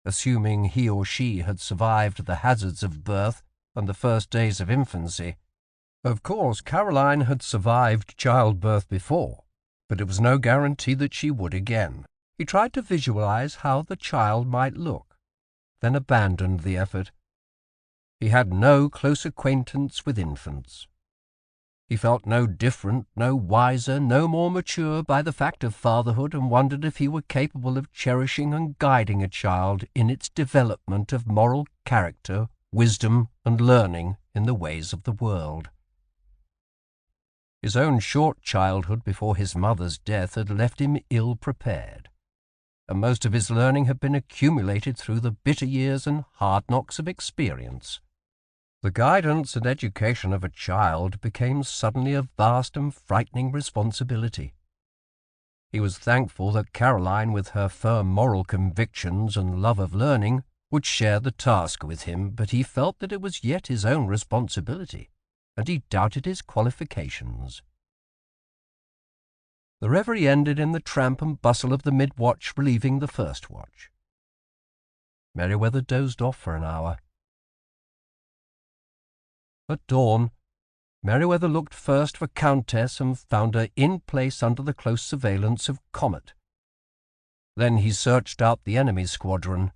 assuming he or she had survived the hazards of birth and the first days of infancy. Of course, Caroline had survived childbirth before, but it was no guarantee that she would again. He tried to visualize how the child might look, then abandoned the effort. He had no close acquaintance with infants. He felt no different, no wiser, no more mature by the fact of fatherhood, and wondered if he were capable of cherishing and guiding a child in its development of moral character, wisdom, and learning in the ways of the world. His own short childhood before his mother's death had left him ill-prepared, and most of his learning had been accumulated through the bitter years and hard knocks of experience. The guidance and education of a child became suddenly a vast and frightening responsibility. He was thankful that Caroline, with her firm moral convictions and love of learning, would share the task with him, but he felt that it was yet his own responsibility, and he doubted his qualifications. The reverie ended in the tramp and bustle of the mid-watch relieving the first watch. Merewether dozed off for an hour. At dawn, Merewether looked first for Countess and found her in place under the close surveillance of Comet. Then he searched out the enemy's squadron.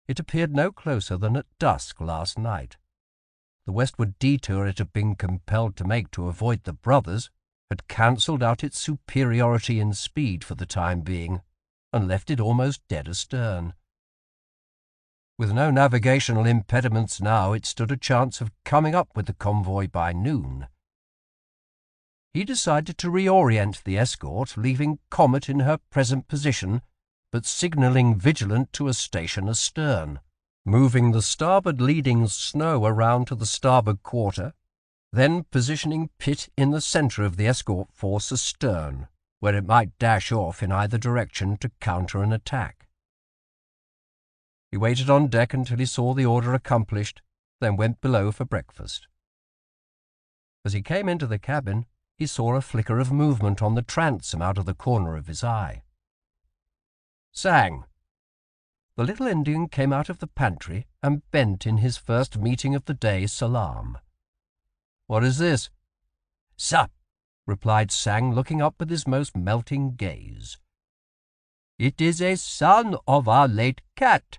It appeared no closer than at dusk last night. The westward detour it had been compelled to make to avoid the brothers had cancelled out its superiority in speed for the time being, and left it almost dead astern. With no navigational impediments now, it stood a chance of coming up with the convoy by noon. He decided to reorient the escort, leaving Comet in her present position, but signalling Vigilant to a station astern, moving the starboard leading Snow around to the starboard quarter, then positioning Pitt in the centre of the escort force astern, where it might dash off in either direction to counter an attack. He waited on deck until he saw the order accomplished, then went below for breakfast. As he came into the cabin, he saw a flicker of movement on the transom out of the corner of his eye. Sang. The little Indian came out of the pantry and bent in his first meeting of the day salaam. "What is this?" "Sir," replied Sang, looking up with his most melting gaze. "It is a son of our late cat."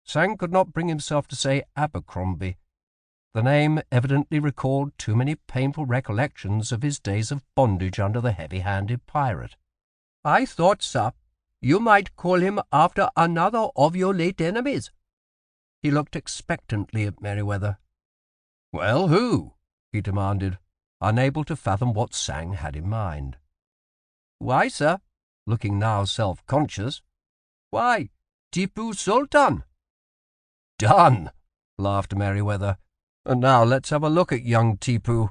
Sang could not bring himself to say Abercrombie. The name evidently recalled too many painful recollections of his days of bondage under the heavy-handed pirate. "I thought, sir, you might call him after another of your late enemies." He looked expectantly at Merewether. "Well, who?" he demanded, unable to fathom what Sang had in mind. "Why, sir," looking now self-conscious, "why, Tipu Sultan." "Done!" laughed Merewether. "And now let's have a look at young Tipu."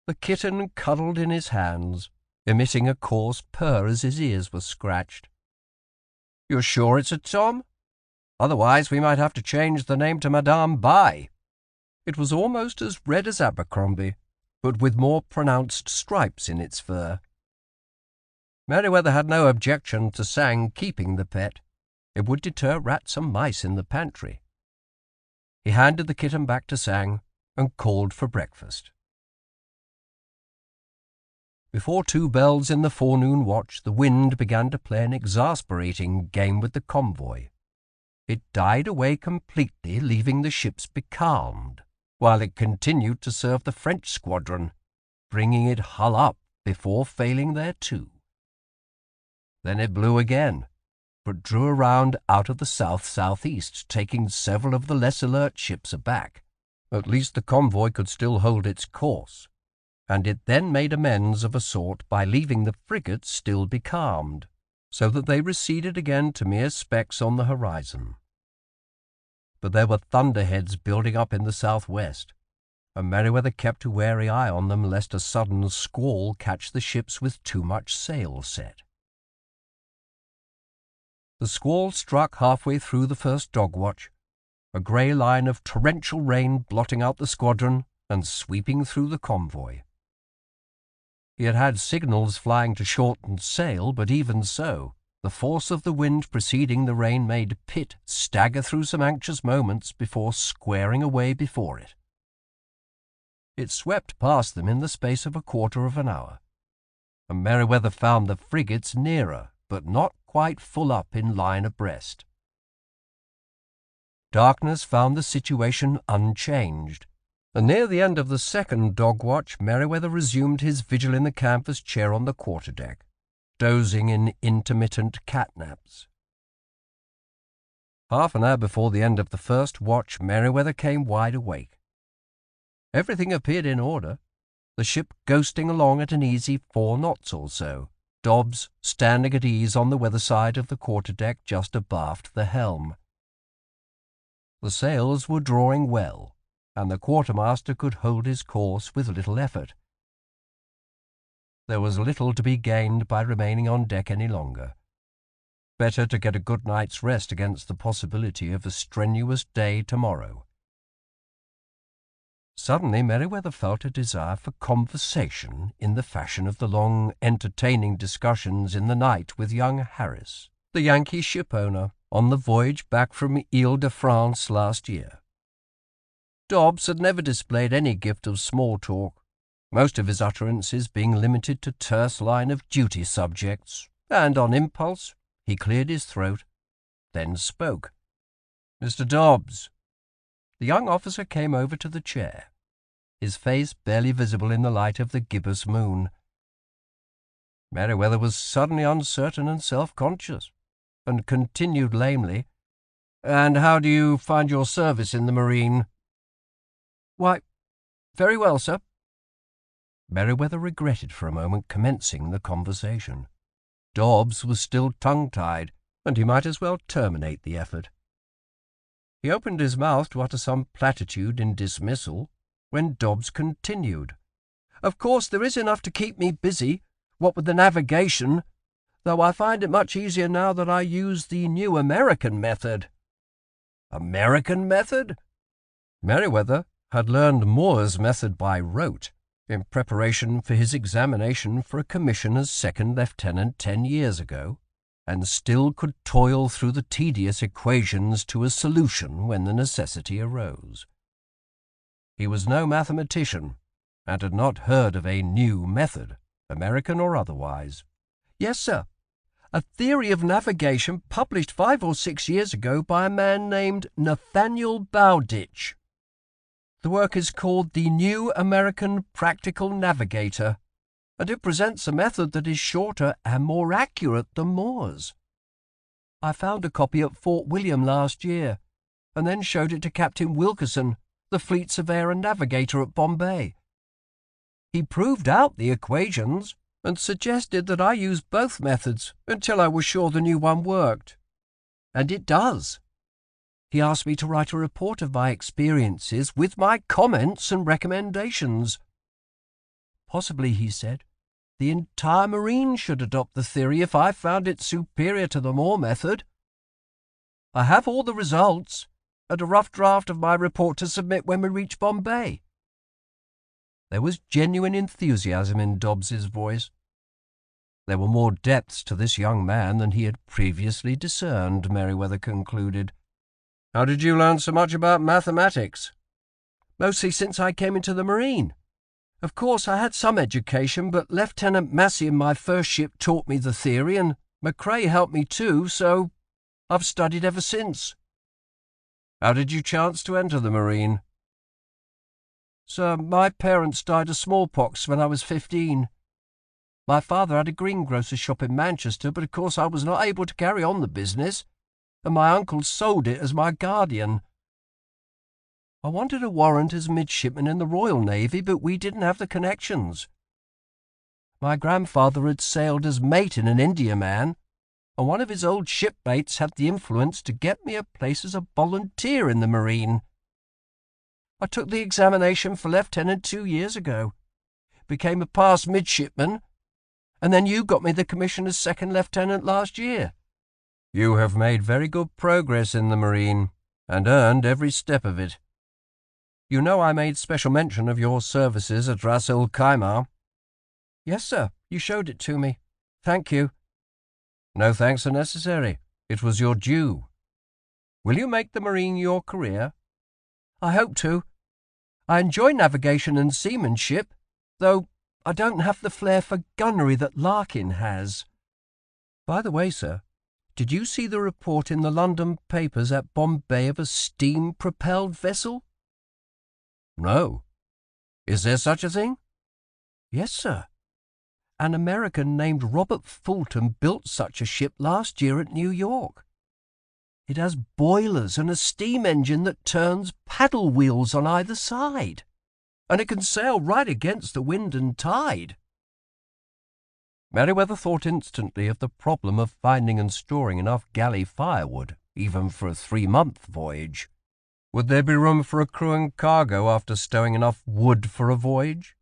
The kitten cuddled in his hands, emitting a coarse purr as his ears were scratched. "You're sure it's a Tom? Otherwise we might have to change the name to Madame Bai." It was almost as red as Abercrombie, but with more pronounced stripes in its fur. Merewether had no objection to Sang keeping the pet. It would deter rats and mice in the pantry. He handed the kitten back to Sang and called for breakfast. Before 2 bells in the forenoon watch, the wind began to play an exasperating game with the convoy. It died away completely, leaving the ships becalmed, while it continued to serve the French squadron, bringing it hull up before failing there too. Then it blew again, but drew around out of the south-southeast, taking several of the less alert ships aback. At least the convoy could still hold its course, and it then made amends of a sort by leaving the frigates still becalmed, so that they receded again to mere specks on the horizon. But there were thunderheads building up in the southwest, and Merewether kept a wary eye on them lest a sudden squall catch the ships with too much sail set. The squall struck halfway through the first dog watch, a grey line of torrential rain blotting out the squadron and sweeping through the convoy. He had had signals flying to shorten sail, but even so, The force of the wind preceding the rain made Pitt stagger through some anxious moments before squaring away before it. It swept past them in the space of a quarter of an hour, and Merewether found the frigates nearer, but not quite full up in line abreast. Darkness found the situation unchanged, and near the end of the second dog watch Merewether resumed his vigil in the canvas chair on the quarterdeck, dozing in intermittent catnaps. Half an hour before the end of the first watch, Merewether came wide awake. Everything appeared in order, the ship ghosting along at an easy 4 knots or so, Dobbs standing at ease on the weather side of the quarterdeck just abaft the helm. The sails were drawing well, and the quartermaster could hold his course with little effort. There was little to be gained by remaining on deck any longer. Better to get a good night's rest against the possibility of a strenuous day tomorrow. Suddenly Merewether felt a desire for conversation in the fashion of the long, entertaining discussions in the night with young Harris, the Yankee shipowner, on the voyage back from Ile-de-France last year. Dobbs had never displayed any gift of small talk, most of his utterances being limited to terse line-of-duty subjects, and on impulse he cleared his throat, then spoke. "Mr. Dobbs." The young officer came over to the chair, his face barely visible in the light of the gibbous moon. Merewether was suddenly uncertain and self-conscious, and continued lamely, "And how do you find your service in the marine?" "Why, very well, sir." Merewether regretted for a moment commencing the conversation. Dobbs was still tongue-tied, and he might as well terminate the effort. He opened his mouth to utter some platitude in dismissal, when Dobbs continued, "Of course there is enough to keep me busy, what with the navigation, though I find it much easier now that I use the new American method." "American method?" Merewether had learned Moore's method by rote, in preparation for his examination for a commission as second lieutenant 10 years ago, and still could toil through the tedious equations to a solution when the necessity arose. He was no mathematician, and had not heard of a new method, American or otherwise. "Yes, sir. A theory of navigation published 5 or 6 years ago by a man named Nathaniel Bowditch. The work is called The New American Practical Navigator, and it presents a method that is shorter and more accurate than Moore's. I found a copy at Fort William last year, and then showed it to Captain Wilkerson, the fleet surveyor and navigator at Bombay. He proved out the equations, and suggested that I use both methods until I was sure the new one worked. And it does. He asked me to write a report of my experiences with my comments and recommendations. Possibly, he said, the entire marine should adopt the theory if I found it superior to the Moore method. I have all the results, and a rough draft of my report to submit when we reach Bombay." There was genuine enthusiasm in Dobbs's voice. There were more depths to this young man than he had previously discerned, Merewether concluded. "How did you learn so much about mathematics?" "Mostly since I came into the marine. Of course, I had some education, but Lieutenant Massey in my first ship taught me the theory, and McCrae helped me too, so I've studied ever since." "How did you chance to enter the marine?" "Sir, my parents died of smallpox when I was 15. My father had a greengrocer's shop in Manchester, but of course I was not able to carry on the business, and my uncle sold it as my guardian. I wanted a warrant as midshipman in the Royal Navy, but we didn't have the connections. My grandfather had sailed as mate in an Indiaman, and one of his old shipmates had the influence to get me a place as a volunteer in the marine. I took the examination for lieutenant 2 years ago, became a passed midshipman, and then you got me the commission as second lieutenant last year." "You have made very good progress in the marine, and earned every step of it. You know I made special mention of your services at Ras El Khaimah." "Yes, sir, you showed it to me. Thank you." No thanks are necessary. It was your due. Will you make the marine your career? I hope to. I enjoy navigation and seamanship, though I don't have the flair for gunnery that Larkin has. By the way, sir, did you see the report in the London papers at Bombay of a steam-propelled vessel? No. Is there such a thing? Yes, sir. An American named Robert Fulton built such a ship last year at New York. It has boilers and a steam engine that turns paddle wheels on either side, and it can sail right against the wind and tide. Merewether thought instantly of the problem of finding and storing enough galley firewood, even for a 3-month voyage. Would there be room for a crew and cargo after stowing enough wood for a voyage?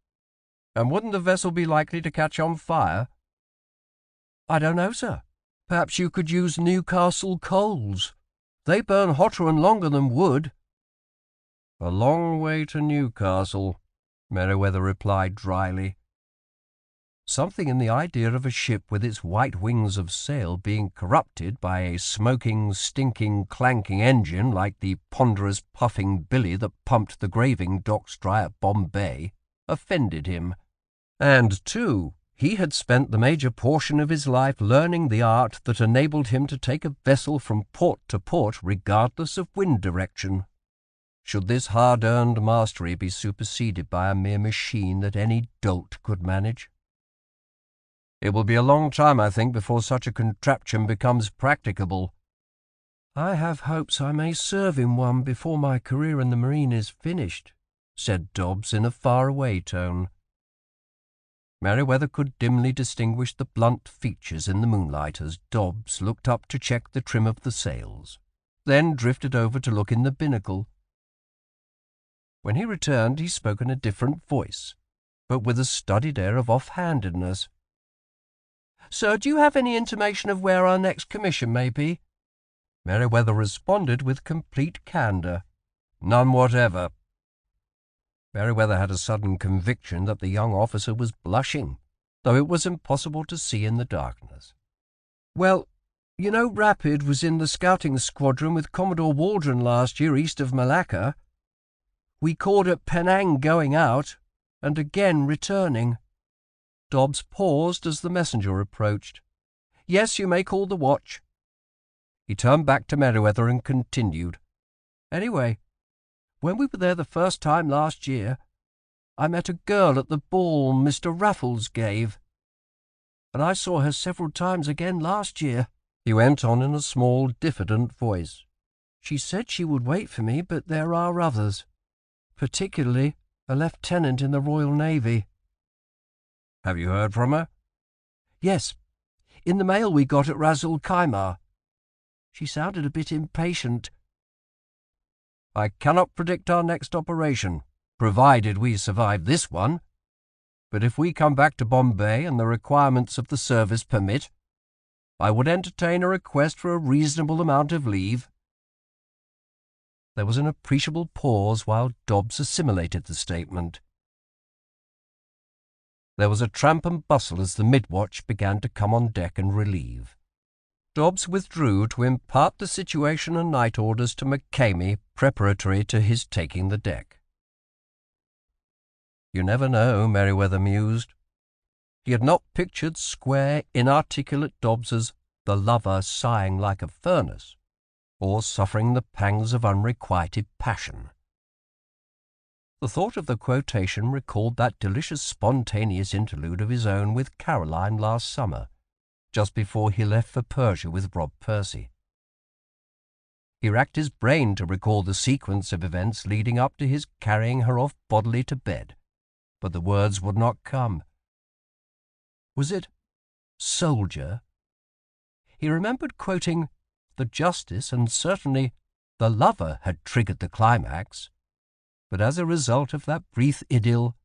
And wouldn't the vessel be likely to catch on fire? I don't know, sir. Perhaps you could use Newcastle coals. They burn hotter and longer than wood. A long way to Newcastle, Merewether replied dryly. Something in the idea of a ship with its white wings of sail being corrupted by a smoking, stinking, clanking engine like the ponderous puffing billy that pumped the graving docks dry at Bombay offended him. And, too, he had spent the major portion of his life learning the art that enabled him to take a vessel from port to port regardless of wind direction. Should this hard-earned mastery be superseded by a mere machine that any dolt could manage? It will be a long time, I think, before such a contraption becomes practicable. I have hopes I may serve in one before my career in the marine is finished, said Dobbs in a far-away tone. Merewether could dimly distinguish the blunt features in the moonlight as Dobbs looked up to check the trim of the sails, then drifted over to look in the binnacle. When he returned, he spoke in a different voice, but with a studied air of off-handedness. Sir, do you have any intimation of where our next commission may be? Merewether responded with complete candour. None whatever. Merewether had a sudden conviction that the young officer was blushing, though it was impossible to see in the darkness. Well, you know Rapid was in the scouting squadron with Commodore Waldron last year east of Malacca. We called at Penang going out, and again returning. Dobbs paused as the messenger approached. Yes, you may call the watch. He turned back to Merewether and continued. Anyway, when we were there the first time last year, I met a girl at the ball Mr. Raffles gave, and I saw her several times again last year. He went on in a small, diffident voice. She said she would wait for me, but there are others, particularly a lieutenant in the Royal Navy. Have you heard from her? Yes, in the mail we got at Ras Al Khaimah. She sounded a bit impatient. I cannot predict our next operation, provided we survive this one. But if we come back to Bombay and the requirements of the service permit, I would entertain a request for a reasonable amount of leave. There was an appreciable pause while Dobbs assimilated the statement. There was a tramp and bustle as the mid-watch began to come on deck and relieve. Dobbs withdrew to impart the situation and night orders to McCamey preparatory to his taking the deck. You never know, Merewether mused. He had not pictured square, inarticulate Dobbs as the lover sighing like a furnace, or suffering the pangs of unrequited passion. The thought of the quotation recalled that delicious spontaneous interlude of his own with Caroline last summer, just before he left for Persia with Rob Percy. He racked his brain to recall the sequence of events leading up to his carrying her off bodily to bed, but the words would not come. Was it soldier? He remembered quoting the justice, and certainly the lover had triggered the climax. But as a result of that brief idyll,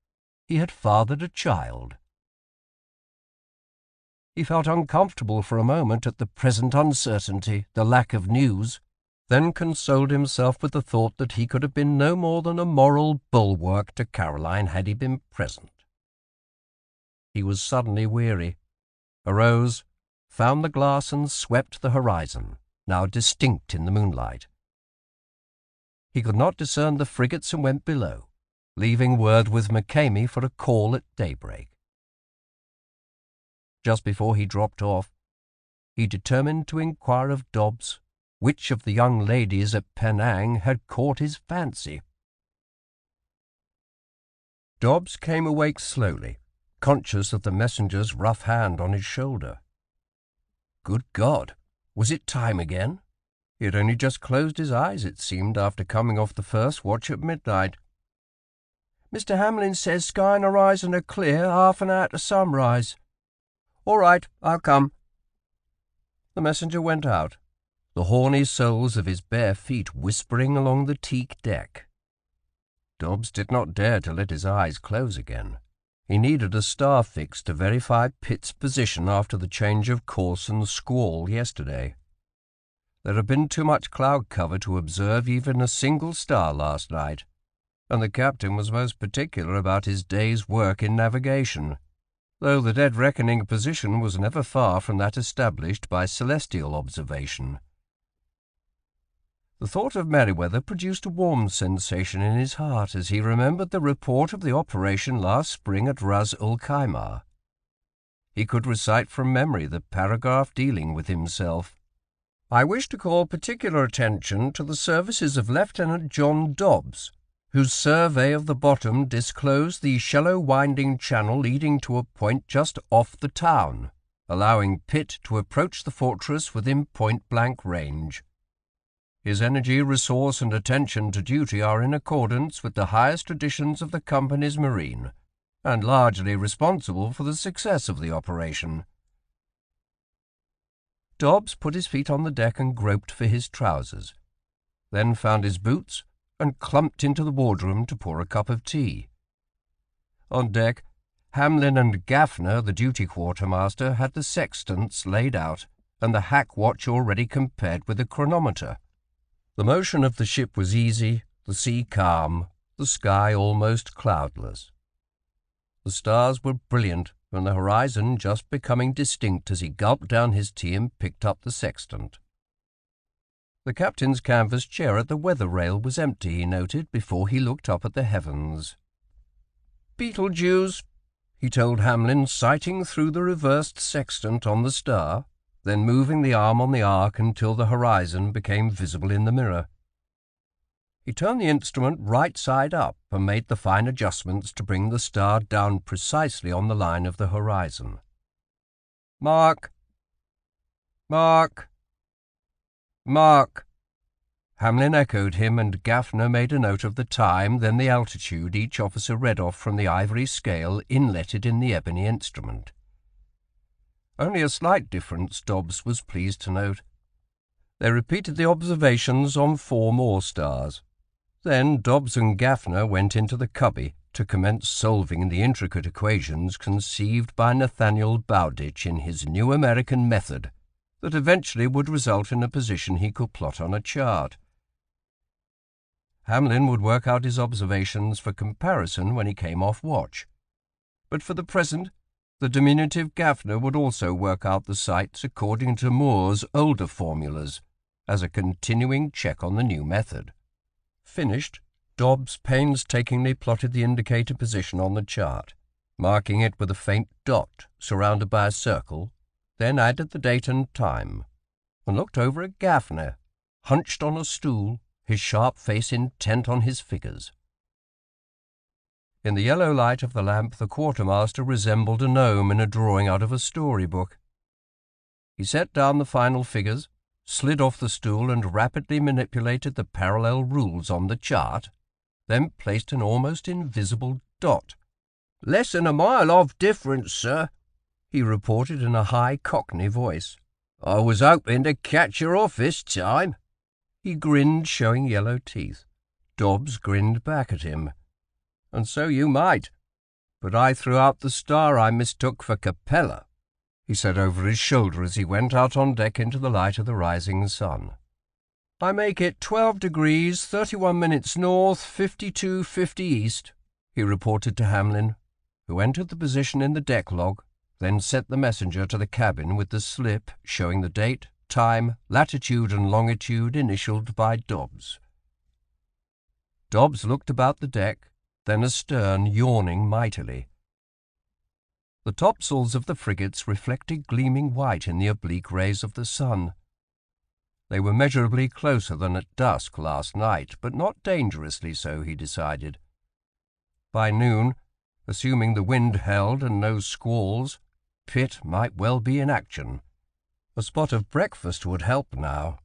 he had fathered a child. He felt uncomfortable for a moment at the present uncertainty, the lack of news, then consoled himself with the thought that he could have been no more than a moral bulwark to Caroline had he been present. He was suddenly weary, arose, found the glass and swept the horizon, now distinct in the moonlight. He could not discern the frigates and went below, leaving word with Macao for a call at daybreak. Just before he dropped off, he determined to inquire of Dobbs which of the young ladies at Penang had caught his fancy. Dobbs came awake slowly, conscious of the messenger's rough hand on his shoulder. Good God! Was it time again? He had only just closed his eyes, it seemed, after coming off the first watch at midnight. "Mr. Hamlin says sky and horizon are clear, half an hour to sunrise." "All right, I'll come." The messenger went out, the horny soles of his bare feet whispering along the teak deck. Dobbs did not dare to let his eyes close again. He needed a star fix to verify Pitt's position after the change of course and squall yesterday. There had been too much cloud cover to observe even a single star last night, and the captain was most particular about his day's work in navigation, though the dead reckoning position was never far from that established by celestial observation. The thought of Merewether produced a warm sensation in his heart as he remembered the report of the operation last spring at Ras ul Khaimah. He could recite from memory the paragraph dealing with himself. "I wish to call particular attention to the services of Lieutenant John Dobbs, whose survey of the bottom disclosed the shallow winding channel leading to a point just off the town, allowing Pitt to approach the fortress within point-blank range. His energy, resource, and attention to duty are in accordance with the highest traditions of the company's marine, and largely responsible for the success of the operation." Dobbs put his feet on the deck and groped for his trousers, then found his boots and clumped into the wardroom to pour a cup of tea. On deck, Hamlin and Gaffner, the duty quartermaster, had the sextants laid out and the hack watch already compared with the chronometer. The motion of the ship was easy, the sea calm, the sky almost cloudless. The stars were brilliant, and the horizon just becoming distinct as he gulped down his tea and picked up the sextant. The captain's canvas chair at the weather rail was empty, he noted, before he looked up at the heavens. "Betelgeuse," he told Hamlin, sighting through the reversed sextant on the star, then moving the arm on the arc until the horizon became visible in the mirror. He turned the instrument right side up and made the fine adjustments to bring the star down precisely on the line of the horizon. "Mark! Mark! Mark!" Hamlin echoed him, and Gaffner made a note of the time, then the altitude each officer read off from the ivory scale inletted in the ebony instrument. Only a slight difference, Dobbs was pleased to note. They repeated the observations on 4 more stars. Then Dobbs and Gaffner went into the cubby to commence solving the intricate equations conceived by Nathaniel Bowditch in his new American method that eventually would result in a position he could plot on a chart. Hamlin would work out his observations for comparison when he came off watch, but for the present the diminutive Gaffner would also work out the sights according to Moore's older formulas, as a continuing check on the new method. Finished, Dobbs painstakingly plotted the indicator position on the chart, marking it with a faint dot surrounded by a circle, then added the date and time, and looked over at Gaffner, hunched on a stool, his sharp face intent on his figures. In the yellow light of the lamp, the quartermaster resembled a gnome in a drawing out of a storybook. He set down the final figures, slid off the stool, and rapidly manipulated the parallel rules on the chart, then placed an almost invisible dot. "Less than a mile off difference, sir," he reported in a high Cockney voice. "I was hoping to catch her off this time." He grinned, showing yellow teeth. Dobbs grinned back at him. "And so you might, but I threw out the star I mistook for Capella," he said over his shoulder as he went out on deck into the light of the rising sun. "I make it 12 degrees, 31 minutes north, 52:50 east," he reported to Hamlin, who entered the position in the deck log, then sent the messenger to the cabin with the slip showing the date, time, latitude and longitude initialed by Dobbs. Dobbs looked about the deck, then astern, yawning mightily. The topsails of the frigates reflected gleaming white in the oblique rays of the sun. They were measurably closer than at dusk last night, but not dangerously so, he decided. By noon, assuming the wind held and no squalls, Pitt might well be in action. A spot of breakfast would help now.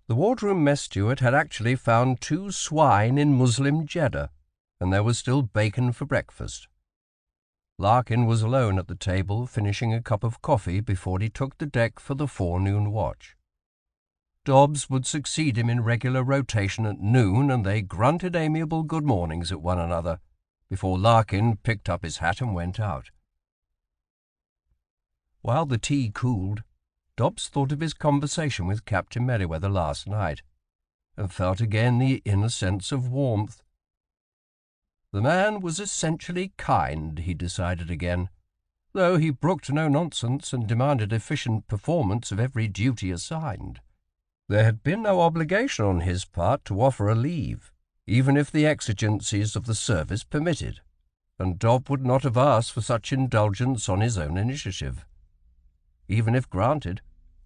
The wardroom mess steward had actually found 2 swine in Muslim Jeddah, and there was still bacon for breakfast. Larkin was alone at the table, finishing a cup of coffee before he took the deck for the forenoon watch. Dobbs would succeed him in regular rotation at noon, and they grunted amiable good mornings at one another, before Larkin picked up his hat and went out. While the tea cooled, Dobbs thought of his conversation with Captain Merewether last night, and felt again the inner sense of warmth. The man was essentially kind, he decided again, though he brooked no nonsense and demanded efficient performance of every duty assigned. There had been no obligation on his part to offer a leave, even if the exigencies of the service permitted, and Dobb would not have asked for such indulgence on his own initiative. Even if granted,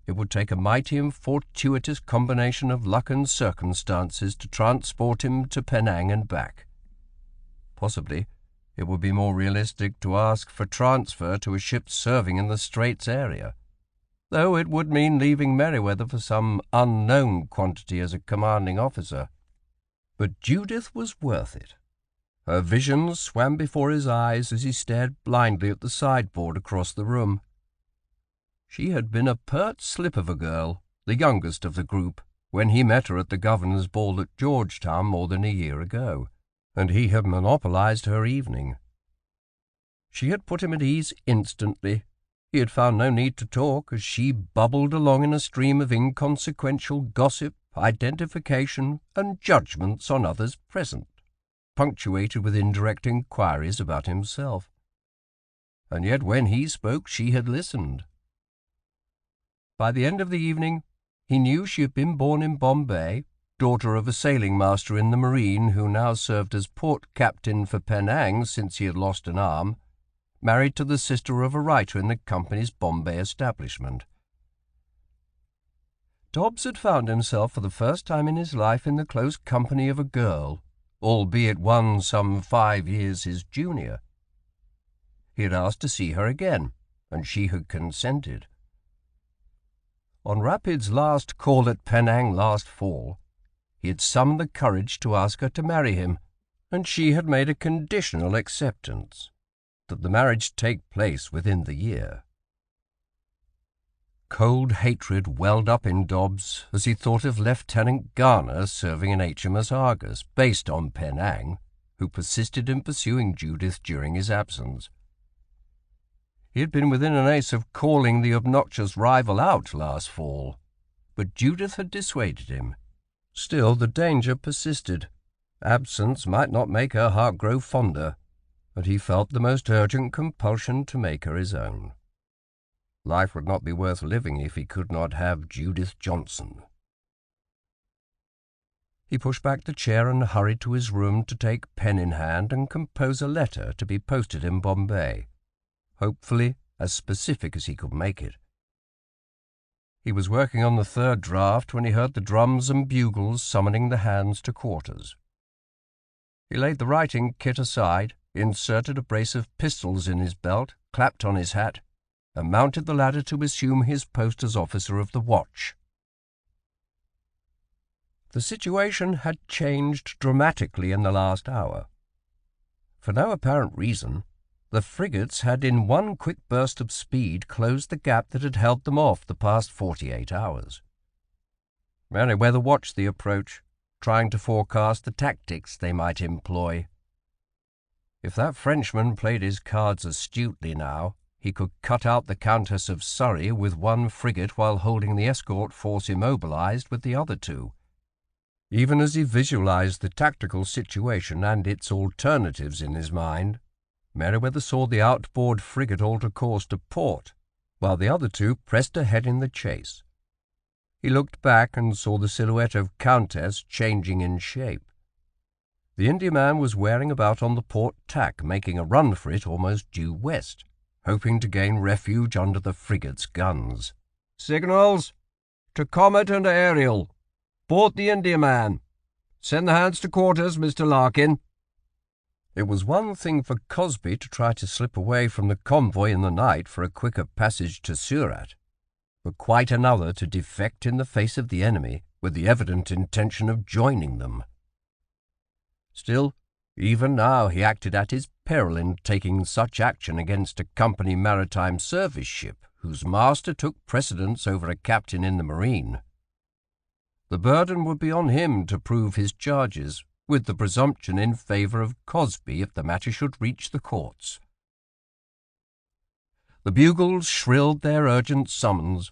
it would take a mighty and fortuitous combination of luck and circumstances to transport him to Penang and back. Possibly, it would be more realistic to ask for transfer to a ship serving in the Straits area, though it would mean leaving Merewether for some unknown quantity as a commanding officer. But Judith was worth it. Her visions swam before his eyes as he stared blindly at the sideboard across the room. She had been a pert slip of a girl, the youngest of the group, when he met her at the governor's ball at Georgetown more than a year ago, and he had monopolized her evening. She had put him at ease instantly. He had found no need to talk, as she bubbled along in a stream of inconsequential gossip, identification, and judgments on others present, punctuated with indirect inquiries about himself. And yet when he spoke, she had listened. By the end of the evening, he knew she had been born in Bombay, daughter of a sailing master in the Marine who now served as port captain for Penang since he had lost an arm, married to the sister of a writer in the company's Bombay establishment. Dobbs had found himself for the first time in his life in the close company of a girl, albeit one some 5 years his junior. He had asked to see her again, and she had consented. On Rapid's last call at Penang last fall, he had summoned the courage to ask her to marry him, and she had made a conditional acceptance, that the marriage take place within the year. Cold hatred welled up in Dobbs as he thought of Lieutenant Garner serving in HMS Argus, based on Penang, who persisted in pursuing Judith during his absence. He had been within an ace of calling the obnoxious rival out last fall, but Judith had dissuaded him. Still, the danger persisted. Absence might not make her heart grow fonder, but he felt the most urgent compulsion to make her his own. Life would not be worth living if he could not have Judith Johnson. He pushed back the chair and hurried to his room to take pen in hand and compose a letter to be posted in Bombay, hopefully as specific as he could make it. He was working on the 3rd draft when he heard the drums and bugles summoning the hands to quarters. He laid the writing kit aside, inserted a brace of pistols in his belt, clapped on his hat, and mounted the ladder to assume his post as officer of the watch. The situation had changed dramatically in the last hour. For no apparent reason, the frigates had in one quick burst of speed closed the gap that had held them off the past 48 hours. Merewether watched the approach, trying to forecast the tactics they might employ. If that Frenchman played his cards astutely now, he could cut out the Countess of Surrey with one frigate while holding the escort force immobilized with the other 2. Even as he visualized the tactical situation and its alternatives in his mind, Merewether saw the outboard frigate alter course to port, while the other two pressed ahead in the chase. He looked back and saw the silhouette of Countess changing in shape. The Indiaman was wearing about on the port tack, making a run for it almost due west, hoping to gain refuge under the frigate's guns. "Signals! To Comet and Ariel! Port the Indiaman! Send the hands to quarters, Mr. Larkin." It was one thing for Cosby to try to slip away from the convoy in the night for a quicker passage to Surat, but quite another to defect in the face of the enemy with the evident intention of joining them. Still, even now he acted at his peril in taking such action against a company maritime service ship whose master took precedence over a captain in the marine. The burden would be on him to prove his charges, with the presumption in favour of Cosby if the matter should reach the courts. The bugles shrilled their urgent summons,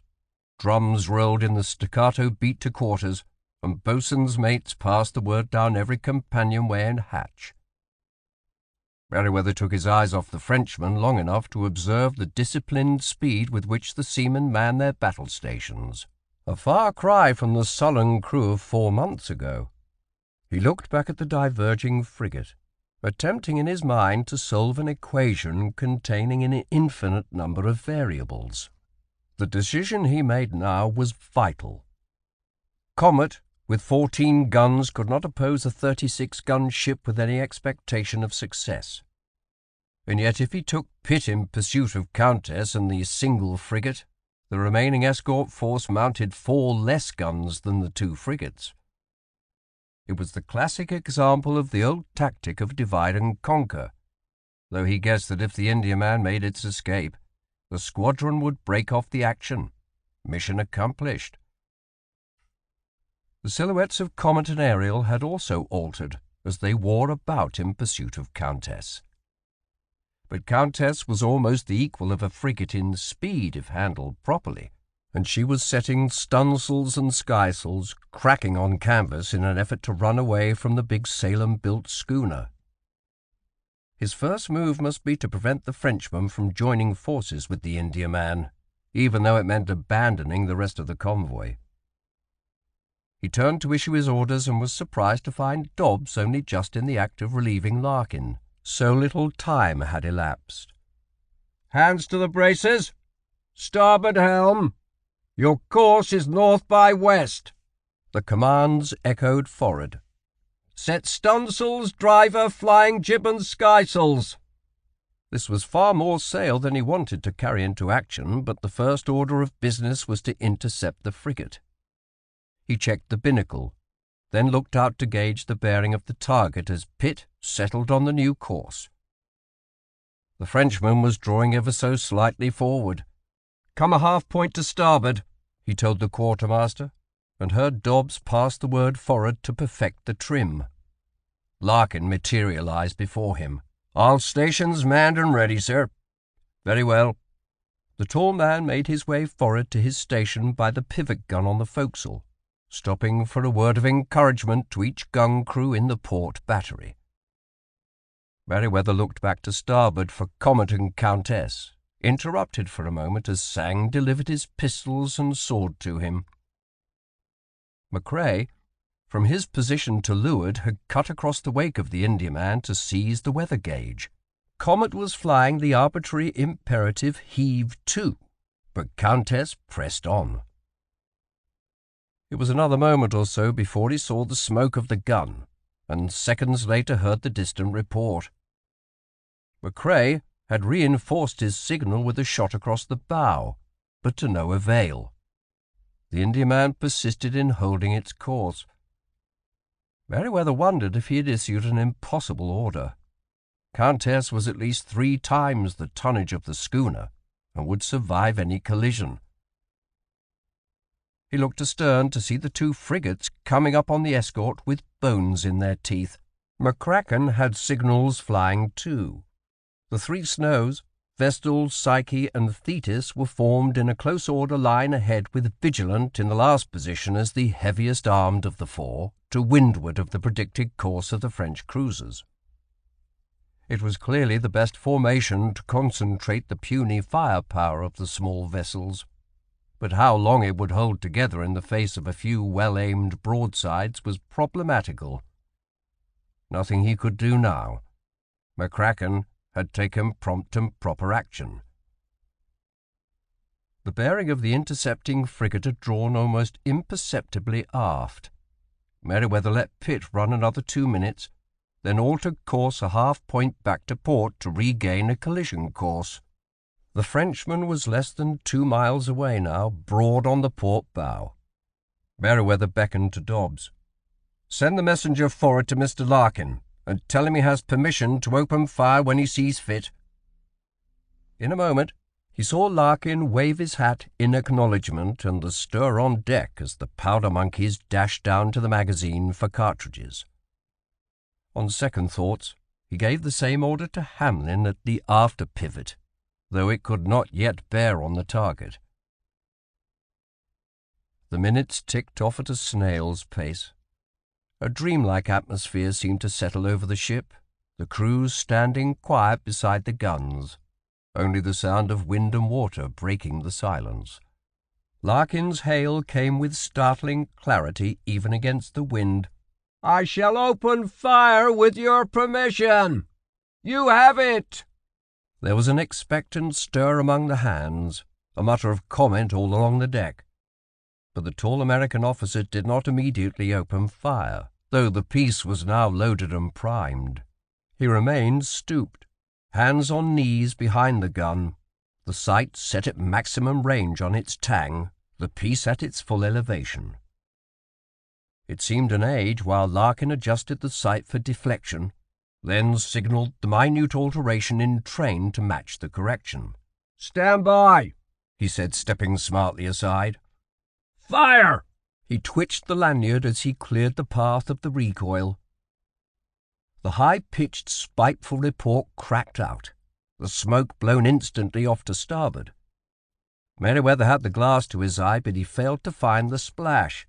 drums rolled in the staccato beat to quarters, and boatswain's mates passed the word down every companionway and hatch. Merewether took his eyes off the Frenchmen long enough to observe the disciplined speed with which the seamen manned their battle stations, a far cry from the sullen crew of 4 months ago. He looked back at the diverging frigate, attempting in his mind to solve an equation containing an infinite number of variables. The decision he made now was vital. Comet, with 14 guns, could not oppose a 36-gun ship with any expectation of success. And yet if he took Pitt in pursuit of Countess and the single frigate, the remaining escort force mounted 4 less guns than the 2 frigates. It was the classic example of the old tactic of divide and conquer, though he guessed that if the Indiaman made its escape, the squadron would break off the action. Mission accomplished. The silhouettes of Comet and Ariel had also altered as they wore about in pursuit of Countess. But Countess was almost the equal of a frigate in speed if handled properly, and she was setting stunsails and skysails, cracking on canvas in an effort to run away from the big Salem-built schooner. His first move must be to prevent the Frenchman from joining forces with the Indiaman, even though it meant abandoning the rest of the convoy. He turned to issue his orders and was surprised to find Dobbs only just in the act of relieving Larkin. So little time had elapsed. "Hands to the braces! Starboard helm! Your course is north by west." The commands echoed forward. "Set stunsails, driver, flying jib and skysails." This was far more sail than he wanted to carry into action, but the first order of business was to intercept the frigate. He checked the binnacle, then looked out to gauge the bearing of the target as Pitt settled on the new course. The Frenchman was drawing ever so slightly forward. "Come a half-point to starboard," he told the quartermaster, and heard Dobbs pass the word forward to perfect the trim. Larkin materialized before him. "All stations manned and ready, sir." "Very well." The tall man made his way forward to his station by the pivot gun on the forecastle, stopping for a word of encouragement to each gun crew in the port battery. Merewether looked back to starboard for Comet and Countess, interrupted for a moment as Sang delivered his pistols and sword to him. McCrae, from his position to leeward, had cut across the wake of the Indiaman to seize the weather gauge. Comet was flying the arbitrary imperative heave to, but Countess pressed on. It was another moment or so before he saw the smoke of the gun, and seconds later heard the distant report. McCrae had reinforced his signal with a shot across the bow, but to no avail. The Indiaman persisted in holding its course. Merewether wondered if he had issued an impossible order. Countess was at least 3 times the tonnage of the schooner, and would survive any collision. He looked astern to see the 2 frigates coming up on the escort with bones in their teeth. McCracken had signals flying too. The 3 Snows, Vestal, Psyche, and Thetis were formed in a close order line ahead, with Vigilant in the last position as the heaviest armed of the 4, to windward of the predicted course of the French cruisers. It was clearly the best formation to concentrate the puny firepower of the small vessels, but how long it would hold together in the face of a few well-aimed broadsides was problematical. Nothing he could do now. McCracken had taken prompt and proper action. The bearing of the intercepting frigate had drawn almost imperceptibly aft. Merewether let Pitt run another 2 minutes, then altered course a half-point back to port to regain a collision course. The Frenchman was less than 2 miles away now, broad on the port bow. Merewether beckoned to Dobbs. "Send the messenger forward to Mr. Larkin, and tell him he has permission to open fire when he sees fit." In a moment, he saw Larkin wave his hat in acknowledgment and the stir on deck as the powder monkeys dashed down to the magazine for cartridges. On second thoughts, he gave the same order to Hamlin at the after pivot, though it could not yet bear on the target. The minutes ticked off at a snail's pace. A dreamlike atmosphere seemed to settle over the ship, the crews standing quiet beside the guns, only the sound of wind and water breaking the silence. Larkin's hail came with startling clarity even against the wind. "I shall open fire with your permission. You have it." There was an expectant stir among the hands, a mutter of comment all along the deck. But the tall American officer did not immediately open fire, though the piece was now loaded and primed. He remained stooped, hands on knees behind the gun, the sight set at maximum range on its tang, the piece at its full elevation. It seemed an age while Larkin adjusted the sight for deflection, then signalled the minute alteration in train to match the correction. "Stand by," he said, stepping smartly aside. "Fire!" He twitched the lanyard as he cleared the path of the recoil. The high-pitched, spiteful report cracked out, the smoke blown instantly off to starboard. Merewether had the glass to his eye, but he failed to find the splash.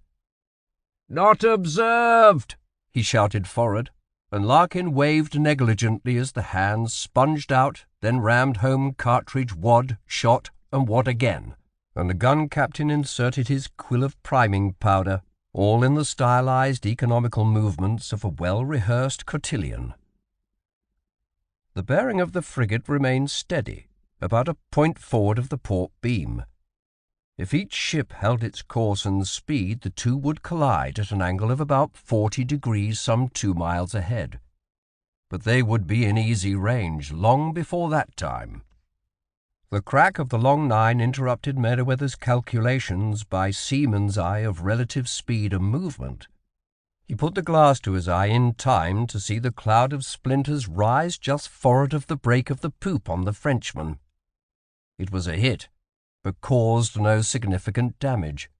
"Not observed!" he shouted forward, and Larkin waved negligently as the hands sponged out, then rammed home cartridge, wad, shot, and wad again, and the gun captain inserted his quill of priming powder, all in the stylized economical movements of a well-rehearsed cotillion. The bearing of the frigate remained steady, about a point forward of the port beam. If each ship held its course and speed, the two would collide at an angle of about 40 degrees some 2 miles ahead. But they would be in easy range long before that time. The crack of the long nine interrupted Merewether's calculations by seaman's eye of relative speed and movement. He put the glass to his eye in time to see the cloud of splinters rise just forward of the break of the poop on the Frenchman. It was a hit, but caused no significant damage.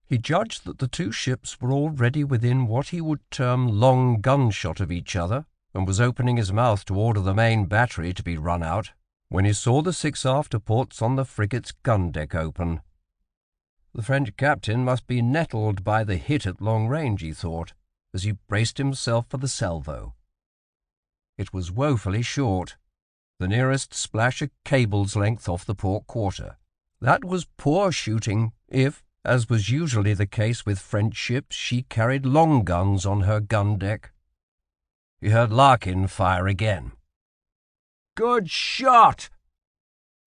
He judged that the two ships were already within what he would term long gunshot of each other, and was opening his mouth to order the main battery to be run out, when he saw the 6 afterports on the frigate's gun deck open. The French captain must be nettled by the hit at long range, he thought, as he braced himself for the salvo. It was woefully short, the nearest splash a cable's length off the port quarter. That was poor shooting if, as was usually the case with French ships, she carried long guns on her gun deck. He heard Larkin fire again. "Good shot!"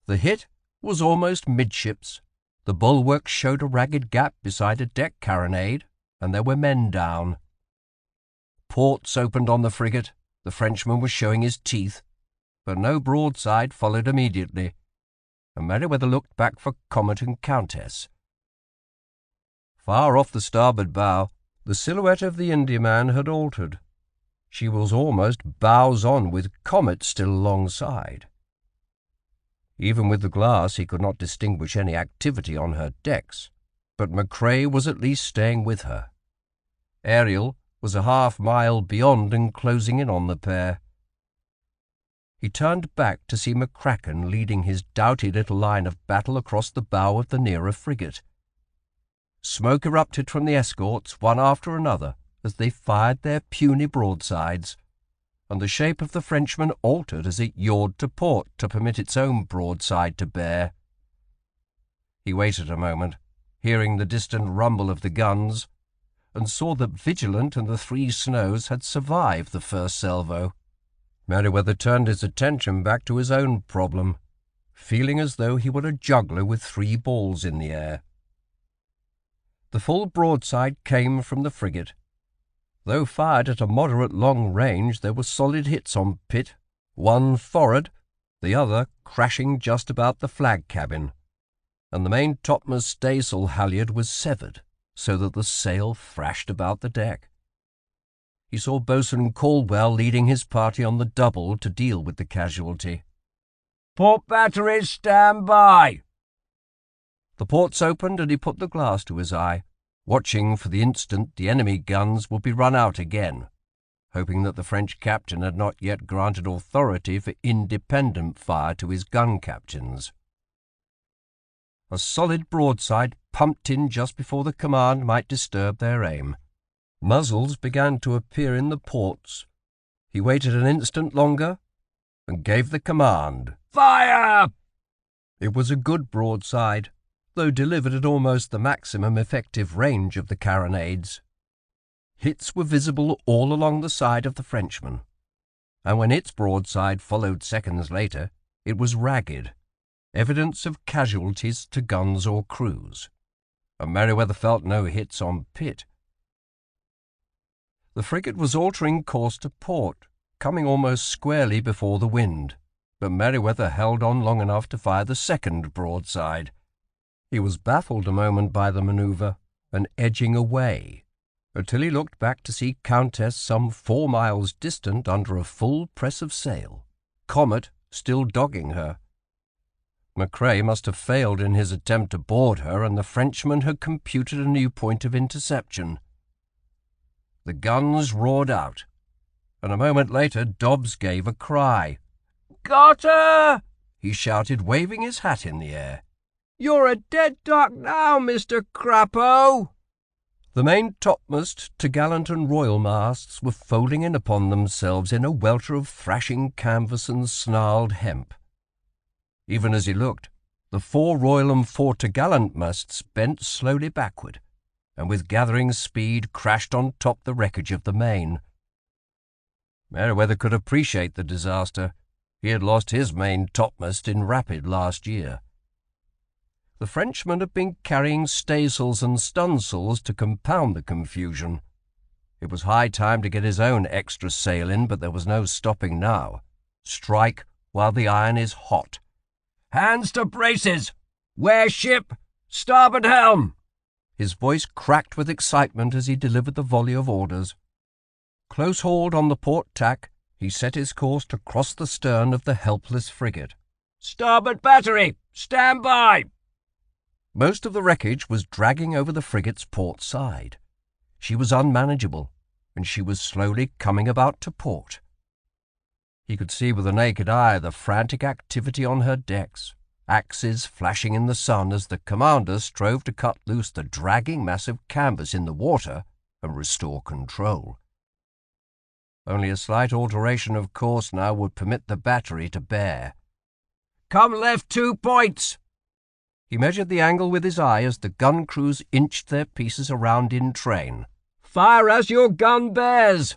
The hit was almost midships. The bulwarks showed a ragged gap beside a deck carronade, and there were men down. Ports opened on the frigate. The Frenchman was showing his teeth, but no broadside followed immediately, and Merewether looked back for Comet and Countess. Far off the starboard bow, the silhouette of the Indiaman had altered. She was almost bows on, with Comet still alongside. Even with the glass he could not distinguish any activity on her decks, but McCrae was at least staying with her. Ariel was a half-mile beyond and closing in on the pair. He turned back to see McCracken leading his doughty little line of battle across the bow of the nearer frigate. Smoke erupted from the escorts, one after another, as they fired their puny broadsides. and the shape of the Frenchman altered as it yawed to port to permit its own broadside to bear. He waited a moment, hearing the distant rumble of the guns, and saw that Vigilant and the Three Snows had survived the first salvo. Merewether turned his attention back to his own problem, feeling as though he were a juggler with 3 balls in the air. The full broadside came from the frigate. Though fired at a moderate long range, there were solid hits on Pitt, one forward, the other crashing just about the flag cabin, and the main topmast staysail halyard was severed, so that the sail thrashed about the deck. He saw Boatswain Caldwell leading his party on the double to deal with the casualty. "Port batteries, stand by!" The ports opened and he put the glass to his eye, watching for the instant the enemy guns would be run out again, hoping that the French captain had not yet granted authority for independent fire to his gun captains. A solid broadside pumped in just before the command might disturb their aim. Muzzles began to appear in the ports. He waited an instant longer and gave the command, "Fire!" It was a good broadside, though delivered at almost the maximum effective range of the carronades. Hits were visible all along the side of the Frenchman, and when its broadside followed seconds later, it was ragged, evidence of casualties to guns or crews, and Merewether felt no hits on Pitt. The frigate was altering course to port, coming almost squarely before the wind, but Merewether held on long enough to fire the second broadside. He was baffled a moment by the manoeuvre, and edging away, until he looked back to see Countess some 4 miles distant under a full press of sail, Comet still dogging her. Macao must have failed in his attempt to board her, and the Frenchman had computed a new point of interception. The guns roared out, and a moment later Dobbs gave a cry. "Got her!" he shouted, waving his hat in the air. "You're a dead duck now, Mr. Crapo!" The main topmast, topgallant and royal masts were folding in upon themselves in a welter of thrashing canvas and snarled hemp. Even as he looked, the 4 royal and 4 topgallant masts bent slowly backward, and with gathering speed crashed on top the wreckage of the main. Merewether could appreciate the disaster. He had lost his main topmast in rapid last year. The Frenchman had been carrying staysails and stunsails to compound the confusion. It was high time to get his own extra sail in, but there was no stopping now. Strike while the iron is hot. "Hands to braces! Wear ship! Starboard helm!" His voice cracked with excitement as he delivered the volley of orders. Close hauled on the port tack, he set his course to cross the stern of the helpless frigate. "Starboard battery! Stand by!" Most of the wreckage was dragging over the frigate's port side. She was unmanageable, and she was slowly coming about to port. He could see with the naked eye the frantic activity on her decks, axes flashing in the sun as the commander strove to cut loose the dragging mass of canvas in the water and restore control. Only a slight alteration of course now would permit the battery to bear. "Come left 2 points!" He measured the angle with his eye as the gun crews inched their pieces around in train. "Fire as your gun bears!"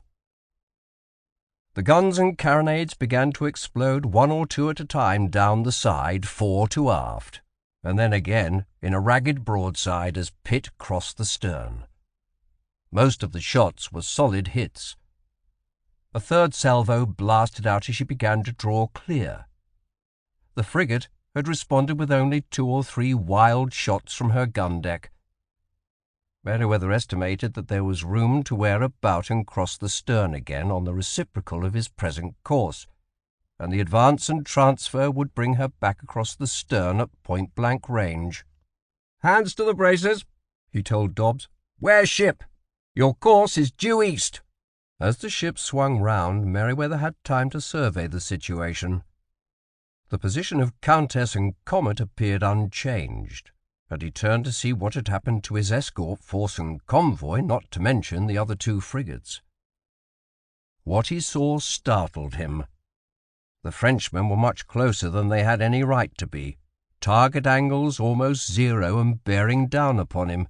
The guns and carronades began to explode 1 or 2 at a time down the side, fore to aft, and then again in a ragged broadside as Pitt crossed the stern. Most of the shots were solid hits. A third salvo blasted out as she began to draw clear. The frigate had responded with only 2 or 3 wild shots from her gun deck. Merewether estimated that there was room to wear about and cross the stern again on the reciprocal of his present course, and the advance and transfer would bring her back across the stern at point-blank range. "Hands to the braces," he told Dobbs. "Wear ship! Your course is due east." As the ship swung round, Merewether had time to survey the situation. The position of Countess and Comet appeared unchanged, and he turned to see what had happened to his escort force and convoy, not to mention the other 2 frigates. What he saw startled him. The Frenchmen were much closer than they had any right to be, target angles almost zero and bearing down upon him.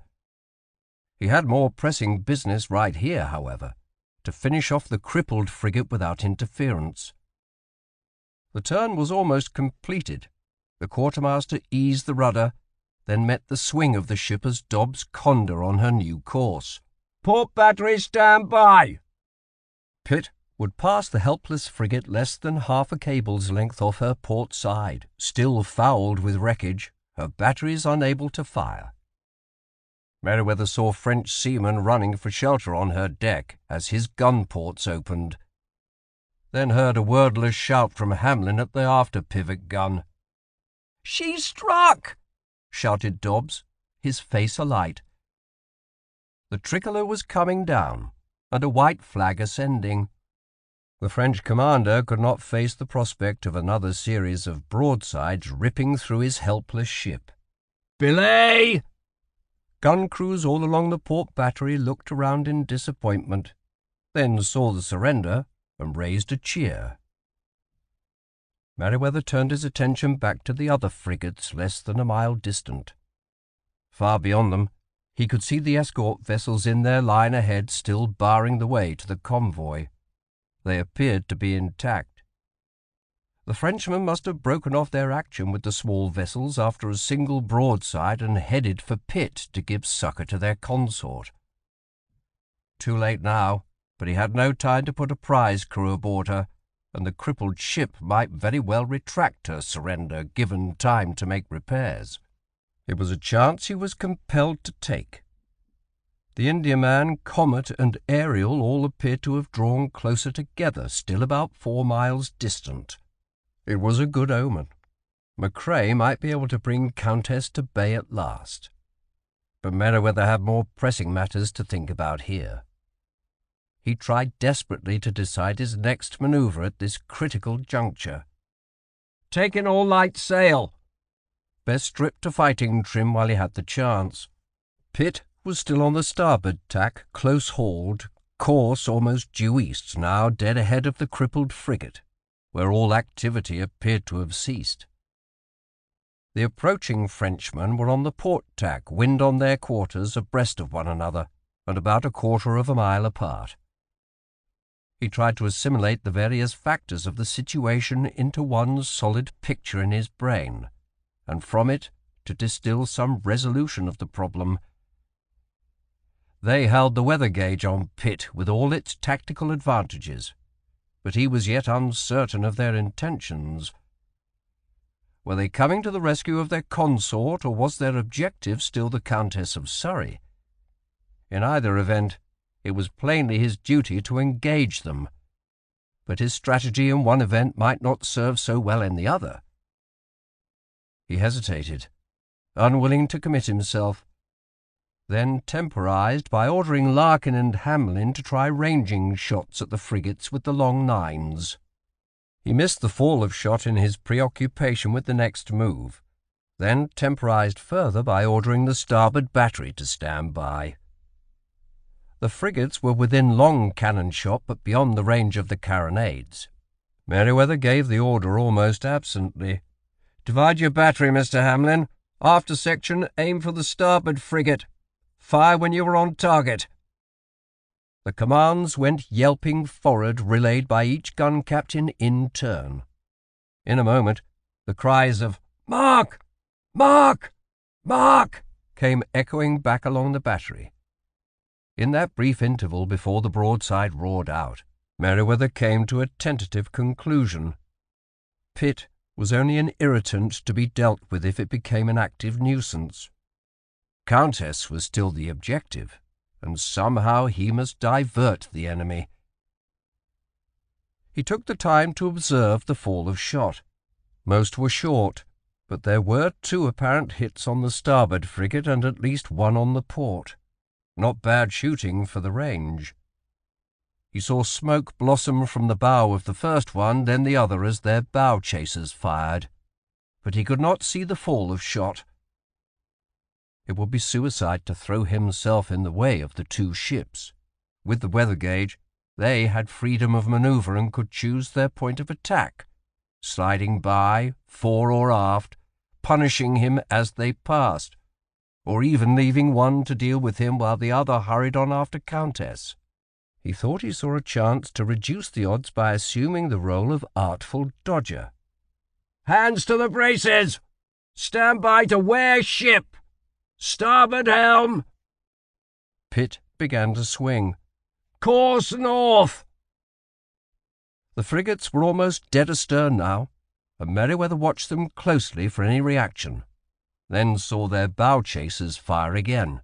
He had more pressing business right here, however, to finish off the crippled frigate without interference. The turn was almost completed. The quartermaster eased the rudder, then met the swing of the ship as Dobbs conned her on her new course. "Port batteries, stand by!" Pitt would pass the helpless frigate less than half a cable's length off her port side, still fouled with wreckage, her batteries unable to fire. Merewether saw French seamen running for shelter on her deck as his gun ports opened, then heard a wordless shout from Hamlin at the after pivot gun. "She's struck!" shouted Dobbs, his face alight. The tricolour was coming down, and a white flag ascending. The French commander could not face the prospect of another series of broadsides ripping through his helpless ship. "Belay!" Gun crews all along the port battery looked around in disappointment, then saw the surrender and raised a cheer. Merewether turned his attention back to the other frigates less than a mile distant. Far beyond them, he could see the escort vessels in their line ahead still barring the way to the convoy. They appeared to be intact. The Frenchmen must have broken off their action with the small vessels after a single broadside and headed for Pitt to give succour to their consort. Too late now, but he had no time to put a prize crew aboard her, and the crippled ship might very well retract her surrender given time to make repairs. It was a chance he was compelled to take. The Indiaman, Comet, and Ariel all appeared to have drawn closer together, still about 4 miles distant. It was a good omen. Macao might be able to bring Countess to bay at last. But Merewether had more pressing matters to think about here. He tried desperately to decide his next manoeuvre at this critical juncture. "Take in all light sail!" Best strip to fighting trim while he had the chance. Pitt was still on the starboard tack, close hauled, course almost due east, now dead ahead of the crippled frigate, where all activity appeared to have ceased. The approaching Frenchmen were on the port tack, wind on their quarters, abreast of one another, and about 1/4 of a mile apart. He tried to assimilate the various factors of the situation into one solid picture in his brain, and from it to distill some resolution of the problem. They held the weather gauge on Pitt with all its tactical advantages, but he was yet uncertain of their intentions. Were they coming to the rescue of their consort, or was their objective still the Countess of Surrey? In either event, it was plainly his duty to engage them, but his strategy in one event might not serve so well in the other. He hesitated, unwilling to commit himself, then temporized by ordering Larkin and Hamlin to try ranging shots at the frigates with the long nines. He missed the fall of shot in his preoccupation with the next move, then temporized further by ordering the starboard battery to stand by. The frigates were within long cannon shot, but beyond the range of the carronades. Merewether gave the order almost absently. "Divide your battery, Mr. Hamlin. After section, aim for the starboard frigate. Fire when you are on target." The commands went yelping forward, relayed by each gun captain in turn. In a moment, the cries of "Mark! Mark! Mark!" came echoing back along the battery. In that brief interval before the broadside roared out, Merewether came to a tentative conclusion. Pitt was only an irritant to be dealt with if it became an active nuisance. Countess was still the objective, and somehow he must divert the enemy. He took the time to observe the fall of shot. Most were short, but there were 2 apparent hits on the starboard frigate and at least 1 on the port. Not bad shooting for the range. He saw smoke blossom from the bow of the first one, then the other as their bow chasers fired, but he could not see the fall of shot. It would be suicide to throw himself in the way of the 2 ships. With the weather gauge, They had freedom of manoeuvre and could choose their point of attack, sliding by, fore or aft, punishing him as they passed, or even leaving one to deal with him while the other hurried on after Countess. He thought he saw a chance to reduce the odds by assuming the role of artful dodger. "Hands to the braces! Stand by to wear ship! Starboard helm!" Pitt began to swing. "Course north!" The frigates were almost dead astern now, and Merewether watched them closely for any reaction, then saw their bow chasers fire again.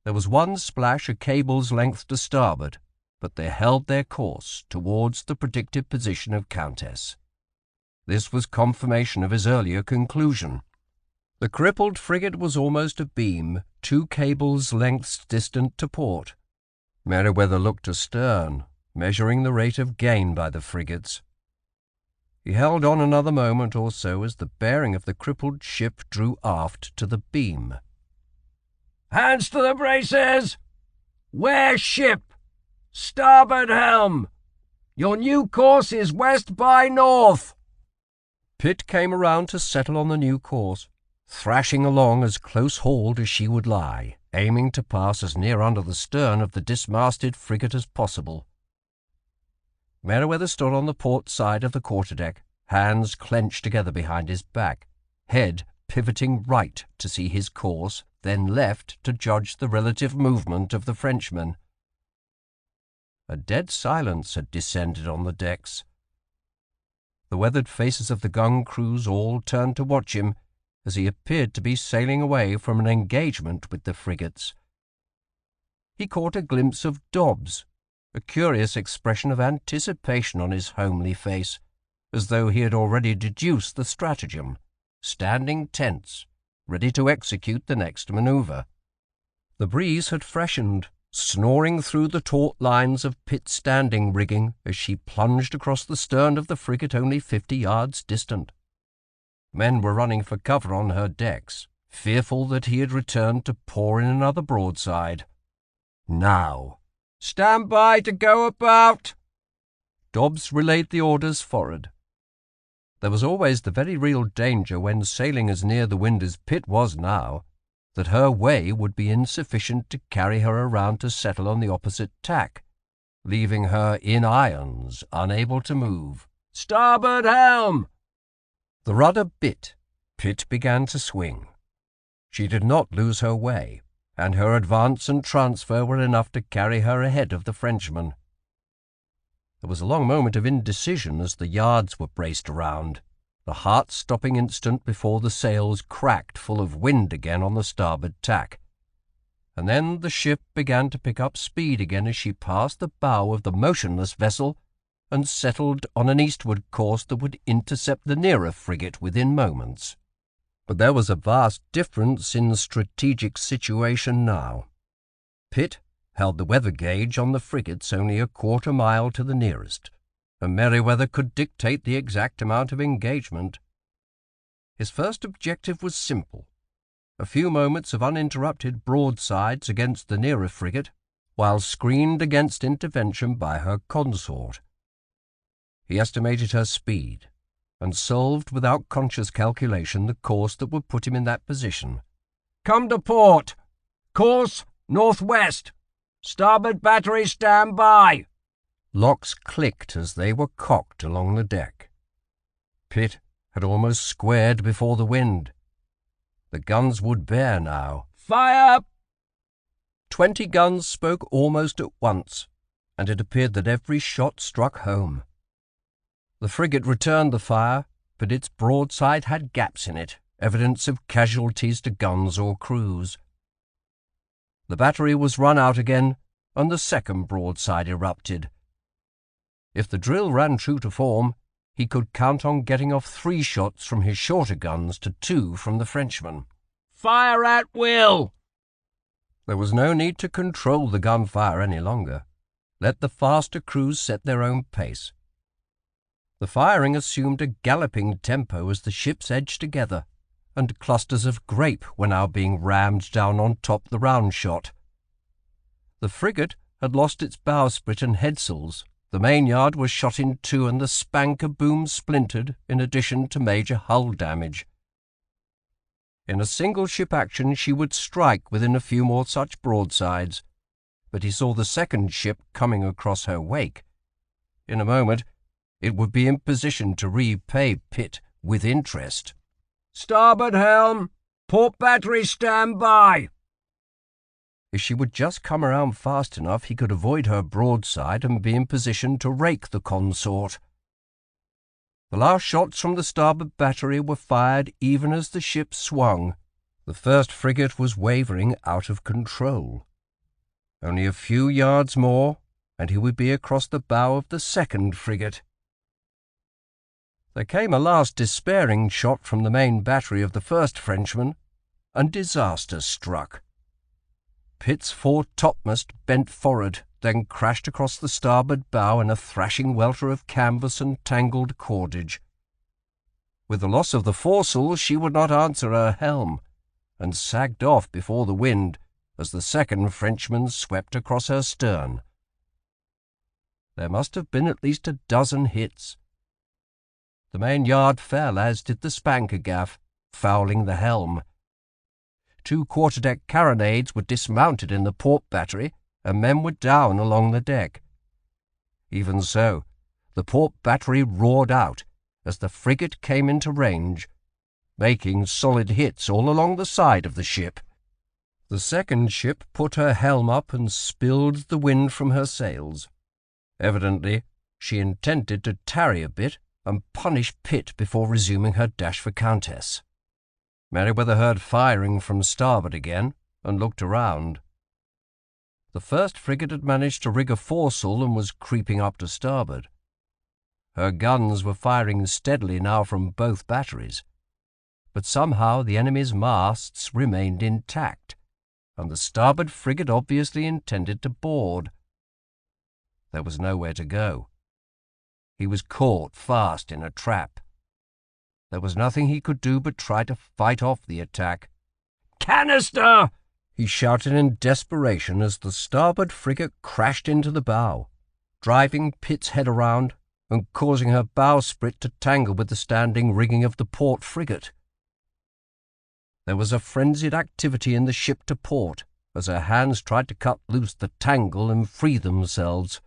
There was one splash a cable's length to starboard, but they held their course towards the predicted position of Countess. This was confirmation of his earlier conclusion. The crippled frigate was almost abeam, 2 cables' lengths distant to port. Merewether looked astern, measuring the rate of gain by the frigates. He held on another moment or so as the bearing of the crippled ship drew aft to the beam. "Hands to the braces! Wear ship! Starboard helm! Your new course is west by north!" Pitt came around to settle on the new course, thrashing along as close-hauled as she would lie, aiming to pass as near under the stern of the dismasted frigate as possible. Merewether stood on the port side of the quarterdeck, hands clenched together behind his back, head pivoting right to see his course, then left to judge the relative movement of the Frenchmen. A dead silence had descended on the decks. The weathered faces of the gun crews all turned to watch him, as he appeared to be sailing away from an engagement with the frigates. He caught a glimpse of Dobbs, a curious expression of anticipation on his homely face, as though he had already deduced the stratagem, standing tense, ready to execute the next manoeuvre. The breeze had freshened, snoring through the taut lines of Pitt's standing rigging as she plunged across the stern of the frigate only 50 yards distant. Men were running for cover on her decks, fearful that he had returned to pour in another broadside. "Now! Stand by to go about!" Dobbs relayed the orders forward. There was always the very real danger when sailing as near the wind as Pitt was now, that her way would be insufficient to carry her around to settle on the opposite tack, leaving her in irons, unable to move. "Starboard helm!" The rudder bit. Pitt began to swing. She did not lose her way, and her advance and transfer were enough to carry her ahead of the Frenchman. There was a long moment of indecision as the yards were braced around, the heart-stopping instant before the sails cracked full of wind again on the starboard tack. And then the ship began to pick up speed again as she passed the bow of the motionless vessel and settled on an eastward course that would intercept the nearer frigate within moments. But there was a vast difference in the strategic situation now. Pitt held the weather gauge on the frigates only a quarter mile to the nearest, and Merewether could dictate the exact amount of engagement. His first objective was simple: a few moments of uninterrupted broadsides against the nearer frigate, while screened against intervention by her consort. He estimated her speed, and solved without conscious calculation the course that would put him in that position. "Come to port! Course northwest! Starboard battery stand by!" Locks clicked as they were cocked along the deck. Pitt had almost squared before the wind. The guns would bear now. "Fire!" 20 guns spoke almost at once, and it appeared that every shot struck home. The frigate returned the fire, but its broadside had gaps in it, evidence of casualties to guns or crews. The battery was run out again, and the second broadside erupted. If the drill ran true to form, he could count on getting off 3 shots from his shorter guns to 2 from the Frenchman. "Fire at will!" There was no need to control the gunfire any longer. Let the faster crews set their own pace. The firing assumed a galloping tempo as the ships edged together, and clusters of grape were now being rammed down on top the round shot. The frigate had lost its bowsprit and headsails, the mainyard was shot in two and the spanker boom splintered, in addition to major hull damage. In a single-ship action she would strike within a few more such broadsides, but he saw the second ship coming across her wake. In a moment it would be in position to repay Pitt with interest. "Starboard helm! Port battery stand by!" If she would just come around fast enough, he could avoid her broadside and be in position to rake the consort. The last shots from the starboard battery were fired even as the ship swung. The first frigate was wavering out of control. Only a few yards more, and he would be across the bow of the second frigate. There came a last despairing shot from the main battery of the first Frenchman, and disaster struck. Pitt's fore-topmast bent forward, then crashed across the starboard bow in a thrashing welter of canvas and tangled cordage. With the loss of the foresail, she would not answer her helm, and sagged off before the wind as the second Frenchman swept across her stern. There must have been at least a dozen hits. The main yard fell, as did the spanker gaff, fouling the helm. 2 quarter-deck carronades were dismounted in the port battery, and men were down along the deck. Even so, the port battery roared out as the frigate came into range, making solid hits all along the side of the ship. The second ship put her helm up and spilled the wind from her sails. Evidently, she intended to tarry a bit and punish Pitt before resuming her dash for Countess. Merewether heard firing from starboard again and looked around. The first frigate had managed to rig a foresail and was creeping up to starboard. Her guns were firing steadily now from both batteries, but somehow the enemy's masts remained intact, and the starboard frigate obviously intended to board. There was nowhere to go. He was caught fast in a trap. There was nothing he could do but try to fight off the attack. "Canister!" he shouted in desperation as the starboard frigate crashed into the bow, driving Pitt's head around and causing her bowsprit to tangle with the standing rigging of the port frigate. There was a frenzied activity in the ship to port as her hands tried to cut loose the tangle and free themselves,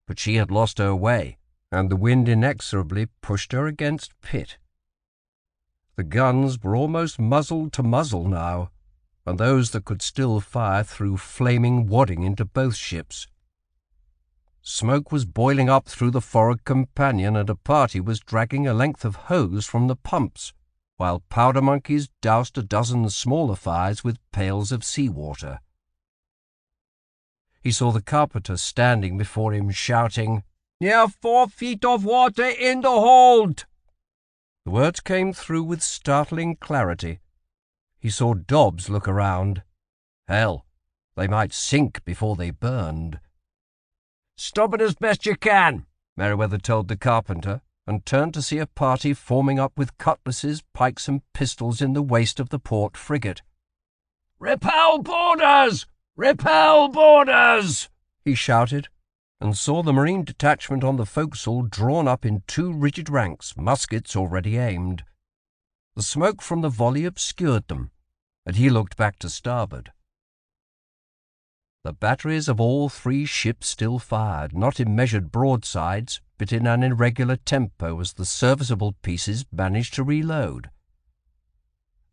but she had lost her way, and the wind inexorably pushed her against Pitt. The guns were almost muzzle to muzzle now, and those that could still fire threw flaming wadding into both ships. Smoke was boiling up through the forward companion, and a party was dragging a length of hose from the pumps, while powder monkeys doused a dozen smaller fires with pails of sea-water. He saw the carpenter standing before him, shouting, "Near 4 feet of water in the hold!" The words came through with startling clarity. He saw Dobbs look around. Hell, they might sink before they burned. "Stop it as best you can," Merewether told the carpenter, and turned to see a party forming up with cutlasses, pikes, and pistols in the waist of the port frigate. "Repel boarders! Repel boarders!" he shouted, and saw the marine detachment on the forecastle drawn up in 2 rigid ranks, muskets already aimed. The smoke from the volley obscured them, and he looked back to starboard. The batteries of all 3 ships still fired, not in measured broadsides, but in an irregular tempo as the serviceable pieces managed to reload.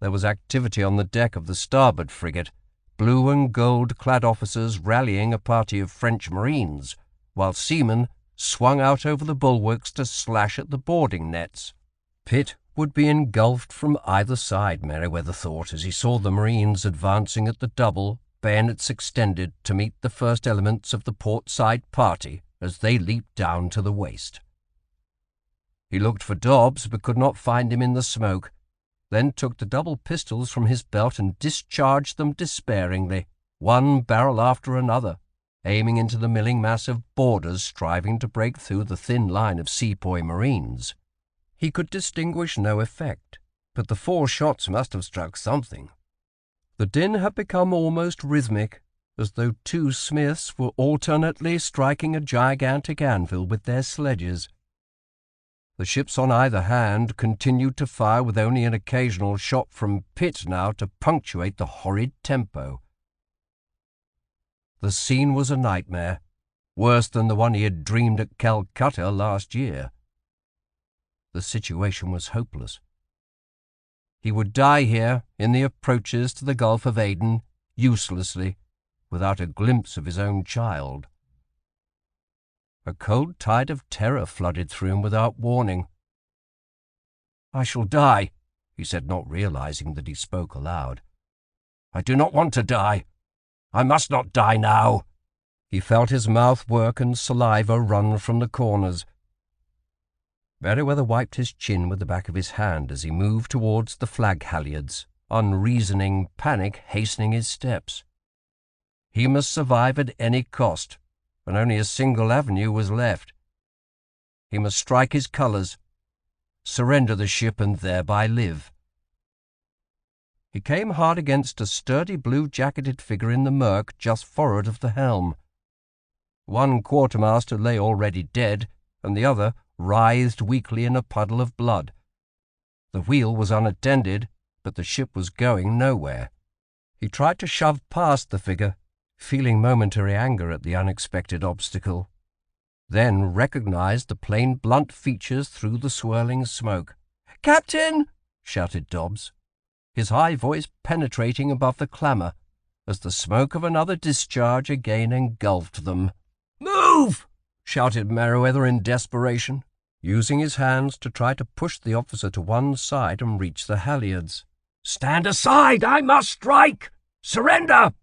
There was activity on the deck of the starboard frigate, blue and gold-clad officers rallying a party of French marines, while seamen swung out over the bulwarks to slash at the boarding nets. Pitt would be engulfed from either side, Merewether thought, as he saw the marines advancing at the double, bayonets extended, to meet the first elements of the port-side party as they leaped down to the waist. He looked for Dobbs, but could not find him in the smoke, then took the double pistols from his belt and discharged them despairingly, one barrel after another, aiming into the milling mass of boarders striving to break through the thin line of sepoy marines. He could distinguish no effect, but the 4 shots must have struck something. The din had become almost rhythmic, as though two smiths were alternately striking a gigantic anvil with their sledges. The ships on either hand continued to fire with only an occasional shot from Pitt now to punctuate the horrid tempo. The scene was a nightmare, worse than the one he had dreamed at Calcutta last year. The situation was hopeless. He would die here in the approaches to the Gulf of Aden, uselessly, without a glimpse of his own child. A cold tide of terror flooded through him without warning. "I shall die," he said, not realizing that he spoke aloud. "I do not want to die. I must not die now." He felt his mouth work and saliva run from the corners. Merewether wiped his chin with the back of his hand as he moved towards the flag halyards, unreasoning panic hastening his steps. He must survive at any cost, and only a single avenue was left. He must strike his colours, surrender the ship and thereby live. He came hard against a sturdy blue-jacketed figure in the murk just forward of the helm. One quartermaster lay already dead, and the other writhed weakly in a puddle of blood. The wheel was unattended, but the ship was going nowhere. He tried to shove past the figure, feeling momentary anger at the unexpected obstacle, then recognized the plain, blunt features through the swirling smoke. "Captain!" shouted Dobbs, his high voice penetrating above the clamour as the smoke of another discharge again engulfed them. "Move!" shouted Merewether in desperation, using his hands to try to push the officer to one side and reach the halyards. "Stand aside! I must strike! Surrender!"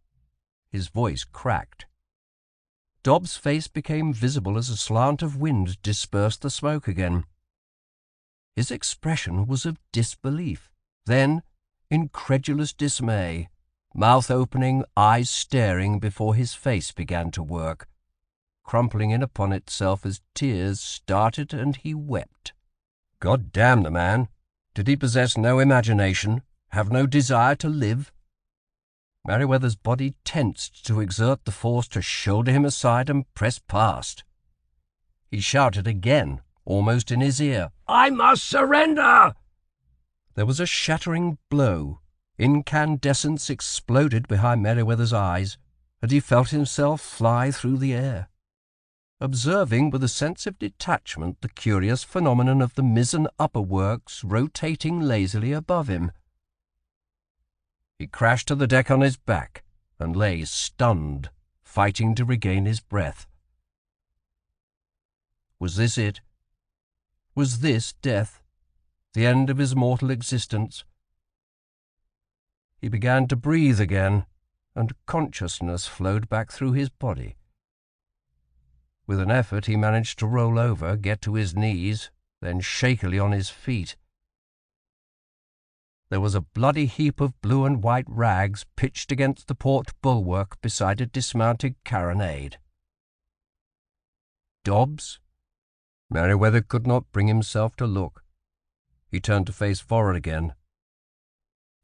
His voice cracked. Dobbs' face became visible as a slant of wind dispersed the smoke again. His expression was of disbelief, then incredulous dismay, mouth opening, eyes staring before his face began to work, crumpling in upon itself as tears started and he wept. God damn the man! Did he possess no imagination, have no desire to live? Merewether's body tensed to exert the force to shoulder him aside and press past. He shouted again, almost in his ear, "I must surrender!" There was a shattering blow. Incandescence exploded behind Merewether's eyes, and he felt himself fly through the air, observing with a sense of detachment the curious phenomenon of the mizzen upper works rotating lazily above him. He crashed to the deck on his back and lay stunned, fighting to regain his breath. Was this it? Was this death, the end of his mortal existence? He began to breathe again, and consciousness flowed back through his body. With an effort he managed to roll over, get to his knees, then shakily on his feet. There was a bloody heap of blue and white rags pitched against the port bulwark beside a dismounted carronade. Dobbs? Merewether could not bring himself to look. He turned to face forward again.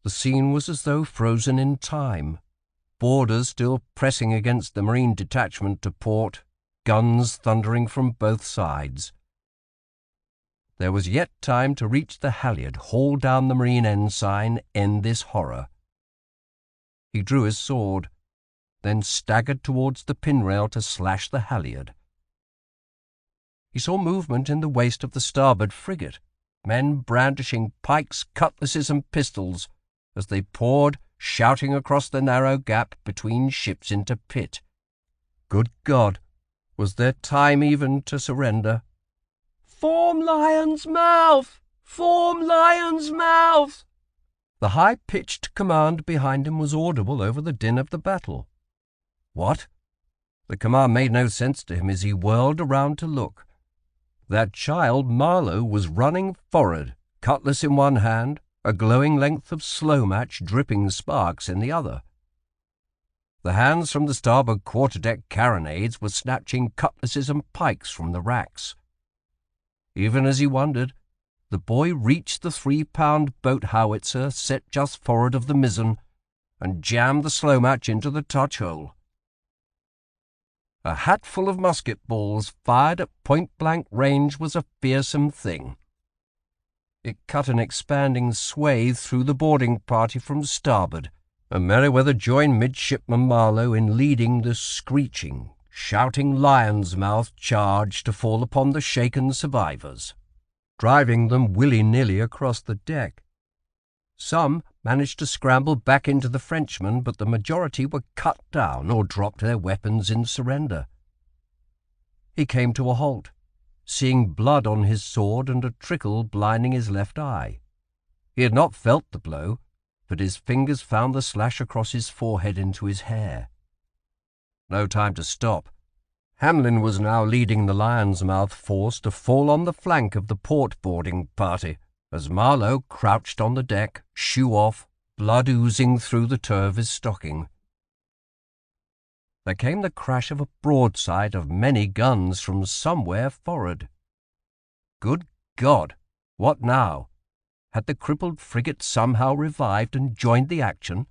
The scene was as though frozen in time, boarders still pressing against the marine detachment to port, guns thundering from both sides. There was yet time to reach the halyard, haul down the marine ensign, end this horror. He drew his sword, then staggered towards the pinrail to slash the halyard. He saw movement in the waist of the starboard frigate, men brandishing pikes, cutlasses, and pistols, as they poured, shouting across the narrow gap between ships into Pitt. Good God! Was there time even to surrender? "Form Lion's Mouth! Form Lion's Mouth!" The high-pitched command behind him was audible over the din of the battle. What? The command made no sense to him as he whirled around to look. That child Marlowe was running forward, cutlass in one hand, a glowing length of slow match dripping sparks in the other. The hands from the starboard quarterdeck carronades were snatching cutlasses and pikes from the racks. Even as he wondered, the boy reached the 3-pound boat howitzer set just forward of the mizzen and jammed the slow match into the touch-hole. A hatful of musket balls fired at point-blank range was a fearsome thing. It cut an expanding swathe through the boarding party from starboard, and Merewether joined Midshipman Marlowe in leading the screeching, shouting lion's mouth charge to fall upon the shaken survivors, driving them willy-nilly across the deck. Some managed to scramble back into the Frenchmen, but the majority were cut down or dropped their weapons in surrender. He came to a halt, seeing blood on his sword and a trickle blinding his left eye. He had not felt the blow, but his fingers found the slash across his forehead into his hair. No time to stop. Hamlin was now leading the Lion's Mouth force to fall on the flank of the port boarding party, as Marlowe crouched on the deck, shoe off, blood oozing through the toe of his stocking. There came the crash of a broadside of many guns from somewhere forward. Good God! What now? Had the crippled frigate somehow revived and joined the action?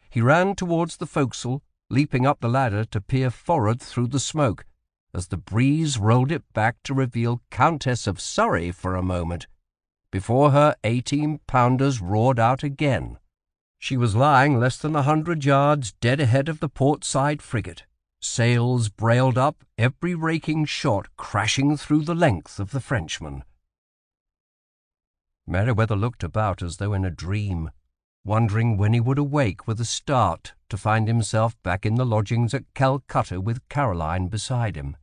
He ran towards the forecastle, leaping up the ladder to peer forward through the smoke, as the breeze rolled it back to reveal Countess of Surrey for a moment, before her 18-pounders roared out again. She was lying less than 100 yards dead ahead of the port-side frigate, sails brailed up, every raking shot crashing through the length of the Frenchman. Merewether looked about as though in a dream, wondering when he would awake with a start to find himself back in the lodgings at Calcutta with Caroline beside him.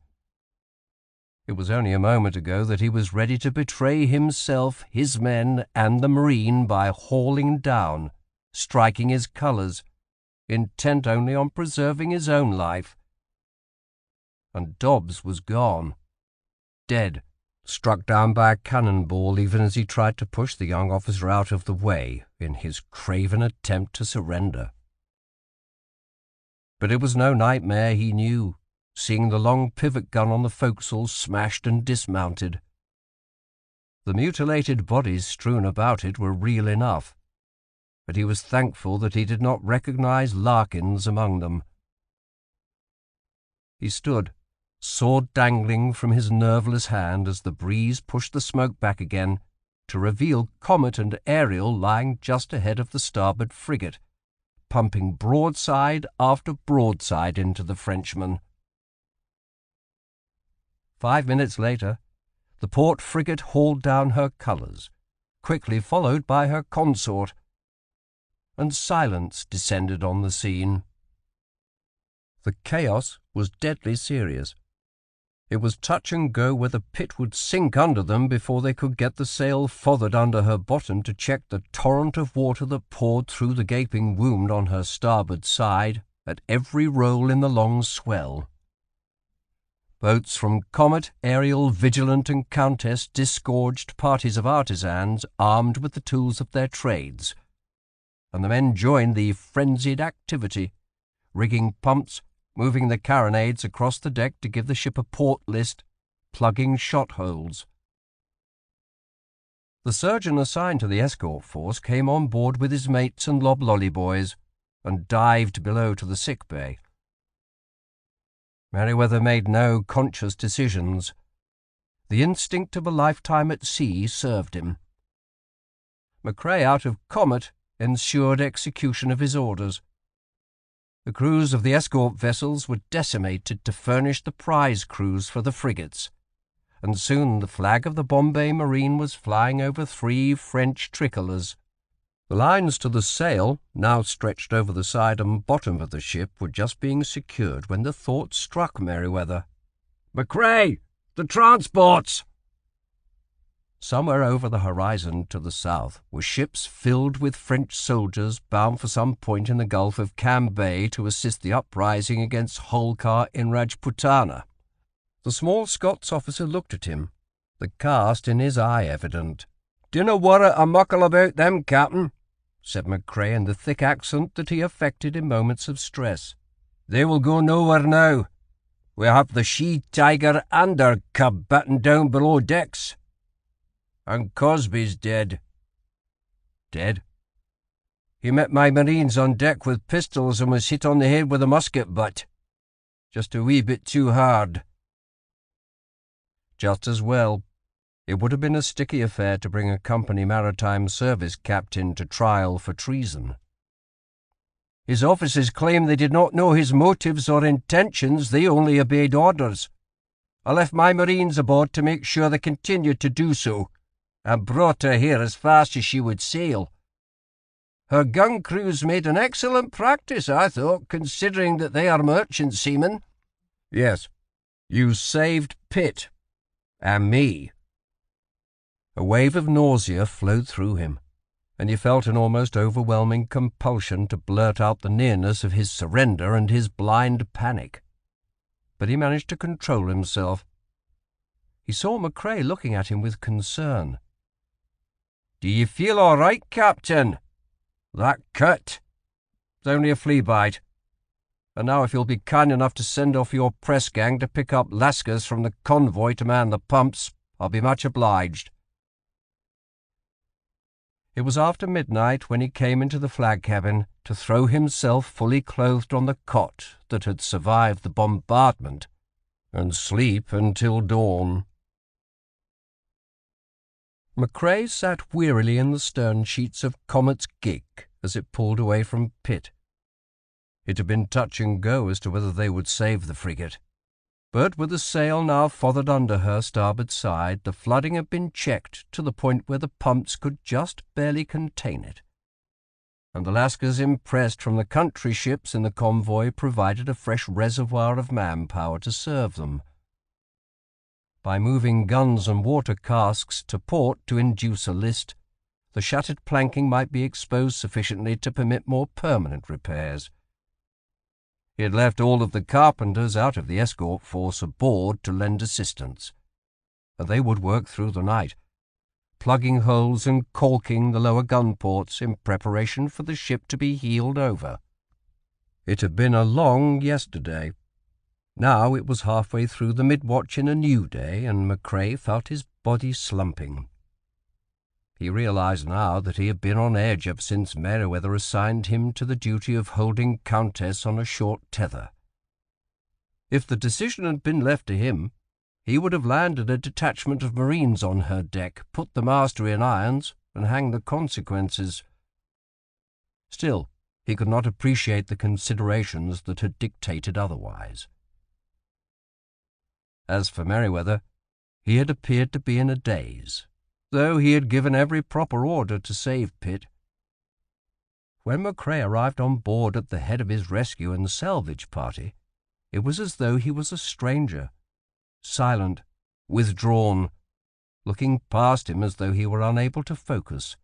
It was only a moment ago that he was ready to betray himself, his men, and the marine by hauling down, striking his colours, intent only on preserving his own life. And Dobbs was gone, dead, struck down by a cannonball even as he tried to push the young officer out of the way in his craven attempt to surrender. But it was no nightmare, he knew, seeing the long pivot gun on the forecastle smashed and dismounted. The mutilated bodies strewn about it were real enough, but he was thankful that he did not recognize Larkins among them. He stood, sword dangling from his nerveless hand as the breeze pushed the smoke back again to reveal Comet and Ariel lying just ahead of the starboard frigate, pumping broadside after broadside into the Frenchman. 5 minutes later, the port frigate hauled down her colours, quickly followed by her consort, and silence descended on the scene. The chaos was deadly serious. It was touch and go whether Pitt would sink under them before they could get the sail fothered under her bottom to check the torrent of water that poured through the gaping wound on her starboard side at every roll in the long swell. Boats from Comet, Ariel, Vigilant, and Countess disgorged parties of artisans armed with the tools of their trades, and the men joined the frenzied activity, rigging pumps, moving the carronades across the deck to give the ship a port list, plugging shot holes. The surgeon assigned to the escort force came on board with his mates and loblolly boys, and dived below to the sick bay. Merewether made no conscious decisions. The instinct of a lifetime at sea served him. Macao out of Comet ensured execution of his orders. The crews of the escort vessels were decimated to furnish the prize crews for the frigates, and soon the flag of the Bombay Marine was flying over 3 French tricolours. The lines to the sail, now stretched over the side and bottom of the ship, were just being secured when the thought struck Merewether. "Macrae! The transports!" Somewhere over the horizon to the south were ships filled with French soldiers bound for some point in the Gulf of Cambay to assist the uprising against Holkar in Rajputana. The small Scots officer looked at him, the cast in his eye evident. "Dinna worry a muckle about them, Captain," said Macrae in the thick accent that he affected in moments of stress. "They will go nowhere now. We have the she-tiger and her cub battened down below decks. And Cosby's dead." "Dead?" "He met my marines on deck with pistols and was hit on the head with a musket butt." Just a wee bit too hard." Just as well. It would have been a sticky affair to bring a company maritime service captain to trial for treason. "His officers claim they did not know his motives or intentions. They only obeyed orders. I left my Marines aboard to make sure they continued to do so, and brought her here as fast as she would sail. Her gun crews made an excellent practice, I thought, considering that they are merchant seamen." "Yes, you saved Pitt, and me." A wave of nausea flowed through him, and he felt an almost overwhelming compulsion to blurt out the nearness of his surrender and his blind panic. But he managed to control himself. He saw Macrae looking at him with concern. "Do you feel all right, Captain? That cut? It's only a flea bite. And now if you'll be kind enough to send off your press gang to pick up lascars from the convoy to man the pumps, I'll be much obliged." It was after midnight when he came into the flag cabin to throw himself fully clothed on the cot that had survived the bombardment and sleep until dawn. Macrae sat wearily in the stern sheets of Comet's gig as it pulled away from Pitt. It had been touch and go as to whether they would save the frigate, but with the sail now fothered under her starboard side, the flooding had been checked to the point where the pumps could just barely contain it, and the lascars impressed from the country ships in the convoy provided a fresh reservoir of manpower to serve them. By moving guns and water casks to port to induce a list, the shattered planking might be exposed sufficiently to permit more permanent repairs. He had left all of the carpenters out of the escort force aboard to lend assistance, and they would work through the night, plugging holes and caulking the lower gun ports in preparation for the ship to be heeled over. It had been a long yesterday. Now it was halfway through the mid-watch in a new day, and Macrae felt his body slumping. He realized now that he had been on edge ever since Merewether assigned him to the duty of holding Countess on a short tether. If the decision had been left to him, he would have landed a detachment of Marines on her deck, put the master in irons, and hanged the consequences. Still, he could not appreciate the considerations that had dictated otherwise. As for Merewether, he had appeared to be in a daze, though he had given every proper order to save Pitt. When Macrae arrived on board at the head of his rescue and salvage party, it was as though he was a stranger, silent, withdrawn, looking past him as though he were unable to focus,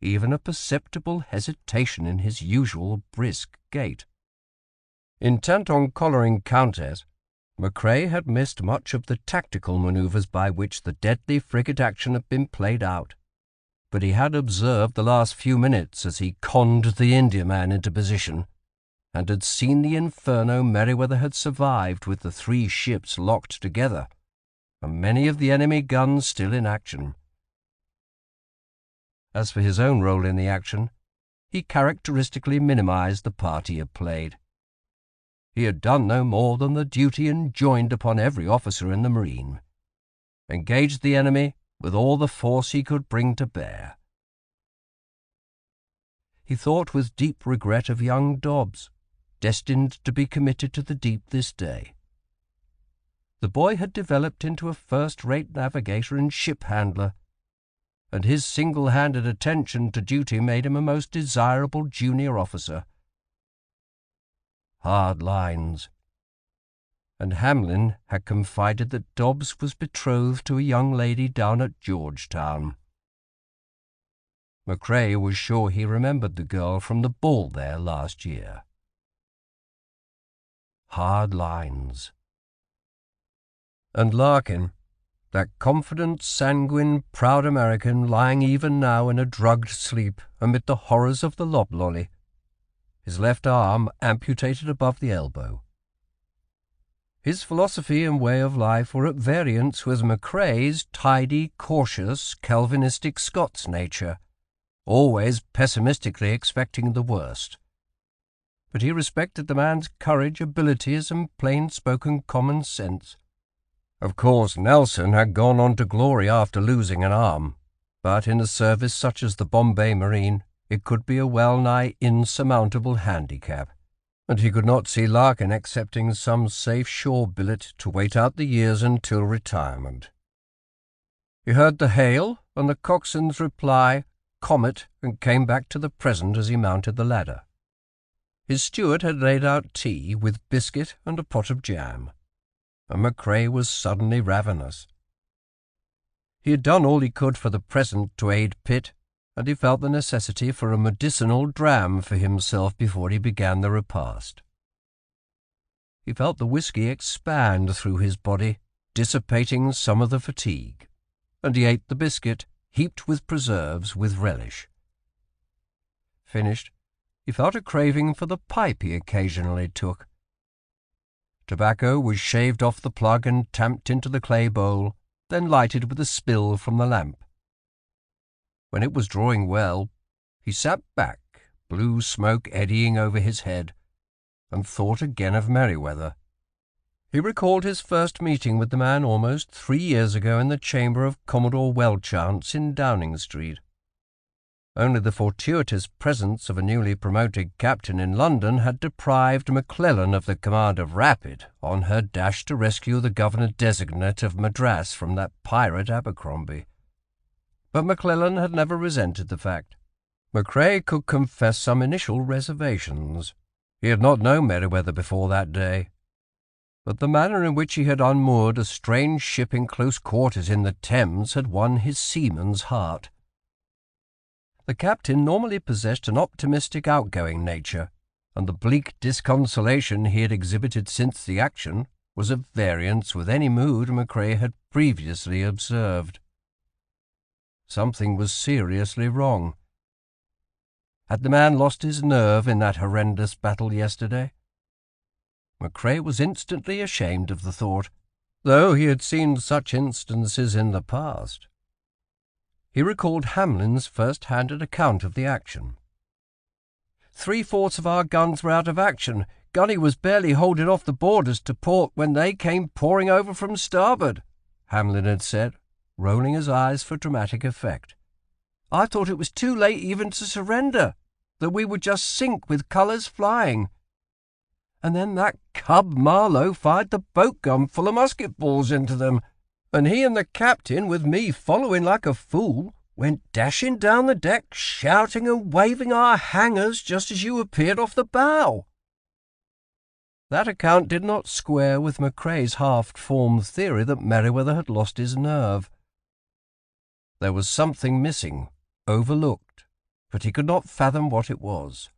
even a perceptible hesitation in his usual brisk gait. Intent on collaring Countess, Macrae had missed much of the tactical manoeuvres by which the deadly frigate action had been played out, but he had observed the last few minutes as he conned the Indiaman into position, and had seen the inferno Merewether had survived with the 3 ships locked together, and many of the enemy guns still in action. As for his own role in the action, he characteristically minimized the part he had played. He had done no more than the duty enjoined upon every officer in the Marine, engaged the enemy with all the force he could bring to bear. He thought with deep regret of young Dobbs, destined to be committed to the deep this day. The boy had developed into a first-rate navigator and ship-handler, and his single-handed attention to duty made him a most desirable junior officer. Hard lines. And Hamlin had confided that Dobbs was betrothed to a young lady down at Georgetown. Macrae was sure he remembered the girl from the ball there last year. Hard lines. And Larkin, that confident, sanguine, proud American, lying even now in a drugged sleep amid the horrors of the loblolly, his left arm amputated above the elbow. His philosophy and way of life were at variance with Macrae's tidy, cautious, Calvinistic Scots nature, always pessimistically expecting the worst. but he respected the man's courage, abilities, and plain-spoken common sense. Of course, Nelson had gone on to glory after losing an arm, but in a service such as the Bombay Marine, it could be a well-nigh insurmountable handicap, and he could not see Larkin accepting some safe shore billet to wait out the years until retirement. He heard the hail and the coxswain's reply, "Comet," and came back to the present as he mounted the ladder. His steward had laid out tea with biscuit and a pot of jam, and Macrae was suddenly ravenous. He had done all he could for the present to aid Pitt, and he felt the necessity for a medicinal dram for himself before he began the repast. He felt the whisky expand through his body, dissipating some of the fatigue, and he ate the biscuit, heaped with preserves, with relish. Finished, he felt a craving for the pipe he occasionally took. Tobacco was shaved off the plug and tamped into the clay bowl, then lighted with a spill from the lamp. When it was drawing well, he sat back, blue smoke eddying over his head, and thought again of Merewether. He recalled his first meeting with the man almost 3 years ago in the chamber of Commodore Welchance in Downing Street. Only the fortuitous presence of a newly promoted captain in London had deprived McClellan of the command of Rapid on her dash to rescue the governor-designate of Madras from that pirate Abercrombie. But McClellan had never resented the fact. Macrae could confess some initial reservations. He had not known Merewether before that day, but the manner in which he had unmoored a strange ship in close quarters in the Thames had won his seaman's heart. The captain normally possessed an optimistic, outgoing nature, and the bleak disconsolation he had exhibited since the action was at variance with any mood Macrae had previously observed. Something was seriously wrong. Had the man lost his nerve in that horrendous battle yesterday? Macrae was instantly ashamed of the thought, though he had seen such instances in the past. He recalled Hamlin's first-handed account of the action. 3/4 of our guns were out of action. Gunny was barely holding off the boarders to port when they came pouring over from starboard, Hamlin had said, rolling his eyes for dramatic effect. I thought it was too late even to surrender, that we would just sink with colours flying. And then that cub Marlowe fired the boat gun full of musket balls into them, and he and the captain, with me following like a fool, went dashing down the deck, shouting and waving our hangers just as you appeared off the bow. That account did not square with Macrae's half-formed theory that Merewether had lost his nerve. There was something missing, overlooked, but he could not fathom what it was.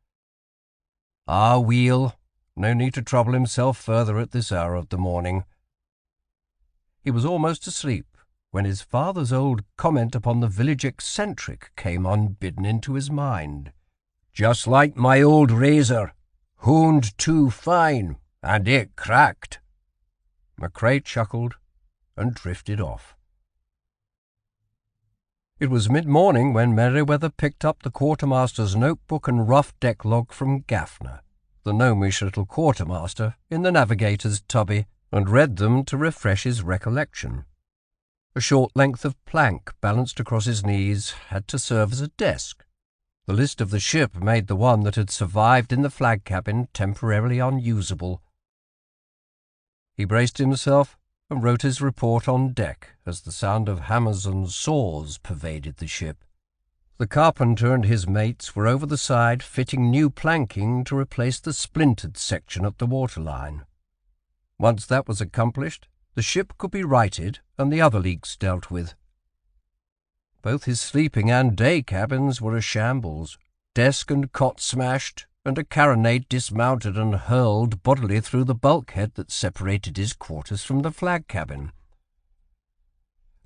Ah, weel, no need to trouble himself further at this hour of the morning. He was almost asleep when his father's old comment upon the village eccentric came unbidden into his mind. Just like my old razor, honed too fine, and it cracked. Macrae chuckled and drifted off. It was mid-morning when Merewether picked up the quartermaster's notebook and rough deck log from Gaffner, the gnomish little quartermaster, in the navigator's tubby, and read them to refresh his recollection. A short length of plank balanced across his knees had to serve as a desk. The list of the ship made the one that had survived in the flag cabin temporarily unusable. He braced himself and wrote his report on deck as the sound of hammers and saws pervaded the ship. The carpenter and his mates were over the side fitting new planking to replace the splintered section at the waterline. Once that was accomplished, the ship could be righted and the other leaks dealt with. Both his sleeping and day cabins were a shambles, desk and cot smashed, and a carronade dismounted and hurled bodily through the bulkhead that separated his quarters from the flag cabin.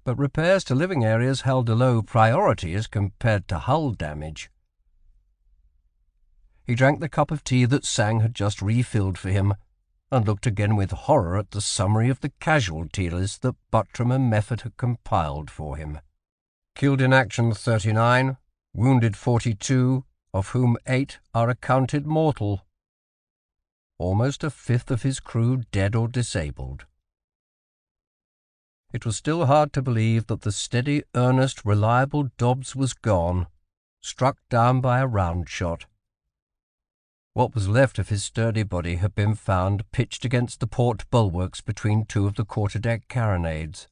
But repairs to living areas held a low priority as compared to hull damage. He drank the cup of tea that Sang had just refilled for him, and looked again with horror at the summary of the casualty list that Buttram and Mefford had compiled for him. Killed in action 39, wounded 42, of whom 8 are accounted mortal. almost a fifth of his crew dead or disabled. It was still hard to believe that the steady, earnest, reliable Dobbs was gone, struck down by a round shot. What was left of his sturdy body had been found pitched against the port bulwarks between two of the quarter-deck carronades.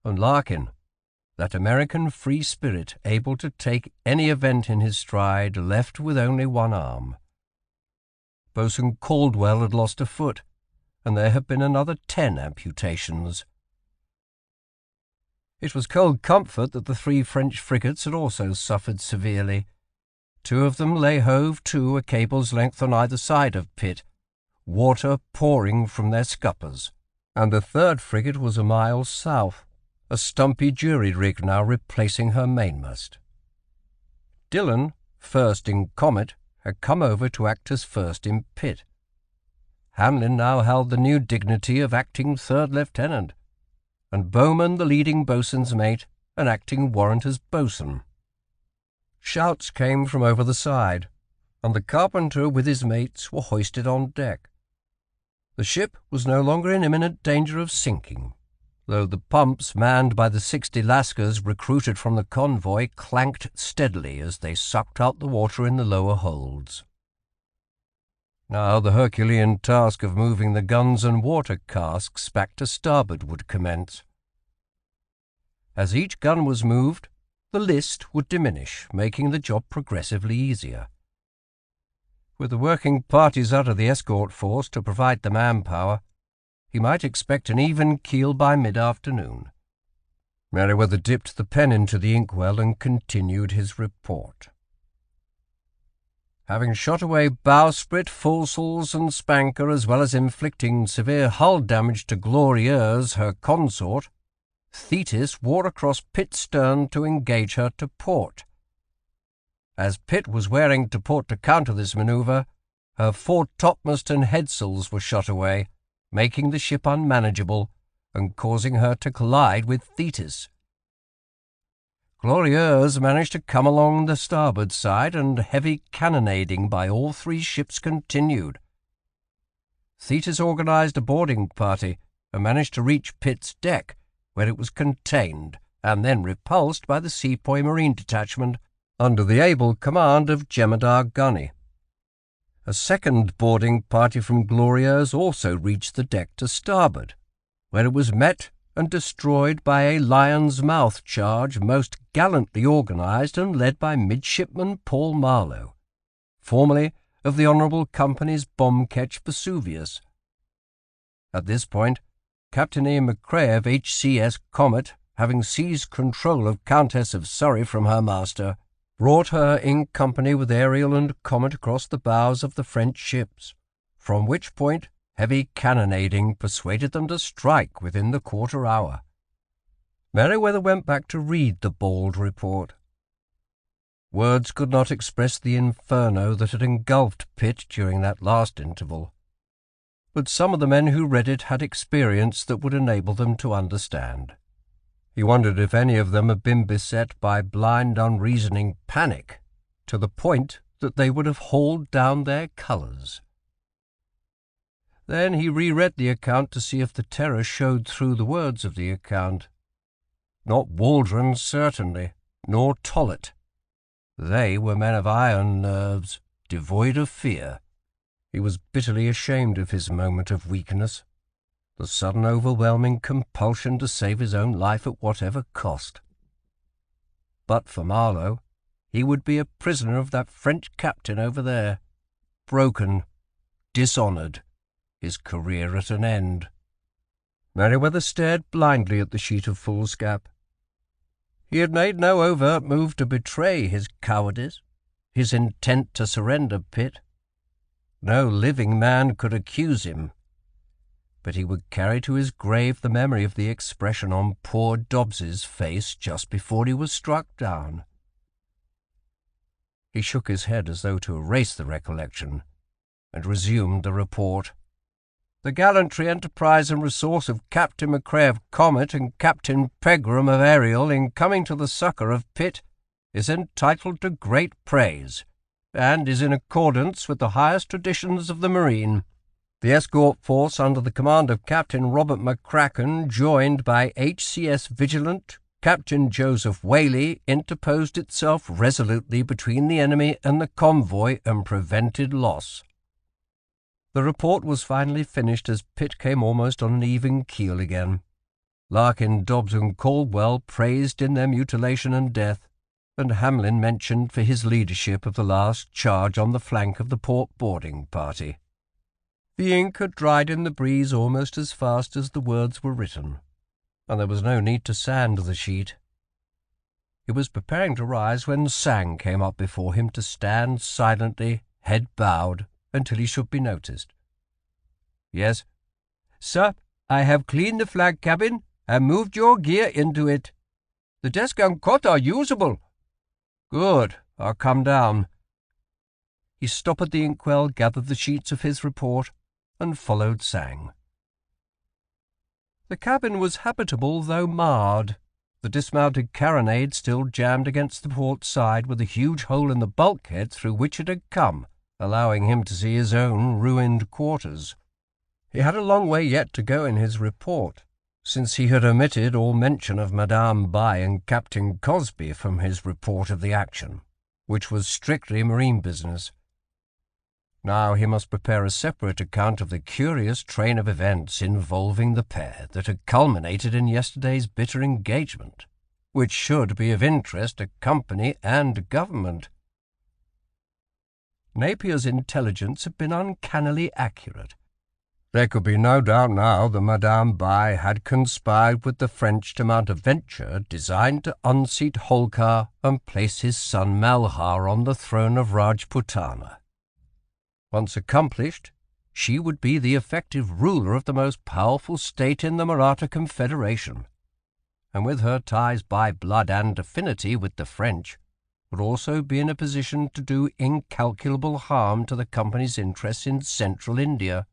And Larkin, that American free spirit able to take any event in his stride, left with only one arm. Boatswain Caldwell had lost a foot, and there had been another 10 amputations. It was cold comfort that the 3 French frigates had also suffered severely. 2 of them lay hove to a cable's length on either side of Pitt, water pouring from their scuppers, and the 3rd frigate was a mile south, a stumpy jury-rig now replacing her mainmast. Dillon, first in Comet, had come over to act as first in Pitt. Hamlin now held the new dignity of acting 3rd lieutenant, and Bowman the leading boatswain's mate and acting warrant as boatswain. Shouts came from over the side, and the carpenter with his mates were hoisted on deck. The ship was no longer in imminent danger of sinking, though the pumps manned by the 60 Lascars recruited from the convoy clanked steadily as they sucked out the water in the lower holds. Now the Herculean task of moving the guns and water casks back to starboard would commence. As each gun was moved, the list would diminish, making the job progressively easier. With the working parties out of the escort force to provide the manpower, he might expect an even keel by mid-afternoon. Merewether dipped the pen into the inkwell and continued his report. Having shot away bowsprit, foresails, and spanker, as well as inflicting severe hull damage to Glorieuse, her consort, Thetis wore across Pitt's stern to engage her to port. As Pitt was wearing to port to counter this manoeuvre, her foretopmast and headsails were shot away, making the ship unmanageable and causing her to collide with Thetis. Glorieuse managed to come along the starboard side, and heavy cannonading by all 3 ships continued. Thetis organized a boarding party and managed to reach Pitt's deck, where it was contained and then repulsed by the Sepoy Marine Detachment under the able command of Jemadar Gunny. A second boarding party from Glorieuse also reached the deck to starboard, where it was met and destroyed by a lion's mouth charge most gallantly organized and led by Midshipman Paul Marlowe, formerly of the Honourable Company's bomb-ketch Vesuvius. At this point, Captain Ian McCrae of HCS Comet, having seized control of Countess of Surrey from her master, brought her in company with Ariel and Comet across the bows of the French ships, from which point heavy cannonading persuaded them to strike within the quarter hour. Merewether went back to read the bald report. Words could not express the inferno that had engulfed Pitt during that last interval, but some of the men who read it had experience that would enable them to understand. He wondered if any of them had been beset by blind, unreasoning panic, to the point that they would have hauled down their colours. Then he reread the account to see if the terror showed through the words of the account. Not Waldron, certainly, nor Tollett. They were men of iron nerves, devoid of fear. He was bitterly ashamed of his moment of weakness, the sudden overwhelming compulsion to save his own life at whatever cost. But for Marlowe, he would be a prisoner of that French captain over there, broken, dishonoured, his career at an end. Merewether stared blindly at the sheet of foolscap. He had made no overt move to betray his cowardice, his intent to surrender Pitt. No living man could accuse him, but he would carry to his grave the memory of the expression on poor Dobbs's face just before he was struck down. He shook his head as though to erase the recollection, and resumed the report. The gallantry, enterprise, and resource of Captain McCrae of Comet and Captain Pegram of Ariel in coming to the succour of Pitt is entitled to great praise, and is in accordance with the highest traditions of the marine. The escort force under the command of Captain Robert McCracken, joined by HCS Vigilant, Captain Joseph Whaley, interposed itself resolutely between the enemy and the convoy and prevented loss. The report was finally finished as Pitt came almost on an even keel again. Larkin, Dobbs and Caldwell praised in their mutilation and death, and Hamlin mentioned for his leadership of the last charge on the flank of the port boarding party. The ink had dried in the breeze almost as fast as the words were written, and there was no need to sand the sheet. He was preparing to rise when Sang came up before him to stand silently, head bowed, until he should be noticed. "Yes, sir, I have cleaned the flag cabin and moved your gear into it. The desk and cot are usable." "Good, I'll come down." He stoppered the inkwell, gathered the sheets of his report, and followed Sang. The cabin was habitable, though marred. The dismounted carronade still jammed against the port side, with a huge hole in the bulkhead through which it had come, allowing him to see his own ruined quarters. He had a long way yet to go in his report, since he had omitted all mention of Madame Bai and Captain Cosby from his report of the action, which was strictly marine business. Now he must prepare a separate account of the curious train of events involving the pair that had culminated in yesterday's bitter engagement, which should be of interest to company and government. Napier's intelligence had been uncannily accurate. There could be no doubt now that Madame Bai had conspired with the French to mount a venture designed to unseat Holkar and place his son Malhar on the throne of Rajputana. Once accomplished, she would be the effective ruler of the most powerful state in the Maratha Confederation, and with her ties by blood and affinity with the French, would also be in a position to do incalculable harm to the company's interests in Central India.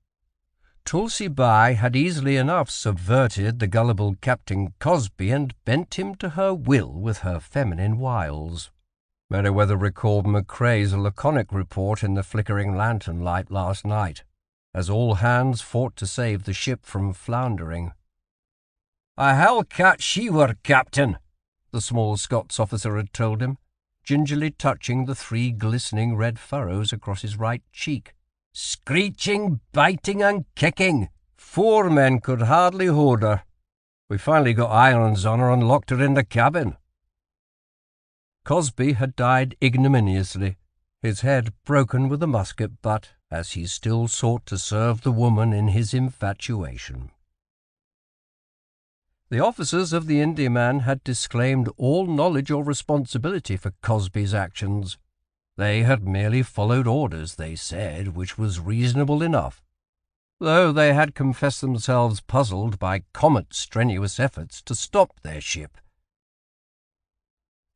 Tulsi Bai had easily enough subverted the gullible Captain Cosby and bent him to her will with her feminine wiles. Merewether recalled McCrae's laconic report in the flickering lantern light last night, as all hands fought to save the ship from floundering. "A hell-cat she were, Captain," the small Scots officer had told him, gingerly touching the 3 glistening red furrows across his right cheek. "Screeching, biting and kicking. 4 men could hardly hold her. We finally got irons on her and locked her in the cabin." Cosby had died ignominiously, his head broken with a musket butt, as he still sought to serve the woman in his infatuation. The officers of the Indiaman had disclaimed all knowledge or responsibility for Cosby's actions. They had merely followed orders, they said, which was reasonable enough, though they had confessed themselves puzzled by Comet's strenuous efforts to stop their ship.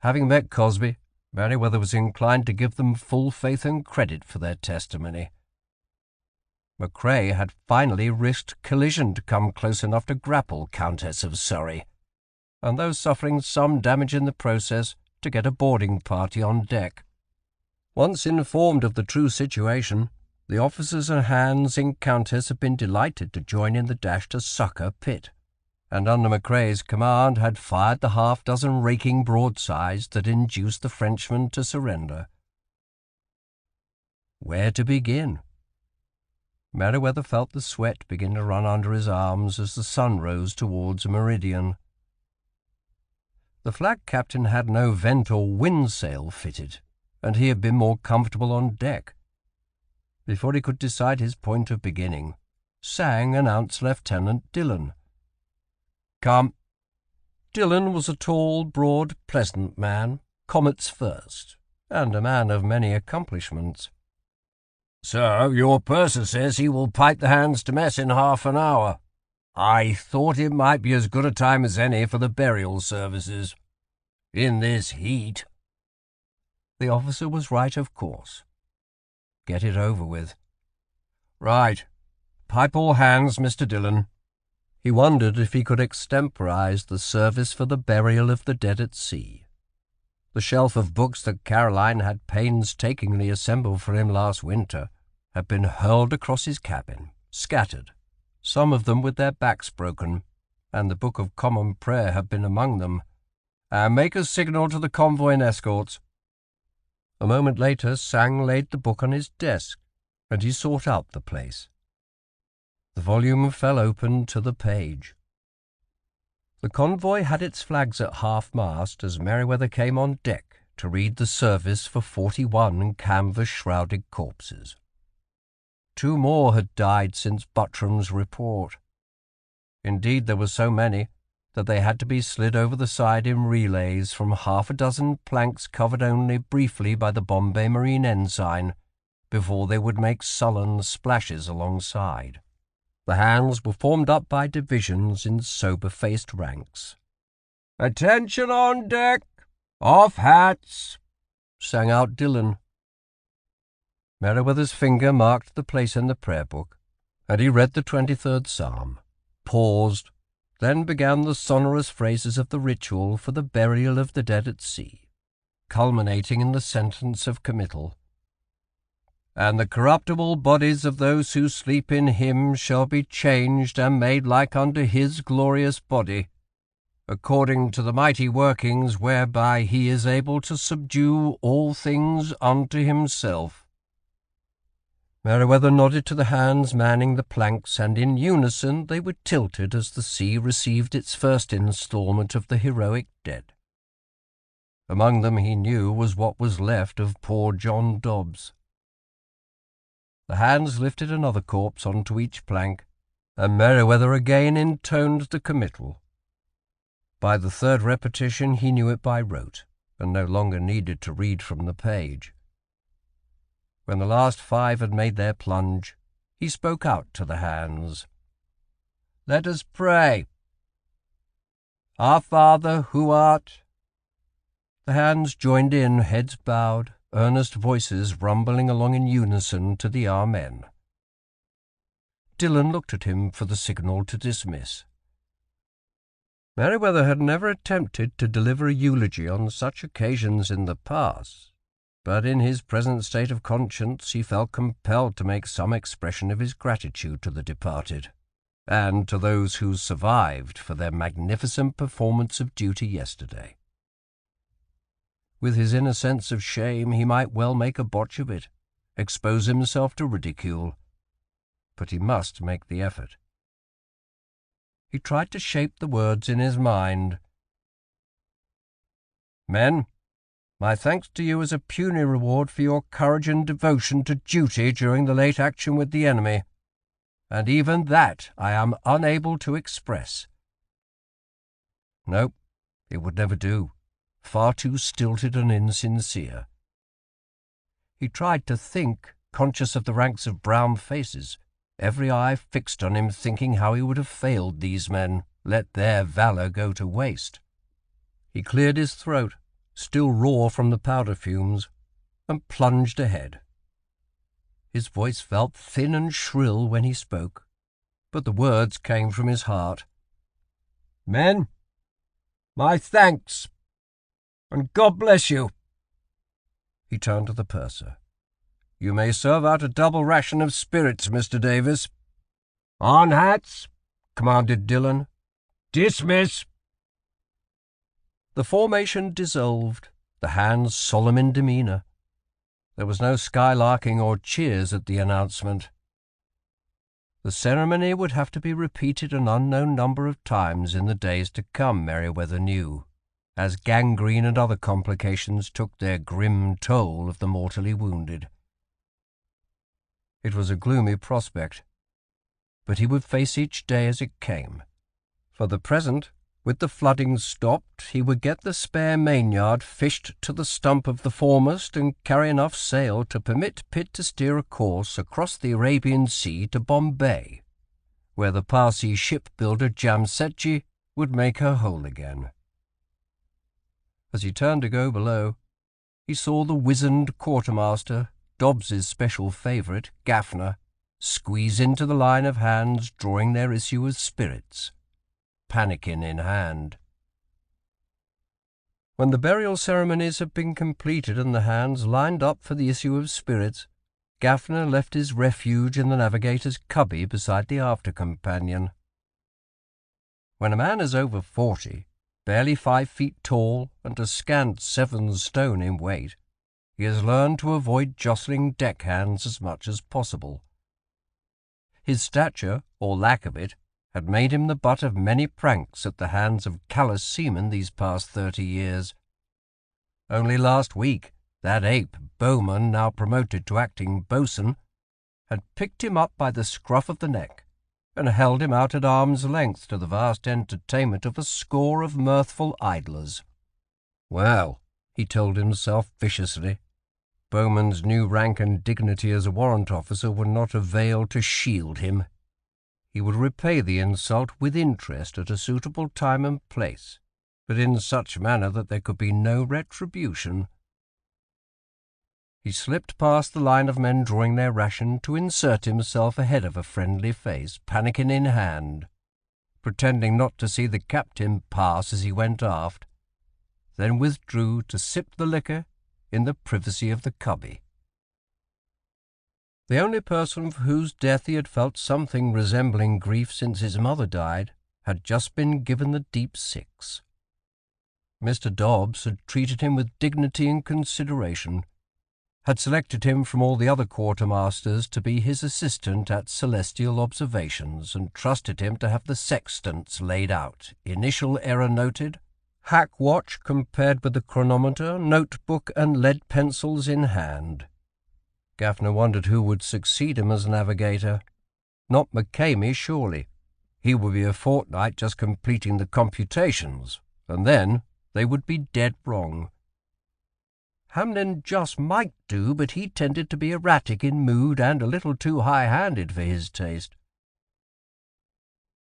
Having met Cosby, Merewether was inclined to give them full faith and credit for their testimony. McCrae had finally risked collision to come close enough to grapple Countess of Surrey, and though suffering some damage in the process, to get a boarding party on deck. Once informed of the true situation, the officers and hands in Countess had been delighted to join in the dash to succour Pitt, and under McCrae's command had fired the half-dozen raking broadsides that induced the Frenchmen to surrender. Where to begin? Merewether felt the sweat begin to run under his arms as the sun rose towards meridian. The flag captain had no vent or windsail fitted, and he had been more comfortable on deck. Before he could decide his point of beginning, Sang announced Lieutenant Dillon. "Come." Dillon was a tall, broad, pleasant man, Comet's first, and a man of many accomplishments. "Sir, your purser says he will pipe the hands to mess in half an hour. I thought it might be as good a time as any for the burial services. In this heat." The officer was right, of course. Get it over with. "Right. Pipe all hands, Mr. Dillon." He wondered if he could extemporize the service for the burial of the dead at sea. The shelf of books that Caroline had painstakingly assembled for him last winter had been hurled across his cabin, scattered, some of them with their backs broken, and the Book of Common Prayer had been among them. "And make a signal to the convoy and escorts." A moment later, Sang laid the book on his desk, and he sought out the place. The volume fell open to the page. The convoy had its flags at half-mast as Merewether came on deck to read the service for 41 canvas-shrouded corpses. 2 more had died since Buttram's report. Indeed, there were so many that they had to be slid over the side in relays from 6 planks covered only briefly by the Bombay Marine ensign before they would make sullen splashes alongside. The hands were formed up by divisions in sober-faced ranks. "Attention on deck! Off hats!" sang out Dillon. Merewether's finger marked the place in the prayer book, and he read the 23rd Psalm, paused, then began the sonorous phrases of the ritual for the burial of the dead at sea, culminating in the sentence of committal. "And the corruptible bodies of those who sleep in him shall be changed and made like unto his glorious body, according to the mighty workings whereby he is able to subdue all things unto himself." Merewether nodded to the hands manning the planks, and in unison they were tilted as the sea received its first instalment of the heroic dead. Among them, he knew, was what was left of poor John Dobbs. The hands lifted another corpse onto each plank, and Merewether again intoned the committal. By the 3rd repetition he knew it by rote, and no longer needed to read from the page. When the last 5 had made their plunge, he spoke out to the hands. "Let us pray. Our Father, who art—" The hands joined in, heads bowed, earnest voices rumbling along in unison to the Amen. Dillon looked at him for the signal to dismiss. Merewether had never attempted to deliver a eulogy on such occasions in the past, but in his present state of conscience he felt compelled to make some expression of his gratitude to the departed, and to those who survived for their magnificent performance of duty yesterday. With his inner sense of shame, he might well make a botch of it, expose himself to ridicule, but he must make the effort. He tried to shape the words in his mind. "Men, my thanks to you as a puny reward for your courage and devotion to duty during the late action with the enemy, and even that I am unable to express." No, it would never do. Far too stilted and insincere. He tried to think, conscious of the ranks of brown faces, every eye fixed on him, thinking how he would have failed these men, let their valour go to waste. He cleared his throat, still raw from the powder fumes, and plunged ahead. His voice felt thin and shrill when he spoke, but the words came from his heart. "Men, my thanks, and God bless you." He turned to the purser. "You may serve out a double ration of spirits, Mr. Davis." "On hats," commanded Dillon. "Dismiss." The formation dissolved, the hands solemn in demeanour. There was no skylarking or cheers at the announcement. The ceremony would have to be repeated an unknown number of times in the days to come, Merewether knew, as gangrene and other complications took their grim toll of the mortally wounded. It was a gloomy prospect, but he would face each day as it came. For the present, with the flooding stopped, he would get the spare mainyard fished to the stump of the foremast and carry enough sail to permit Pitt to steer a course across the Arabian Sea to Bombay, where the Parsi shipbuilder Jamsetji would make her whole again. As he turned to go below, he saw the wizened quartermaster, Dobbs's special favourite, Gaffner, squeeze into the line of hands drawing their issue of spirits, pannikin in hand. When the burial ceremonies had been completed and the hands lined up for the issue of spirits, Gaffner left his refuge in the navigator's cubby beside the after-companion. When a man is over 40, barely 5 feet tall and a scant 7 stone in weight, he has learned to avoid jostling deckhands as much as possible. His stature, or lack of it, had made him the butt of many pranks at the hands of callous seamen these past 30 years. Only last week, that ape, Bowman, now promoted to acting boatswain, had picked him up by the scruff of the neck and held him out at arm's length to the vast entertainment of a score of mirthful idlers. Well, he told himself viciously, Bowman's new rank and dignity as a warrant officer would not avail to shield him. He would repay the insult with interest at a suitable time and place, but in such manner that there could be no retribution. He slipped past the line of men drawing their ration to insert himself ahead of a friendly face, pannikin in hand, pretending not to see the captain pass as he went aft, then withdrew to sip the liquor in the privacy of the cubby. The only person for whose death he had felt something resembling grief since his mother died had just been given the deep six. Mr. Dobbs had treated him with dignity and consideration, had selected him from all the other quartermasters to be his assistant at celestial observations, and trusted him to have the sextants laid out, initial error noted, hack watch compared with the chronometer, notebook and lead pencils in hand. Gaffner wondered who would succeed him as navigator. Not Macao, surely. He would be a fortnight just completing the computations, and then they would be dead wrong. Hamlin just might do, but he tended to be erratic in mood and a little too high-handed for his taste.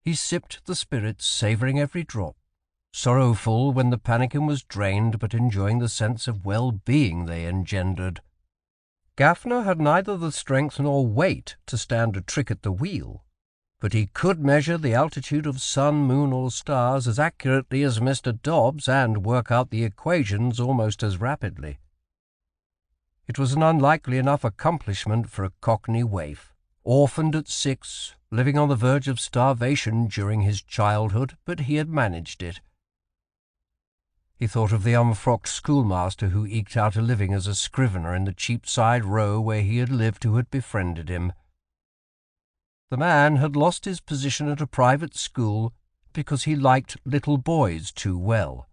He sipped the spirits, savouring every drop, sorrowful when the pannikin was drained, but enjoying the sense of well-being they engendered. Gaffner had neither the strength nor weight to stand a trick at the wheel, but he could measure the altitude of sun, moon, or stars as accurately as Mr. Dobbs and work out the equations almost as rapidly. It was an unlikely enough accomplishment for a Cockney waif, orphaned at 6, living on the verge of starvation during his childhood, but he had managed it. He thought of the unfrocked schoolmaster who eked out a living as a scrivener in the Cheapside Row where he had lived, who had befriended him. The man had lost his position at a private school because he liked little boys too well.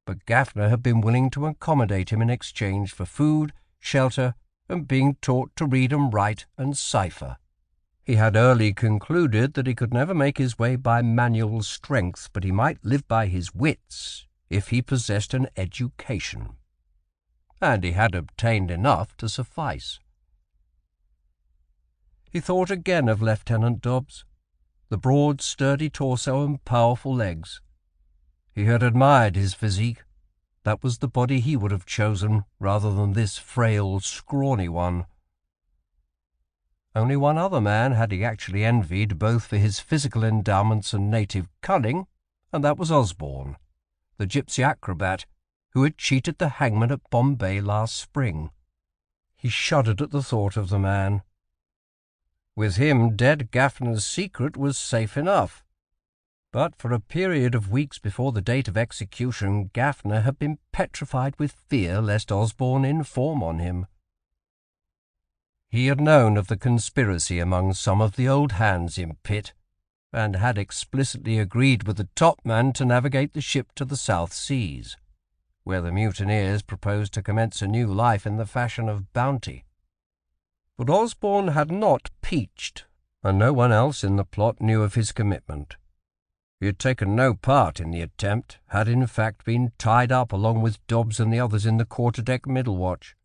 But Gaffner had been willing to accommodate him in exchange for food, shelter, and being taught to read and write and cipher. He had early concluded that he could never make his way by manual strength, but he might live by his wits if he possessed an education. And he had obtained enough to suffice. He thought again of Lieutenant Dobbs, the broad, sturdy torso and powerful legs. He had admired his physique. That was the body he would have chosen, rather than this frail, scrawny one. Only one other man had he actually envied, both for his physical endowments and native cunning, and that was Osborne, the gypsy acrobat, who had cheated the hangman at Bombay last spring. He shuddered at the thought of the man. With him, dead Gaffner's secret was safe enough. But for a period of weeks before the date of execution, Gaffner had been petrified with fear lest Osborne inform on him. He had known of the conspiracy among some of the old hands in Pitt, and had explicitly agreed with the topman to navigate the ship to the South Seas, where the mutineers proposed to commence a new life in the fashion of bounty. But Osborne had not peached, and no one else in the plot knew of his commitment. He had taken no part in the attempt, had in fact been tied up along with Dobbs and the others in the quarter-deck middle watch.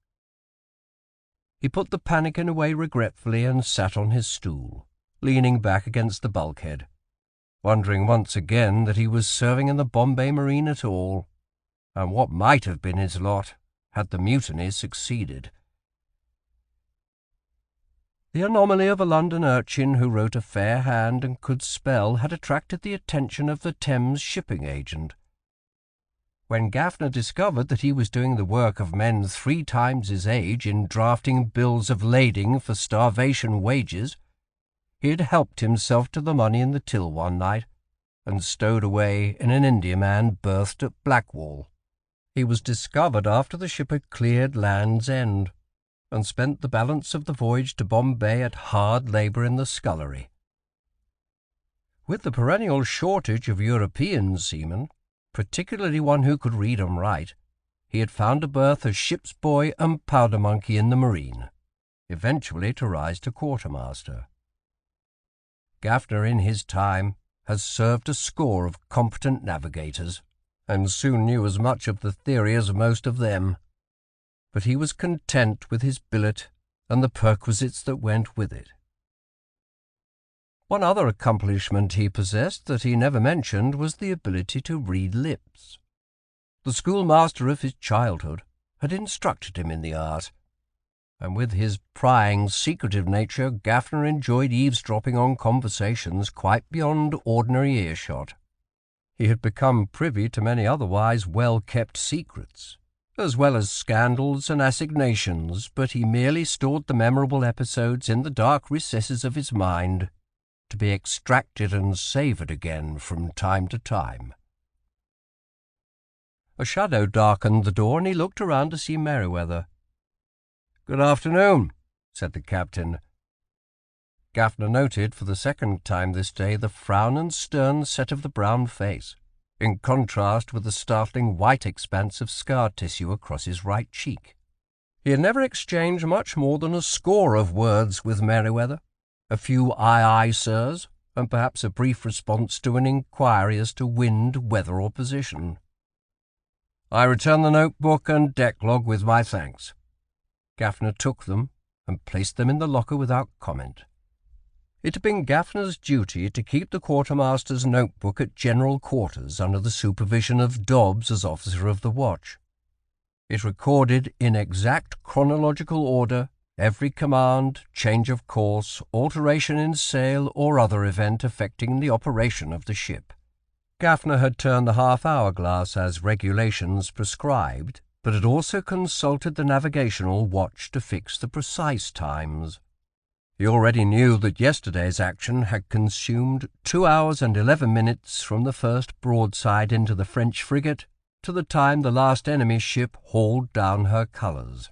He put the pannikin away regretfully and sat on his stool, leaning back against the bulkhead, wondering once again that he was serving in the Bombay Marine at all, and what might have been his lot had the mutiny succeeded. The anomaly of a London urchin who wrote a fair hand and could spell had attracted the attention of the Thames shipping agent. When Gaffner discovered that he was doing the work of men 3 times his age in drafting bills of lading for starvation wages, he had helped himself to the money in the till one night and stowed away in an Indiaman berthed at Blackwall. He was discovered after the ship had cleared Land's End, and spent the balance of the voyage to Bombay at hard labour in the scullery. With the perennial shortage of European seamen, particularly one who could read and write, he had found a berth as ship's boy and powder monkey in the marine, eventually to rise to quartermaster. Gaffner in his time has served a score of competent navigators, and soon knew as much of the theory as most of them, but he was content with his billet and the perquisites that went with it. One other accomplishment he possessed that he never mentioned was the ability to read lips. The schoolmaster of his childhood had instructed him in the art, and with his prying, secretive nature, Gaffner enjoyed eavesdropping on conversations quite beyond ordinary earshot. He had become privy to many otherwise well-kept secrets, as well as scandals and assignations, but he merely stored the memorable episodes in the dark recesses of his mind, to be extracted and savoured again from time to time. A shadow darkened the door, and he looked around to see Merewether. "Good afternoon," said the captain. Gaffner noted for the second time this day the frown and stern set of the brown face, in contrast with the startling white expanse of scar tissue across his right cheek. He had never exchanged much more than a score of words with Merewether, a few aye, sirs, and perhaps a brief response to an inquiry as to wind, weather, or position. "I return the notebook and deck log with my thanks." Gaffner took them and placed them in the locker without comment. It had been Gaffner's duty to keep the quartermaster's notebook at general quarters under the supervision of Dobbs as officer of the watch. It recorded in exact chronological order every command, change of course, alteration in sail, or other event affecting the operation of the ship. Gaffner had turned the half-hour glass as regulations prescribed, but had also consulted the navigational watch to fix the precise times. He already knew that yesterday's action had consumed 2 hours and 11 minutes from the first broadside into the French frigate to the time the last enemy ship hauled down her colours.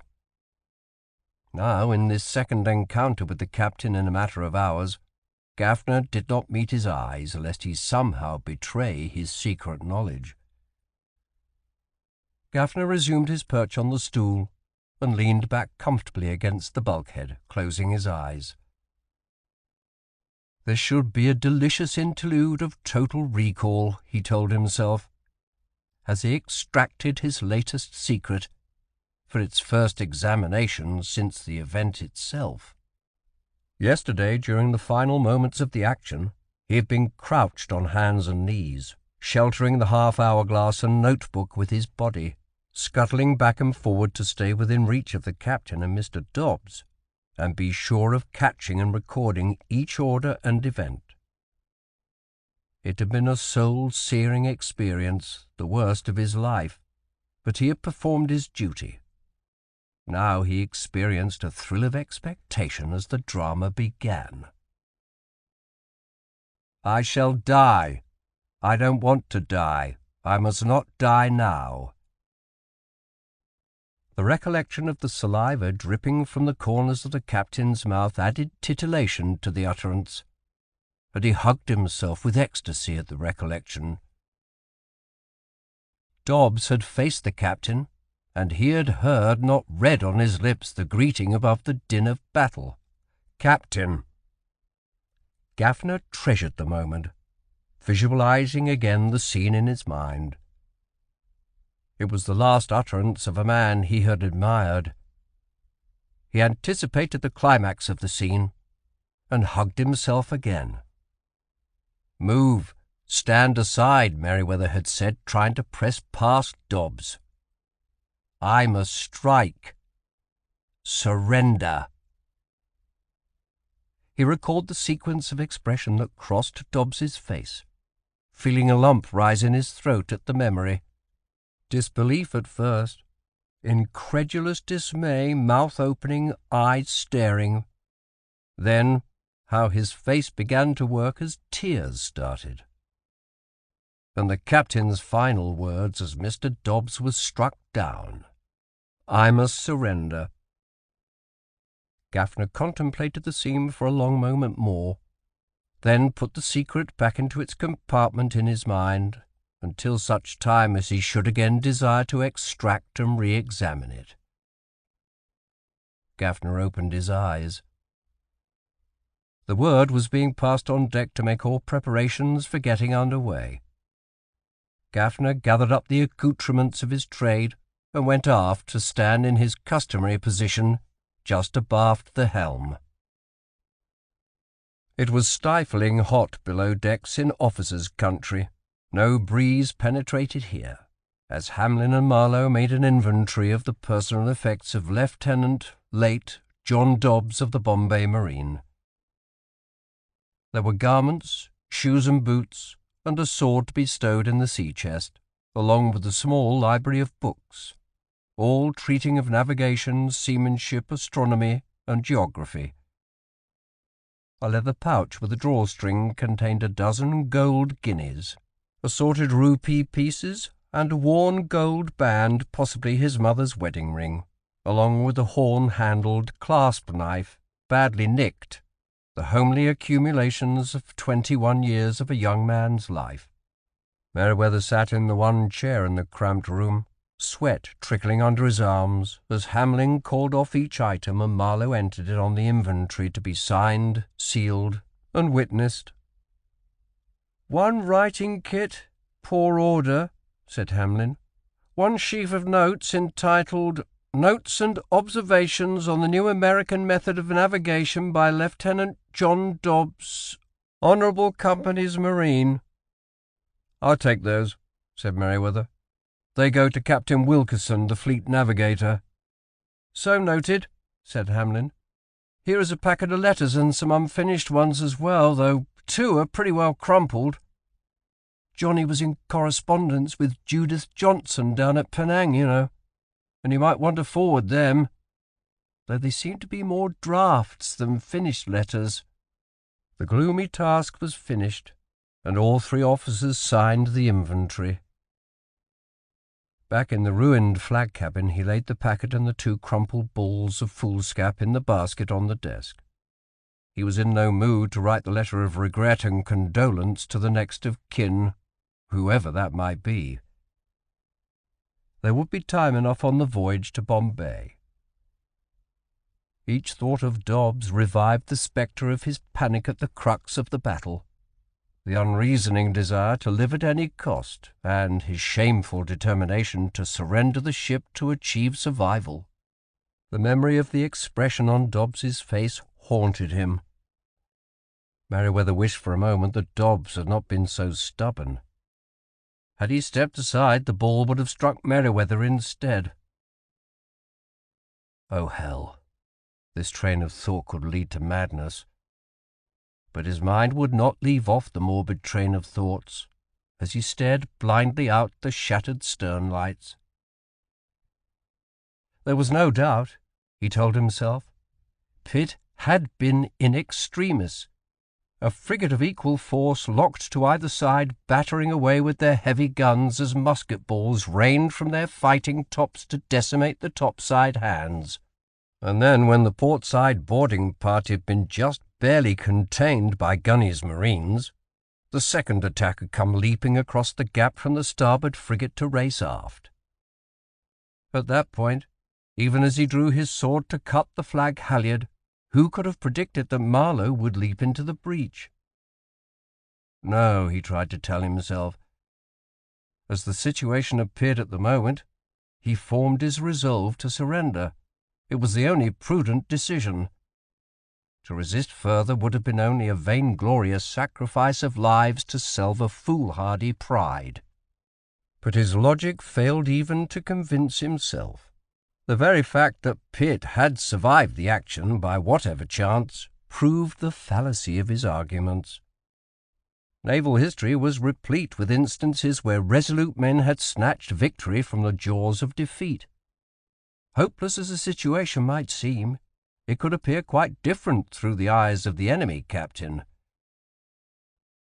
Now, in this second encounter with the captain in a matter of hours, Gaffner did not meet his eyes lest he somehow betray his secret knowledge. Gaffner resumed his perch on the stool and leaned back comfortably against the bulkhead, closing his eyes. This should be a delicious interlude of total recall, he told himself, as he extracted his latest secret for its first examination since the event itself. Yesterday, during the final moments of the action, he had been crouched on hands and knees, sheltering the half-hour glass and notebook with his body, scuttling back and forward to stay within reach of the captain and Mr. Dobbs, and be sure of catching and recording each order and event. It had been a soul-searing experience, the worst of his life, but he had performed his duty. Now he experienced a thrill of expectation as the drama began. "I shall die. I don't want to die. I must not die now." The recollection of the saliva dripping from the corners of the captain's mouth added titillation to the utterance, and he hugged himself with ecstasy at the recollection. Dobbs had faced the captain, and he had heard, not read on his lips, the greeting above the din of battle. "Captain." Gaffner treasured the moment, visualizing again the scene in his mind. It was the last utterance of a man he had admired. He anticipated the climax of the scene, and hugged himself again. "Move, stand aside," Merewether had said, trying to press past Dobbs. "I must strike. Surrender." He recalled the sequence of expression that crossed Dobbs's face, feeling a lump rise in his throat at the memory. Disbelief at first, incredulous dismay, mouth opening, eyes staring. Then how his face began to work as tears started. And the captain's final words as Mr. Dobbs was struck down. "I must surrender." Gaffner contemplated the scene for a long moment more, then put the secret back into its compartment in his mind until such time as he should again desire to extract and re-examine it. Gaffner opened his eyes. The word was being passed on deck to make all preparations for getting under way. Gaffner gathered up the accoutrements of his trade and went aft to stand in his customary position just abaft the helm. It was stifling hot below decks in officers' country. No breeze penetrated here, as Hamlin and Marlowe made an inventory of the personal effects of Lieutenant, late John Dobbs of the Bombay Marine. There were garments, shoes and boots, and a sword to be stowed in the sea chest, along with a small library of books, all treating of navigation, seamanship, astronomy, and geography. A leather pouch with a drawstring contained a dozen gold guineas, assorted rupee pieces, and a worn gold band, possibly his mother's wedding ring, along with a horn-handled clasp knife, badly nicked, the homely accumulations of 21 years of a young man's life. Merewether sat in the one chair in the cramped room, sweat trickling under his arms, as Hamlin called off each item and Marlowe entered it on the inventory to be signed, sealed, and witnessed. "One writing kit, poor order," said Hamlin. "One sheaf of notes entitled Notes and Observations on the New American Method of Navigation by Lieutenant John Dobbs, Honourable Company's Marine." "I'll take those," said Merewether. "They go to Captain Wilkerson, the fleet navigator." "So noted," said Hamlin. "Here is a packet of letters and some unfinished ones as well, though 2 are pretty well crumpled. Johnny was in correspondence with Judith Johnson down at Penang, you know, and you might want to forward them, though they seem to be more drafts than finished letters." The gloomy task was finished, and all 3 officers signed the inventory. Back in the ruined flag cabin, he laid the packet and the 2 crumpled balls of foolscap in the basket on the desk. He was in no mood to write the letter of regret and condolence to the next of kin, whoever that might be. There would be time enough on the voyage to Bombay. Each thought of Dobbs revived the spectre of his panic at the crux of the battle, the unreasoning desire to live at any cost, and his shameful determination to surrender the ship to achieve survival. The memory of the expression on Dobbs's face haunted him. Merewether wished for a moment that Dobbs had not been so stubborn. Had he stepped aside, the ball would have struck Merewether instead. Oh, hell! This train of thought could lead to madness. But his mind would not leave off the morbid train of thoughts as he stared blindly out the shattered stern lights. There was no doubt, he told himself. Pitt had been in extremis. A frigate of equal force locked to either side, battering away with their heavy guns as musket balls rained from their fighting tops to decimate the topside hands. And then, when the port-side boarding party had been just barely contained by Gunny's marines, the second attack had come leaping across the gap from the starboard frigate to race aft. At that point, even as he drew his sword to cut the flag halyard, who could have predicted that Marlowe would leap into the breach? No, he tried to tell himself. As the situation appeared at the moment, he formed his resolve to surrender. It was the only prudent decision. To resist further would have been only a vainglorious sacrifice of lives to salve a foolhardy pride. But his logic failed even to convince himself. The very fact that Pitt had survived the action by whatever chance proved the fallacy of his arguments. Naval history was replete with instances where resolute men had snatched victory from the jaws of defeat. Hopeless as the situation might seem, it could appear quite different through the eyes of the enemy captain.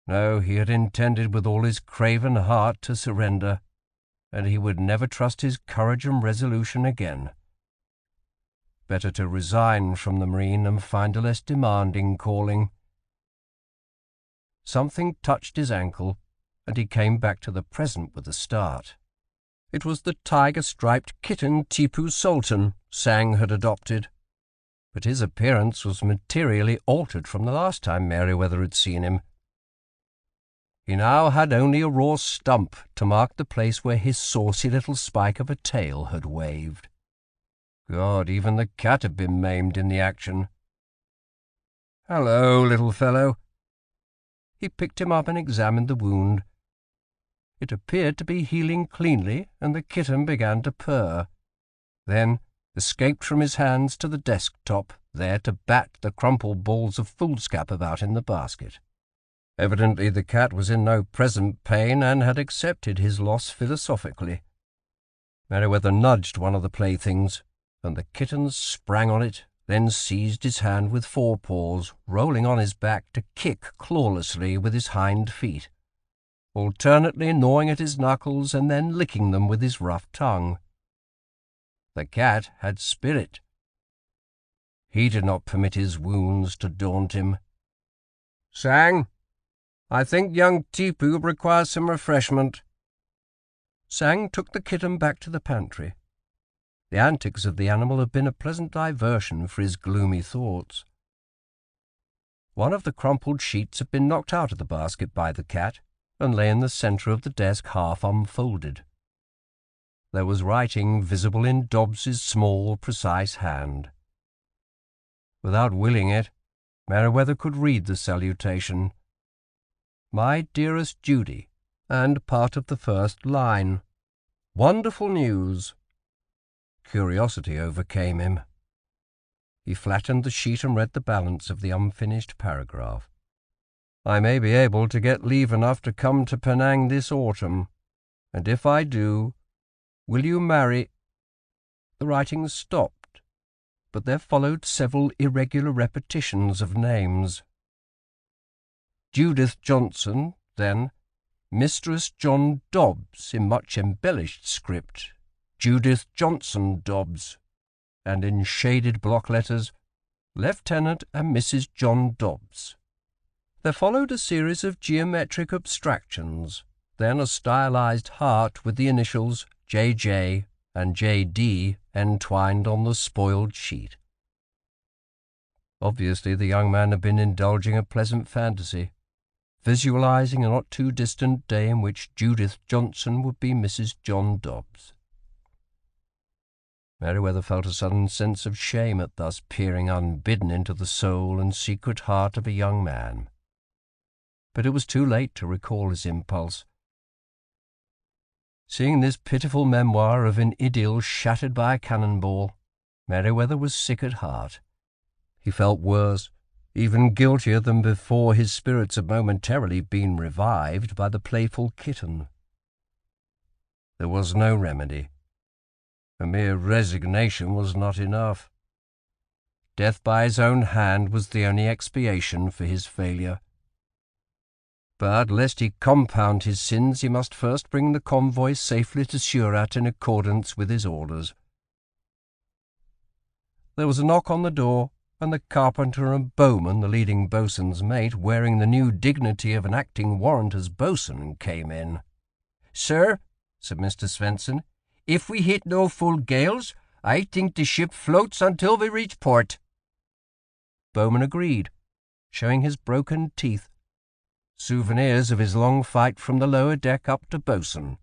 No, he had intended with all his craven heart to surrender, and he would never trust his courage and resolution again. Better to resign from the marine and find a less demanding calling. Something touched his ankle, and he came back to the present with a start. It was the tiger-striped kitten Tipu Sultan Sang had adopted, but his appearance was materially altered from the last time Merewether had seen him. He now had only a raw stump to mark the place where his saucy little spike of a tail had waved. God, even the cat had been maimed in the action. "Hello, little fellow." He picked him up and examined the wound. It appeared to be healing cleanly, and the kitten began to purr, then escaped from his hands to the desk-top, there to bat the crumpled balls of foolscap about in the basket. Evidently the cat was in no present pain and had accepted his loss philosophically. Merewether nudged one of the playthings, and the kitten sprang on it, then seized his hand with forepaws, rolling on his back to kick clawlessly with his hind feet, alternately gnawing at his knuckles and then licking them with his rough tongue. The cat had spirit. He did not permit his wounds to daunt him. "Sang, I think young Tipu requires some refreshment." Sang took the kitten back to the pantry. The antics of the animal had been a pleasant diversion for his gloomy thoughts. One of the crumpled sheets had been knocked out of the basket by the cat and lay in the centre of the desk half unfolded. There was writing visible in Dobbs's small, precise hand. Without willing it, Merewether could read the salutation, "My dearest Judy," and part of the first line, "Wonderful news." Curiosity overcame him. He flattened the sheet and read the balance of the unfinished paragraph. "I may be able to get leave enough to come to Penang this autumn, and if I do, will you marry—" The writing stopped, but there followed several irregular repetitions of names. Judith Johnson, then Mistress John Dobbs in much embellished script, Judith Johnson Dobbs, and in shaded block letters, Lieutenant and Mrs. John Dobbs. There followed a series of geometric abstractions, then a stylized heart with the initials J.J. and J.D. entwined on the spoiled sheet. Obviously the young man had been indulging a pleasant fantasy, visualizing a not-too-distant day in which Judith Johnson would be Mrs. John Dobbs. Merewether felt a sudden sense of shame at thus peering unbidden into the soul and secret heart of a young man. But it was too late to recall his impulse. Seeing this pitiful memoir of an idyll shattered by a cannonball, Merewether was sick at heart. He felt worse, even guiltier than before his spirits had momentarily been revived by the playful kitten. There was no remedy. A mere resignation was not enough. Death by his own hand was the only expiation for his failure. But lest he compound his sins, he must first bring the convoy safely to Surat in accordance with his orders. There was a knock on the door, and the carpenter and Bowman, the leading boatswain's mate, wearing the new dignity of an acting warrant as boatswain, came in. "Sir," said Mr. Svensson, "if we hit no full gales, I think the ship floats until we reach port." Bowman agreed, showing his broken teeth, souvenirs of his long fight from the lower deck up to boatswain,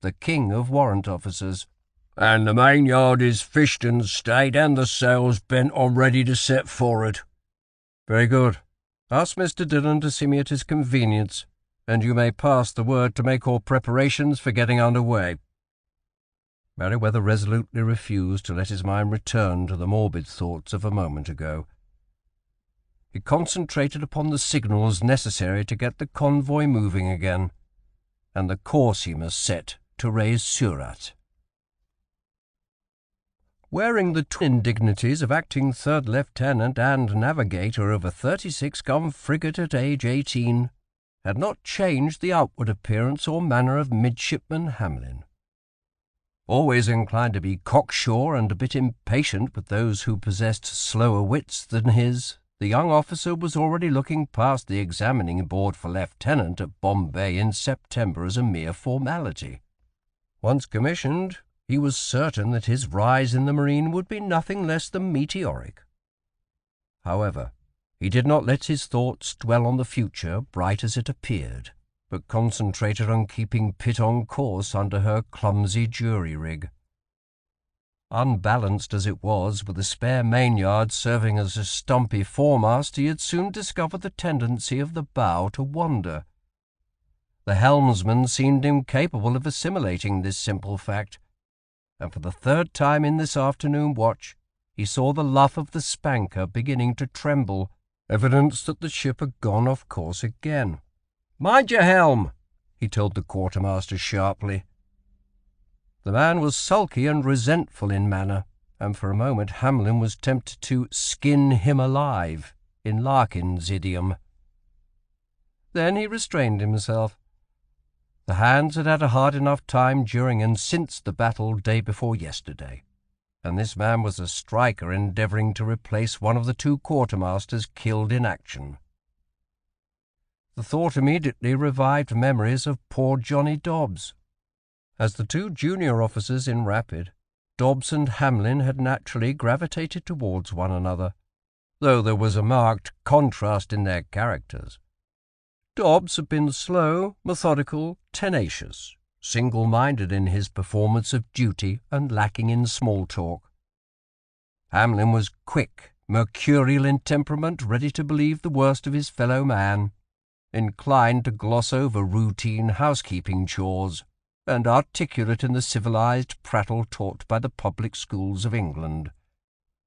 the king of warrant officers. "And the mainyard is fished and stayed, and the sails bent on ready to set forward." "Very good. Ask Mr. Dillon to see me at his convenience, and you may pass the word to make all preparations for getting under way." Merewether resolutely refused to let his mind return to the morbid thoughts of a moment ago. He concentrated upon the signals necessary to get the convoy moving again, and the course he must set to raise Surat. Wearing the twin indignities of acting third lieutenant and navigator of a 36-gun frigate at age 18 had not changed the outward appearance or manner of Midshipman Hamlin. Always inclined to be cocksure and a bit impatient with those who possessed slower wits than his, the young officer was already looking past the examining board for lieutenant at Bombay in September as a mere formality. Once commissioned, he was certain that his rise in the marine would be nothing less than meteoric. However, he did not let his thoughts dwell on the future, bright as it appeared, but concentrated on keeping Pitt on course under her clumsy jury-rig. Unbalanced as it was, with the spare mainyard serving as a stumpy foremast, he had soon discovered the tendency of the bow to wander. The helmsman seemed incapable of assimilating this simple fact, and for the third time in this afternoon watch he saw the luff of the spanker beginning to tremble, evidence that the ship had gone off course again. "Mind your helm!" he told the quartermaster sharply. The man was sulky and resentful in manner, and for a moment Hamlin was tempted to skin him alive, in Larkin's idiom. Then he restrained himself. The hands had had a hard enough time during and since the battle day before yesterday, and this man was a striker endeavouring to replace one of the two quartermasters killed in action. The thought immediately revived memories of poor Johnny Dobbs. As the two junior officers in Rapid, Dobbs and Hamlin had naturally gravitated towards one another, though there was a marked contrast in their characters. Dobbs had been slow, methodical, tenacious, single-minded in his performance of duty and lacking in small talk. Hamlin was quick, mercurial in temperament, ready to believe the worst of his fellow man, inclined to gloss over routine housekeeping chores, and articulate in the civilized prattle taught by the public schools of England.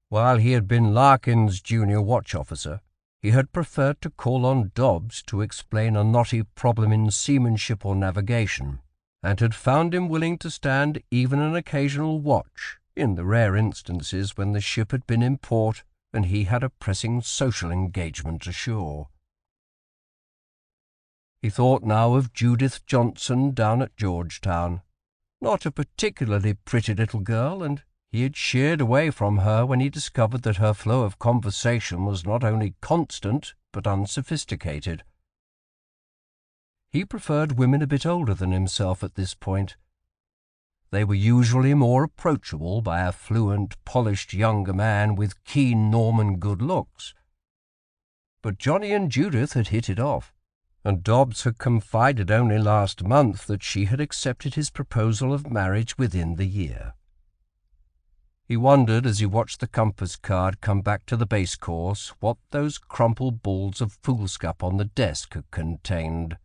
While he had been Larkin's junior watch officer, he had preferred to call on Dobbs to explain a knotty problem in seamanship or navigation, and had found him willing to stand even an occasional watch in the rare instances when the ship had been in port and he had a pressing social engagement ashore. He thought now of Judith Johnson down at Georgetown. Not a particularly pretty little girl, and he had sheered away from her when he discovered that her flow of conversation was not only constant but unsophisticated. He preferred women a bit older than himself at this point. They were usually more approachable by a fluent, polished younger man with keen Norman good looks. But Johnny and Judith had hit it off, and Dobbs had confided only last month that she had accepted his proposal of marriage within the year. He wondered, as he watched the compass card come back to the base course, what those crumpled balls of foolscap on the desk had contained.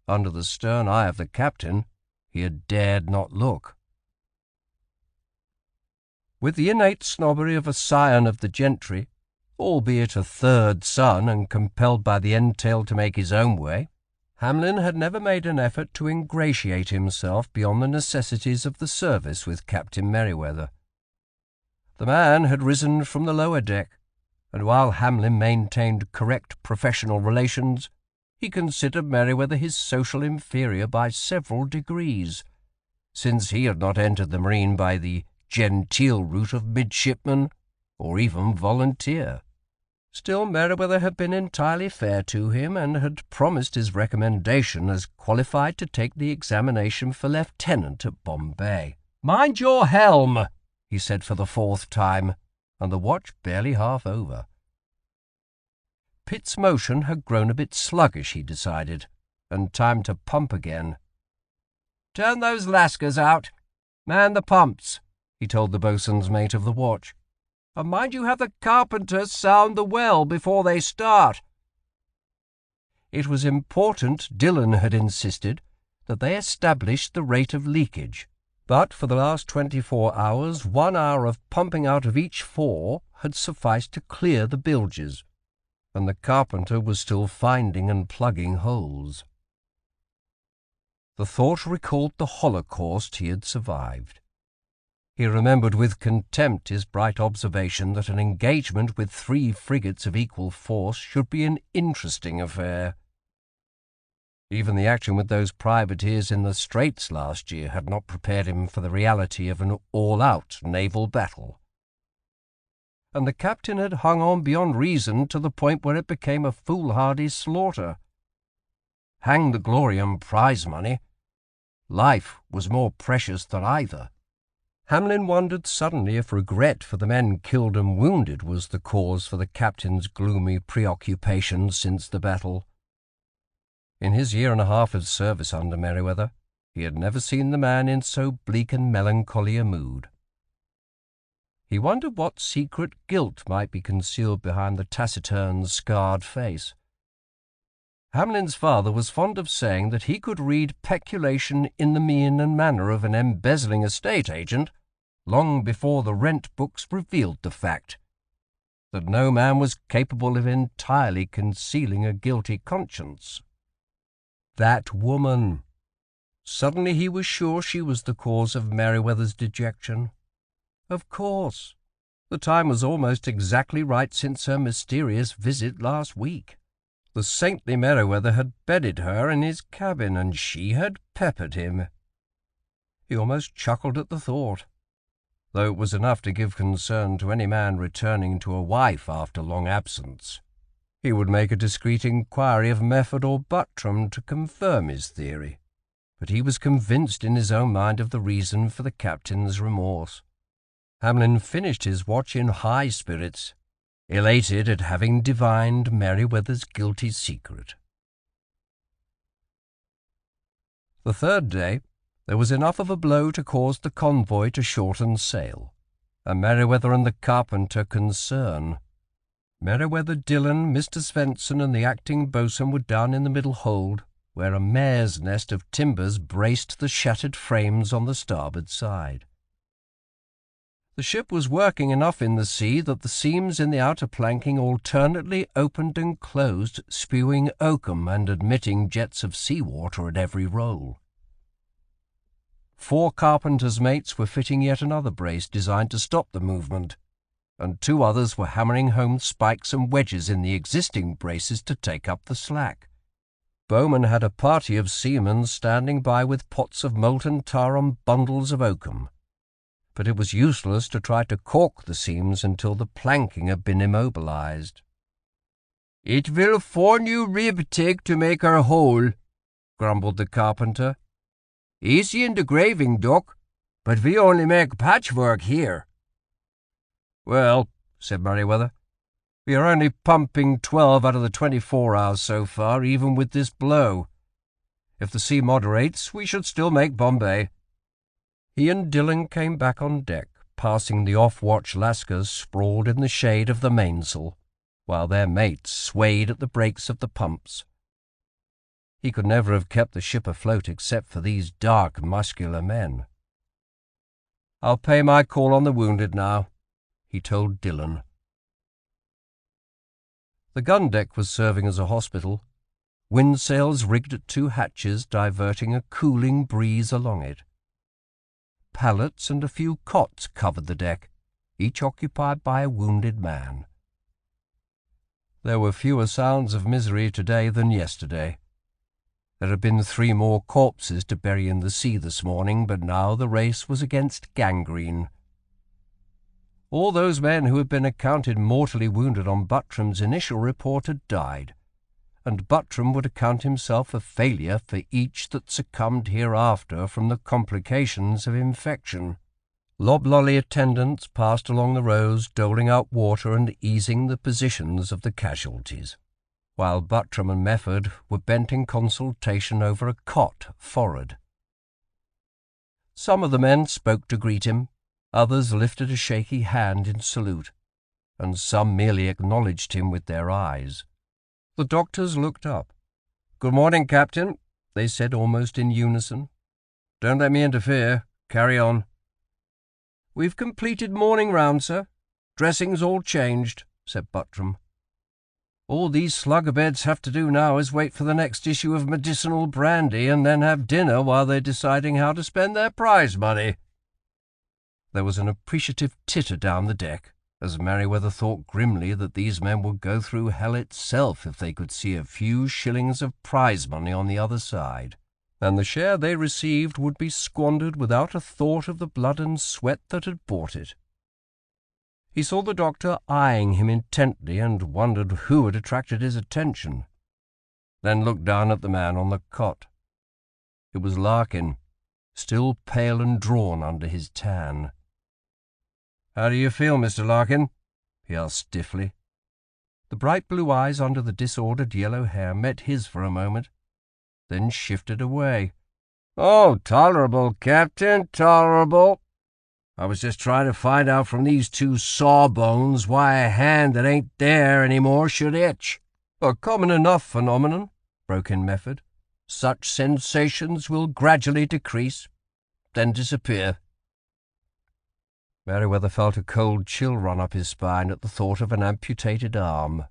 Under the stern eye of the captain, he had dared not look. With the innate snobbery of a scion of the gentry, albeit a third son and compelled by the entail to make his own way, Hamlin had never made an effort to ingratiate himself beyond the necessities of the service with Captain Merewether. The man had risen from the lower deck, and while Hamlin maintained correct professional relations, he considered Merewether his social inferior by several degrees, since he had not entered the marine by the genteel route of midshipman or even volunteer. Still, Merewether had been entirely fair to him, and had promised his recommendation as qualified to take the examination for lieutenant at Bombay. "Mind your helm!" he said for the fourth time, and the watch barely half over. Pitt's motion had grown a bit sluggish, he decided, and time to pump again. "Turn those lascars out. Man the pumps," he told the boatswain's mate of the watch. "And mind you have the carpenter sound the well before they start." It was important, Dillon had insisted, that they established the rate of leakage, but for the last 24 hours 1 hour of pumping out of each 4 had sufficed to clear the bilges. and the carpenter was still finding and plugging holes. The thought recalled the Holocaust he had survived. He remembered with contempt his bright observation that an engagement with 3 frigates of equal force should be an interesting affair. Even the action with those privateers in the Straits last year had not prepared him for the reality of an all-out naval battle. And the captain had hung on beyond reason to the point where it became a foolhardy slaughter. Hang the glory and prize money! Life was more precious than either. Hamlin wondered suddenly if regret for the men killed and wounded was the cause for the captain's gloomy preoccupation since the battle. In his 1.5 years of service under Merewether, he had never seen the man in so bleak and melancholy a mood. He wondered what secret guilt might be concealed behind the taciturn, scarred face. Hamlin's father was fond of saying that he could read peculation in the mien and manner of an embezzling estate agent long before the rent books revealed the fact, that no man was capable of entirely concealing a guilty conscience. That woman! Suddenly he was sure she was the cause of Merewether's dejection. Of course. The time was almost exactly right since her mysterious visit last week. The saintly Merewether had bedded her in his cabin, and she had peppered him. He almost chuckled at the thought, though it was enough to give concern to any man returning to a wife after long absence. He would make a discreet inquiry of Mefford or Buttram to confirm his theory, but he was convinced in his own mind of the reason for the captain's remorse. Hamlin finished his watch in high spirits, elated at having divined Merewether's guilty secret. The 3rd day, there was enough of a blow to cause the convoy to shorten sail, and Merewether and the carpenter concern. Merewether, Dillon, Mr. Svensson, and the acting boatswain were down in the middle hold, where a mare's nest of timbers braced the shattered frames on the starboard side. The ship was working enough in the sea that the seams in the outer planking alternately opened and closed, spewing oakum and admitting jets of sea-water at every roll. 4 carpenters' mates were fitting yet another brace designed to stop the movement, and 2 others were hammering home spikes and wedges in the existing braces to take up the slack. Bowman had a party of seamen standing by with pots of molten tar on bundles of oakum, but it was useless to try to caulk the seams until the planking had been immobilized. "It will 4 new rib take to make her whole," grumbled the carpenter. "Easy in the graving, Doc, but we only make patchwork here." "Well," said Merewether, "we are only pumping 12 out of the 24 hours so far, even with this blow. If the sea moderates, we should still make Bombay." He and Dillon came back on deck, passing the off-watch lascars sprawled in the shade of the mainsail, while their mates swayed at the brakes of the pumps. He could never have kept the ship afloat except for these dark, muscular men. "I'll pay my call on the wounded now," he told Dillon. The gun deck was serving as a hospital, windsails rigged at 2 hatches diverting a cooling breeze along it. Pallets and a few cots covered the deck, each occupied by a wounded man. There were fewer sounds of misery today than yesterday. There had been 3 more corpses to bury in the sea this morning, but now the race was against gangrene. All those men who had been accounted mortally wounded on Buttram's initial report had died, and Buttram would account himself a failure for each that succumbed hereafter from the complications of infection. Loblolly attendants passed along the rows, doling out water and easing the positions of the casualties, while Buttram and Mefford were bent in consultation over a cot forward. Some of the men spoke to greet him, others lifted a shaky hand in salute, and some merely acknowledged him with their eyes. The doctors looked up. "Good morning, Captain," they said almost in unison. "Don't let me interfere. Carry on." "We've completed morning round, sir. Dressing's all changed," said Buttram. All these slugabeds have to do now is wait for the next issue of medicinal brandy and then have dinner while they're deciding how to spend their prize money." There was an appreciative titter down the deck, as Merewether thought grimly that these men would go through hell itself if they could see a few shillings of prize money on the other side, and the share they received would be squandered without a thought of the blood and sweat that had bought it. He saw the doctor eyeing him intently and wondered who had attracted his attention, then looked down at the man on the cot. It was Larkin, still pale and drawn under his tan. "How do you feel, Mr. Larkin?" he asked stiffly. The bright blue eyes under the disordered yellow hair met his for a moment, then shifted away. "Oh, tolerable, Captain, tolerable. I was just trying to find out from these two sawbones why a hand that ain't there any more should itch." "A common enough phenomenon," broke in Mefford. "Such sensations will gradually decrease, then disappear." Merewether felt a cold chill run up his spine at the thought of an amputated arm,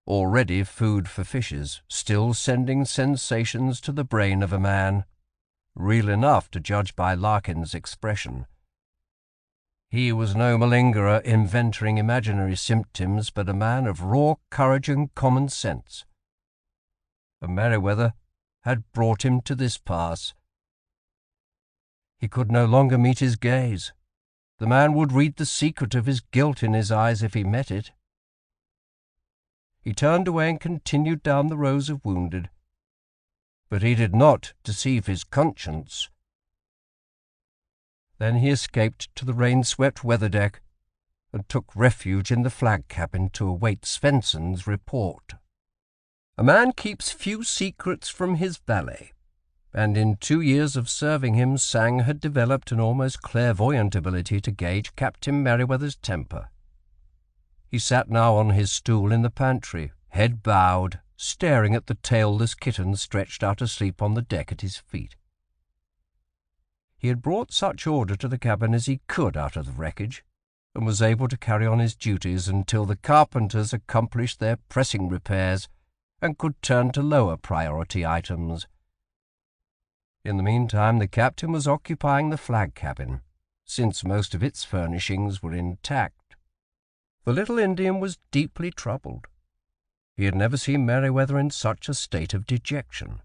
already food for fishes, still sending sensations to the brain of a man, real enough to judge by Larkin's expression. He was no malingerer inventing imaginary symptoms, but a man of raw courage and common sense. And Merewether had brought him to this pass. He could no longer meet his gaze. The man would read the secret of his guilt in his eyes if he met it. He turned away and continued down the rows of wounded. But he did not deceive his conscience. Then he escaped to the rain-swept weather-deck and took refuge in the flag cabin to await Svensson's report. A man keeps few secrets from his valet, and in 2 years of serving him Sang had developed an almost clairvoyant ability to gauge Captain Merewether's temper. He sat now on his stool in the pantry, head bowed, staring at the tailless kitten stretched out asleep on the deck at his feet. He had brought such order to the cabin as he could out of the wreckage, and was able to carry on his duties until the carpenters accomplished their pressing repairs and could turn to lower priority items. In the meantime, the captain was occupying the flag cabin, since most of its furnishings were intact. The little Indian was deeply troubled. He had never seen Merewether in such a state of dejection.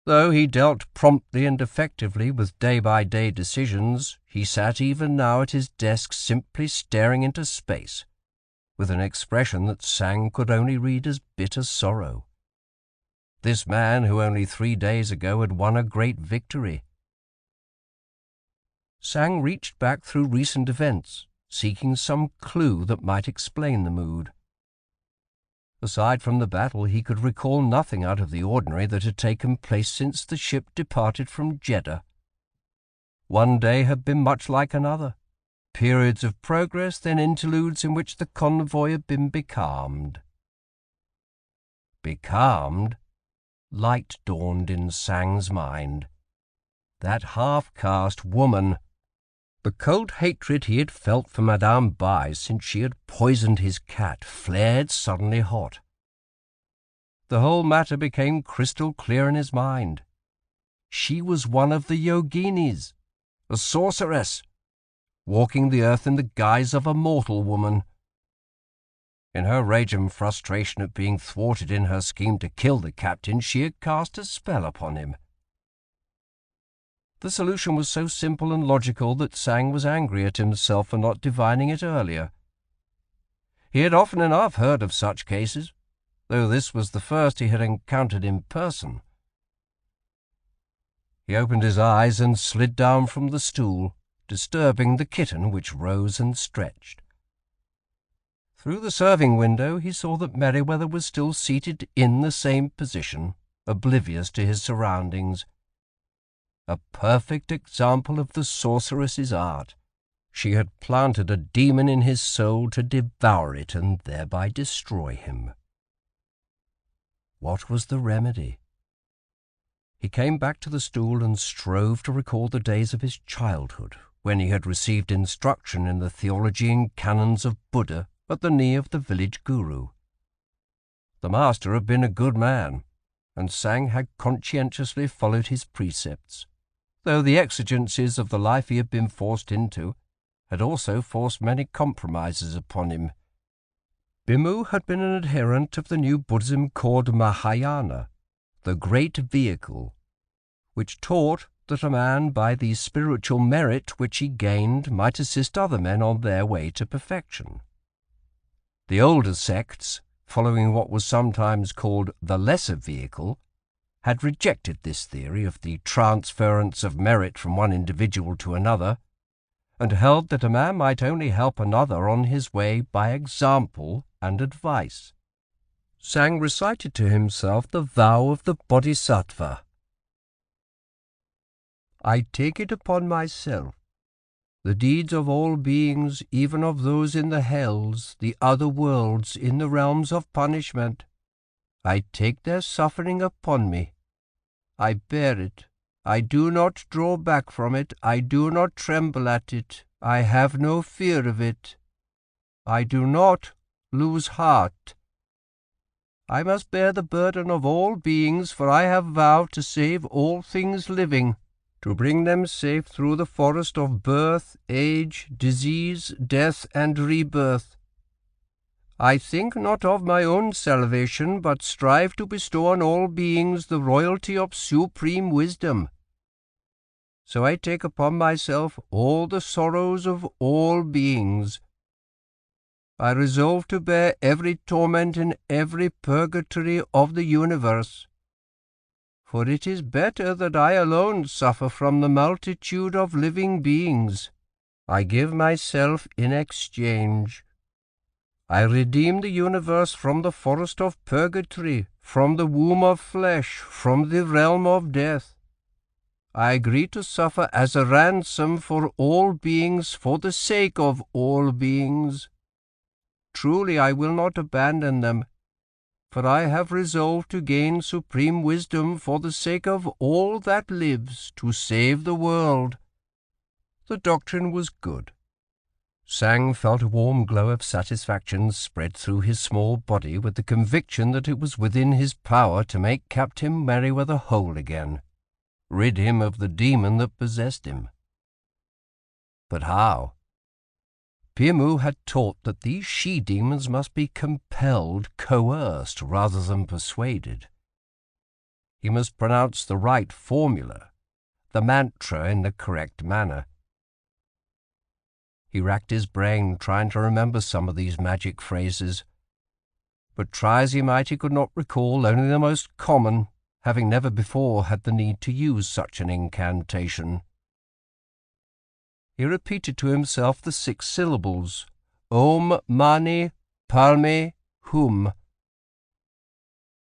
Though he dealt promptly and effectively with day-by-day decisions, he sat even now at his desk simply staring into space, with an expression that Sang could only read as bitter sorrow. This man who only 3 days ago had won a great victory. Sang reached back through recent events, seeking some clue that might explain the mood. Aside from the battle, he could recall nothing out of the ordinary that had taken place since the ship departed from Jeddah. One day had been much like another, periods of progress, then interludes in which the convoy had been becalmed. Becalmed? Light dawned in Sang's mind. That half-caste woman. The cold hatred he had felt for Madame Bai since she had poisoned his cat flared suddenly hot. The whole matter became crystal clear in his mind. She was one of the yoginis, a sorceress, walking the earth in the guise of a mortal woman. In her rage and frustration at being thwarted in her scheme to kill the captain, she had cast a spell upon him. The solution was so simple and logical that Sang was angry at himself for not divining it earlier. He had often enough heard of such cases, though this was the first he had encountered in person. He opened his eyes and slid down from the stool, disturbing the kitten which rose and stretched. Through the serving window he saw that Merewether was still seated in the same position, oblivious to his surroundings. A perfect example of the sorceress's art. She had planted a demon in his soul to devour it and thereby destroy him. What was the remedy? He came back to the stool and strove to recall the days of his childhood, when he had received instruction in the theology and canons of Buddha at the knee of the village guru. The master had been a good man, and Tsang had conscientiously followed his precepts, though the exigencies of the life he had been forced into had also forced many compromises upon him. Bimu had been an adherent of the new Buddhism called Mahayana, the great vehicle, which taught that a man by the spiritual merit which he gained might assist other men on their way to perfection. The older sects, following what was sometimes called the lesser vehicle, had rejected this theory of the transference of merit from one individual to another, and held that a man might only help another on his way by example and advice. Tsang recited to himself the vow of the Bodhisattva. I take it upon myself, the deeds of all beings, even of those in the hells, the other worlds, in the realms of punishment. I take their suffering upon me. I bear it. I do not draw back from it. I do not tremble at it. I have no fear of it. I do not lose heart. I must bear the burden of all beings, for I have vowed to save all things living, to bring them safe through the forest of birth, age, disease, death, and rebirth. I think not of my own salvation, but strive to bestow on all beings the royalty of supreme wisdom. So I take upon myself all the sorrows of all beings. I resolve to bear every torment in every purgatory of the universe. For it is better that I alone suffer from the multitude of living beings. I give myself in exchange. I redeem the universe from the forest of purgatory, from the womb of flesh, from the realm of death. I agree to suffer as a ransom for all beings, for the sake of all beings. Truly I will not abandon them, for I have resolved to gain supreme wisdom for the sake of all that lives, to save the world. The doctrine was good. Tsang felt a warm glow of satisfaction spread through his small body with the conviction that it was within his power to make Captain Merewether whole again, rid him of the demon that possessed him. But how? Bimu had taught that these she-demons must be compelled, coerced, rather than persuaded. He must pronounce the right formula, the mantra, in the correct manner. He racked his brain, trying to remember some of these magic phrases, but try as he might, he could not recall only the most common, having never before had the need to use such an incantation. He repeated to himself the 6 syllables, Om Mani Padme Hum.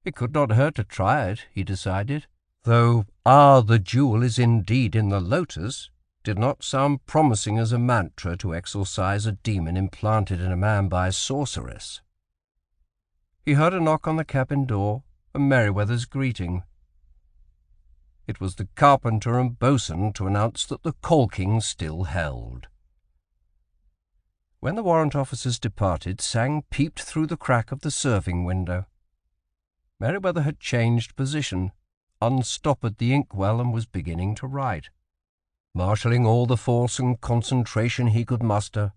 It could not hurt to try it, he decided, though the jewel is indeed in the lotus did not sound promising as a mantra to exorcise a demon implanted in a man by a sorceress. He heard a knock on the cabin door, and Merewether's greeting. It was the carpenter and boatswain to announce that the caulking still held. When the warrant officers departed, Tsang peeped through the crack of the serving window. Merewether had changed position, unstoppered the inkwell, and was beginning to write. Marshalling all the force and concentration he could muster,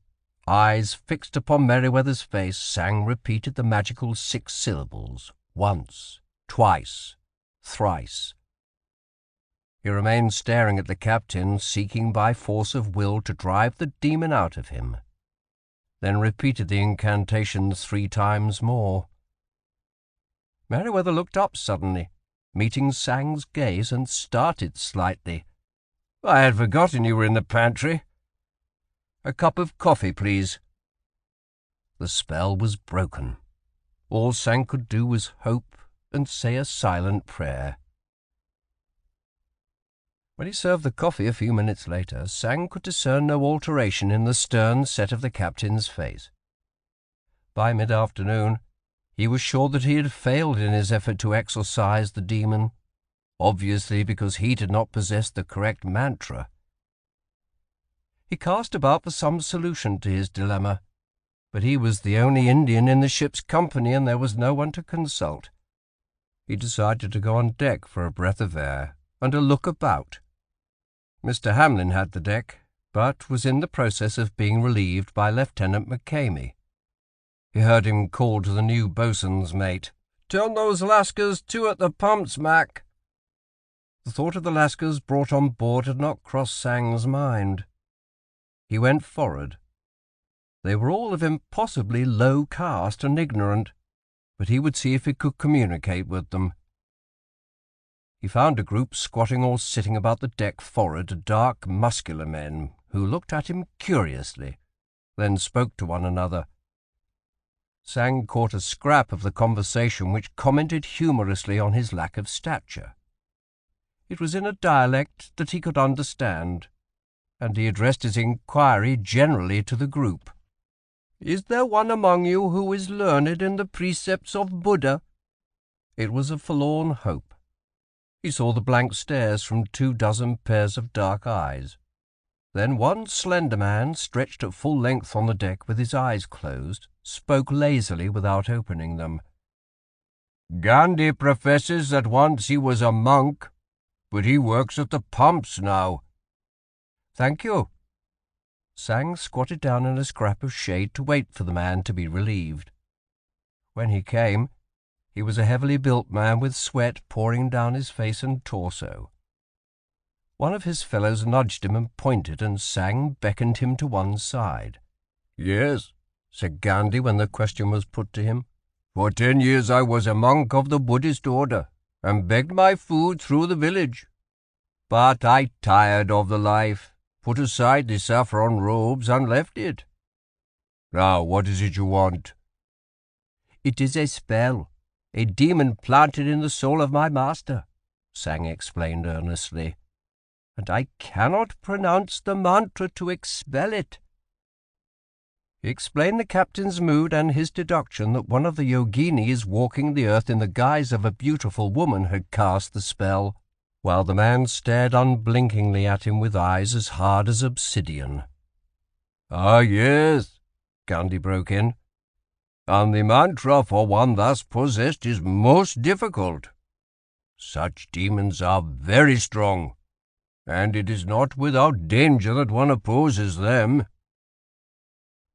eyes fixed upon Merewether's face, Tsang repeated the magical 6 syllables, once, twice, thrice. He remained staring at the captain, seeking by force of will to drive the demon out of him, then repeated the incantations 3 times more. Merewether looked up suddenly, meeting Tsang's gaze, and started slightly. I had forgotten you were in the pantry. A cup of coffee, please. The spell was broken. All Tsang could do was hope and say a silent prayer. When he served the coffee a few minutes later, Tsang could discern no alteration in the stern set of the captain's face. By mid-afternoon, he was sure that he had failed in his effort to exorcise the demon, obviously because he did not possess the correct mantra. He cast about for some solution to his dilemma, but he was the only Indian in the ship's company and there was no one to consult. He decided to go on deck for a breath of air and a look about. Mr. Hamlin had the deck, but was in the process of being relieved by Lieutenant Macao. He heard him call to the new boatswain's mate, "Turn those lascars to at the pumps, Mac." The thought of the lascars brought on board had not crossed Sang's mind. He went forward. They were all of impossibly low caste and ignorant, but he would see if he could communicate with them. He found a group squatting or sitting about the deck forward, dark, muscular men, who looked at him curiously, then spoke to one another. Sang caught a scrap of the conversation which commented humorously on his lack of stature. It was in a dialect that he could understand, and he addressed his inquiry generally to the group. "Is there one among you who is learned in the precepts of Buddha?" It was a forlorn hope. He saw the blank stares from 24 pairs of dark eyes. Then one slender man, stretched at full length on the deck with his eyes closed, spoke lazily without opening them. "Gandhi professes that once he was a monk, but he works at the pumps now." "Thank you." Sang squatted down in a scrap of shade to wait for the man to be relieved. When he came, he was a heavily built man with sweat pouring down his face and torso. One of his fellows nudged him and pointed, and Sang beckoned him to one side. "Yes," said Gandhi when the question was put to him. "For 10 years I was a monk of the Buddhist order, and begged my food through the village. But I tired of the life, put aside the saffron robes, and left it. Now, what is it you want?" "It is a spell, a demon planted in the soul of my master," Sang explained earnestly, "and I cannot pronounce the mantra to expel it." He explained the captain's mood and his deduction that one of the yoginis walking the earth in the guise of a beautiful woman had cast the spell, while the man stared unblinkingly at him with eyes as hard as obsidian. "Ah, yes," Gandhi broke in, "and the mantra for one thus possessed is most difficult. Such demons are very strong, and it is not without danger that one opposes them.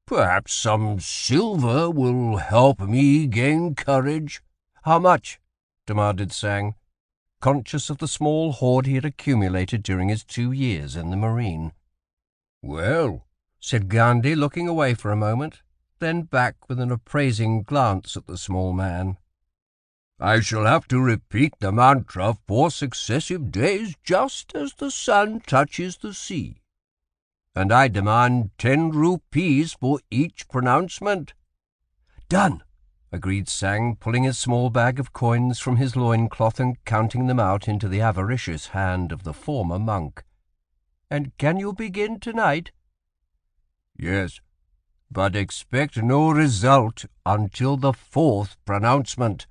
Perhaps some silver will help me gain courage." "How much?" demanded Sang, conscious of the small hoard he had accumulated during his 2 years in the Marine. "Well," said Gandhi, looking away for a moment, then back with an appraising glance at the small man, "I shall have to repeat the mantra 4 successive days, just as the sun touches the sea. And I demand 10 rupees for each pronouncement." "Done," agreed Sang, pulling his small bag of coins from his loincloth and counting them out into the avaricious hand of the former monk. "And can you begin tonight?" "Yes, but expect no result until the 4th pronouncement."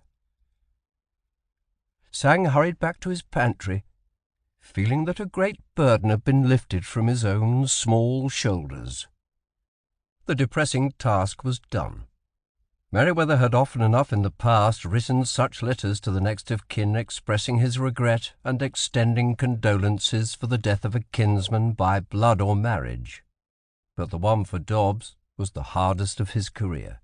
Sang hurried back to his pantry, feeling that a great burden had been lifted from his own small shoulders. The depressing task was done. Merewether had often enough in the past written such letters to the next of kin expressing his regret and extending condolences for the death of a kinsman by blood or marriage, but the one for Dobbs was the hardest of his career.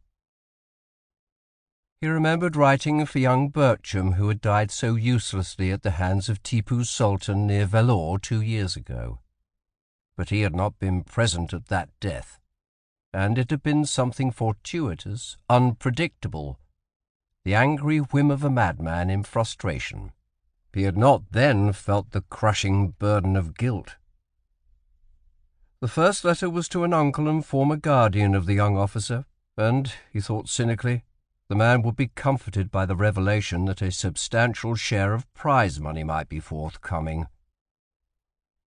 He remembered writing for young Bertram, who had died so uselessly at the hands of Tipu Sultan near Vellore 2 years ago. But he had not been present at that death, and it had been something fortuitous, unpredictable, the angry whim of a madman in frustration. He had not then felt the crushing burden of guilt. The first letter was to an uncle and former guardian of the young officer, and, he thought cynically, the man would be comforted by the revelation that a substantial share of prize money might be forthcoming.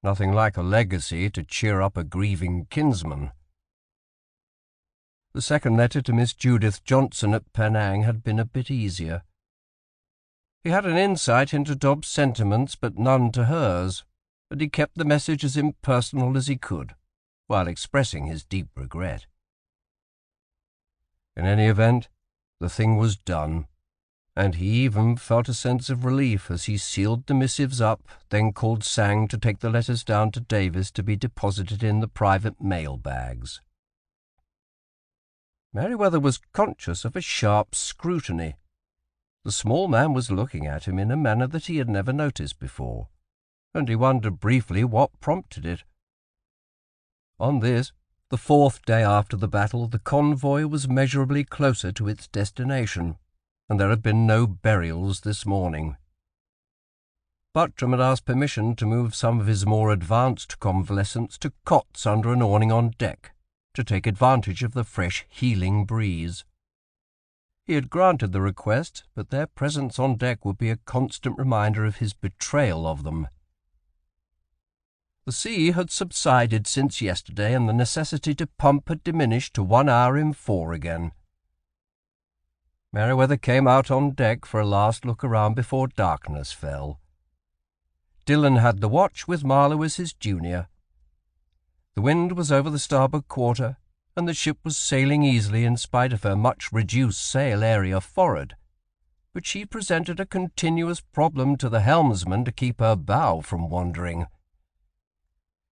Nothing like a legacy to cheer up a grieving kinsman. The second letter to Miss Judith Johnson at Penang had been a bit easier. He had an insight into Dobbs' sentiments, but none to hers, and he kept the message as impersonal as he could, while expressing his deep regret. In any event, the thing was done, and he even felt a sense of relief as he sealed the missives up, then called Sang to take the letters down to Davis to be deposited in the private mail bags. Merewether was conscious of a sharp scrutiny. The small man was looking at him in a manner that he had never noticed before, and he wondered briefly what prompted it. On this, the 4th day after the battle, the convoy was measurably closer to its destination, and there had been no burials this morning. Buttram had asked permission to move some of his more advanced convalescents to cots under an awning on deck, to take advantage of the fresh healing breeze. He had granted the request, but their presence on deck would be a constant reminder of his betrayal of them. The sea had subsided since yesterday, and the necessity to pump had diminished to 1 hour in 4 again. Merewether came out on deck for a last look around before darkness fell. Dillon had the watch, with Marlowe as his junior. The wind was over the starboard quarter, and the ship was sailing easily in spite of her much reduced sail area forward, but she presented a continuous problem to the helmsman to keep her bow from wandering.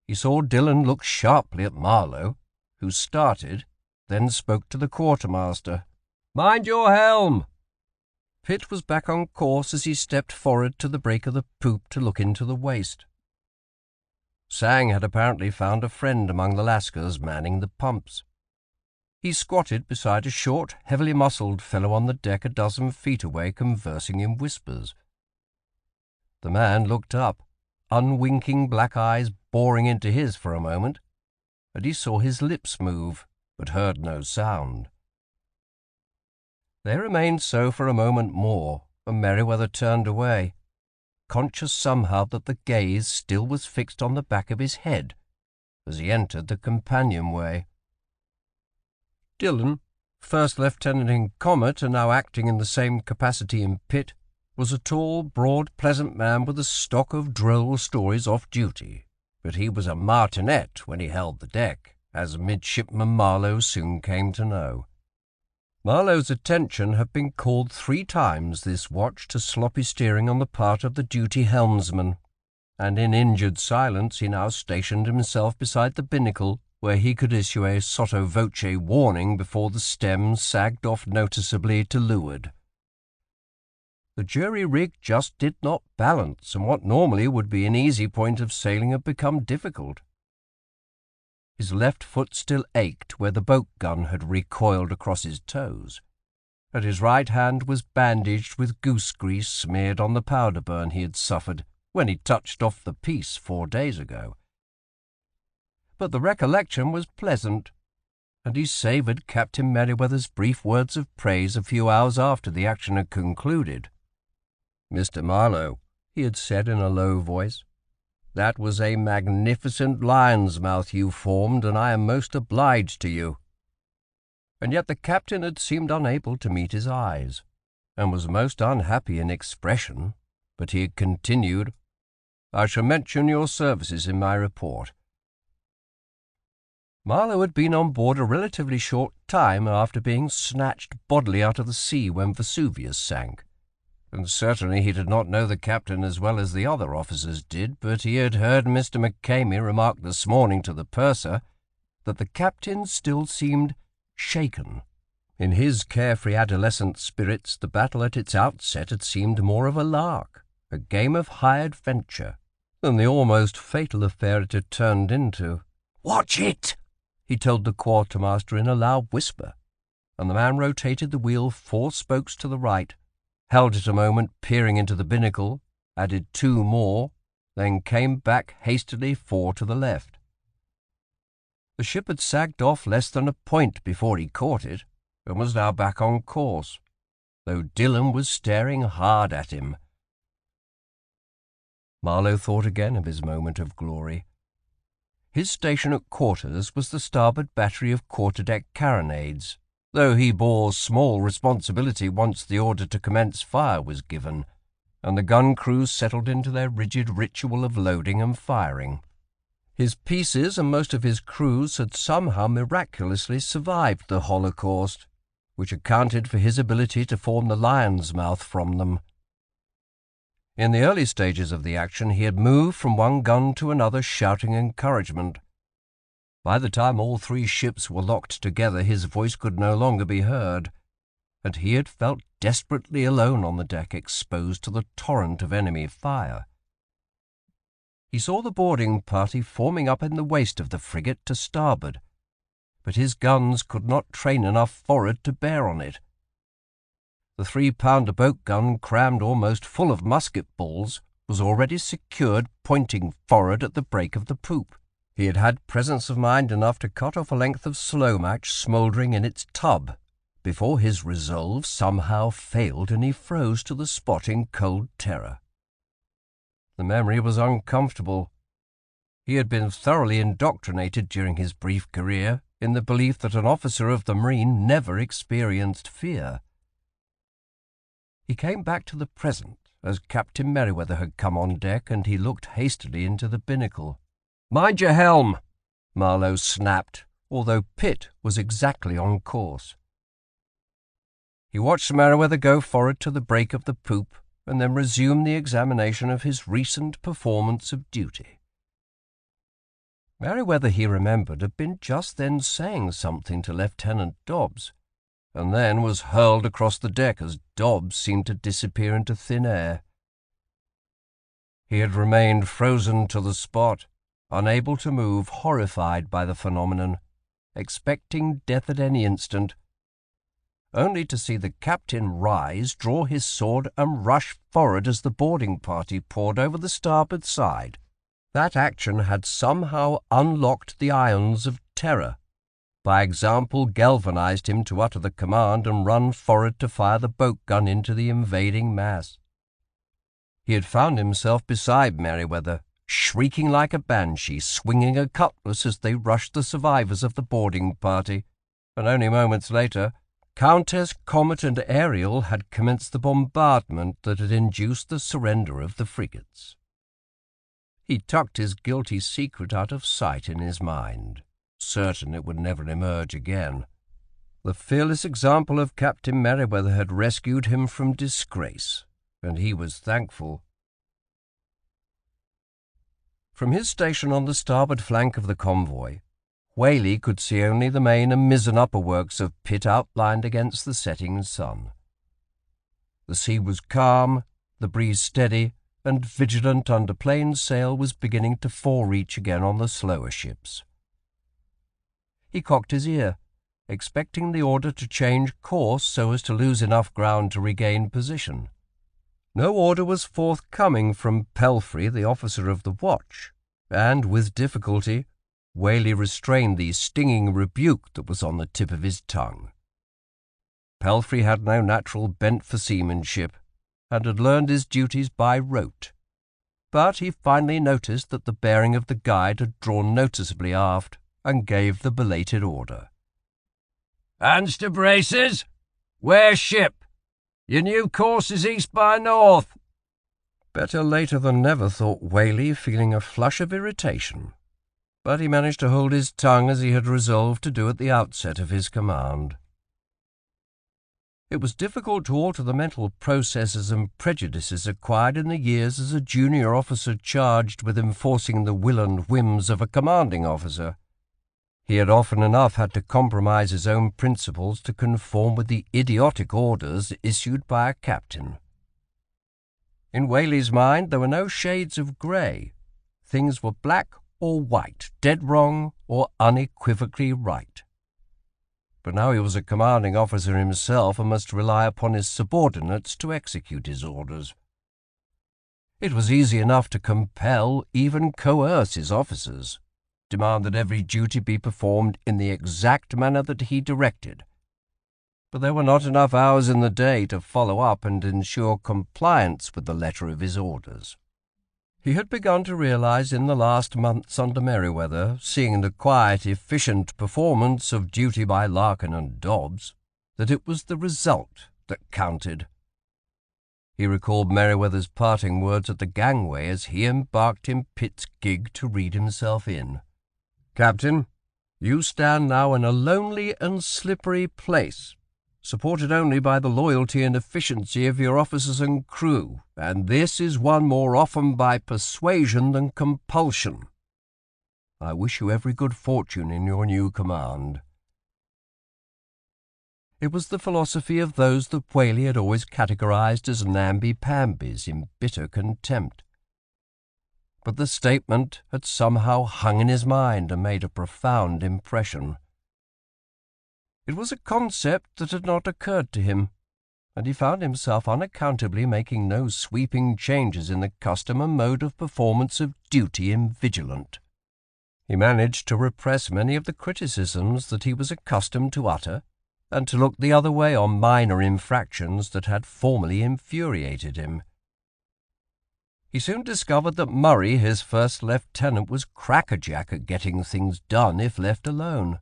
He saw Dillon look sharply at Marlowe, who started, then spoke to the quartermaster. "Mind your helm!" Pitt was back on course as he stepped forward to the break of the poop to look into the waist. Sang had apparently found a friend among the Lascars manning the pumps. He squatted beside a short, heavily muscled fellow on the deck a dozen feet away, conversing in whispers. The man looked up, unwinking black eyes boring into his for a moment, and he saw his lips move, but heard no sound. They remained so for a moment more, and Merewether turned away, conscious somehow that the gaze still was fixed on the back of his head as he entered the companionway. Dillon, first lieutenant in Comet and now acting in the same capacity in Pitt, was a tall, broad, pleasant man with a stock of droll stories off duty, but he was a martinet when he held the deck, as Midshipman Marlowe soon came to know. Marlowe's attention had been called 3 times this watch to sloppy steering on the part of the duty helmsman, and in injured silence he now stationed himself beside the binnacle, where he could issue a sotto voce warning before the stem sagged off noticeably to leeward. The jury rig just did not balance, and what normally would be an easy point of sailing had become difficult. His left foot still ached where the boat gun had recoiled across his toes, and his right hand was bandaged with goose grease smeared on the powder burn he had suffered when he touched off the piece 4 days ago. But the recollection was pleasant, and he savoured Captain Merewether's brief words of praise a few hours after the action had concluded. "Mr. Marlowe," he had said in a low voice, "that was a magnificent lion's mouth you formed, and I am most obliged to you." And yet the captain had seemed unable to meet his eyes, and was most unhappy in expression, but he had continued, "I shall mention your services in my report." Marlowe had been on board a relatively short time after being snatched bodily out of the sea when Vesuvius sank, and certainly he did not know the captain as well as the other officers did, but he had heard Mr. McCamey remark this morning to the purser that the captain still seemed shaken. In his carefree adolescent spirits, the battle at its outset had seemed more of a lark, a game of high adventure, than the almost fatal affair it had turned into. "Watch it!" he told the quartermaster in a loud whisper, and the man rotated the wheel 4 spokes to the right, held it a moment peering into the binnacle, added 2 more, then came back hastily 4 to the left. The ship had sagged off less than a point before he caught it, and was now back on course, though Dillon was staring hard at him. Marlowe thought again of his moment of glory. His station at quarters was the starboard battery of quarterdeck carronades, though he bore small responsibility once the order to commence fire was given, and the gun crews settled into their rigid ritual of loading and firing. His pieces and most of his crews had somehow miraculously survived the Holocaust, which accounted for his ability to form the lion's mouth from them. In the early stages of the action he had moved from one gun to another shouting encouragement. By the time all three ships were locked together his voice could no longer be heard, and he had felt desperately alone on the deck, exposed to the torrent of enemy fire. He saw the boarding party forming up in the waist of the frigate to starboard, but his guns could not train enough forward to bear on it. The 3-pounder boat gun, crammed almost full of musket balls, was already secured, pointing forward at the break of the poop. He had had presence of mind enough to cut off a length of slow match smouldering in its tub, before his resolve somehow failed and he froze to the spot in cold terror. The memory was uncomfortable. He had been thoroughly indoctrinated during his brief career in the belief that an officer of the marine never experienced fear. He came back to the present as Captain Merewether had come on deck, and he looked hastily into the binnacle. "Mind your helm!" Marlowe snapped, although Pitt was exactly on course. He watched Merewether go forward to the break of the poop, and then resumed the examination of his recent performance of duty. Merewether, he remembered, had been just then saying something to Lieutenant Dobbs, and then was hurled across the deck as Dobbs seemed to disappear into thin air. He had remained frozen to the spot, unable to move, horrified by the phenomenon, expecting death at any instant, only to see the captain rise, draw his sword, and rush forward as the boarding party poured over the starboard side. That action had somehow unlocked the ions of terror. By example, galvanized him to utter the command and run forward to fire the boat gun into the invading mass. He had found himself beside Merewether, shrieking like a banshee, swinging a cutlass as they rushed the survivors of the boarding party, and only moments later Countess, Comet, and Ariel had commenced the bombardment that had induced the surrender of the frigates. He tucked his guilty secret out of sight in his mind, certain it would never emerge again. The fearless example of Captain Merewether had rescued him from disgrace, and he was thankful. From his station on the starboard flank of the convoy, Whaley could see only the main and mizzen upper works of Pitt outlined against the setting sun. The sea was calm, the breeze steady, and vigilant under plain sail was beginning to forereach again on the slower ships. He cocked his ear, expecting the order to change course so as to lose enough ground to regain position. No order was forthcoming from Pelfrey, the officer of the watch, and with difficulty Whaley restrained the stinging rebuke that was on the tip of his tongue. Pelfrey had no natural bent for seamanship, and had learned his duties by rote, but he finally noticed that the bearing of the guide had drawn noticeably aft, and gave the belated order. "Hands to braces! Wear ship! Your new course is east by north." Better later than never, thought Whaley, feeling a flush of irritation, but he managed to hold his tongue as he had resolved to do at the outset of his command. It was difficult to alter the mental processes and prejudices acquired in the years as a junior officer charged with enforcing the will and whims of a commanding officer. He had often enough had to compromise his own principles to conform with the idiotic orders issued by a captain. In Whaley's mind there were no shades of grey. Things were black or white, dead wrong or unequivocally right. But now he was a commanding officer himself and must rely upon his subordinates to execute his orders. It was easy enough to compel, even coerce his officers, demand that every duty be performed in the exact manner that he directed. But there were not enough hours in the day to follow up and ensure compliance with the letter of his orders. He had begun to realize in the last months under Merewether, seeing the quiet, efficient performance of duty by Larkin and Dobbs, that it was the result that counted. He recalled Merewether's parting words at the gangway as he embarked in Pitt's gig to read himself in. "Captain, you stand now in a lonely and slippery place, supported only by the loyalty and efficiency of your officers and crew, and this is won more often by persuasion than compulsion. I wish you every good fortune in your new command." It was the philosophy of those that Whaley had always categorized as namby-pambies in bitter contempt. But the statement had somehow hung in his mind and made a profound impression. It was a concept that had not occurred to him, and he found himself unaccountably making no sweeping changes in the custom and mode of performance of duty in vigilant. He managed to repress many of the criticisms that he was accustomed to utter, and to look the other way on minor infractions that had formerly infuriated him. He soon discovered that Murray, his first lieutenant, was crackerjack at getting things done if left alone,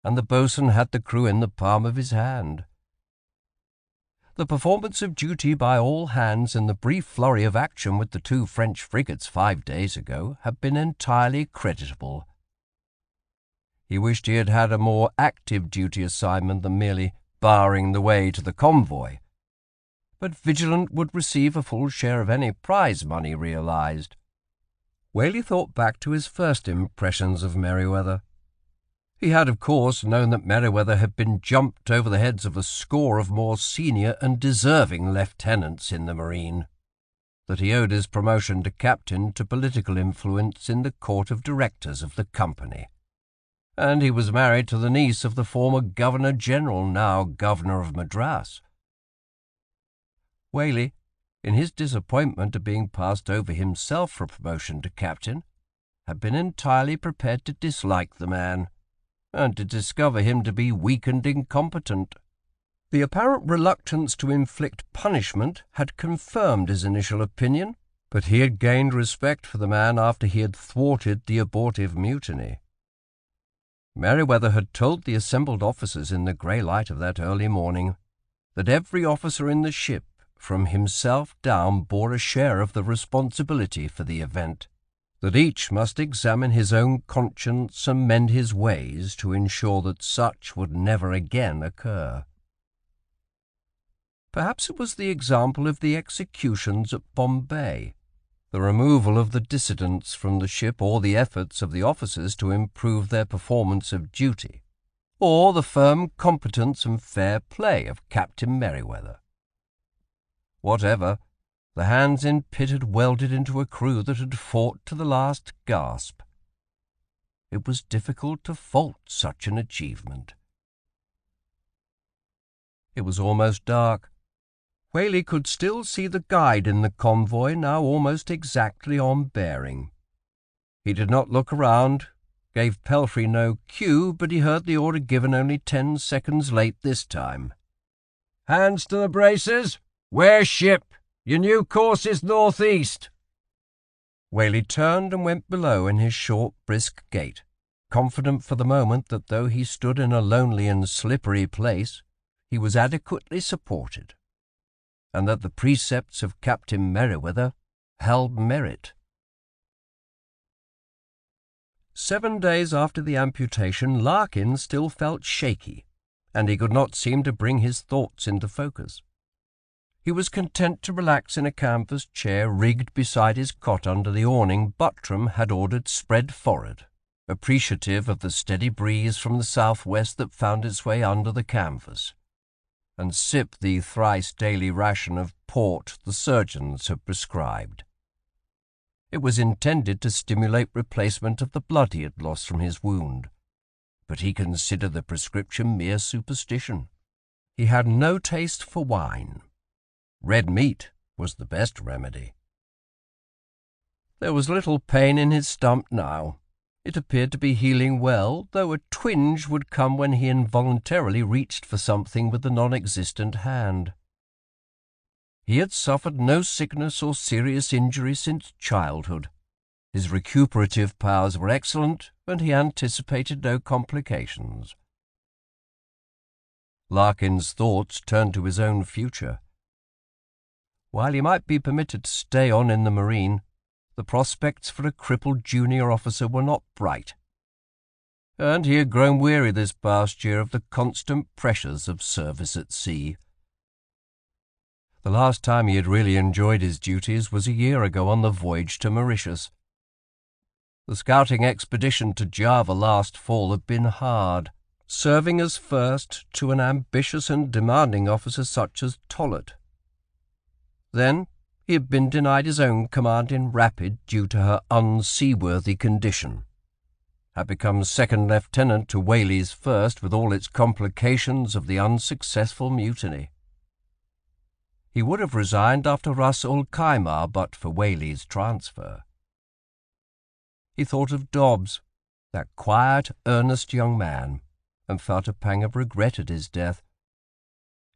and the boatswain had the crew in the palm of his hand. The performance of duty by all hands in the brief flurry of action with the 2 French frigates 5 days ago had been entirely creditable. He wished he had had a more active duty assignment than merely barring the way to the convoy, but Vigilant would receive a full share of any prize money realized. Whaley thought back to his first impressions of Merewether. He had, of course, known that Merewether had been jumped over the heads of a score of more senior and deserving lieutenants in the Marine, that he owed his promotion to captain to political influence in the court of directors of the company, and he was married to the niece of the former Governor-General, now Governor of Madras. Whaley, in his disappointment at being passed over himself for promotion to captain, had been entirely prepared to dislike the man, and to discover him to be weak and incompetent. The apparent reluctance to inflict punishment had confirmed his initial opinion, but he had gained respect for the man after he had thwarted the abortive mutiny. Merewether had told the assembled officers in the grey light of that early morning that every officer in the ship, from himself down, bore a share of the responsibility for the event, that each must examine his own conscience and mend his ways to ensure that such would never again occur. Perhaps it was the example of the executions at Bombay, the removal of the dissidents from the ship, or the efforts of the officers to improve their performance of duty, or the firm competence and fair play of Captain Merewether. Whatever, the hands in Pitt had welded into a crew that had fought to the last gasp. It was difficult to fault such an achievement. It was almost dark. Whaley could still see the guide in the convoy, now almost exactly on bearing. He did not look around, gave Pelfrey no cue, but he heard the order given only 10 seconds late this time. "Hands to the braces! Wear ship! Your new course is northeast." Whaley turned and went below in his short, brisk gait, confident for the moment that though he stood in a lonely and slippery place, he was adequately supported, and that the precepts of Captain Merewether held merit. 7 days after the amputation, Larkin still felt shaky, and he could not seem to bring his thoughts into focus. He was content to relax in a canvas chair rigged beside his cot under the awning Buttram had ordered spread forward, appreciative of the steady breeze from the southwest that found its way under the canvas, and sip the thrice-daily ration of port the surgeons had prescribed. It was intended to stimulate replacement of the blood he had lost from his wound, but he considered the prescription mere superstition. He had no taste for wine. Red meat was the best remedy. There was little pain in his stump now. It appeared to be healing well, though a twinge would come when he involuntarily reached for something with the non-existent hand. He had suffered no sickness or serious injury since childhood. His recuperative powers were excellent, and he anticipated no complications. Larkin's thoughts turned to his own future. While he might be permitted to stay on in the Marine, the prospects for a crippled junior officer were not bright. and he had grown weary this past year of the constant pressures of service at sea. The last time he had really enjoyed his duties was a year ago on the voyage to Mauritius. The scouting expedition to Java last fall had been hard, serving as first to an ambitious and demanding officer such as Tollett. Then he had been denied his own command in Rapid due to her unseaworthy condition, had become second lieutenant to Whaley's first with all its complications of the unsuccessful mutiny. He would have resigned after Ras ul Khaimah but for Whaley's transfer. He thought of Dobbs, that quiet, earnest young man, and felt a pang of regret at his death.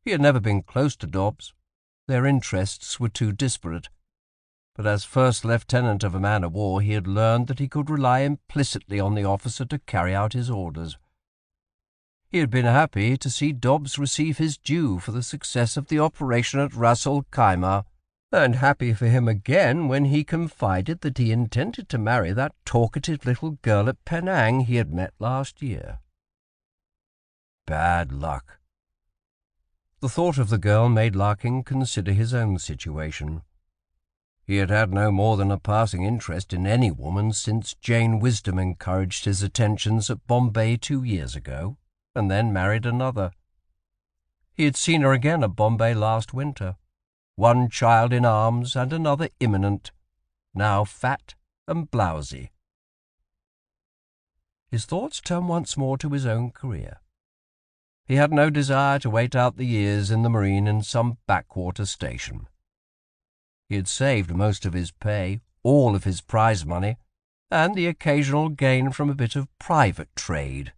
He had never been close to Dobbs. Their interests were too disparate. But as first lieutenant of a man-of-war, he had learned that he could rely implicitly on the officer to carry out his orders. He had been happy to see Dobbs receive his due for the success of the operation at Ras ul Khaimah, and happy for him again when he confided that he intended to marry that talkative little girl at Penang he had met last year. Bad luck. The thought of the girl made Larkin consider his own situation. He had had no more than a passing interest in any woman since Jane Wisdom encouraged his attentions at Bombay 2 years ago, and then married another. He had seen her again at Bombay last winter, one child in arms and another imminent, now fat and blousy. His thoughts turned once more to his own career. He had no desire to wait out the years in the Marine in some backwater station. He had saved most of his pay, all of his prize money, and the occasional gain from a bit of private trade.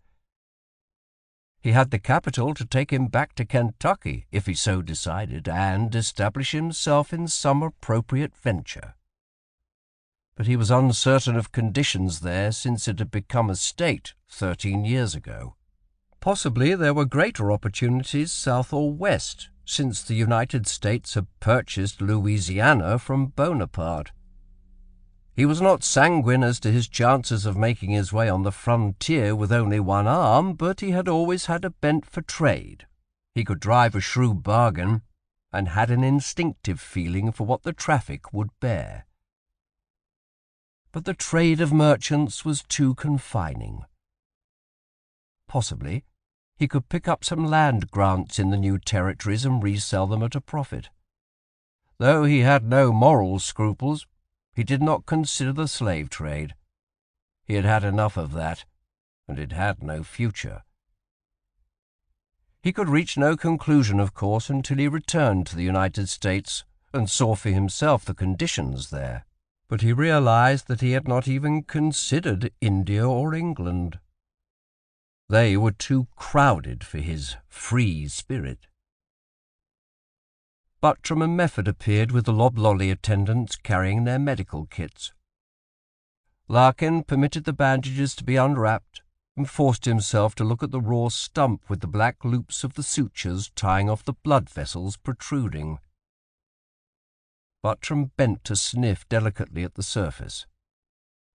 He had the capital to take him back to Kentucky, if he so decided, and establish himself in some appropriate venture. But he was uncertain of conditions there since it had become a state 13 years ago. Possibly there were greater opportunities south or west, since the United States had purchased Louisiana from Bonaparte. He was not sanguine as to his chances of making his way on the frontier with only one arm, but he had always had a bent for trade. He could drive a shrewd bargain, and had an instinctive feeling for what the traffic would bear. But the trade of merchants was too confining. Possibly he could pick up some land grants in the new territories and resell them at a profit. Though he had no moral scruples, he did not consider the slave trade. He had had enough of that, and it had no future. He could reach no conclusion, of course, until he returned to the United States and saw for himself the conditions there. But he realized that he had not even considered India or England. They were too crowded for his free spirit. Buttram and Mefford appeared with the loblolly attendants carrying their medical kits. Larkin permitted the bandages to be unwrapped and forced himself to look at the raw stump with the black loops of the sutures tying off the blood vessels protruding. Buttram bent to sniff delicately at the surface,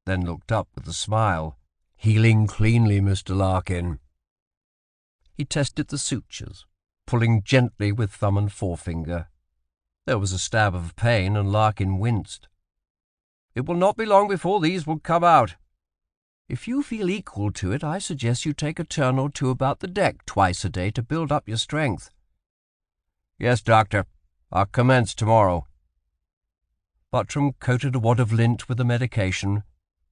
then looked up with a smile. "Healing cleanly, Mr. Larkin." He tested the sutures, pulling gently with thumb and forefinger. There was a stab of pain, and Larkin winced. "It will not be long before these will come out. If you feel equal to it, I suggest you take a turn or two about the deck twice a day to build up your strength." "Yes, doctor. I'll commence tomorrow." Buttram coated a wad of lint with the medication,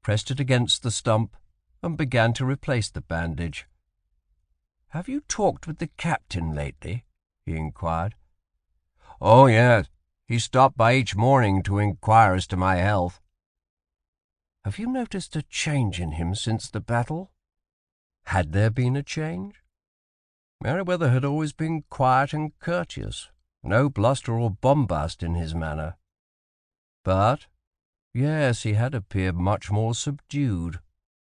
pressed it against the stump, and began to replace the bandage. "Have you talked with the captain lately?" he inquired. "Oh, yes. He stopped by each morning to inquire as to my health." "Have you noticed a change in him since the battle?" Had there been a change? Merewether had always been quiet and courteous, no bluster or bombast in his manner. But, yes, he had appeared much more subdued.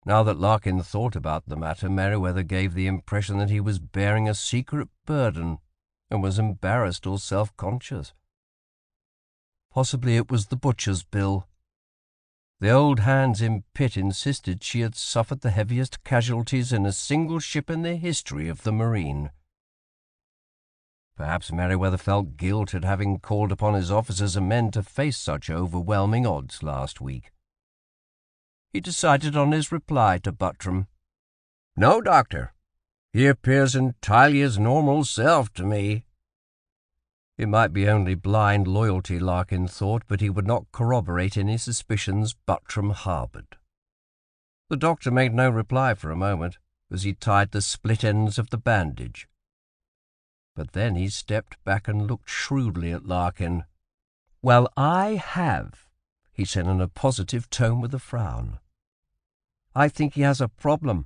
Now that Larkin thought about the matter, Merewether gave the impression that he was bearing a secret burden and was embarrassed or self-conscious. Possibly it was the butcher's bill. The old hands in Pitt insisted she had suffered the heaviest casualties in a single ship in the history of the Marine. Perhaps Merewether felt guilt at having called upon his officers and men to face such overwhelming odds last week. He decided on his reply to Buttram. "No, Doctor. He appears entirely his normal self to me." It might be only blind loyalty, Larkin thought, but he would not corroborate any suspicions Buttram harboured. The doctor made no reply for a moment, as he tied the split ends of the bandage. But then he stepped back and looked shrewdly at Larkin. "Well, I have," he said in a positive tone with a frown. "I think he has a problem.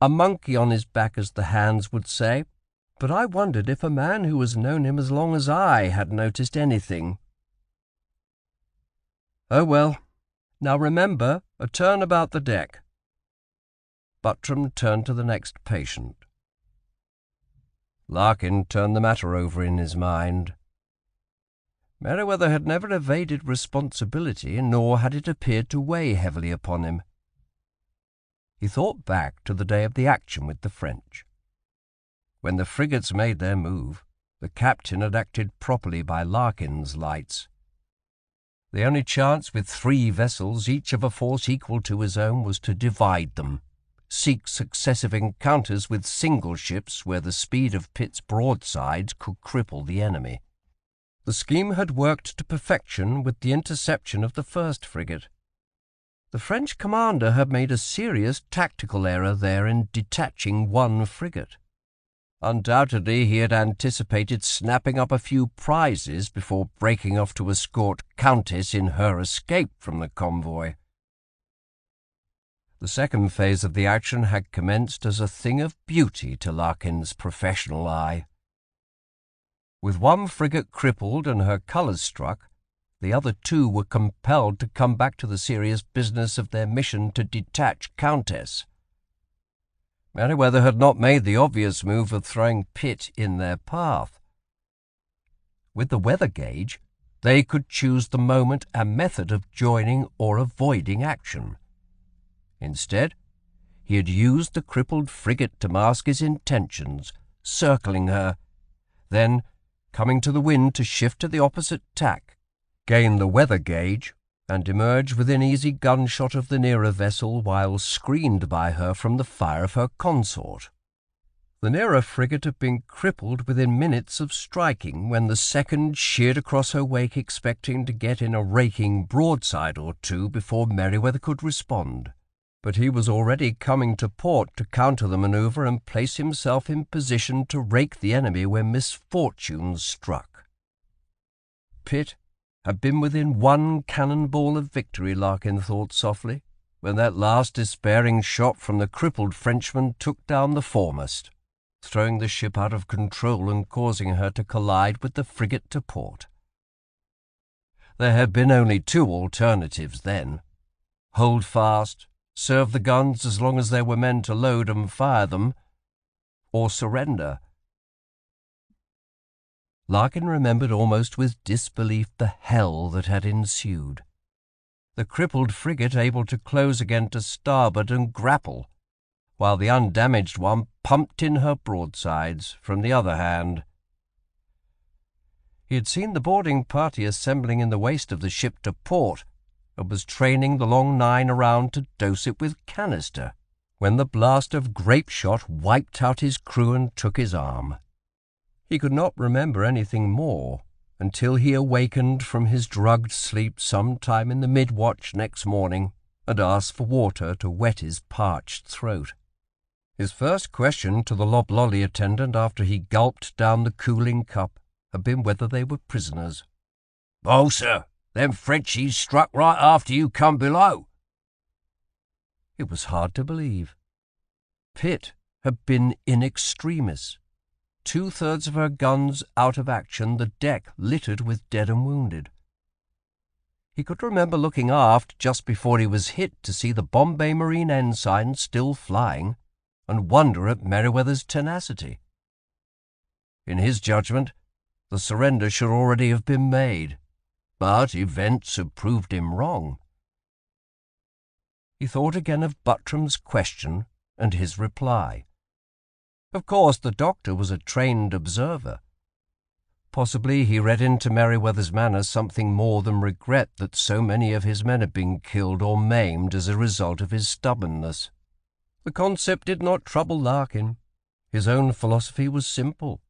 A monkey on his back, as the hands would say. But I wondered if a man who has known him as long as I had noticed anything. Oh well, now remember, a turn about the deck." Buttram turned to the next patient. Larkin turned the matter over in his mind. Merewether had never evaded responsibility, nor had it appeared to weigh heavily upon him. He thought back to the day of the action with the French. When the frigates made their move, the captain had acted properly by Larkin's lights. The only chance with 3 vessels, each of a force equal to his own, was to divide them, seek successive encounters with single ships where the speed of Pitt's broadsides could cripple the enemy. The scheme had worked to perfection with the interception of the first frigate. The French commander had made a serious tactical error there in detaching 1 frigate. Undoubtedly he had anticipated snapping up a few prizes before breaking off to escort Countess in her escape from the convoy. The second phase of the action had commenced as a thing of beauty to Larkin's professional eye. With 1 frigate crippled and her colours struck, the other 2 were compelled to come back to the serious business of their mission to detach Countess. Merewether had not made the obvious move of throwing Pitt in their path. With the weather gauge, they could choose the moment and method of joining or avoiding action. Instead, he had used the crippled frigate to mask his intentions, circling her, then, coming to the wind to shift to the opposite tack, gain the weather gauge, and emerge within easy gunshot of the nearer vessel while screened by her from the fire of her consort. The nearer frigate had been crippled within minutes of striking when the second sheered across her wake, expecting to get in a raking broadside or 2 before Merewether could respond. But he was already coming to port to counter the manoeuvre and place himself in position to rake the enemy when misfortune struck. Pitt had been within 1 cannonball of victory, Larkin thought softly, when that last despairing shot from the crippled Frenchman took down the foremast, throwing the ship out of control and causing her to collide with the frigate to port. There had been only 2 alternatives then: hold fast, serve the guns as long as there were men to load and fire them, or surrender. Larkin remembered almost with disbelief the hell that had ensued. The crippled frigate able to close again to starboard and grapple, while the undamaged one pumped in her broadsides from the other hand. He had seen the boarding party assembling in the waist of the ship to port, and was training the long 9 around to dose it with canister, when the blast of grape-shot wiped out his crew and took his arm. He could not remember anything more until he awakened from his drugged sleep some time in the mid-watch next morning and asked for water to wet his parched throat. His first question to the loblolly attendant after he gulped down the cooling cup had been whether they were prisoners. "Oh, sir, them Frenchies struck right after you come below." It was hard to believe. Pitt had been in extremis. 2/3 of her guns out of action, the deck littered with dead and wounded. He could remember looking aft just before he was hit to see the Bombay Marine ensign still flying, and wonder at Merewether's tenacity. In his judgment, the surrender should already have been made, but events had proved him wrong. He thought again of Buttram's question and his reply. Of course, the doctor was a trained observer. Possibly he read into Merewether's manner something more than regret that so many of his men had been killed or maimed as a result of his stubbornness. The concept did not trouble Larkin. His own philosophy was simple.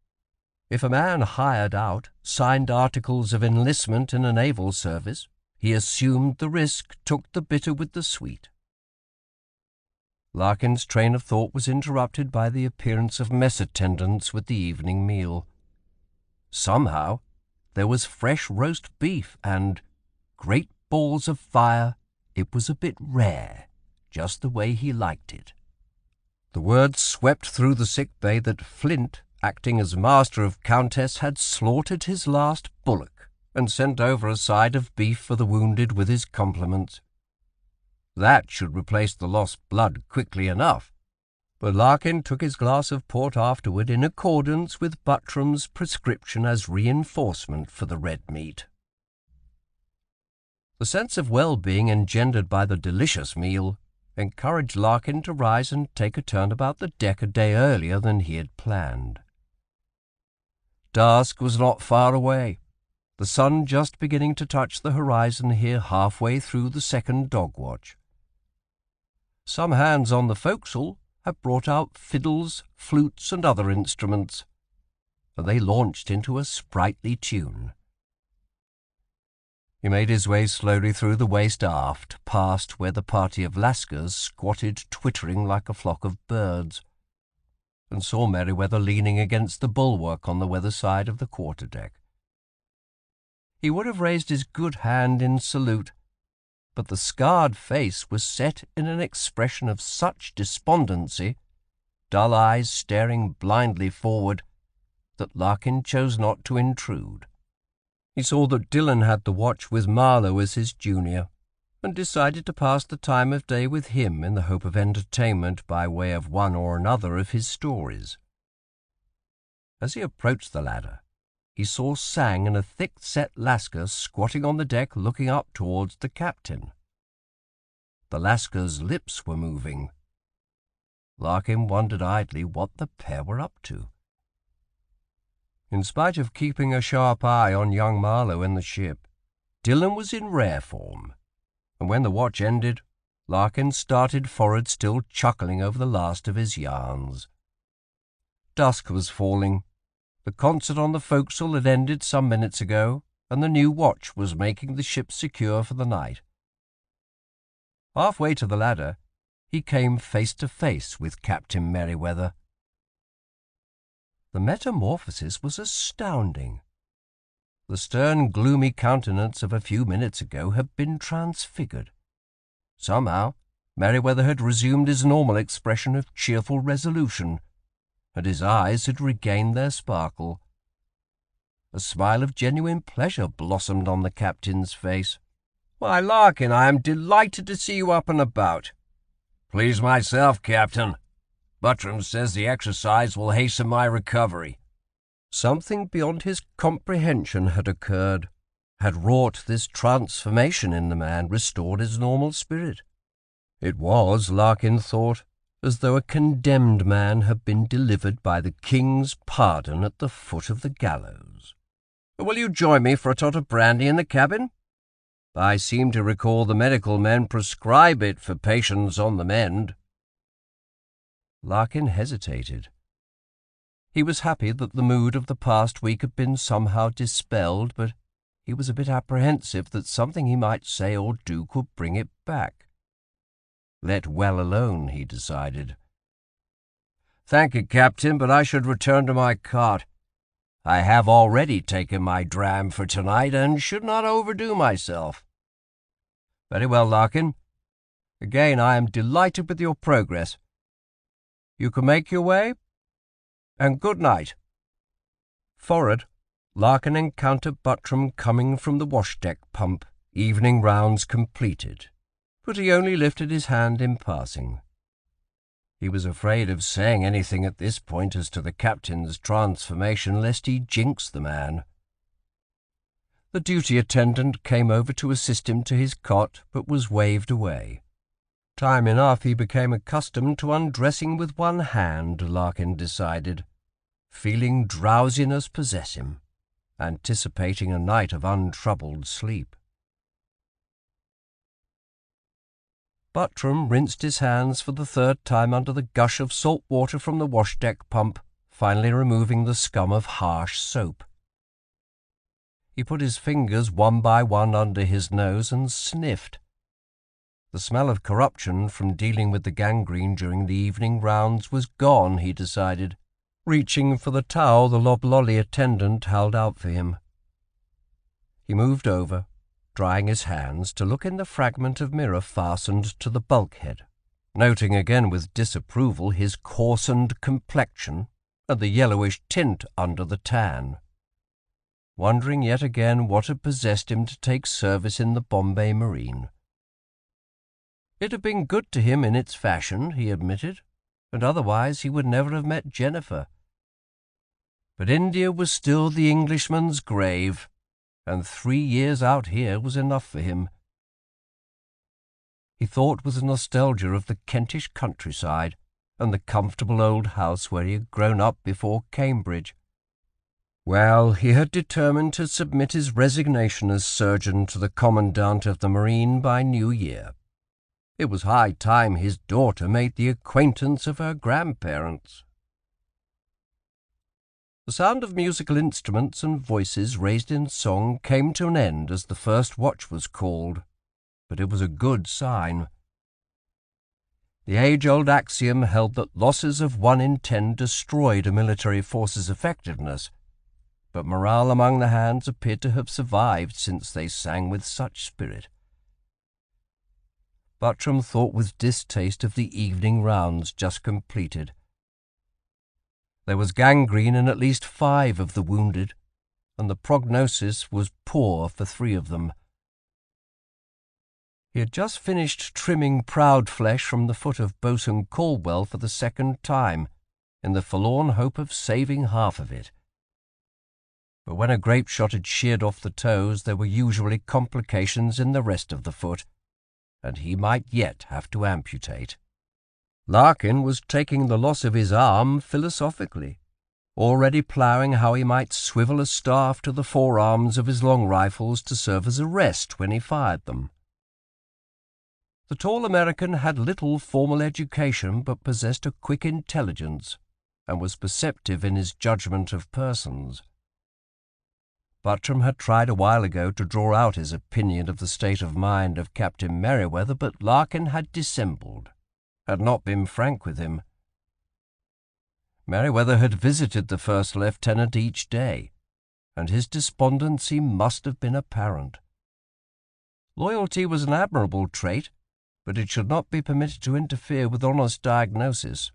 If a man hired out, signed articles of enlistment in a naval service, he assumed the risk, took the bitter with the sweet. Larkin's train of thought was interrupted by the appearance of mess attendants with the evening meal. Somehow there was fresh roast beef and great balls of fire. It was a bit rare, just the way he liked it. The word swept through the sick bay that Flint, acting as master of Countess, had slaughtered his last bullock and sent over a side of beef for the wounded with his compliments. That should replace the lost blood quickly enough, but Larkin took his glass of port afterward in accordance with Buttram's prescription as reinforcement for the red meat. The sense of well-being engendered by the delicious meal encouraged Larkin to rise and take a turn about the deck a day earlier than he had planned. Dusk was not far away, the sun just beginning to touch the horizon here halfway through the second dog watch. Some hands on the forecastle had brought out fiddles, flutes, and other instruments, and they launched into a sprightly tune. He made his way slowly through the waist aft, past where the party of Lascars squatted twittering like a flock of birds, and saw Merewether leaning against the bulwark on the weather side of the quarter-deck. He would have raised his good hand in salute, but the scarred face was set in an expression of such despondency, dull eyes staring blindly forward, that Larkin chose not to intrude. He saw that Dillon had the watch with Marlowe as his junior, and decided to pass the time of day with him in the hope of entertainment by way of one or another of his stories. As he approached the ladder, he saw Sang and a thick-set Lascar squatting on the deck looking up towards the captain. The Lascar's lips were moving. Larkin wondered idly what the pair were up to. In spite of keeping a sharp eye on young Marlowe in the ship, Dillon was in rare form, and when the watch ended, Larkin started forward still chuckling over the last of his yarns. Dusk was falling. The concert on the forecastle had ended some minutes ago, and the new watch was making the ship secure for the night. Halfway to the ladder, he came face to face with Captain Merewether. The metamorphosis was astounding. The stern, gloomy countenance of a few minutes ago had been transfigured. Somehow, Merewether had resumed his normal expression of cheerful resolution, and his eyes had regained their sparkle. A smile of genuine pleasure blossomed on the captain's face. "Why, Larkin, I am delighted to see you up and about." "Please myself, Captain. Buttram says the exercise will hasten my recovery." Something beyond his comprehension had occurred, had wrought this transformation in the man, restored his normal spirit. It was, Larkin thought, as though a condemned man had been delivered by the king's pardon at the foot of the gallows. "Will you join me for a tot of brandy in the cabin? I seem to recall the medical men prescribe it for patients on the mend." Larkin hesitated. He was happy that the mood of the past week had been somehow dispelled, but he was a bit apprehensive that something he might say or do could bring it back. Let well alone, he decided. "Thank you, Captain, but I should return to my cot. I have already taken my dram for tonight, and should not overdo myself." "Very well, Larkin. Again, I am delighted with your progress. You can make your way, and good night." Forward, Larkin encountered Buttram coming from the wash-deck pump, evening rounds completed, but he only lifted his hand in passing. He was afraid of saying anything at this point as to the captain's transformation, lest he jinx the man. The duty attendant came over to assist him to his cot, but was waved away. Time enough he became accustomed to undressing with one hand, Larkin decided, feeling drowsiness possess him, anticipating a night of untroubled sleep. Buttram rinsed his hands for the third time under the gush of salt water from the wash-deck pump, finally removing the scum of harsh soap. He put his fingers one by one under his nose and sniffed. The smell of corruption from dealing with the gangrene during the evening rounds was gone, he decided, reaching for the towel the loblolly attendant held out for him. He moved over, drying his hands, to look in the fragment of mirror fastened to the bulkhead, noting again with disapproval his coarsened complexion and the yellowish tint under the tan, wondering yet again what had possessed him to take service in the Bombay Marine. It had been good to him in its fashion, he admitted, and otherwise he would never have met Jennifer. But India was still the Englishman's grave, and 3 years out here was enough for him. He thought with nostalgia of the Kentish countryside and the comfortable old house where he had grown up before Cambridge. Well, he had determined to submit his resignation as surgeon to the Commandant of the Marine by New Year. It was high time his daughter made the acquaintance of her grandparents. The sound of musical instruments and voices raised in song came to an end as the first watch was called, but it was a good sign. The age-old axiom held that losses of 1 in 10 destroyed a military force's effectiveness, but morale among the hands appeared to have survived since they sang with such spirit. Buttram thought with distaste of the evening rounds just completed. There was gangrene in at least 5 of the wounded, and the prognosis was poor for 3 of them. He had just finished trimming proud flesh from the foot of Boatswain Caldwell for the 2nd time, in the forlorn hope of saving half of it. But when a grape shot had sheared off the toes, there were usually complications in the rest of the foot, and he might yet have to amputate. Larkin was taking the loss of his arm philosophically, already ploughing how he might swivel a staff to the forearms of his long rifles to serve as a rest when he fired them. The tall American had little formal education, but possessed a quick intelligence, and was perceptive in his judgment of persons. Buttram had tried a while ago to draw out his opinion of the state of mind of Captain Merewether, but Larkin had dissembled, had not been frank with him. Merewether had visited the first lieutenant each day, and his despondency must have been apparent. Loyalty was an admirable trait, but it should not be permitted to interfere with honest diagnosis.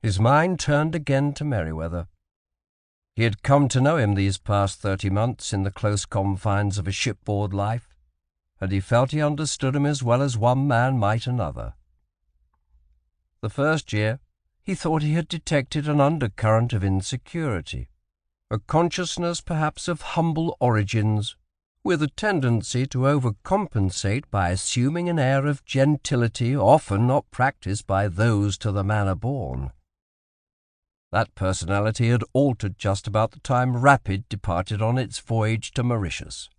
His mind turned again to Merewether. He had come to know him these past 30 months in the close confines of a shipboard life, and he felt he understood him as well as one man might another. The first year, he thought he had detected an undercurrent of insecurity, a consciousness perhaps of humble origins, with a tendency to overcompensate by assuming an air of gentility often not practised by those to the manner born. That personality had altered just about the time Rapid departed on its voyage to Mauritius.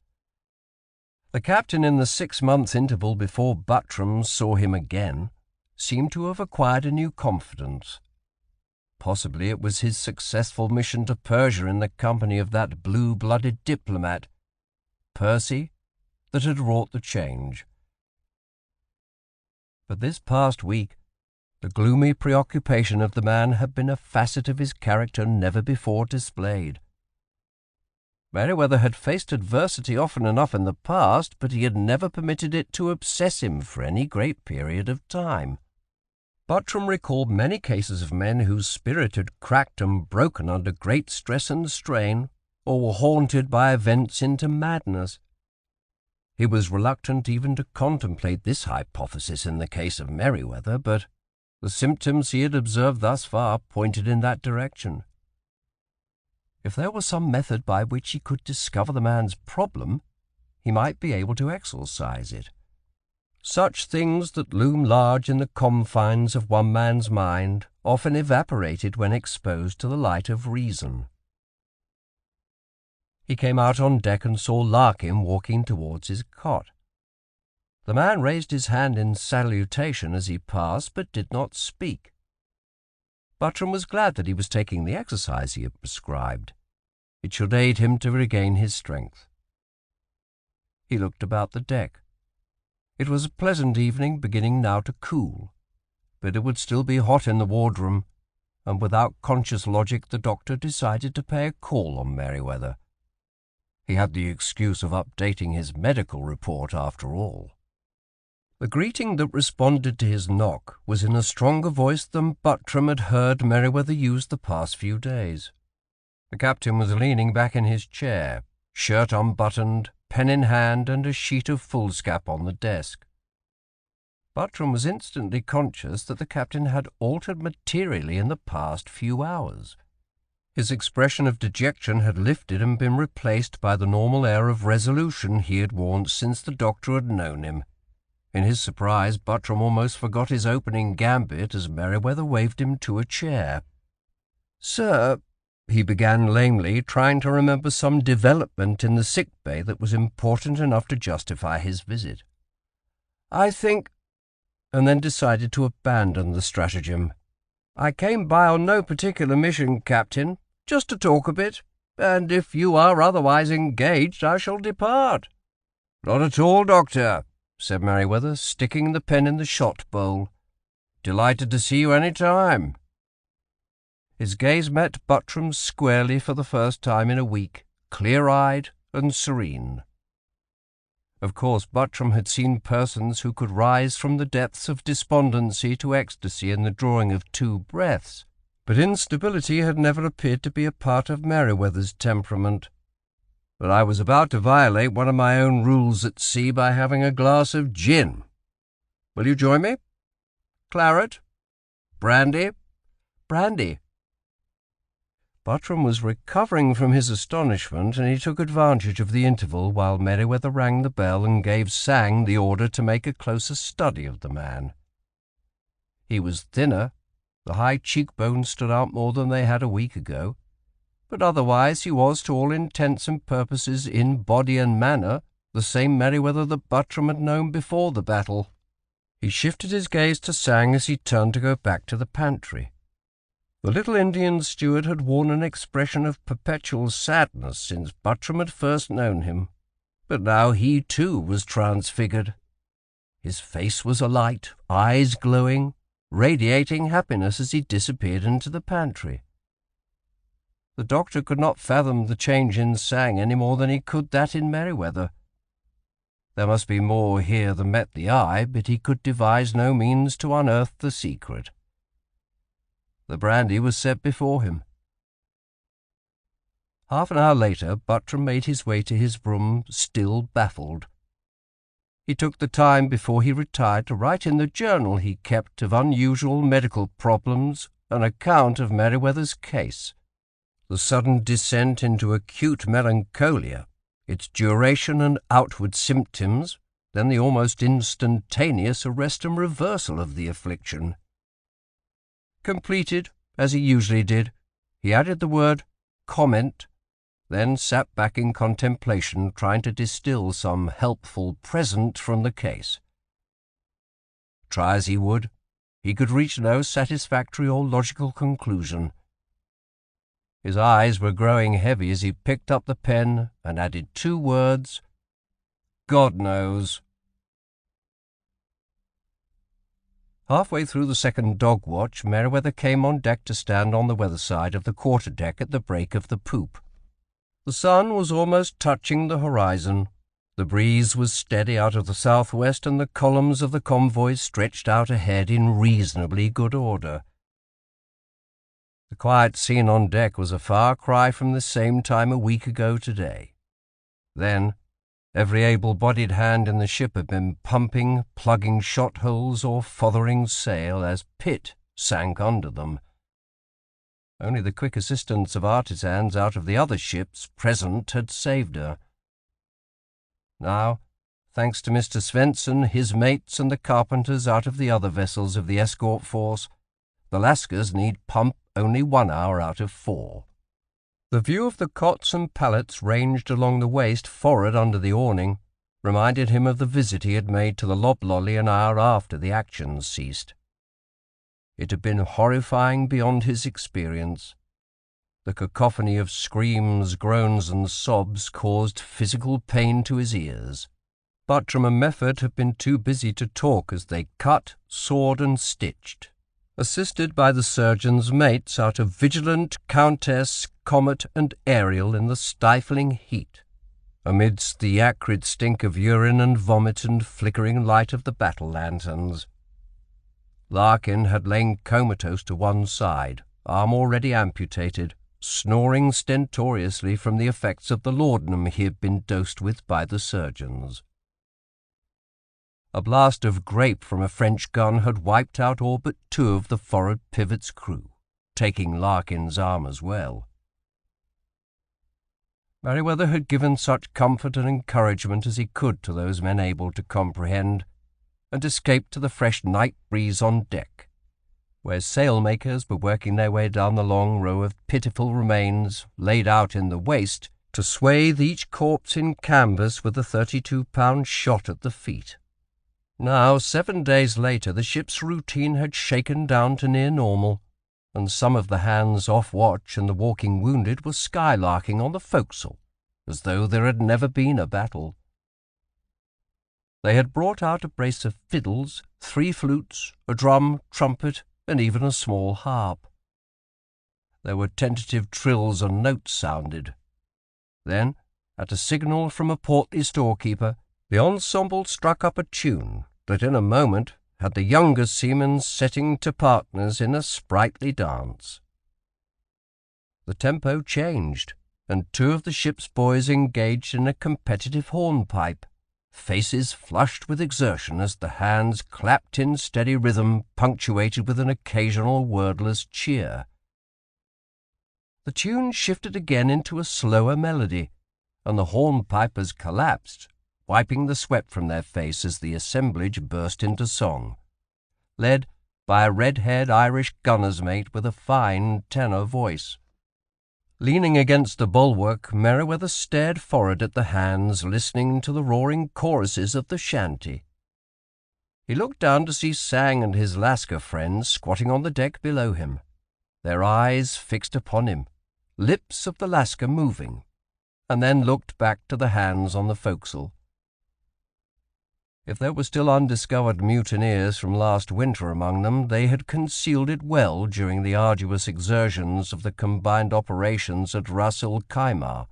The captain, in the 6-month interval before Buttram saw him again, seemed to have acquired a new confidence. Possibly it was his successful mission to Persia in the company of that blue-blooded diplomat, Percy, that had wrought the change. But this past week, the gloomy preoccupation of the man had been a facet of his character never before displayed. Merewether had faced adversity often enough in the past, but he had never permitted it to obsess him for any great period of time. Buttram recalled many cases of men whose spirit had cracked and broken under great stress and strain, or were haunted by events into madness. He was reluctant even to contemplate this hypothesis in the case of Merewether, but the symptoms he had observed thus far pointed in that direction. If there was some method by which he could discover the man's problem, he might be able to exorcise it. Such things that loom large in the confines of one man's mind often evaporated when exposed to the light of reason. He came out on deck and saw Larkin walking towards his cot. The man raised his hand in salutation as he passed, but did not speak. Buttram was glad that he was taking the exercise he had prescribed. It should aid him to regain his strength. He looked about the deck. It was a pleasant evening, beginning now to cool, but it would still be hot in the wardroom, and without conscious logic the doctor decided to pay a call on Merewether. He had the excuse of updating his medical report after all. The greeting that responded to his knock was in a stronger voice than Buttram had heard Merewether use the past few days. The captain was leaning back in his chair, shirt unbuttoned, pen in hand, and a sheet of foolscap on the desk. Buttram was instantly conscious that the captain had altered materially in the past few hours. His expression of dejection had lifted and been replaced by the normal air of resolution he had worn since the doctor had known him. In his surprise, Buttram almost forgot his opening gambit as Merewether waved him to a chair. "Sir," he began lamely, trying to remember some development in the sick-bay that was important enough to justify his visit. "I think—" and then decided to abandon the stratagem. "I came by on no particular mission, Captain, just to talk a bit, and if you are otherwise engaged, I shall depart." "Not at all, Doctor," said Merewether, sticking the pen in the shot bowl. "Delighted to see you any time." His gaze met Buttram's squarely for the first time in a week, clear-eyed and serene. Of course, Buttram had seen persons who could rise from the depths of despondency to ecstasy in the drawing of 2 breaths, but instability had never appeared to be a part of Merewether's temperament. But I was about to violate one of my own rules at sea by having a glass of gin. Will you join me? Claret? Brandy? Brandy. Buttram was recovering from his astonishment, and he took advantage of the interval while Merewether rang the bell and gave Sang the order to make a closer study of the man. He was thinner, the high cheekbones stood out more than they had a week ago, but otherwise he was, to all intents and purposes, in body and manner, the same Merewether that Buttram had known before the battle. He shifted his gaze to Sang as he turned to go back to the pantry. The little Indian steward had worn an expression of perpetual sadness since Buttram had first known him, but now he too was transfigured. His face was alight, eyes glowing, radiating happiness as he disappeared into the pantry. The doctor could not fathom the change in Sang any more than he could that in Merewether. There must be more here than met the eye, but he could devise no means to unearth the secret. The brandy was set before him. Half an hour later, Buttram made his way to his room, still baffled. He took the time before he retired to write in the journal he kept of unusual medical problems an account of Merewether's case. The sudden descent into acute melancholia, its duration and outward symptoms, then the almost instantaneous arrest and reversal of the affliction. Completed, as he usually did, he added the word comment, then sat back in contemplation, trying to distill some helpful present from the case. Try as he would, he could reach no satisfactory or logical conclusion. His eyes were growing heavy as he picked up the pen and added 2 words, "God knows." Halfway through the second dog watch, Merewether came on deck to stand on the weather side of the quarter-deck at the break of the poop. The sun was almost touching the horizon. The breeze was steady out of the southwest, and the columns of the convoy stretched out ahead in reasonably good order. The quiet scene on deck was a far cry from the same time a week ago today. Then, every able-bodied hand in the ship had been pumping, plugging shot holes, or fothering sail as Pitt sank under them. Only the quick assistance of artisans out of the other ships present had saved her. Now, Thanks to Mr. Svensson, his mates, and the carpenters out of the other vessels of the escort force, the Lascars need pump only 1 hour out of 4. The view of the cots and pallets ranged along the waist forward under the awning reminded him of the visit he had made to the Loblolly an hour after the action ceased. It had been horrifying beyond his experience. The cacophony of screams, groans, and sobs caused physical pain to his ears. Bartram and Mefford had been too busy to talk as they cut, sawed, and stitched, assisted by the surgeon's mates out of Vigilant, Countess, Comet, and Ariel in the stifling heat, amidst the acrid stink of urine and vomit and flickering light of the battle lanterns. Larkin had lain comatose to one side, arm already amputated, snoring stentoriously from the effects of the laudanum he had been dosed with by the surgeons. A blast of grape from a French gun had wiped out all but 2 of the forward pivot's crew, taking Larkin's arm as well. Merewether had given such comfort and encouragement as he could to those men able to comprehend, and escaped to the fresh night breeze on deck, where sailmakers were working their way down the long row of pitiful remains laid out in the waist to swathe each corpse in canvas with a 32-pound shot at the feet. Now, 7 days later, the ship's routine had shaken down to near normal, and some of the hands off watch and the walking wounded were skylarking on the forecastle, as though there had never been a battle. They had brought out a brace of fiddles, 3 flutes, a drum, trumpet, and even a small harp. There were tentative trills and notes sounded. Then, at a signal from a portly storekeeper, the ensemble struck up a tune that in a moment had the younger seamen setting to partners in a sprightly dance. The tempo changed, and 2 of the ship's boys engaged in a competitive hornpipe, faces flushed with exertion as the hands clapped in steady rhythm punctuated with an occasional wordless cheer. The tune shifted again into a slower melody, and the hornpipers collapsed, wiping the sweat from their face as the assemblage burst into song, led by a red-haired Irish gunner's mate with a fine tenor voice. Leaning against the bulwark, Merewether stared forward at the hands, listening to the roaring choruses of the shanty. He looked down to see Sang and his Lascar friends squatting on the deck below him, their eyes fixed upon him, lips of the Lascar moving, and then looked back to the hands on the forecastle. If there were still undiscovered mutineers from last winter among them, they had concealed it well during the arduous exertions of the combined operations at Ras el Khaimah,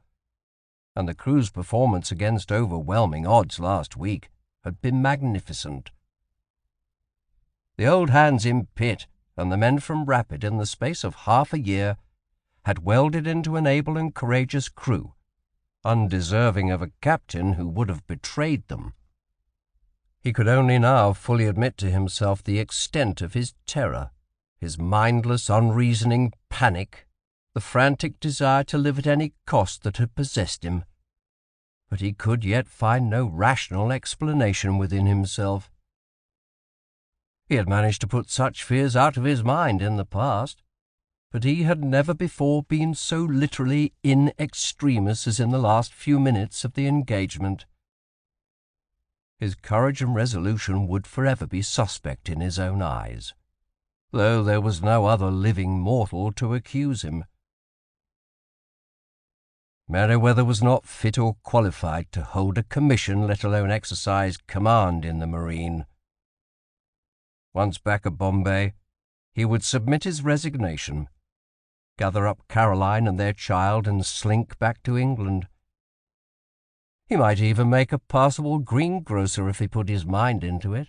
and the crew's performance against overwhelming odds last week had been magnificent. The old hands in Pitt and the men from Rapid in the space of half a year had welded into an able and courageous crew, undeserving of a captain who would have betrayed them. He could only now fully admit to himself the extent of his terror, his mindless, unreasoning panic, the frantic desire to live at any cost that had possessed him. But he could yet find no rational explanation within himself. He had managed to put such fears out of his mind in the past, but he had never before been so literally in extremis as in the last few minutes of the engagement. His courage and resolution would forever be suspect in his own eyes, though there was no other living mortal to accuse him. Merewether was not fit or qualified to hold a commission, let alone exercise command in the marine. Once back at Bombay, he would submit his resignation, gather up Caroline and their child, and slink back to England. He might even make a passable greengrocer if he put his mind into it.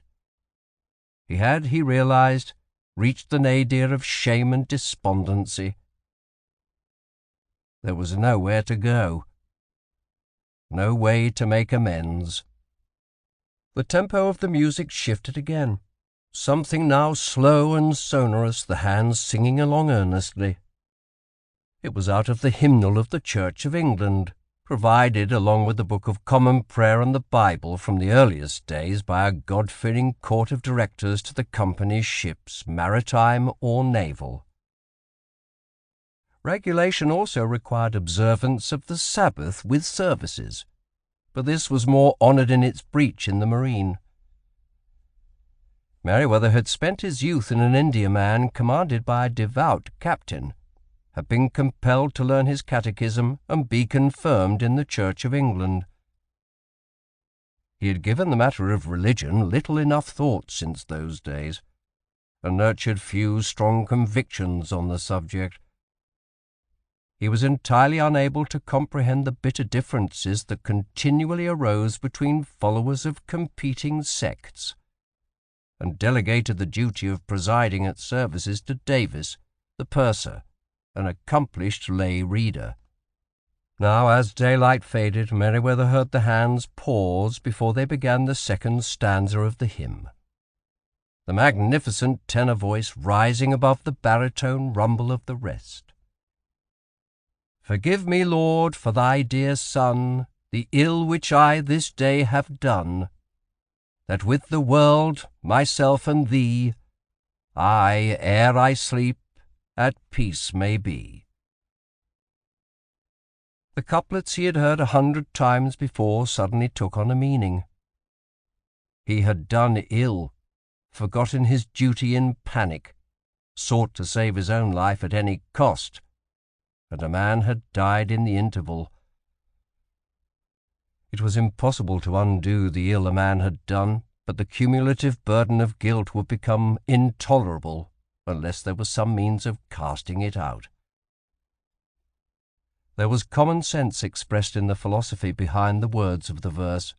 He had, he realized, reached the nadir of shame and despondency. There was nowhere to go, no way to make amends. The tempo of the music shifted again, something now slow and sonorous, the hands singing along earnestly. It was out of the hymnal of the Church of England, provided along with the Book of Common Prayer and the Bible from the earliest days by a God-fearing court of directors to the company's ships, maritime or naval. Regulation also required observance of the Sabbath with services, but this was more honoured in its breach in the marine. Merewether had spent his youth in an Indiaman commanded by a devout captain, had been compelled to learn his catechism and be confirmed in the Church of England. He had given the matter of religion little enough thought since those days, and nurtured few strong convictions on the subject. He was entirely unable to comprehend the bitter differences that continually arose between followers of competing sects, and delegated the duty of presiding at services to Davis, the purser, an accomplished lay reader. Now, as daylight faded, Merewether heard the hands pause before they began the second stanza of the hymn, the magnificent tenor voice rising above the baritone rumble of the rest. Forgive me, Lord, for thy dear Son, the ill which I this day have done, that with the world, myself, and thee, I, ere I sleep, at peace may be. The couplets he had heard 100 times before suddenly took on a meaning. He had done ill, forgotten his duty in panic, sought to save his own life at any cost, and a man had died in the interval. It was impossible to undo the ill a man had done, but the cumulative burden of guilt would become intolerable unless there was some means of casting it out. There was common sense expressed in the philosophy behind the words of the verse.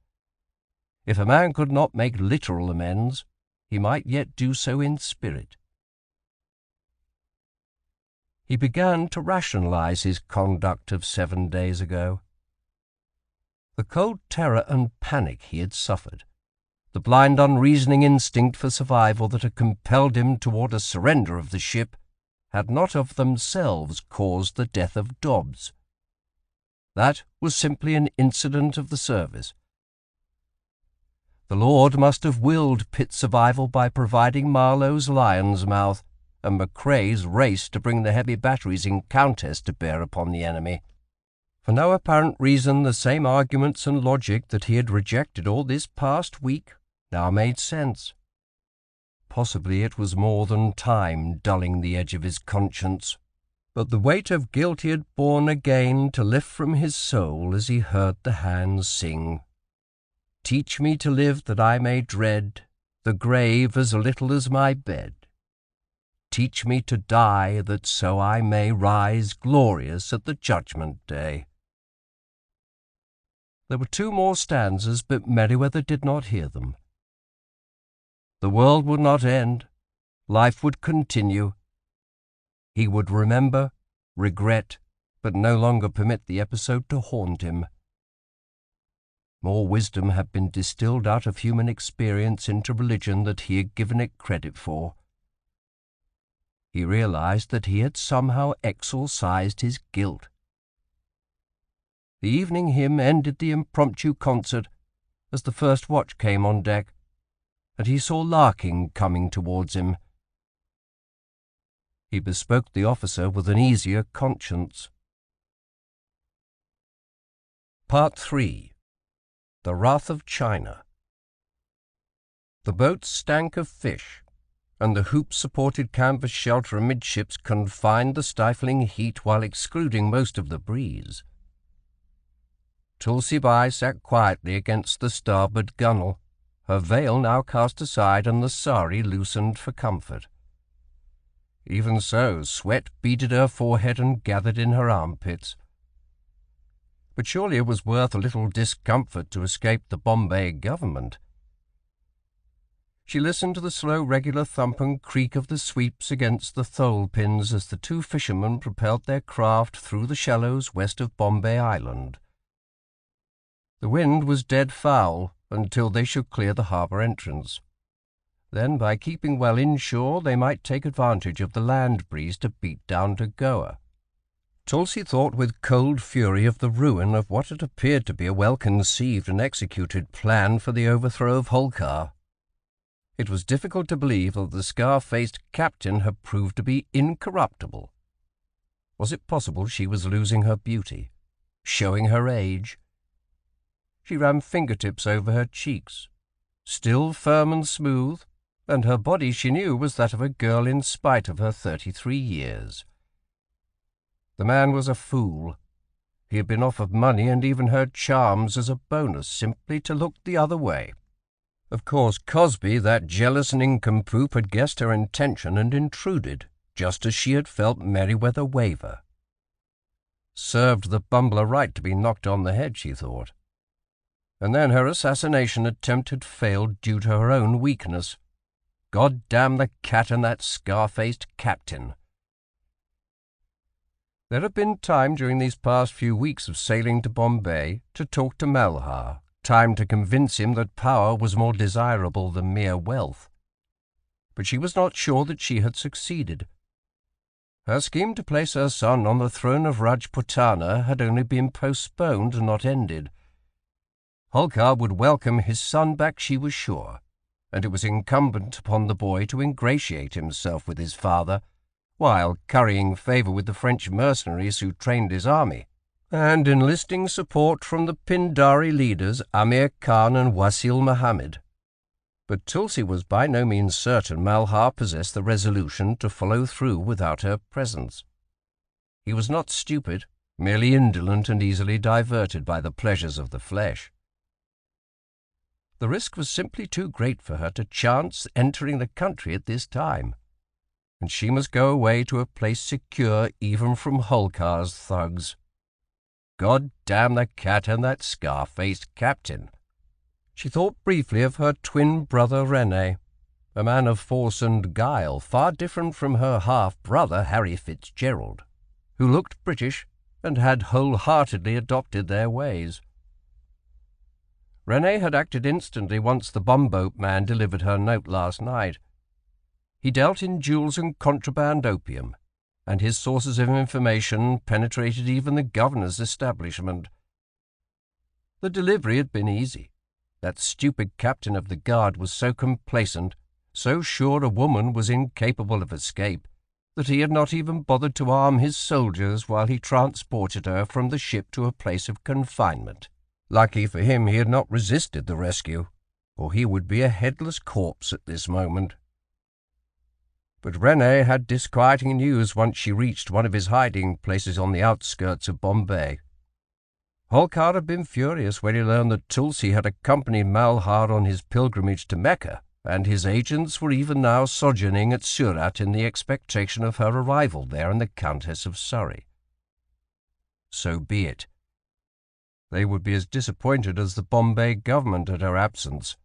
If a man could not make literal amends, he might yet do so in spirit. He began to rationalize his conduct of 7 days ago. The cold terror and panic he had suffered, the blind unreasoning instinct for survival that had compelled him toward a surrender of the ship, had not of themselves caused the death of Dobbs. That was simply an incident of the service. The Lord must have willed Pitt's survival by providing Marlowe's lion's mouth and Macrae's race to bring the heavy batteries in Countess to bear upon the enemy. For no apparent reason, the same arguments and logic that he had rejected all this past week now made sense. Possibly it was more than time dulling the edge of his conscience, but the weight of guilt he had borne again to lift from his soul as he heard the hands sing, "Teach me to live that I may dread the grave as little as my bed. Teach me to die that so I may rise glorious at the judgment day." There were 2 more stanzas, but Merewether did not hear them. The world would not end. Life would continue. He would remember, regret, but no longer permit the episode to haunt him. More wisdom had been distilled out of human experience into religion than he had given it credit for. He realized that he had somehow exorcised his guilt. The evening hymn ended the impromptu concert as the first watch came on deck, and he saw Larkin coming towards him. He bespoke the officer with an easier conscience. Part 3. The Wrath of China. The boat stank of fish, and the hoop-supported canvas shelter amidships confined the stifling heat while excluding most of the breeze. Tulsi Bai sat quietly against the starboard gunwale, her veil now cast aside and the sari loosened for comfort. Even so, sweat beaded her forehead and gathered in her armpits. But surely it was worth a little discomfort to escape the Bombay government. She listened to the slow, regular thump and creak of the sweeps against the thole pins as the 2 fishermen propelled their craft through the shallows west of Bombay Island. The wind was dead foul until they should clear the harbour entrance. Then, by keeping well inshore, they might take advantage of the land breeze to beat down to Goa. Tulsi thought with cold fury of the ruin of what had appeared to be a well-conceived and executed plan for the overthrow of Holkar. It was difficult to believe that the scar-faced captain had proved to be incorruptible. Was it possible she was losing her beauty, showing her age? She ran fingertips over her cheeks, still firm and smooth, and her body, she knew, was that of a girl in spite of her 33 years. The man was a fool. He had been offered money and even her charms as a bonus, simply to look the other way. Of course, Cosby, that jealous nincompoop, had guessed her intention and intruded, just as she had felt Merewether waver. Served the bumbler right to be knocked on the head, she thought. And then her assassination attempt had failed due to her own weakness. God damn the cat and that scar-faced captain. There had been time during these past few weeks of sailing to Bombay to talk to Malhar, time to convince him that power was more desirable than mere wealth. But she was not sure that she had succeeded. Her scheme to place her son on the throne of Rajputana had only been postponed, not ended. Holkar would welcome his son back, she was sure, and it was incumbent upon the boy to ingratiate himself with his father, while currying favour with the French mercenaries who trained his army, and enlisting support from the Pindari leaders Amir Khan and Wasil Muhammad. But Tulsi was by no means certain Malhar possessed the resolution to follow through without her presence. He was not stupid, merely indolent and easily diverted by the pleasures of the flesh. The risk was simply too great for her to chance entering the country at this time, and she must go away to a place secure even from Holkar's thugs. God damn the cat and that scar-faced captain. She thought briefly of her twin brother Rene, a man of force and guile, far different from her half-brother Harry Fitzgerald, who looked British and had wholeheartedly adopted their ways. Rene had acted instantly once the bumboat man delivered her note last night. He dealt in jewels and contraband opium, and his sources of information penetrated even the governor's establishment. The delivery had been easy. That stupid captain of the guard was so complacent, so sure a woman was incapable of escape, that he had not even bothered to arm his soldiers while he transported her from the ship to a place of confinement. Lucky for him he had not resisted the rescue, or he would be a headless corpse at this moment. But Rene had disquieting news once she reached one of his hiding places on the outskirts of Bombay. Holkar had been furious when he learned that Tulsi had accompanied Malhar on his pilgrimage to Mecca, and his agents were even now sojourning at Surat in the expectation of her arrival there and the Countess of Surrey. So be it. They would be as disappointed as the Bombay government at her absence,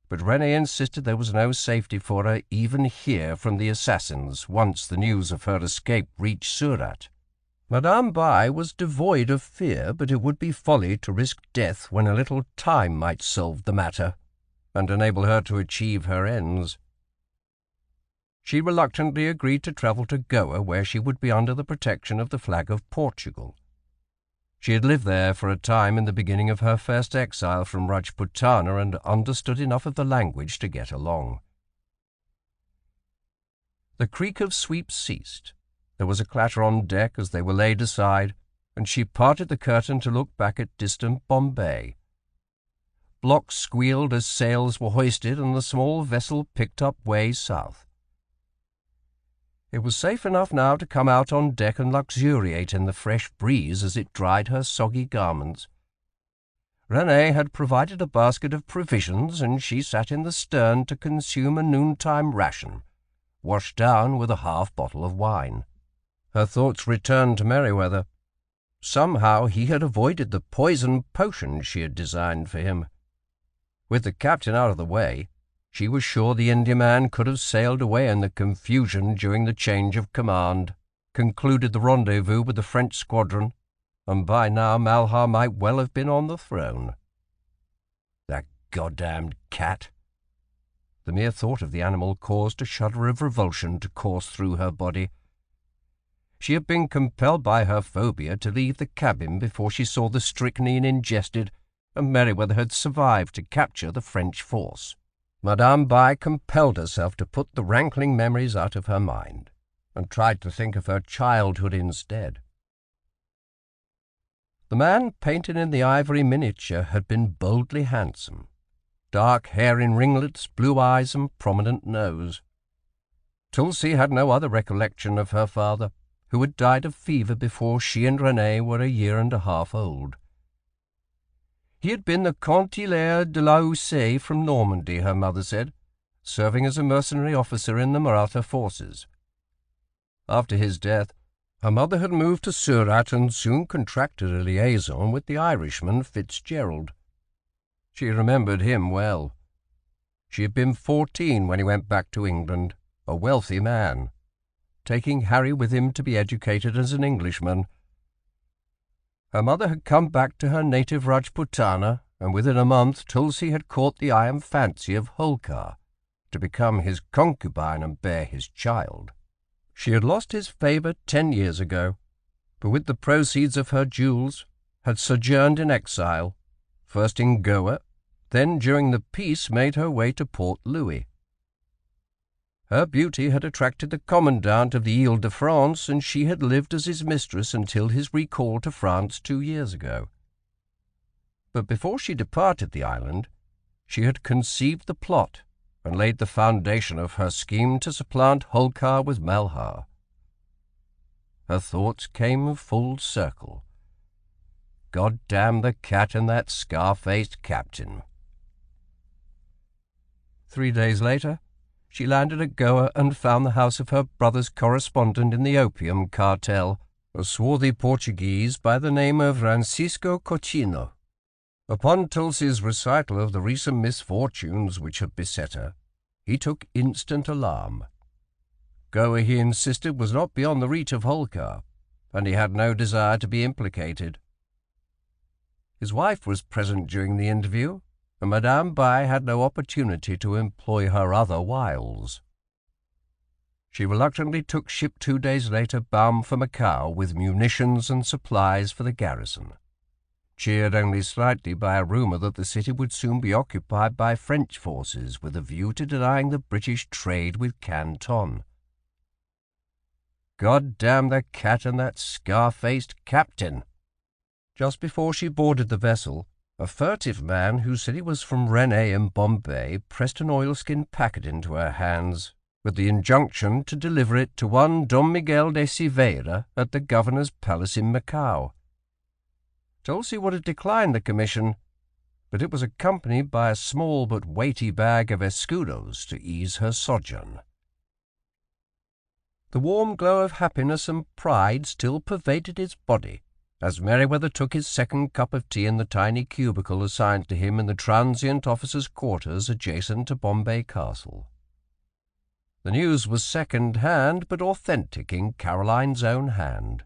but Rene insisted there was no safety for her even here from the assassins once the news of her escape reached Surat. Madame Bai was devoid of fear, but it would be folly to risk death when a little time might solve the matter and enable her to achieve her ends. She reluctantly agreed to travel to Goa, where she would be under the protection of the flag of Portugal. She had lived there for a time in the beginning of her first exile from Rajputana and understood enough of the language to get along. The creak of sweeps ceased. There was a clatter on deck as they were laid aside, and she parted the curtain to look back at distant Bombay. Blocks squealed as sails were hoisted and the small vessel picked up way south. It was safe enough now to come out on deck and luxuriate in the fresh breeze as it dried her soggy garments. Rene had provided a basket of provisions, and she sat in the stern to consume a noontime ration, washed down with a half-bottle of wine. Her thoughts returned to Merewether. Somehow he had avoided the poison potion she had designed for him. With the captain out of the way, she was sure the Indiaman could have sailed away in the confusion during the change of command, concluded the rendezvous with the French squadron, and by now Malhar might well have been on the throne. That goddamned cat! The mere thought of the animal caused a shudder of revulsion to course through her body. she had been compelled by her phobia to leave the cabin before she saw the strychnine ingested, and Merewether had survived to capture the French force. Madame Bai compelled herself to put the rankling memories out of her mind, and tried to think of her childhood instead. The man painted in the ivory miniature had been boldly handsome. Dark hair in ringlets, blue eyes, and prominent nose. Tulsi had no other recollection of her father, who had died of fever before she and René were 1.5 years old. He had been the Comte Hilaire de la Houssaye from Normandy, her mother said, serving as a mercenary officer in the Maratha forces. After his death, her mother had moved to Surat and soon contracted a liaison with the Irishman Fitzgerald. She remembered him well. She had been 14 when he went back to England, a wealthy man, taking Harry with him to be educated as an Englishman. Her mother had come back to her native Rajputana, and within a month Tulsi had caught the eye and fancy of Holkar, to become his concubine and bear his child. She had lost his favour 10 years ago, but with the proceeds of her jewels had sojourned in exile, first in Goa, then during the peace made her way to Port Louis. Her beauty had attracted the commandant of the Ile-de-France, and she had lived as his mistress until his recall to France 2 years ago. But before she departed the island, she had conceived the plot and laid the foundation of her scheme to supplant Holkar with Malhar. Her thoughts came full circle. God damn the cat and that scar-faced captain. 3 days later, she landed at Goa and found the house of her brother's correspondent in the opium cartel, a swarthy Portuguese by the name of Francisco Cochino. Upon Tulsi's recital of the recent misfortunes which had beset her, he took instant alarm. Goa, he insisted, was not beyond the reach of Holkar, and he had no desire to be implicated. His wife was present during the interview, and Madame Bai had no opportunity to employ her other wiles. She reluctantly took ship 2 days later, bound for Macao with munitions and supplies for the garrison, cheered only slightly by a rumour that the city would soon be occupied by French forces with a view to denying the British trade with Canton. God damn the cat and that scar-faced captain! Just before she boarded the vessel, a furtive man who said he was from René in Bombay pressed an oilskin packet into her hands, with the injunction to deliver it to one Don Miguel de Silveira at the governor's palace in Macao. Tulsi would have declined the commission, but it was accompanied by a small but weighty bag of escudos to ease her sojourn. The warm glow of happiness and pride still pervaded his body as Merewether took his second cup of tea in the tiny cubicle assigned to him in the transient officers' quarters adjacent to Bombay Castle. The news was second-hand but authentic in Caroline's own hand.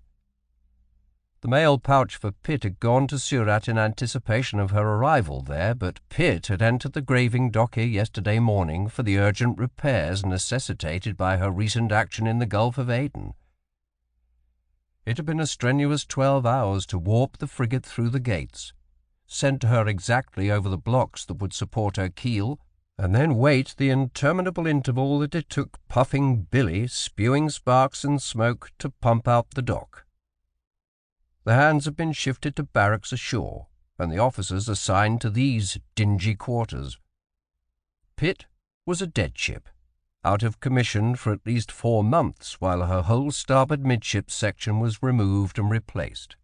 The mail pouch for Pitt had gone to Surat in anticipation of her arrival there, but Pitt had entered the graving dock here yesterday morning for the urgent repairs necessitated by her recent action in the Gulf of Aden. It had been a strenuous 12 hours to warp the frigate through the gates, send her exactly over the blocks that would support her keel, and then wait the interminable interval that it took Puffing Billy, spewing sparks and smoke, to pump out the dock. The hands had been shifted to barracks ashore, and the officers assigned to these dingy quarters. Pitt was a dead ship, out of commission for at least 4 months while her whole starboard midships section was removed and replaced.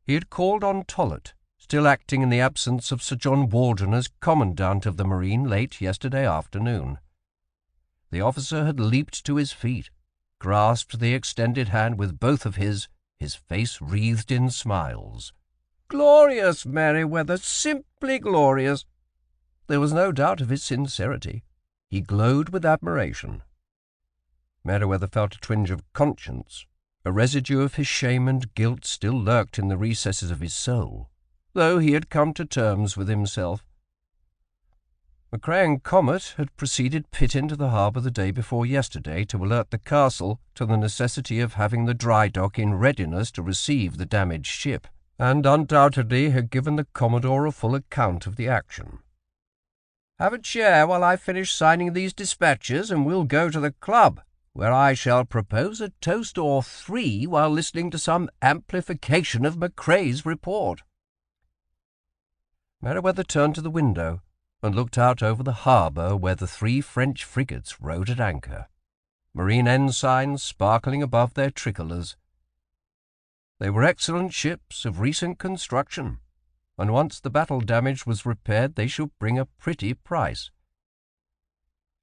He had called on Tollett, still acting in the absence of Sir John Waldron as Commandant of the Marine, late yesterday afternoon. The officer had leaped to his feet, grasped the extended hand with both of his face wreathed in smiles. "Glorious, Merewether, simply glorious!" There was no doubt of his sincerity. He glowed with admiration. Merewether felt a twinge of conscience. A residue of his shame and guilt still lurked in the recesses of his soul, though he had come to terms with himself. Macao and Comet had preceded Pitt into the harbour the day before yesterday to alert the castle to the necessity of having the dry dock in readiness to receive the damaged ship, and undoubtedly had given the Commodore a full account of the action. "Have a chair while I finish signing these dispatches, and we'll go to the club, where I shall propose a toast or three while listening to some amplification of Macrae's report." Merewether turned to the window and looked out over the harbour where the 3 French frigates rode at anchor, marine ensigns sparkling above their tricolours. They were excellent ships of recent construction, and once the battle damage was repaired they should bring a pretty price.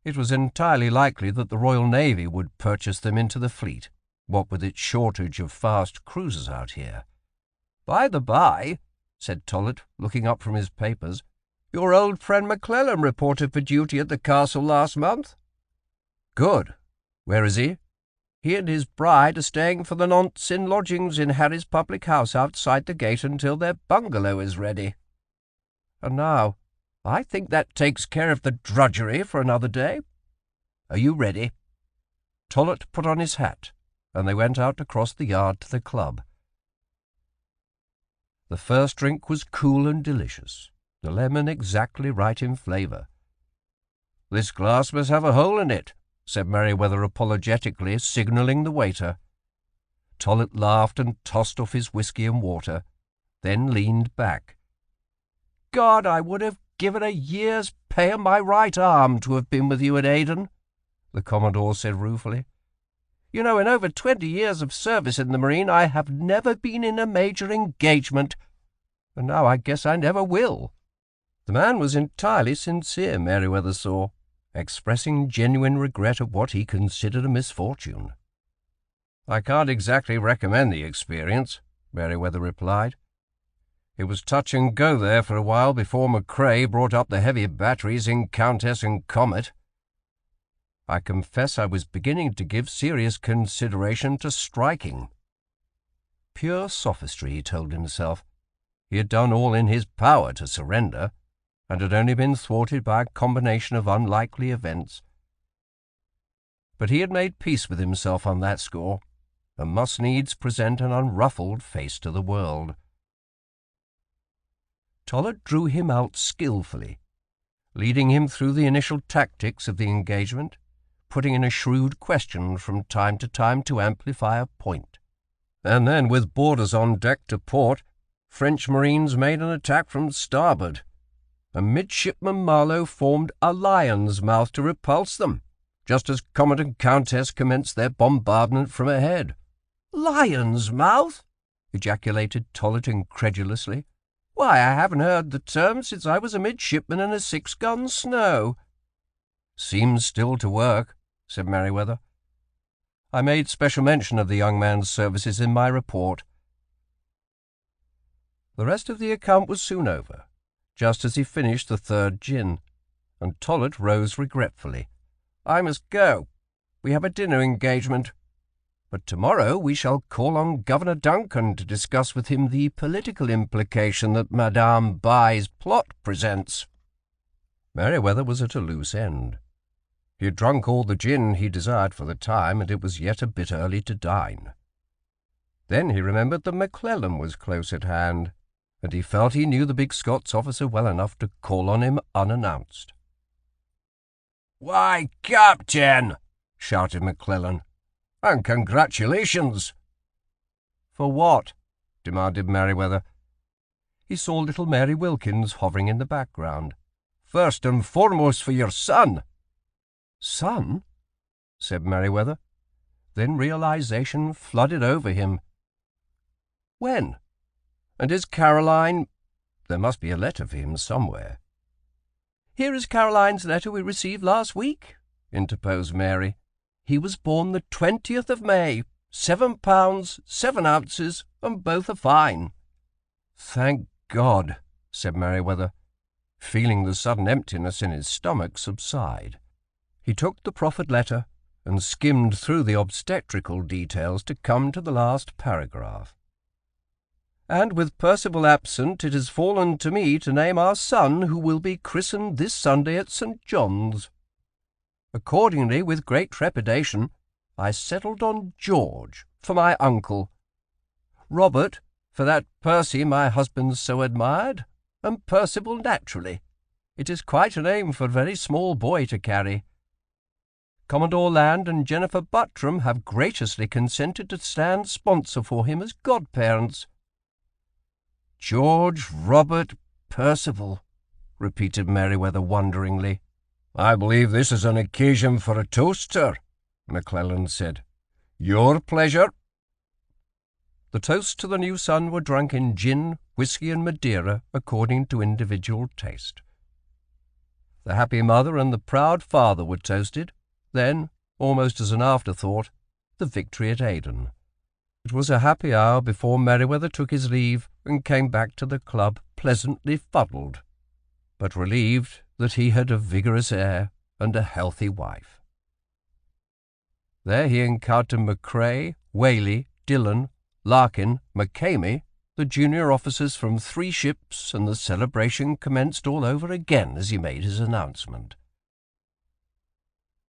It was entirely likely that the Royal Navy would purchase them into the fleet, what with its shortage of fast cruisers out here. "By the by," said Tollett, looking up from his papers, "your old friend McClellan reported for duty at the castle last month." "Good. Where is he?" "He and his bride are staying for the nonce in lodgings in Harry's public house outside the gate until their bungalow is ready. And now, I think that takes care of the drudgery for another day. Are you ready?" Tollett put on his hat, and they went out across the yard to the club. The first drink was cool and delicious, the lemon exactly right in flavour. "This glass must have a hole in it," said Merewether apologetically, signalling the waiter. Tollett laughed and tossed off his whisky and water, then leaned back. "God, I would have given a year's pay and my right arm to have been with you at Aden," the Commodore said ruefully. "You know, in over 20 years of service in the Marine, I have never been in a major engagement, and now I guess I never will." The man was entirely sincere, Merewether saw, expressing genuine regret at what he considered a misfortune. "I can't exactly recommend the experience," Merewether replied. "It was touch and go there for a while before Macrae brought up the heavy batteries in Countess and Comet. I confess I was beginning to give serious consideration to striking." Pure sophistry, he told himself. He had done all in his power to surrender, and had only been thwarted by a combination of unlikely events. But he had made peace with himself on that score, and must needs present an unruffled face to the world. Tollett drew him out skilfully, leading him through the initial tactics of the engagement, putting in a shrewd question from time to time to amplify a point. And then, with boarders on deck to port, French marines made an attack from starboard, and Midshipman Marlowe formed a lion's mouth to repulse them, just as Comet and Countess commenced their bombardment from ahead. "Lion's mouth?" ejaculated Tollett incredulously. "Why, I haven't heard the term since I was a midshipman in a 6-gun Snow." "Seems still to work," said Merewether. "I made special mention of the young man's services in my report." The rest of the account was soon over, just as he finished the 3rd gin, and Tollett rose regretfully. "I must go. We have a dinner engagement. But tomorrow we shall call on Governor Duncan to discuss with him the political implication that Madame Bai's plot presents." Merewether was at a loose end. He had drunk all the gin he desired for the time, and it was yet a bit early to dine. Then he remembered that McClellan was close at hand, and he felt he knew the big Scots officer well enough to call on him unannounced. "Why, Captain!" shouted McClellan. "And congratulations!" "For what?" demanded Merewether. He saw little Mary Wilkins hovering in the background. "First and foremost for your son." "Son?" said Merewether. Then realization flooded over him. "When? And is Caroline—" There must be a letter for him somewhere. "Here is Caroline's letter we received last week," interposed Mary. "He was born the 20th of May, 7 pounds, 7 ounces, and both are fine." "Thank God," said Merewether, feeling the sudden emptiness in his stomach subside. He took the proffered letter and skimmed through the obstetrical details to come to the last paragraph. and with Percival absent, it has fallen to me to name our son, who will be christened this Sunday at St. John's. Accordingly, with great trepidation, I settled on George for my uncle, Robert for that Percy my husband so admired, and Percival naturally. It is quite a name for a very small boy to carry. Commodore Land and Jennifer Buttram have graciously consented to stand sponsor for him as godparents." "George Robert Percival," repeated Merewether wonderingly. "I believe this is an occasion for a toast, sir," McClellan said. "Your pleasure." The toasts to the new son were drunk in gin, whisky, and Madeira, according to individual taste. The happy mother and the proud father were toasted. Then, almost as an afterthought, the victory at Aden. It was a happy hour before Merewether took his leave and came back to the club pleasantly fuddled, but relieved that he had a vigorous heir and a healthy wife. There he encountered Macrae, Whaley, Dillon, Larkin, McCamey, the junior officers from 3 ships, and the celebration commenced all over again as he made his announcement.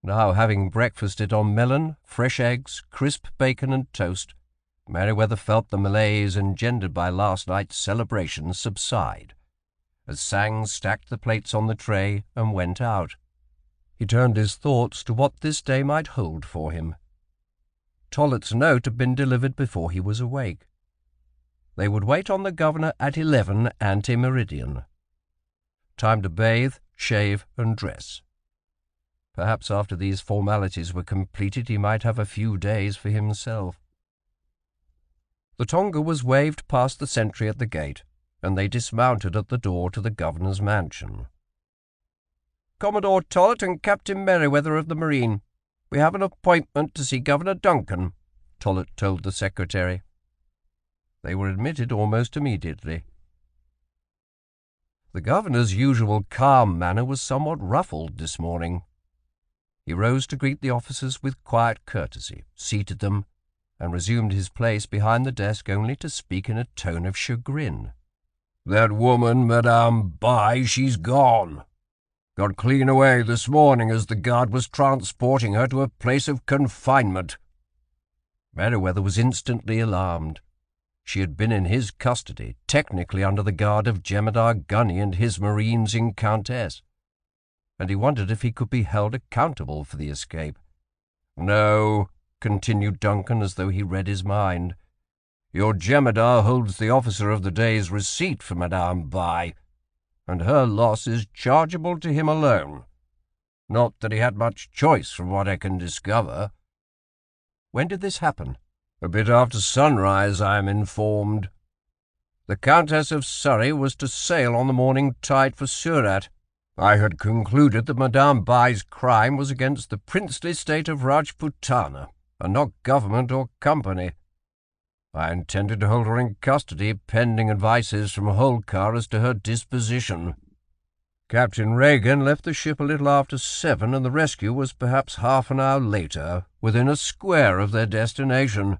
Now, having breakfasted on melon, fresh eggs, crisp bacon, and toast, Merewether felt the malaise engendered by last night's celebration subside, as Sang stacked the plates on the tray and went out. He turned his thoughts to what this day might hold for him. Tollett's note had been delivered before he was awake. They would wait on the governor at 11 ante-meridian. Time to bathe, shave, and dress. Perhaps after these formalities were completed he might have a few days for himself. The tonga was waved past the sentry at the gate, and they dismounted at the door to the governor's mansion. "Commodore Tollett and Captain Merewether of the Marine. We have an appointment to see Governor Duncan," Tollett told the secretary. They were admitted almost immediately. The governor's usual calm manner was somewhat ruffled this morning. He rose to greet the officers with quiet courtesy, seated them, and resumed his place behind the desk only to speak in a tone of chagrin. "That woman, Madame Bai, she's gone. Got clean away this morning as the guard was transporting her to a place of confinement." Merewether was instantly alarmed. She had been in his custody, technically under the guard of Jemadar Gunny and his marines in Countess, and he wondered if he could be held accountable for the escape. "No," continued Duncan, as though he read his mind. "Your Jemadar holds the officer of the day's receipt for Madame Bai, and her loss is chargeable to him alone. Not that he had much choice from what I can discover." "When did this happen?" "A bit after sunrise, I am informed. The Countess of Surrey was to sail on the morning tide for Surat. I had concluded that Madame Bai's crime was against the princely state of Rajputana, and not government or company. I intended to hold her in custody pending advices from Holkar as to her disposition. Captain Reagan left the ship a little after 7, and the rescue was perhaps half an hour later, within a square of their destination.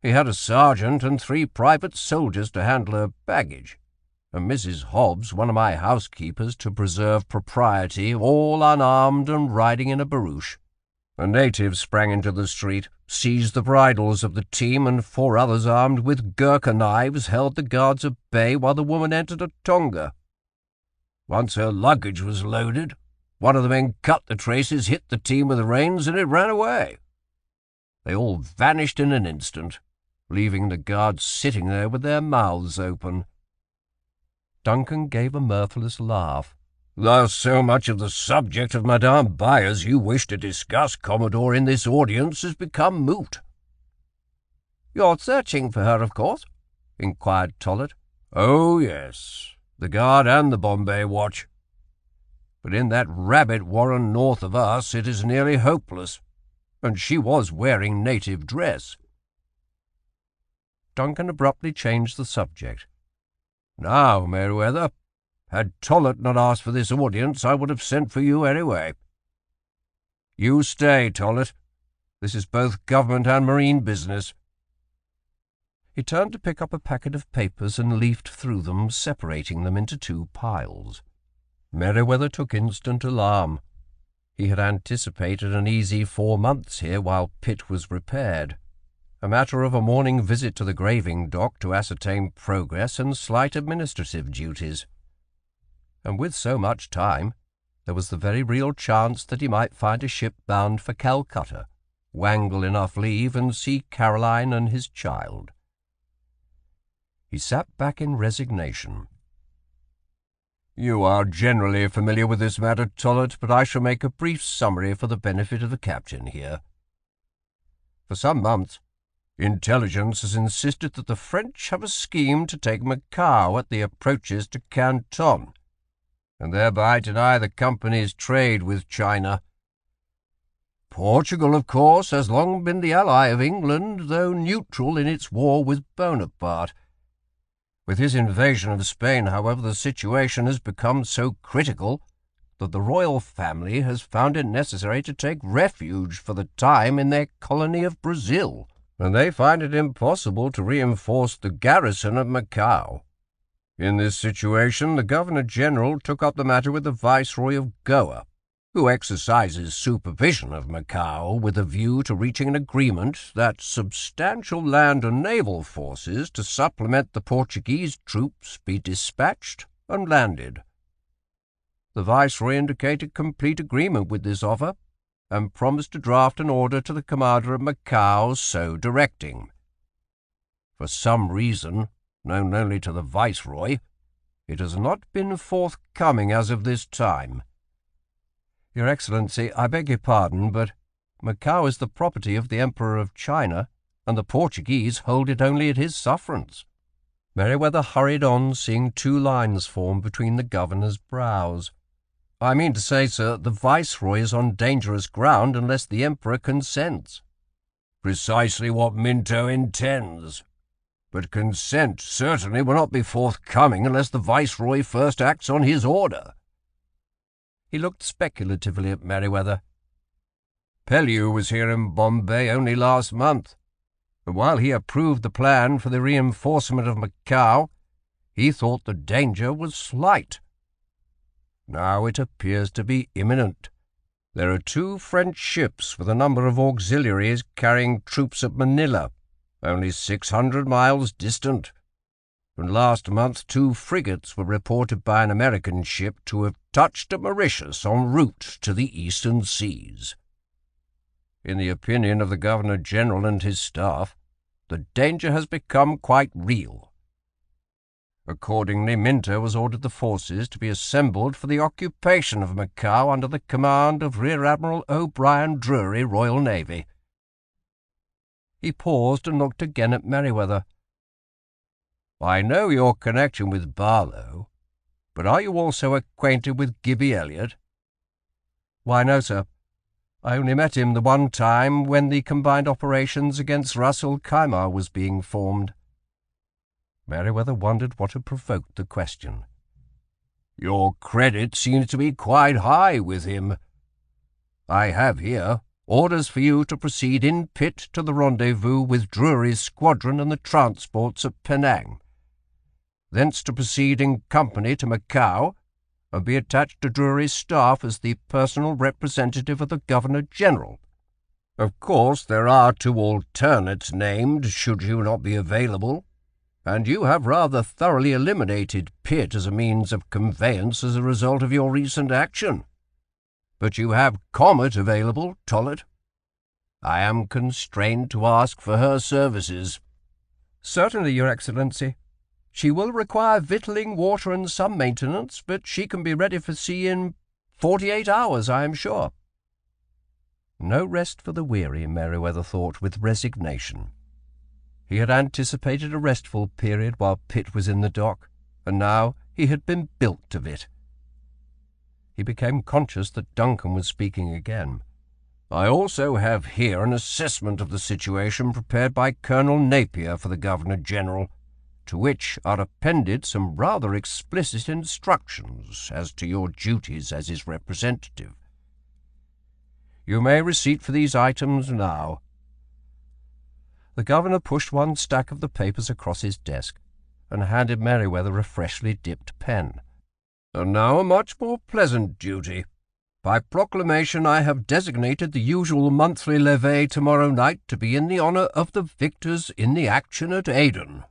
He had a sergeant and 3 private soldiers to handle her baggage, and Mrs. Hobbs, one of my housekeepers, to preserve propriety, all unarmed and riding in a barouche. A native sprang into the street, seized the bridles of the team, and 4 others armed with Gurkha knives held the guards at bay while the woman entered a tonga. Once her luggage was loaded, one of the men cut the traces, hit the team with the reins, and it ran away. They all vanished in an instant, leaving the guards sitting there with their mouths open." Duncan gave a mirthless laugh. "Thus so much of the subject of Madame Bai as you wish to discuss, Commodore, in this audience has become moot." "You're searching for her, of course?" inquired Tollett. "Oh, yes, the guard and the Bombay watch. But in that rabbit warren north of us it is nearly hopeless, and she was wearing native dress." Duncan abruptly changed the subject. "Now, Merewether, had Tollett not asked for this audience, I would have sent for you anyway. You stay, Tollett. This is both government and marine business." He turned to pick up a packet of papers and leafed through them, separating them into two piles. Merewether took instant alarm. He had anticipated an easy 4 months here while Pitt was repaired, a matter of a morning visit to the graving dock to ascertain progress and slight administrative duties. And with so much time, there was the very real chance that he might find a ship bound for Calcutta, wangle enough leave, and see Caroline and his child. He sat back in resignation. "You are generally familiar with this matter, Tollett, but I shall make a brief summary for the benefit of the captain here. For some months, intelligence has insisted that the French have a scheme to take Macao at the approaches to Canton, and thereby deny the company's trade with China. Portugal, of course, has long been the ally of England, though neutral in its war with Bonaparte. With his invasion of Spain, however, the situation has become so critical that the royal family has found it necessary to take refuge for the time in their colony of Brazil, and they find it impossible to reinforce the garrison of Macao. In this situation, the Governor-General took up the matter with the Viceroy of Goa, who exercises supervision of Macao with a view to reaching an agreement that substantial land and naval forces to supplement the Portuguese troops be dispatched and landed. The Viceroy indicated complete agreement with this offer, and promised to draft an order to the commander of Macao so directing. For some reason, known only to the Viceroy, it has not been forthcoming as of this time. Your Excellency, I beg your pardon, but Macao is the property of the Emperor of China, and the Portuguese hold it only at his sufferance." Merewether hurried on, seeing 2 lines form between the governor's brows. "I mean to say, sir, the Viceroy is on dangerous ground unless the Emperor consents." "Precisely what Minto intends. But consent certainly will not be forthcoming unless the Viceroy first acts on his order." He looked speculatively at Merewether. "Pellew was here in Bombay only last month, and while he approved the plan for the reinforcement of Macao, he thought the danger was slight. Now it appears to be imminent. There are 2 French ships with a number of auxiliaries carrying troops at Manila, only 600 miles distant. And last month 2 frigates were reported by an American ship to have touched at Mauritius en route to the Eastern Seas. In the opinion of the Governor-General and his staff, the danger has become quite real. Accordingly, Minto has ordered the forces to be assembled for the occupation of Macao under the command of Rear Admiral O'Brien Drury, Royal Navy." He paused and looked again at Merewether. "I know your connection with Barlow, but are you also acquainted with Gibby Elliot?" "Why, no, sir. I only met him the one time when the combined operations against Ras el Khaimah was being formed." Merewether wondered what had provoked the question. "Your credit seems to be quite high with him. I have here orders for you to proceed in Pitt to the rendezvous with Drury's squadron and the transports at Penang, thence to proceed in company to Macao, and be attached to Drury's staff as the personal representative of the Governor-General. Of course, there are 2 alternates named, should you not be available, and you have rather thoroughly eliminated Pitt as a means of conveyance as a result of your recent action. But you have Comet available, Tollett. I am constrained to ask for her services." "Certainly, Your Excellency. She will require victualling, water, and some maintenance, but she can be ready for sea in 48 hours, I am sure." No rest for the weary, Merewether thought with resignation. He had anticipated a restful period while Pitt was in the dock, and now he had been bilked of it. He became conscious that Duncan was speaking again. "I also have here an assessment of the situation prepared by Colonel Napier for the Governor-General, to which are appended some rather explicit instructions as to your duties as his representative. You may receipt for these items now." The governor pushed one stack of the papers across his desk and handed Merewether a freshly dipped pen. "And now a much more pleasant duty. By proclamation I have designated the usual monthly levee tomorrow night to be in the honour of the victors in the action at Aden."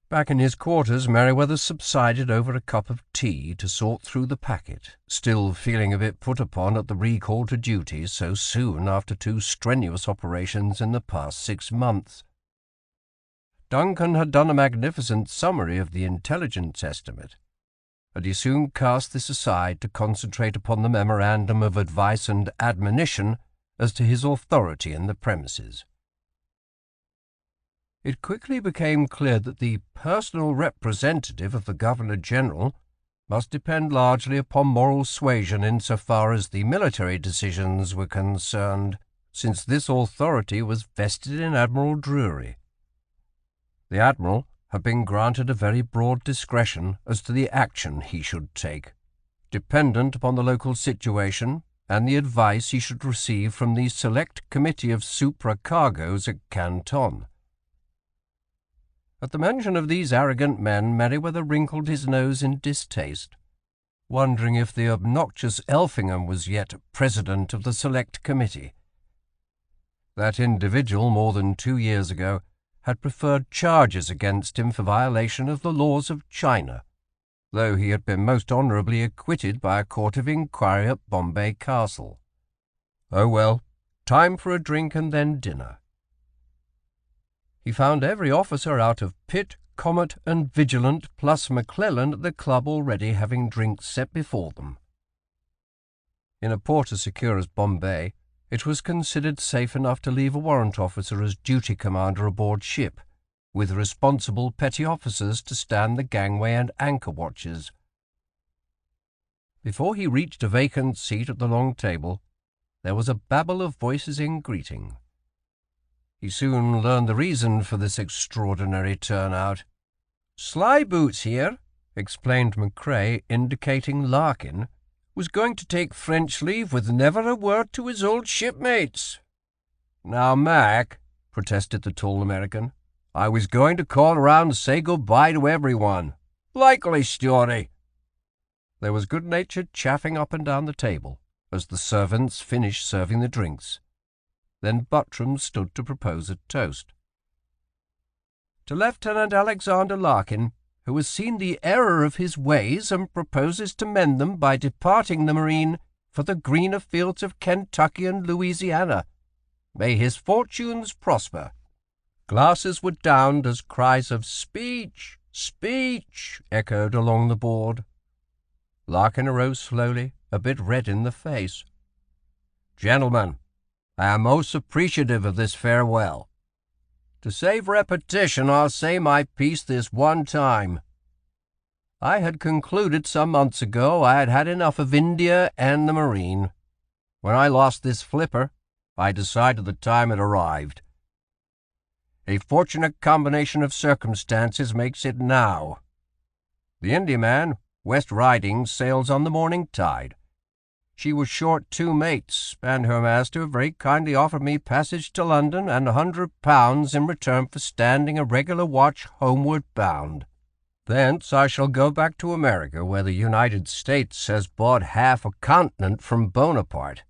Back in his quarters, Merewether subsided over a cup of tea to sort through the packet, still feeling a bit put upon at the recall to duty so soon after 2 strenuous operations in the past 6 months. Duncan had done a magnificent summary of the intelligence estimate, and he soon cast this aside to concentrate upon the memorandum of advice and admonition as to his authority in the premises. It quickly became clear that the personal representative of the Governor-General must depend largely upon moral suasion in so far as the military decisions were concerned, since this authority was vested in Admiral Drury. The Admiral had been granted a very broad discretion as to the action he should take, dependent upon the local situation and the advice he should receive from the Select Committee of Supercargoes at Canton. At the mention of these arrogant men, Merewether wrinkled his nose in distaste, wondering if the obnoxious Elphingham was yet president of the Select Committee. That individual, more than 2 years ago, had preferred charges against him for violation of the laws of China, though he had been most honourably acquitted by a court of inquiry at Bombay Castle. Oh well, time for a drink and then dinner. He found every officer out of Pitt, Comet, and Vigilant, plus McClellan at the club already having drinks set before them. In a port as secure as Bombay, it was considered safe enough to leave a warrant officer as duty commander aboard ship, with responsible petty officers to stand the gangway and anchor watches. Before he reached a vacant seat at the long table, there was a babble of voices in greeting. He soon learned the reason for this extraordinary turnout. "Sly Boots here," explained Macrae, indicating Larkin, "was going to take French leave with never a word to his old shipmates." "Now, Mac," protested the tall American, "I was going to call around and say goodbye to everyone. Likely story." There was good-natured chaffing up and down the table as the servants finished serving the drinks. Then Buttram stood to propose a toast. "To Lieutenant Alexander Larkin, who has seen the error of his ways and proposes to mend them by departing the Marine for the greener fields of Kentucky and Louisiana. May his fortunes prosper." Glasses were downed as cries of "Speech! Speech!" echoed along the board. Larkin arose slowly, a bit red in the face. "Gentlemen, I am most appreciative of this farewell. To save repetition, I'll say my piece this one time. I had concluded some months ago I had had enough of India and the Marine. When I lost this flipper, I decided the time had arrived. A fortunate combination of circumstances makes it now. The Indiaman, West Riding, sails on the morning tide. She was short 2 mates, and her master very kindly offered me passage to London and £100 in return for standing a regular watch homeward bound. Thence I shall go back to America, where the United States has bought half a continent from Bonaparte.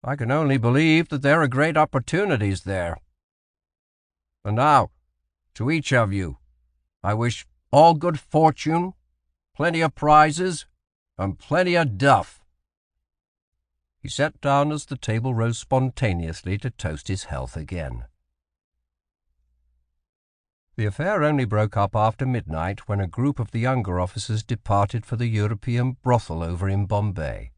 I can only believe that there are great opportunities there. And now, to each of you, I wish all good fortune, plenty of prizes, and plenty of duff." He sat down as the table rose spontaneously to toast his health again. The affair only broke up after midnight, when a group of the younger officers departed for the European brothel over in Bombay.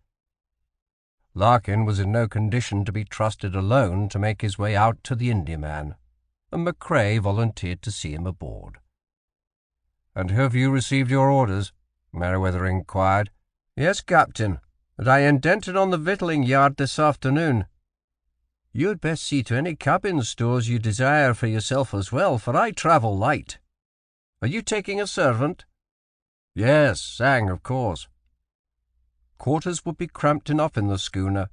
Larkin was in no condition to be trusted alone to make his way out to the Indiaman, and Macrae volunteered to see him aboard. "And have you received your orders?" Merewether inquired. "Yes, Captain, and I indented on the victualling yard this afternoon. You had best see to any cabin stores you desire for yourself as well, for I travel light. Are you taking a servant?" "Yes, Sang, of course." Quarters would be cramped enough in the schooner,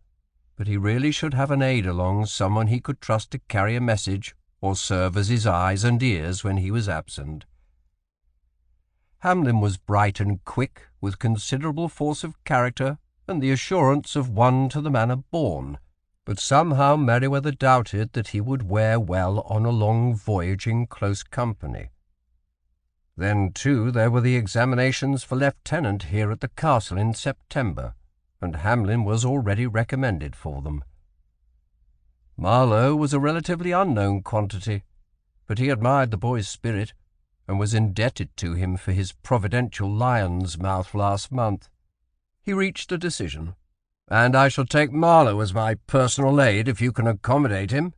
but he really should have an aide along, someone he could trust to carry a message or serve as his eyes and ears when he was absent. Hamlin was bright and quick, with considerable force of character and the assurance of one to the manner born, but somehow Merewether doubted that he would wear well on a long voyage in close company. Then, too, there were the examinations for lieutenant here at the castle in September, and Hamlin was already recommended for them. Marlowe was a relatively unknown quantity, but he admired the boy's spirit, and was indebted to him for his providential lion's mouth last month. He reached a decision, and I shall take Marlowe as my personal aide if you can accommodate him.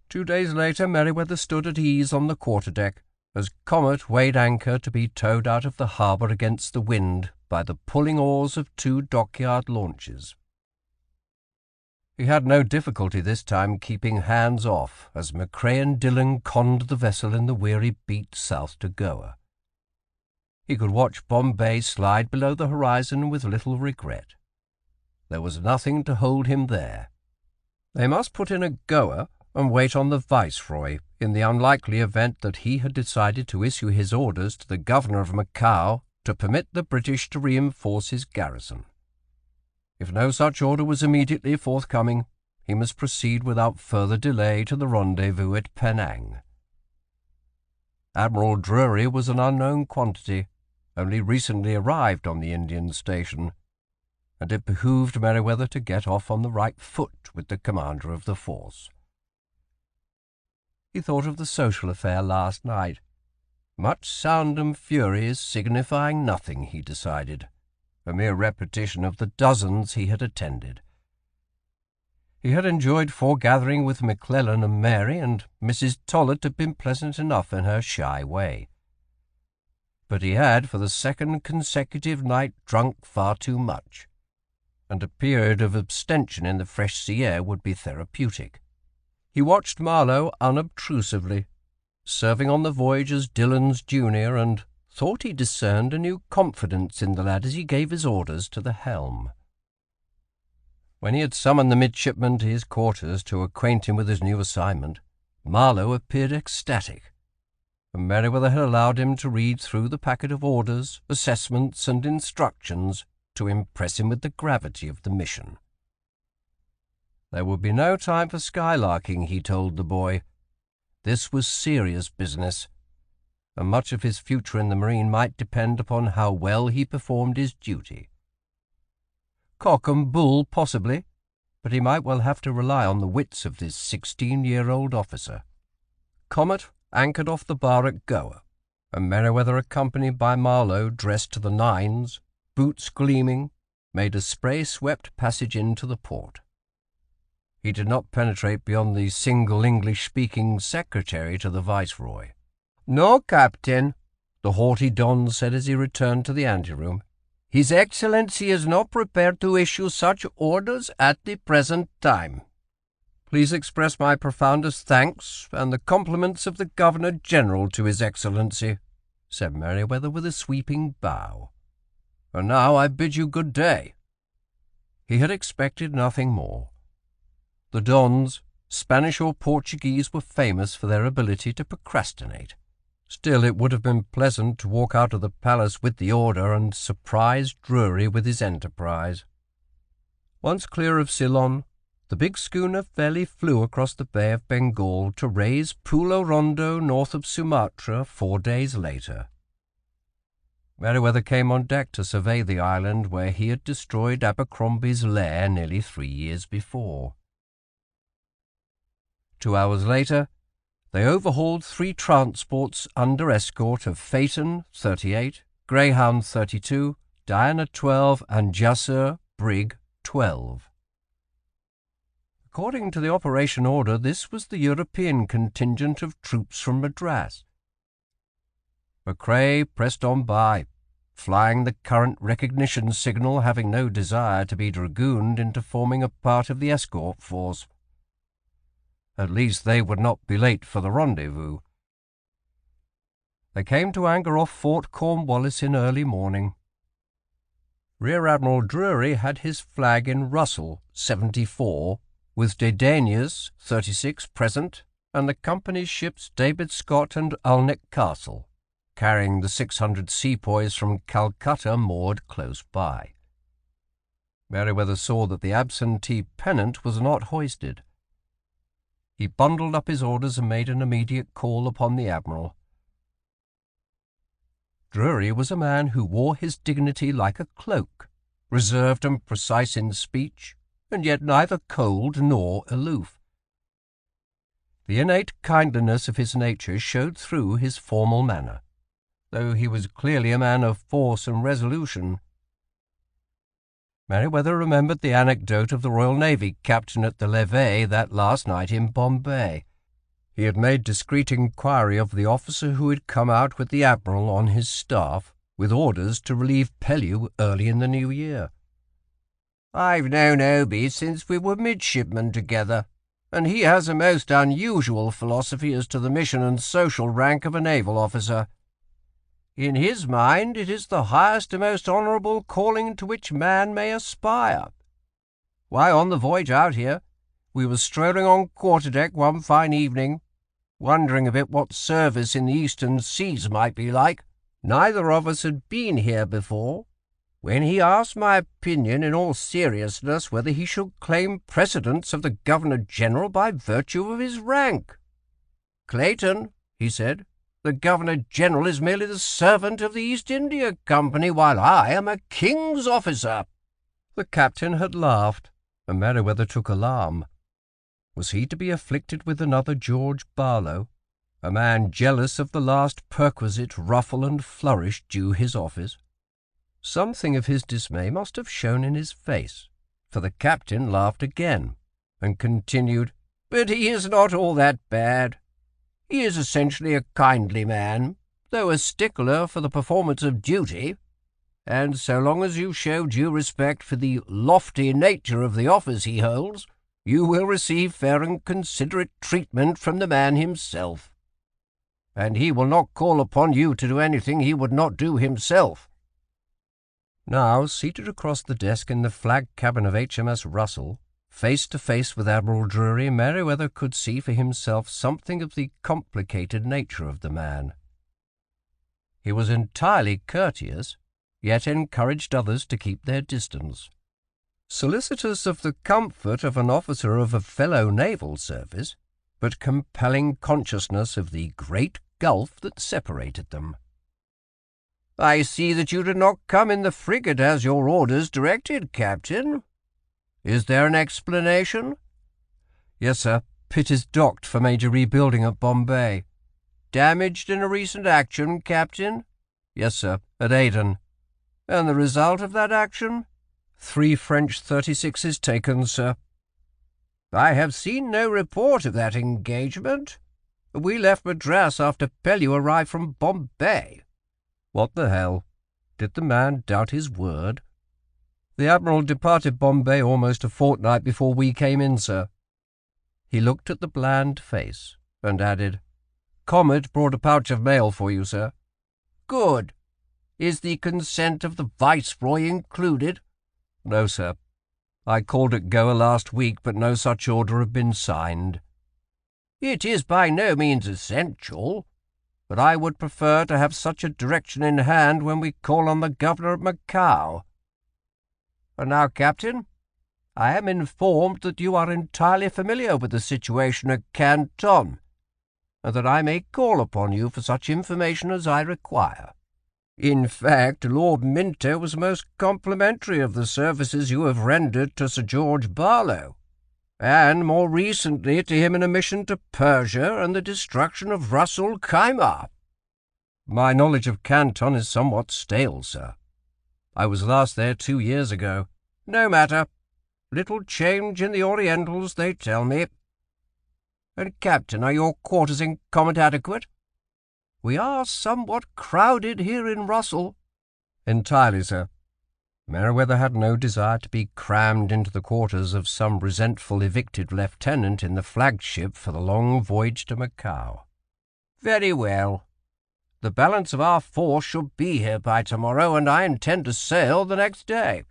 2 days later, Merewether stood at ease on the quarter-deck, as Comet weighed anchor to be towed out of the harbour against the wind by the pulling oars of 2 dockyard launches. He had no difficulty this time keeping hands off as McCrae and Dillon conned the vessel in the weary beat south to Goa. He could watch Bombay slide below the horizon with little regret. There was nothing to hold him there. They must put in at Goa and wait on the Viceroy, in the unlikely event that he had decided to issue his orders to the governor of Macao to permit the British to reinforce his garrison. If no such order was immediately forthcoming, he must proceed without further delay to the rendezvous at Penang. Admiral Drury was an unknown quantity, only recently arrived on the Indian station, and it behooved Merewether to get off on the right foot with the commander of the force. He thought of the social affair last night. Much sound and fury is signifying nothing, he decided, a mere repetition of the dozens he had attended. He had enjoyed foregathering with McClellan and Mary, and Mrs. Tollett had been pleasant enough in her shy way. But he had, for the second consecutive night, drunk far too much, and a period of abstention in the fresh sea air would be therapeutic. He watched Marlowe unobtrusively, serving on the voyage as Dillon's junior, and thought he discerned a new confidence in the lad as he gave his orders to the helm. When he had summoned the midshipman to his quarters to acquaint him with his new assignment, Marlowe appeared ecstatic, and Merewether had allowed him to read through the packet of orders, assessments, and instructions to impress him with the gravity of the mission. There would be no time for skylarking, he told the boy. This was serious business, and much of his future in the Marine might depend upon how well he performed his duty. Cock and bull, possibly, but he might well have to rely on the wits of this 16-year-old officer. Comet anchored off the bar at Goa, and Merewether, accompanied by Marlowe dressed to the nines, boots gleaming, made a spray-swept passage into the port. He did not penetrate beyond the single English-speaking secretary to the Viceroy. "No, Captain," the haughty Don said as he returned to the anteroom. "His Excellency is not prepared to issue such orders at the present time." "Please express my profoundest thanks and the compliments of the Governor-General to His Excellency," said Merewether with a sweeping bow. "And now I bid you good day." He had expected nothing more. The Dons, Spanish or Portuguese, were famous for their ability to procrastinate. Still, it would have been pleasant to walk out of the palace with the order and surprise Drury with his enterprise. Once clear of Ceylon, the big schooner fairly flew across the Bay of Bengal to raise Pulo Rondo north of Sumatra 4 days later. Merewether came on deck to survey the island where he had destroyed Abercrombie's lair nearly 3 years before. 2 hours later, they overhauled 3 transports under escort of Phaeton 38, Greyhound 32, Diana 12, and Jasur brig 12. According to the operation order, this was the European contingent of troops from Madras. McCrae pressed on by, flying the current recognition signal, having no desire to be dragooned into forming a part of the escort force. At least they would not be late for the rendezvous. They came to anchor off Fort Cornwallis in early morning. Rear Admiral Drury had his flag in Russell, 74, with Dédaigneux, 36, present, and the company's ships David Scott and Alnwick Castle, carrying the 600 sepoys from Calcutta moored close by. Merewether saw that the absentee pennant was not hoisted. He bundled up his orders and made an immediate call upon the Admiral. Drury was a man who wore his dignity like a cloak, reserved and precise in speech, and yet neither cold nor aloof. The innate kindliness of his nature showed through his formal manner, though he was clearly a man of force and resolution. Merewether remembered the anecdote of the Royal Navy captain at the levee that last night in Bombay. He had made discreet inquiry of the officer who had come out with the Admiral on his staff, with orders to relieve Pellew early in the new year. "I've known Obi since we were midshipmen together, and he has a most unusual philosophy as to the mission and social rank of a naval officer. In his mind it is the highest and most honourable calling to which man may aspire. Why, on the voyage out here, we were strolling on quarter-deck one fine evening, wondering a bit what service in the eastern seas might be like. Neither of us had been here before, when he asked my opinion in all seriousness whether he should claim precedence of the Governor-General by virtue of his rank. 'Clayton,' he said, 'the Governor-General is merely the servant of the East India Company, while I am a king's officer.' The captain had laughed, and Merewether took alarm. Was he to be afflicted with another George Barlow, a man jealous of the last perquisite ruffle and flourish due his office? Something of his dismay must have shown in his face, for the captain laughed again, and continued, 'But he is not all that bad. He is essentially a kindly man, though a stickler for the performance of duty, and so long as you show due respect for the lofty nature of the office he holds, you will receive fair and considerate treatment from the man himself. And he will not call upon you to do anything he would not do himself.' Now, seated across the desk in the flag cabin of HMS Russell, face to face with Admiral Drury, Merewether could see for himself something of the complicated nature of the man. He was entirely courteous, yet encouraged others to keep their distance. Solicitous of the comfort of an officer of a fellow naval service, but compelling consciousness of the great gulf that separated them. "I see that you did not come in the frigate as your orders directed, Captain. Is there an explanation?" "Yes, sir. Pitt is docked for major rebuilding at Bombay." "Damaged in a recent action, Captain?" "Yes, sir, at Aden." "And the result of that action?" 3 French 36s taken, sir." "I have seen no report of that engagement. We left Madras after Pellew arrived from Bombay." What the hell? Did the man doubt his word? "The Admiral departed Bombay almost a fortnight before we came in, sir." He looked at the bland face, and added, "Comet brought a pouch of mail for you, sir." "Good. Is the consent of the Viceroy included?" "No, sir. I called at Goa last week, but no such order had been signed." "It is by no means essential, but I would prefer to have such a direction in hand when we call on the Governor at Macao. And now, Captain, I am informed that you are entirely familiar with the situation at Canton, and that I may call upon you for such information as I require. In fact, Lord Minto was most complimentary of the services you have rendered to Sir George Barlow, and more recently to him in a mission to Persia and the destruction of Ras el Khyma." "My knowledge of Canton is somewhat stale, sir. I was last there 2 years ago." "No matter. Little change in the Orientals, they tell me. And, Captain, are your quarters in Comet adequate? We are somewhat crowded here in Russell." "Entirely, sir." Merewether had no desire to be crammed into the quarters of some resentful evicted lieutenant in the flagship for the long voyage to Macao. "Very well. The balance of our force should be here by tomorrow, and I intend to sail the next day.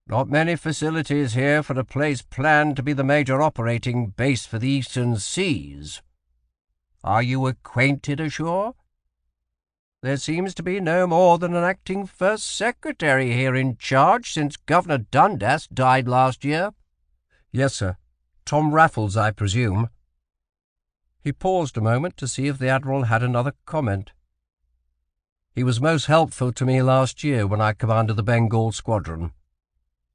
Not many facilities here for a place planned to be the major operating base for the eastern seas. Are you acquainted ashore? There seems to be no more than an acting first secretary here in charge since Governor Dundas died last year." "Yes, sir. Tom Raffles, I presume." He paused a moment to see if the Admiral had another comment. "He was most helpful to me last year when I commanded the Bengal squadron."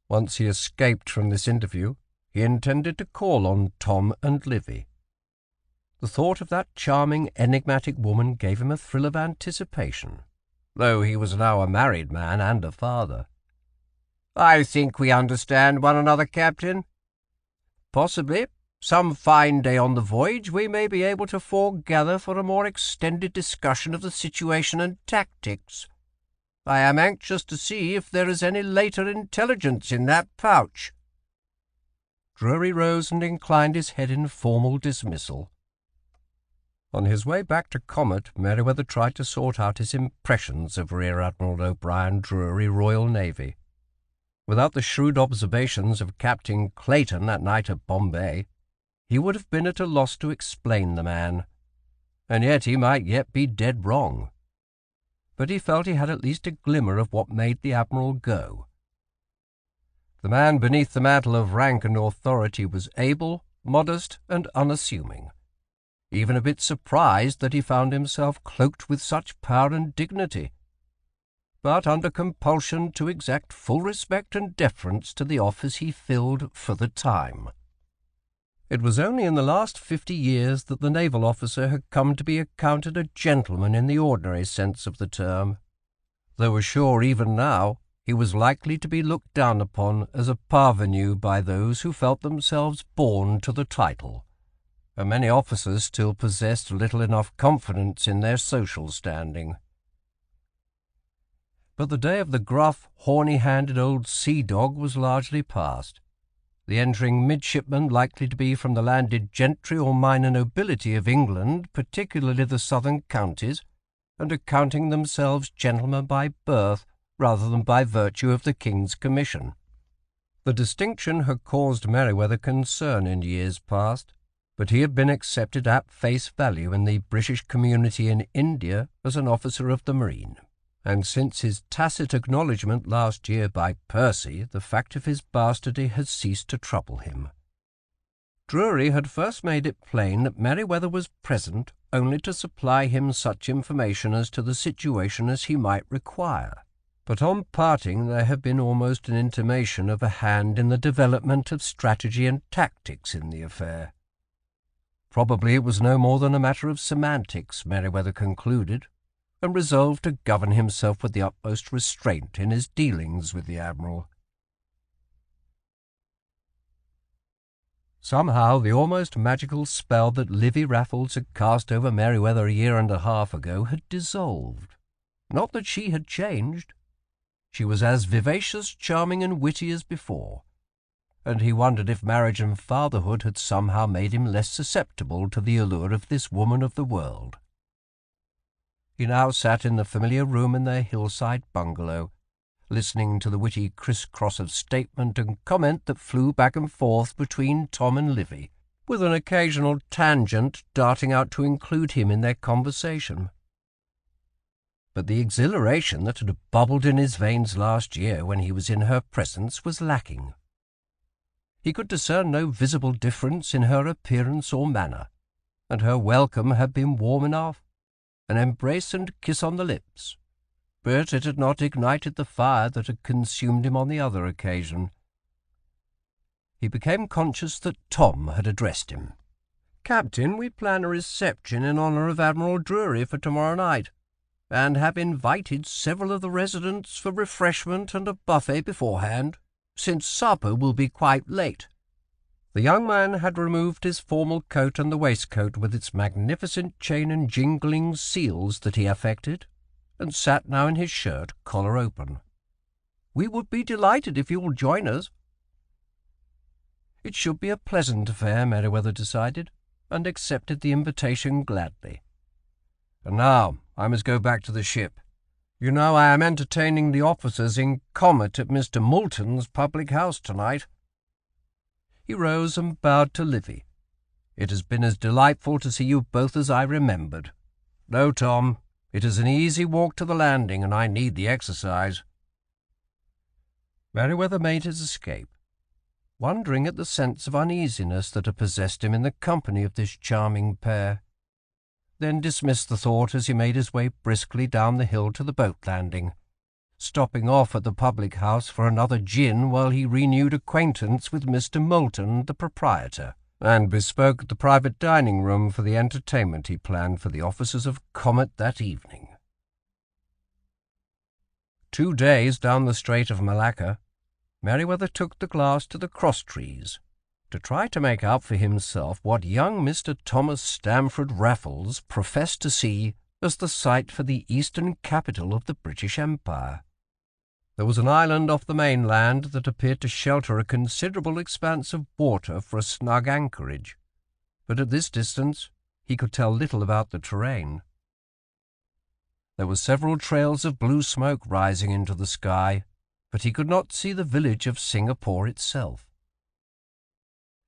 Once he escaped from this interview, he intended to call on Tom and Livy. The thought of that charming, enigmatic woman gave him a thrill of anticipation, though he was now a married man and a father. "I think we understand one another, Captain. Possibly, some fine day on the voyage, we may be able to foregather for a more extended discussion of the situation and tactics. I am anxious to see if there is any later intelligence in that pouch." Drury rose and inclined his head in formal dismissal. On his way back to Comet, Merewether tried to sort out his impressions of Rear Admiral O'Brien Drury, Royal Navy. Without the shrewd observations of Captain Clayton that night at Bombay, he would have been at a loss to explain the man, and yet he might yet be dead wrong. But he felt he had at least a glimmer of what made the Admiral go. The man beneath the mantle of rank and authority was able, modest, and unassuming, even a bit surprised that he found himself cloaked with such power and dignity, but under compulsion to exact full respect and deference to the office he filled for the time. It was only in the last 50 years that the naval officer had come to be accounted a gentleman in the ordinary sense of the term, though ashore even now he was likely to be looked down upon as a parvenu by those who felt themselves born to the title, and many officers still possessed little enough confidence in their social standing. But the day of the gruff, horny-handed old sea-dog was largely past, the entering midshipmen likely to be from the landed gentry or minor nobility of England, particularly the southern counties, and accounting themselves gentlemen by birth rather than by virtue of the King's commission. The distinction had caused Merewether concern in years past, but he had been accepted at face value in the British community in India as an officer of the Marine, and since his tacit acknowledgment last year by Percy, the fact of his bastardy had ceased to trouble him. Drury had first made it plain that Merewether was present only to supply him such information as to the situation as he might require, but on parting there had been almost an intimation of a hand in the development of strategy and tactics in the affair. Probably it was no more than a matter of semantics, Merewether concluded, and resolved to govern himself with the utmost restraint in his dealings with the Admiral. Somehow the almost magical spell that Livy Raffles had cast over Merewether a year and a half ago had dissolved. Not that she had changed. She was as vivacious, charming, and witty as before, and he wondered if marriage and fatherhood had somehow made him less susceptible to the allure of this woman of the world. He now sat in the familiar room in their hillside bungalow, listening to the witty criss-cross of statement and comment that flew back and forth between Tom and Livy, with an occasional tangent darting out to include him in their conversation. But the exhilaration that had bubbled in his veins last year when he was in her presence was lacking. He could discern no visible difference in her appearance or manner, and her welcome had been warm enough, an embrace and kiss on the lips, but it had not ignited the fire that had consumed him on the other occasion. He became conscious that Tom had addressed him. "Captain, we plan a reception in honour of Admiral Drury for tomorrow night, and have invited several of the residents for refreshment and a buffet beforehand, since supper will be quite late." The young man had removed his formal coat and the waistcoat with its magnificent chain and jingling seals that he affected, and sat now in his shirt, collar open. "We would be delighted if you will join us." It should be a pleasant affair, Merewether decided, and accepted the invitation gladly. And now I must go back to the ship. You know I am entertaining the officers in Comet at Mr. Moulton's public house tonight." He rose and bowed to Livy. "It has been as delightful to see you both as I remembered. No, Tom, it is an easy walk to the landing, and I need the exercise." Merewether made his escape, wondering at the sense of uneasiness that had possessed him in the company of this charming pair, then dismissed the thought as he made his way briskly down the hill to the boat landing, stopping off at the public house for another gin while he renewed acquaintance with Mr. Moulton, the proprietor, and bespoke the private dining room for the entertainment he planned for the officers of Comet that evening. 2 days down the Strait of Malacca, Merewether took the glass to the cross-trees to try to make out for himself what young Mr. Thomas Stamford Raffles professed to see as the site for the eastern capital of the British Empire. There was an island off the mainland that appeared to shelter a considerable expanse of water for a snug anchorage, but at this distance he could tell little about the terrain. There were several trails of blue smoke rising into the sky, but he could not see the village of Singapore itself.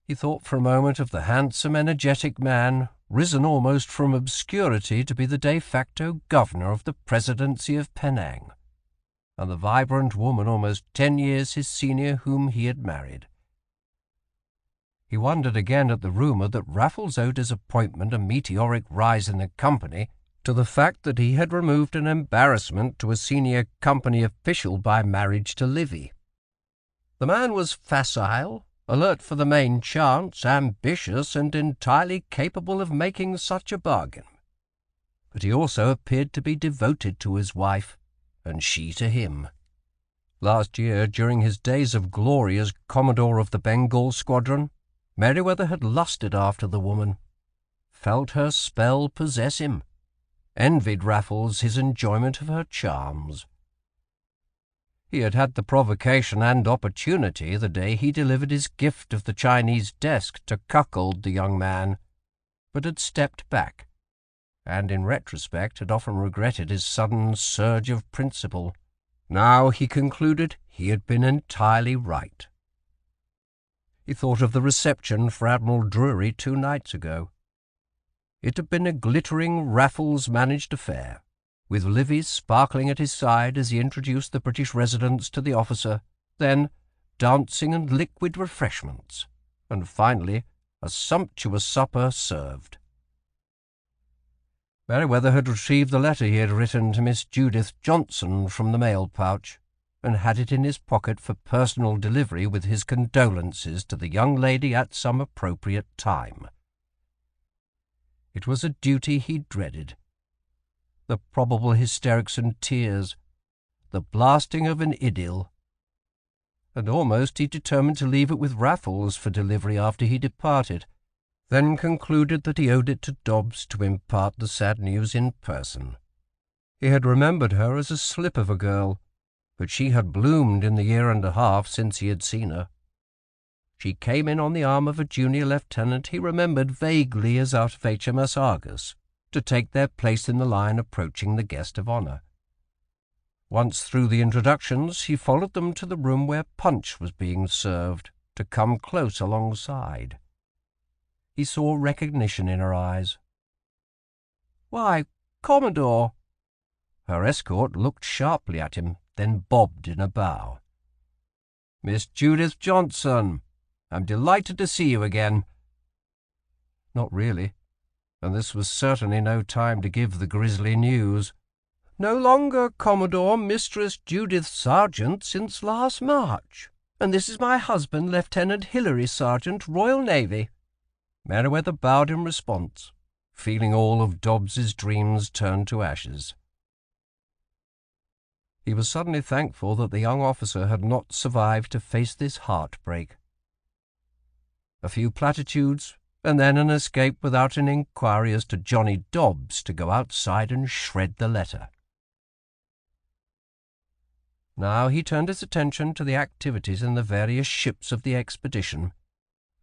He thought for a moment of the handsome, energetic man, risen almost from obscurity to be the de facto governor of the presidency of Penang, and the vibrant woman almost 10 years his senior whom he had married. He wondered again at the rumour that Raffles owed his appointment a meteoric rise in the company to the fact that he had removed an embarrassment to a senior company official by marriage to Livy. The man was facile, alert for the main chance, ambitious, and entirely capable of making such a bargain. But he also appeared to be devoted to his wife, and she to him. Last year, during his days of glory as Commodore of the Bengal Squadron, Merewether had lusted after the woman, felt her spell possess him, envied Raffles his enjoyment of her charms. He had had the provocation and opportunity the day he delivered his gift of the Chinese desk to cuckold the young man, but had stepped back, and in retrospect had often regretted his sudden surge of principle. Now he concluded he had been entirely right. He thought of the reception for Admiral Drury 2 nights ago. It had been a glittering, Raffles-managed affair, with Livy sparkling at his side as he introduced the British residents to the officer, then dancing and liquid refreshments, and finally a sumptuous supper served. Merewether had retrieved the letter he had written to Miss Judith Johnson from the mail pouch, and had it in his pocket for personal delivery with his condolences to the young lady at some appropriate time. It was a duty he dreaded. The probable hysterics and tears, the blasting of an idyll, and almost he determined to leave it with Raffles for delivery after he departed, then concluded that he owed it to Dobbs to impart the sad news in person. He had remembered her as a slip of a girl, but she had bloomed in the year and a half since he had seen her. She came in on the arm of a junior lieutenant he remembered vaguely as out of HMS Argus, to take their place in the line approaching the guest of honour. Once through the introductions, he followed them to the room where punch was being served, to come close alongside. He saw recognition in her eyes. "Why, Commodore!" Her escort looked sharply at him, then bobbed in a bow. "Miss Judith Johnson, I'm delighted to see you again." Not really, and this was certainly no time to give the grisly news. "No longer, Commodore, Mistress Judith Sargent since last March, and this is my husband, Lieutenant Hilary Sargent, Royal Navy." Merewether bowed in response, feeling all of Dobbs's dreams turn to ashes. He was suddenly thankful that the young officer had not survived to face this heartbreak. A few platitudes, and then an escape without an inquiry as to Johnny Dobbs to go outside and shred the letter. Now he turned his attention to the activities in the various ships of the expedition,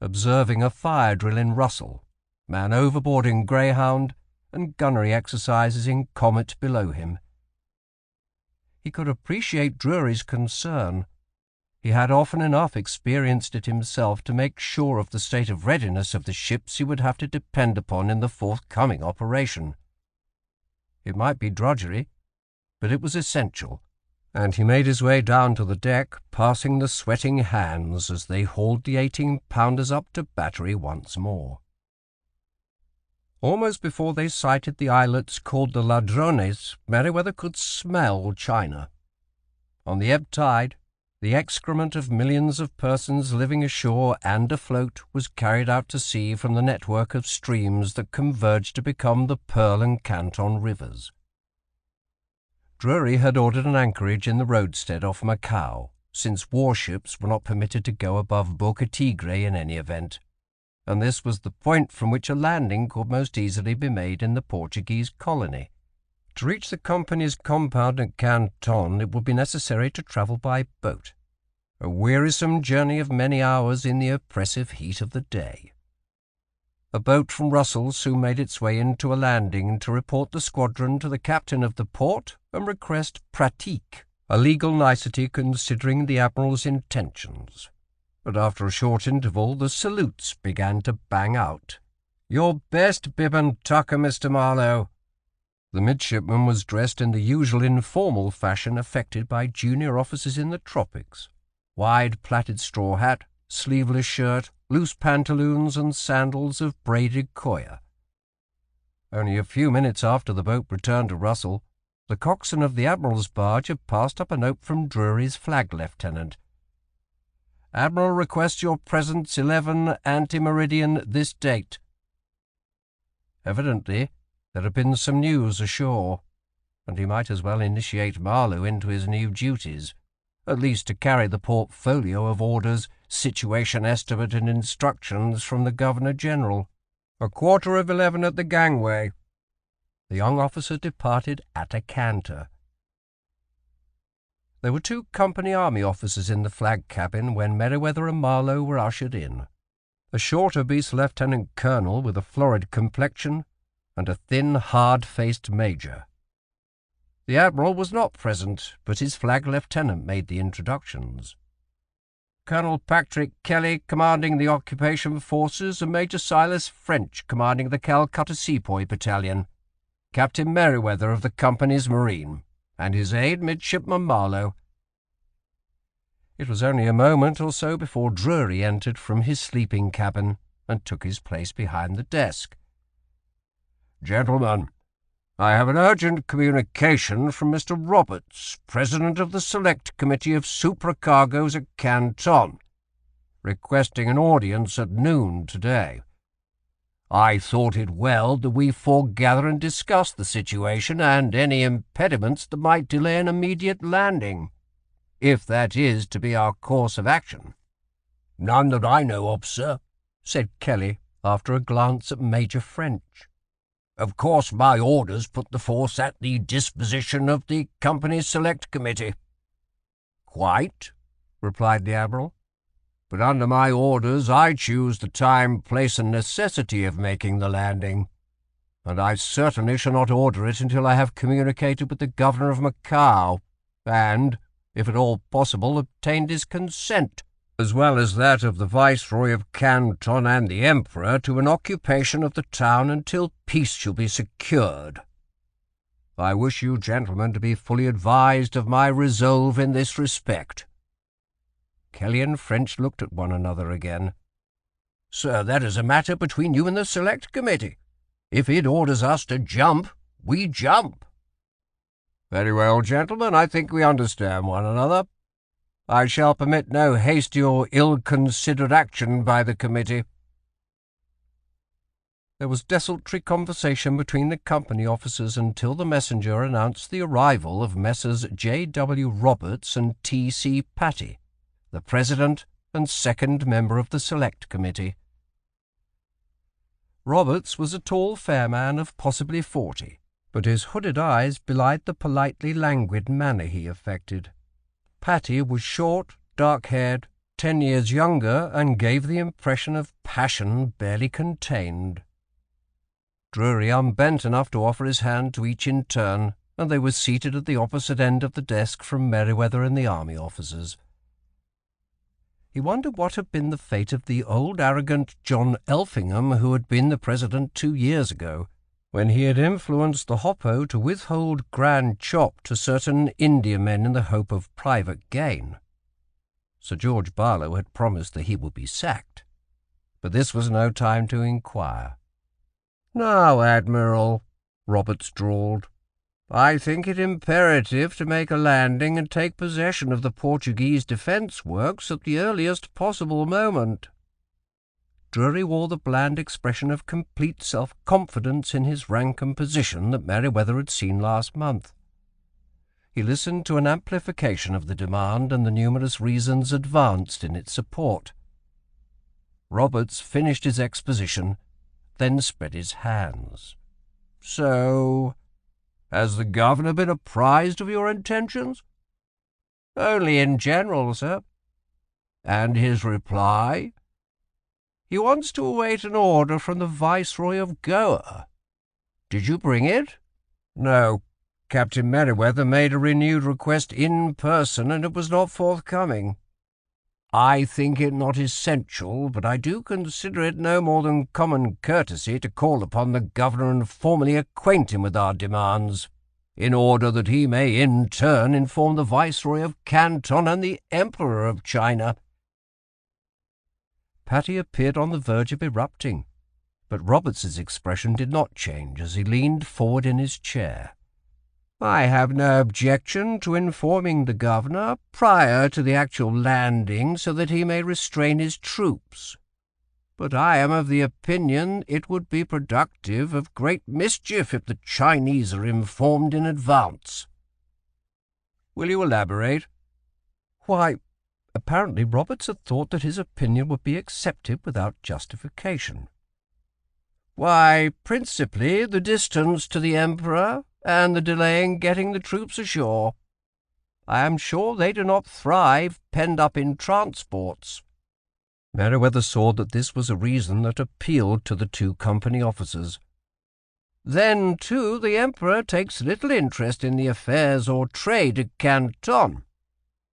observing a fire drill in Russell, man overboard in Greyhound, and gunnery exercises in Comet below him. He could appreciate Drury's concern. He had often enough experienced it himself to make sure of the state of readiness of the ships he would have to depend upon in the forthcoming operation. It might be drudgery, but it was essential, and he made his way down to the deck, passing the sweating hands as they hauled the 18-pounders up to battery once more. Almost before they sighted the islets called the Ladrones, Merewether could smell China. On the ebb tide, the excrement of millions of persons living ashore and afloat was carried out to sea from the network of streams that converged to become the Pearl and Canton rivers. Drury had ordered an anchorage in the roadstead off Macao, since warships were not permitted to go above Boca Tigre in any event, and this was the point from which a landing could most easily be made in the Portuguese colony. To reach the company's compound at Canton it would be necessary to travel by boat, a wearisome journey of many hours in the oppressive heat of the day. A boat from Russell soon made its way into a landing to report the squadron to the captain of the port and request pratique, a legal nicety considering the admiral's intentions. But after a short interval the salutes began to bang out. "Your best bib and tucker, Mr. Marlowe." The midshipman was dressed in the usual informal fashion affected by junior officers in the tropics. Wide plaited straw hat, sleeveless shirt, loose pantaloons and sandals of braided coir. Only a few minutes after the boat returned to Russell, the coxswain of the Admiral's barge had passed up a note from Drury's flag lieutenant. "Admiral requests your presence 11 ante-meridian this date." Evidently, there had been some news ashore, and he might as well initiate Marlowe into his new duties, at least to carry the portfolio of orders, situation estimate and instructions from the Governor-General. 11:15 at the gangway." The young officer departed at a canter. There were 2 company army officers in the flag cabin when Merewether and Marlowe were ushered in. A short, obese lieutenant-colonel with a florid complexion, and a thin, hard-faced major. The Admiral was not present, but his flag lieutenant made the introductions. "Colonel Patrick Kelly, commanding the occupation forces, and Major Silas French, commanding the Calcutta Sepoy Battalion. Captain Merewether of the company's marine, and his aide, Midshipman Marlowe." It was only a moment or so before Drury entered from his sleeping cabin and took his place behind the desk. "Gentlemen, I have an urgent communication from Mr. Roberts, President of the Select Committee of Supercargoes at Canton, requesting an audience at noon today. I thought it well that we foregather and discuss the situation and any impediments that might delay an immediate landing, if that is to be our course of action." "None that I know of, sir," said Kelly, after a glance at Major French. "Of course my orders put the force at the disposition of the company's select committee." "Quite," replied the Admiral. "But under my orders I choose the time, place, and necessity of making the landing, and I certainly shall not order it until I have communicated with the Governor of Macao, and, if at all possible, obtained his consent, as well as that of the Viceroy of Canton and the Emperor, to an occupation of the town until peace shall be secured. I wish you gentlemen to be fully advised of my resolve in this respect." Kelly and French looked at one another again. "Sir, that is a matter between you and the Select Committee. If it orders us to jump, we jump." "Very well, gentlemen, I think we understand one another. I shall permit no hasty or ill-considered action by the committee." There was desultory conversation between the company officers until the messenger announced the arrival of Messrs. J. W. Roberts and T. C. Patty, the President and second member of the Select Committee. Roberts was a tall, fair man of possibly 40, but his hooded eyes belied the politely languid manner he affected. Patty was short, dark-haired, 10 years younger, and gave the impression of passion barely contained. Drury unbent enough to offer his hand to each in turn, and they were seated at the opposite end of the desk from Merewether and the army officers. He wondered what had been the fate of the old arrogant John Elphingham who had been the president 2 years ago, when he had influenced the Hoppo to withhold grand chop to certain Indiamen in the hope of private gain. Sir George Barlow had promised that he would be sacked, but this was no time to inquire. "Now, Admiral," Roberts drawled, "I think it imperative to make a landing and take possession of the Portuguese defence works at the earliest possible moment." Drury wore the bland expression of complete self-confidence in his rank and position that Merewether had seen last month. He listened to an amplification of the demand and the numerous reasons advanced in its support. Roberts finished his exposition, then spread his hands. "So, has the governor been apprised of your intentions?" "Only in general, sir." "And his reply?" "He wants to await an order from the Viceroy of Goa." "Did you bring it?" "No. Captain Merewether made a renewed request in person, and it was not forthcoming. I think it not essential, but I do consider it no more than common courtesy to call upon the governor and formally acquaint him with our demands, in order that he may in turn inform the Viceroy of Canton and the Emperor of China." Patty appeared on the verge of erupting, but Roberts's expression did not change as he leaned forward in his chair. "I have no objection to informing the governor prior to the actual landing so that he may restrain his troops, but I am of the opinion it would be productive of great mischief if the Chinese are informed in advance." "Will you elaborate?" "Why, apparently Roberts had thought that his opinion would be accepted without justification." "Why, principally the distance to the Emperor and the delay in getting the troops ashore. I am sure they do not thrive penned up in transports." Merewether saw that this was a reason that appealed to the 2 company officers. "Then, too, the Emperor takes little interest in the affairs or trade of Canton.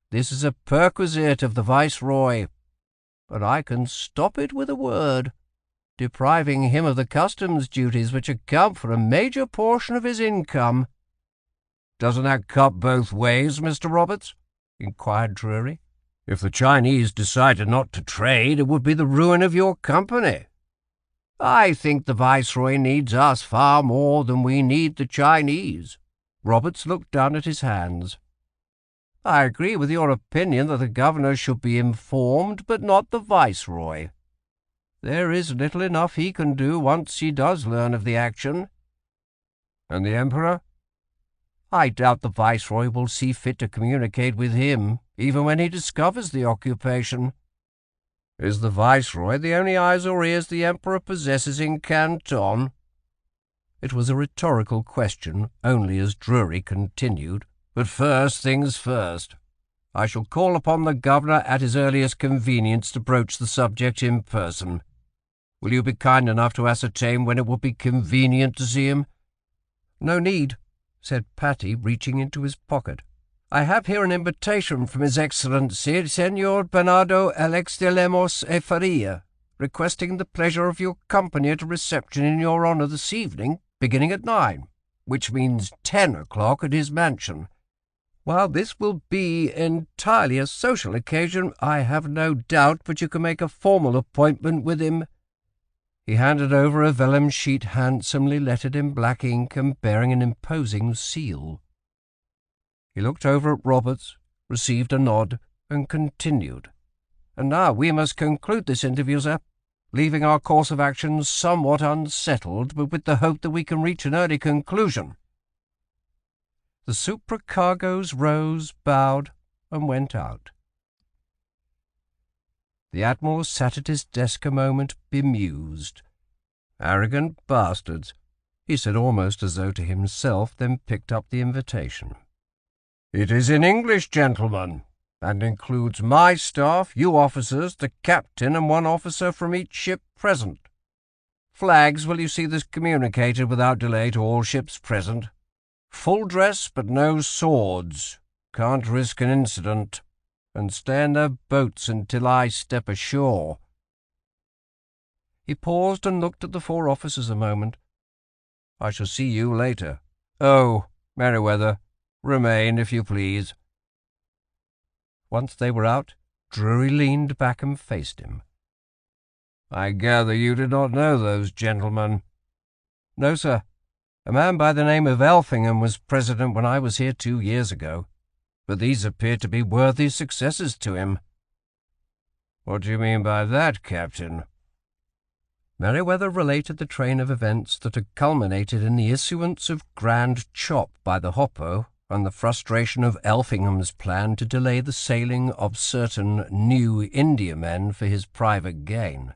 This is a perquisite of the Viceroy, but I can stop it with a word, depriving him of the customs duties which account for a major portion of his income." "Doesn't that cut both ways, Mr. Roberts?" inquired Drury. "If the Chinese decided not to trade, it would be the ruin of your company." "I think the Viceroy needs us far more than we need the Chinese." Roberts looked down at his hands. "I agree with your opinion that the governor should be informed, but not the Viceroy. There is little enough he can do once he does learn of the action." "And the Emperor?" "I doubt the Viceroy will see fit to communicate with him, even when he discovers the occupation." "Is the Viceroy the only eyes or ears the Emperor possesses in Canton?" It was a rhetorical question, only as Drury continued, "But first things first. I shall call upon the governor at his earliest convenience to broach the subject in person. Will you be kind enough to ascertain when it would be convenient to see him?" "No need," said Patty, reaching into his pocket. "I have here an invitation from His Excellency Señor Bernardo Alex de Lemos e Faria, requesting the pleasure of your company at a reception in your honour this evening, beginning at 9, which means 10 o'clock at his mansion. While this will be entirely a social occasion, I have no doubt but you can make a formal appointment with him." He handed over a vellum sheet handsomely lettered in black ink and bearing an imposing seal. He looked over at Roberts, received a nod, and continued. "And now we must conclude this interview, sir, leaving our course of action somewhat unsettled, but with the hope that we can reach an early conclusion." The supercargoes rose, bowed, and went out. The Admiral sat at his desk a moment, bemused. "Arrogant bastards," he said almost as though to himself, then picked up the invitation. "It is in English, gentlemen, and includes my staff, you officers, the captain, and 1 officer from each ship present. Flags, will you see this communicated without delay to all ships present? Full dress, but no swords. Can't risk an incident. And stay in their boats until I step ashore." He paused and looked at the 4 officers a moment. "I shall see you later. Oh, Merewether, remain, if you please." Once they were out, Drury leaned back and faced him. "I gather you did not know those gentlemen?" "No, sir. A man by the name of Elphingham was president when I was here 2 years ago, but these appear to be worthy successors to him." "What do you mean by that, Captain?" Merewether related the train of events that had culminated in the issuance of Grand Chop by the Hoppo and the frustration of Elphingham's plan to delay the sailing of certain new Indiamen for his private gain.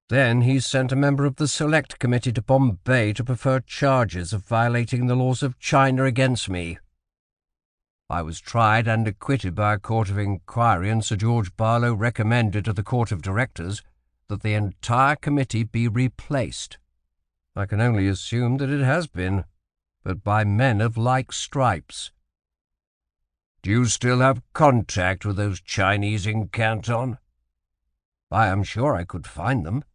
Then he sent a member of the Select Committee to Bombay to prefer charges of violating the laws of China against me. I was tried and acquitted by a court of inquiry, and Sir George Barlow recommended to the Court of Directors that the entire committee be replaced. I can only assume that it has been, but by men of like stripes." "Do you still have contact with those Chinese in Canton?" "I am sure I could find them.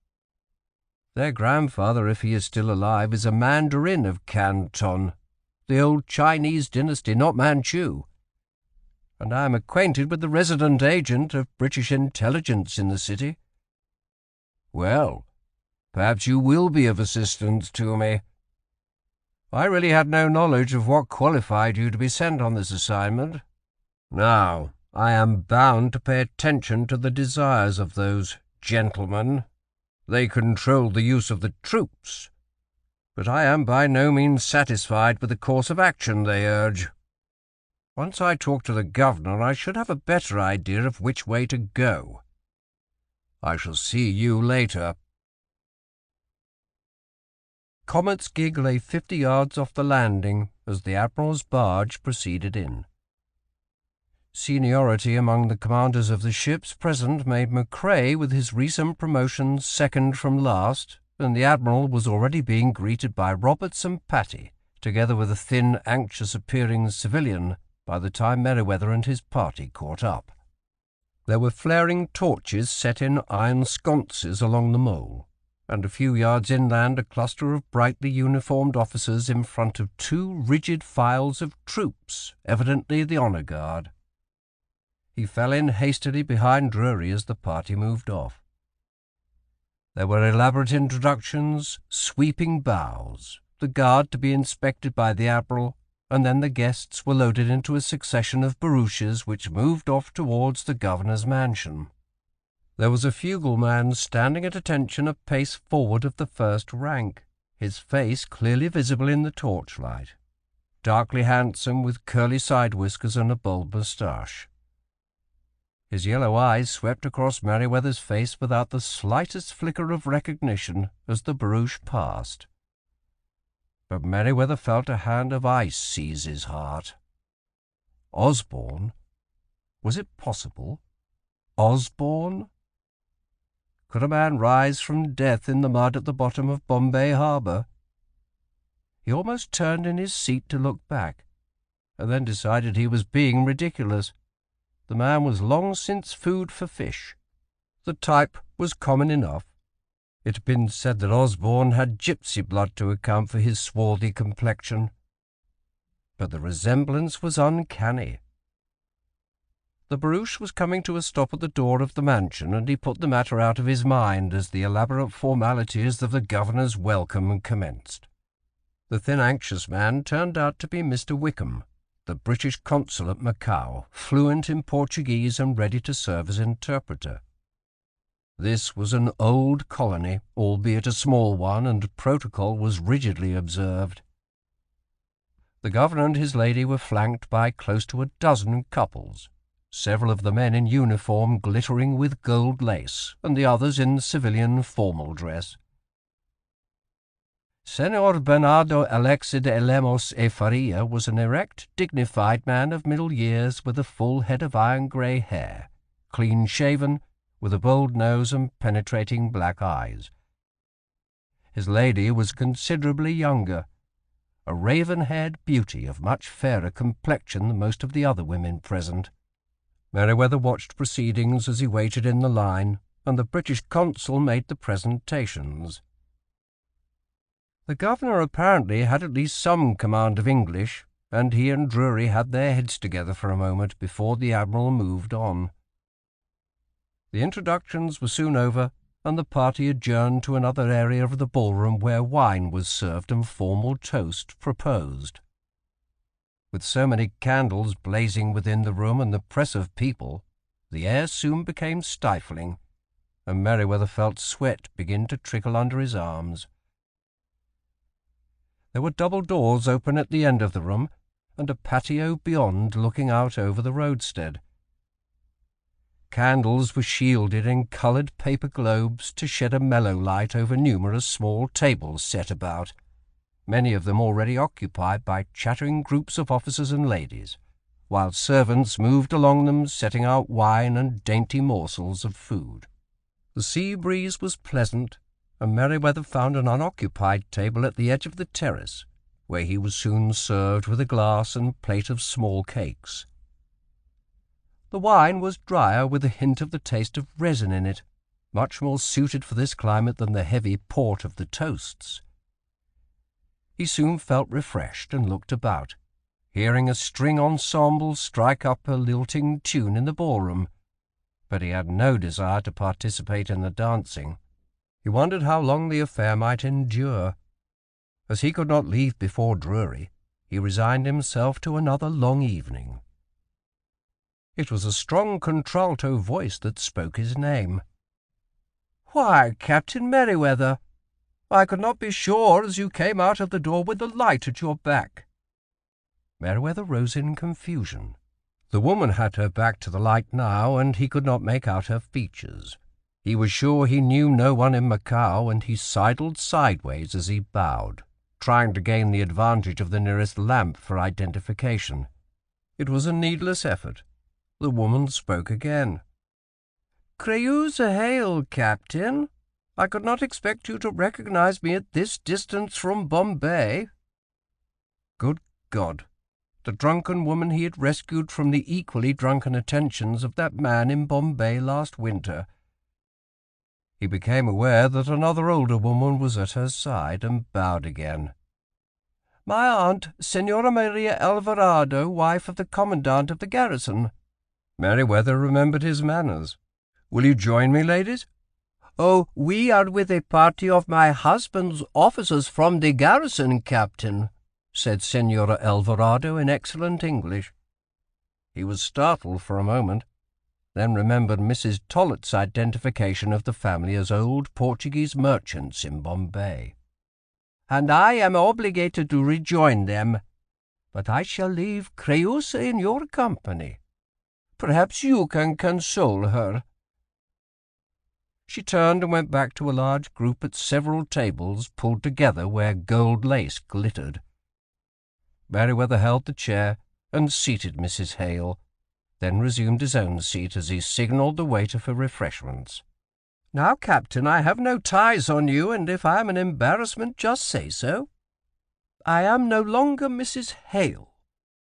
Their grandfather, if he is still alive, is a mandarin of Canton, the old Chinese dynasty, not Manchu. And I am acquainted with the resident agent of British intelligence in the city." "Well, perhaps you will be of assistance to me." "I really had no knowledge of what qualified you to be sent on this assignment. Now, I am bound to pay attention to the desires of those gentlemen. They control the use of the troops, but I am by no means satisfied with the course of action they urge. Once I talk to the governor, I should have a better idea of which way to go. I shall see you later." Comet's gig lay 50 yards off the landing as the Admiral's barge proceeded in. Seniority among the commanders of the ships present made Macrae, with his recent promotion, second from last, and the Admiral was already being greeted by Roberts and Patty, together with a thin, anxious-appearing civilian, by the time Merewether and his party caught up. There were flaring torches set in iron sconces along the mole, and a few yards inland a cluster of brightly uniformed officers in front of 2 rigid files of troops, evidently the honour guard. He fell in hastily behind Drury as the party moved off. There were elaborate introductions, sweeping bows, the guard to be inspected by the Admiral, and then the guests were loaded into a succession of barouches which moved off towards the governor's mansion. There was a fugleman standing at attention a pace forward of the first rank, his face clearly visible in the torchlight, darkly handsome with curly side whiskers and a bold moustache. His yellow eyes swept across Merewether's face without the slightest flicker of recognition as the barouche passed. But Merewether felt a hand of ice seize his heart. Osborne? Was it possible? Osborne? Could a man rise from death in the mud at the bottom of Bombay harbour? He almost turned in his seat to look back, and then decided he was being ridiculous. The man was long since food for fish. The type was common enough. It had been said that Osborne had gypsy blood to account for his swarthy complexion, but the resemblance was uncanny. The barouche was coming to a stop at the door of the mansion, and he put the matter out of his mind as the elaborate formalities of the governor's welcome commenced. The thin, anxious man turned out to be Mr. Wickham, the British consul at Macao, fluent in Portuguese and ready to serve as interpreter. This was an old colony, albeit a small one, and protocol was rigidly observed. The governor and his lady were flanked by close to a dozen couples, several of the men in uniform glittering with gold lace, and the others in civilian formal dress. Senor Bernardo Alexis de Lemos e Faria was an erect, dignified man of middle years with a full head of iron-grey hair, clean-shaven, with a bold nose and penetrating black eyes. His lady was considerably younger, a raven-haired beauty of much fairer complexion than most of the other women present. Merewether watched proceedings as he waited in the line, and the British consul made the presentations. The governor apparently had at least some command of English, and he and Drury had their heads together for a moment before the admiral moved on. The introductions were soon over, and the party adjourned to another area of the ballroom where wine was served and formal toast proposed. With so many candles blazing within the room and the press of people, the air soon became stifling, and Merewether felt sweat begin to trickle under his arms. There were double doors open at the end of the room, and a patio beyond looking out over the roadstead. Candles were shielded in coloured paper globes to shed a mellow light over numerous small tables set about, many of them already occupied by chattering groups of officers and ladies, while servants moved along them setting out wine and dainty morsels of food. The sea breeze was pleasant, and Merewether found an unoccupied table at the edge of the terrace, where he was soon served with a glass and plate of small cakes. The wine was drier with a hint of the taste of resin in it, much more suited for this climate than the heavy port of the toasts. He soon felt refreshed and looked about, hearing a string ensemble strike up a lilting tune in the ballroom, but he had no desire to participate in the dancing. He wondered how long the affair might endure. As he could not leave before Drury, he resigned himself to another long evening. It was a strong contralto voice that spoke his name. "Why, Captain Merewether! I could not be sure as you came out of the door with the light at your back." Merewether rose in confusion. The woman had her back to the light now, and he could not make out her features. He was sure he knew no one in Macao, and he sidled sideways as he bowed, trying to gain the advantage of the nearest lamp for identification. It was a needless effort. The woman spoke again. "Creuse hail, Captain. I could not expect you to recognize me at this distance from Bombay." Good God! The drunken woman he had rescued from the equally drunken attentions of that man in Bombay last winter. He became aware that another older woman was at her side, and bowed again. "My aunt, Senora Maria Alvarado, wife of the commandant of the garrison." Merewether remembered his manners. "Will you join me, ladies?" "Oh, we are with a party of my husband's officers from the garrison, Captain," said Senora Alvarado in excellent English. He was startled for a moment, then remembered Mrs. Tollett's identification of the family as old Portuguese merchants in Bombay. "And I am obligated to rejoin them, but I shall leave Creuse in your company. Perhaps you can console her." She turned and went back to a large group at several tables pulled together where gold lace glittered. Merewether held the chair and seated Mrs. Hale, then resumed his own seat as he signalled the waiter for refreshments. "Now, Captain, I have no ties on you, and if I am an embarrassment, just say so. I am no longer Mrs. Hale.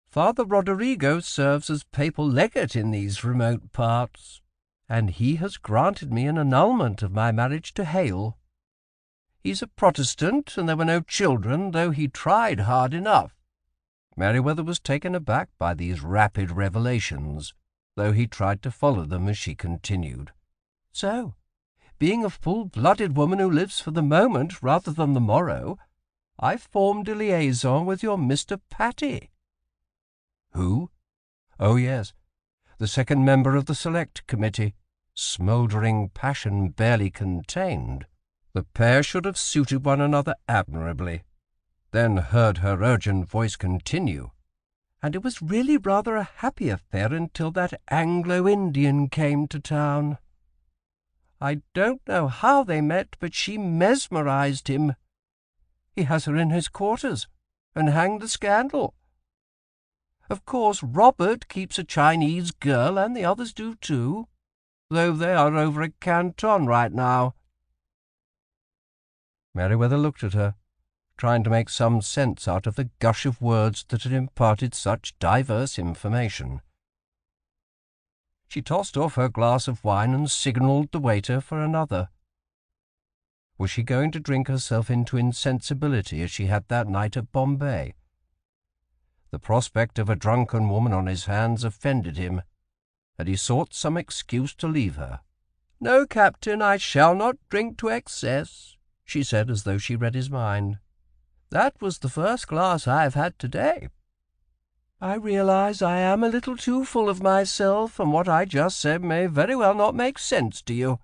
Father Roderigo serves as papal legate in these remote parts, and he has granted me an annulment of my marriage to Hale. He's a Protestant, and there were no children, though he tried hard enough." Merewether was taken aback by these rapid revelations, though he tried to follow them as she continued. "So, being a full-blooded woman who lives for the moment rather than the morrow, I formed a liaison with your Mr. Patty." "Who?" "Oh, yes, the second member of the Select Committee, smouldering passion barely contained. The pair should have suited one another admirably." Then heard her urgent voice continue. "And it was really rather a happy affair until that Anglo-Indian came to town. I don't know how they met, but she mesmerized him. He has her in his quarters, and hanged the scandal. Of course, Robert keeps a Chinese girl, and the others do too, though they are over at Canton right now." Merewether looked at her, trying to make some sense out of the gush of words that had imparted such diverse information. She tossed off her glass of wine and signalled the waiter for another. Was she going to drink herself into insensibility as she had that night at Bombay? The prospect of a drunken woman on his hands offended him, and he sought some excuse to leave her. "No, Captain, I shall not drink to excess," she said, as though she read his mind. "That was the first glass I have had today. I realize I am a little too full of myself, and what I just said may very well not make sense to you."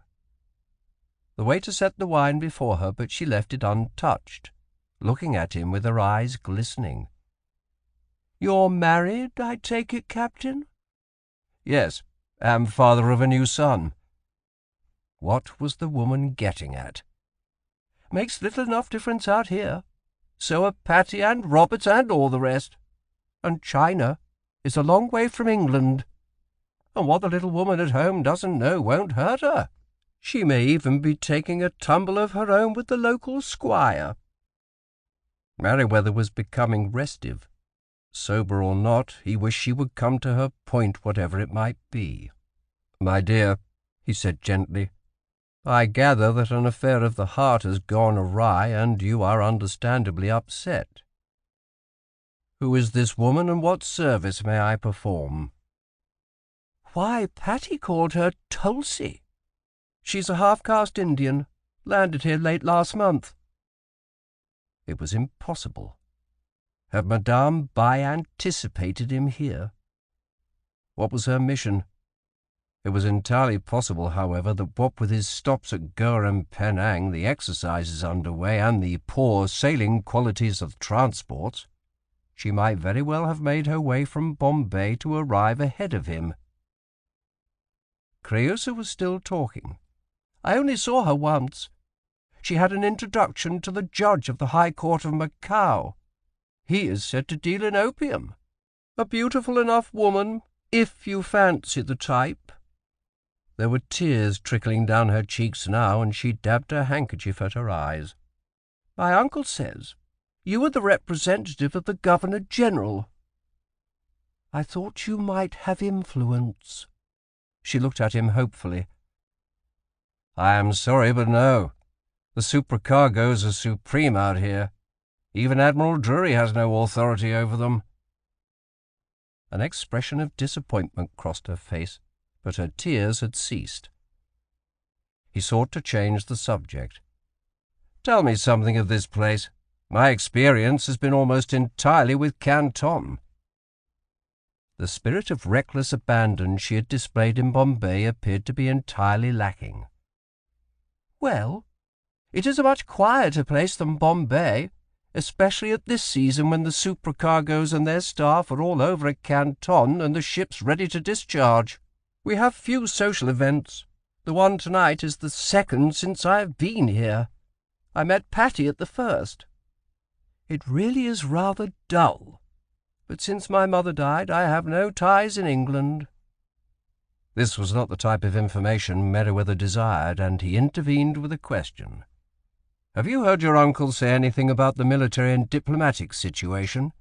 The waiter set the wine before her, but she left it untouched, looking at him with her eyes glistening. "You're married, I take it, Captain?" "Yes, am father of a new son." What was the woman getting at? "Makes little enough difference out here. So are Patty and Robert and all the rest. And China is a long way from England. And what the little woman at home doesn't know won't hurt her. She may even be taking a tumble of her own with the local squire." Merewether was becoming restive. Sober or not, he wished she would come to her point, whatever it might be. "My dear," he said gently, "I gather that an affair of the heart has gone awry, and you are understandably upset. Who is this woman, and what service may I perform?" "Why, Patty called her Tulsi. She's a half-caste Indian, landed here late last month." It was impossible. Had Madame anticipated him here? What was her mission? It was entirely possible, however, that what with his stops at Goa and Penang, the exercises underway, and the poor sailing qualities of transports, she might very well have made her way from Bombay to arrive ahead of him. Creusa was still talking. "I only saw her once. She had an introduction to the judge of the High Court of Macao. He is said to deal in opium. A beautiful enough woman, if you fancy the type." There were tears trickling down her cheeks now, and she dabbed her handkerchief at her eyes. "My uncle says you are the representative of the Governor-General. I thought you might have influence." She looked at him hopefully. "I am sorry, but no. The supercargoes are supreme out here. Even Admiral Drury has no authority over them." An expression of disappointment crossed her face, but her tears had ceased. He sought to change the subject. "Tell me something of this place. My experience has been almost entirely with Canton." The spirit of reckless abandon she had displayed in Bombay appeared to be entirely lacking. "Well, it is a much quieter place than Bombay, especially at this season when the supercargoes and their staff are all over at Canton and the ships ready to discharge. We have few social events. The one tonight is the second since I have been here. I met Patty at the first. It really is rather dull, but since my mother died I have no ties in England." This was not the type of information Merewether desired, and he intervened with a question. "Have you heard your uncle say anything about the military and diplomatic situation?"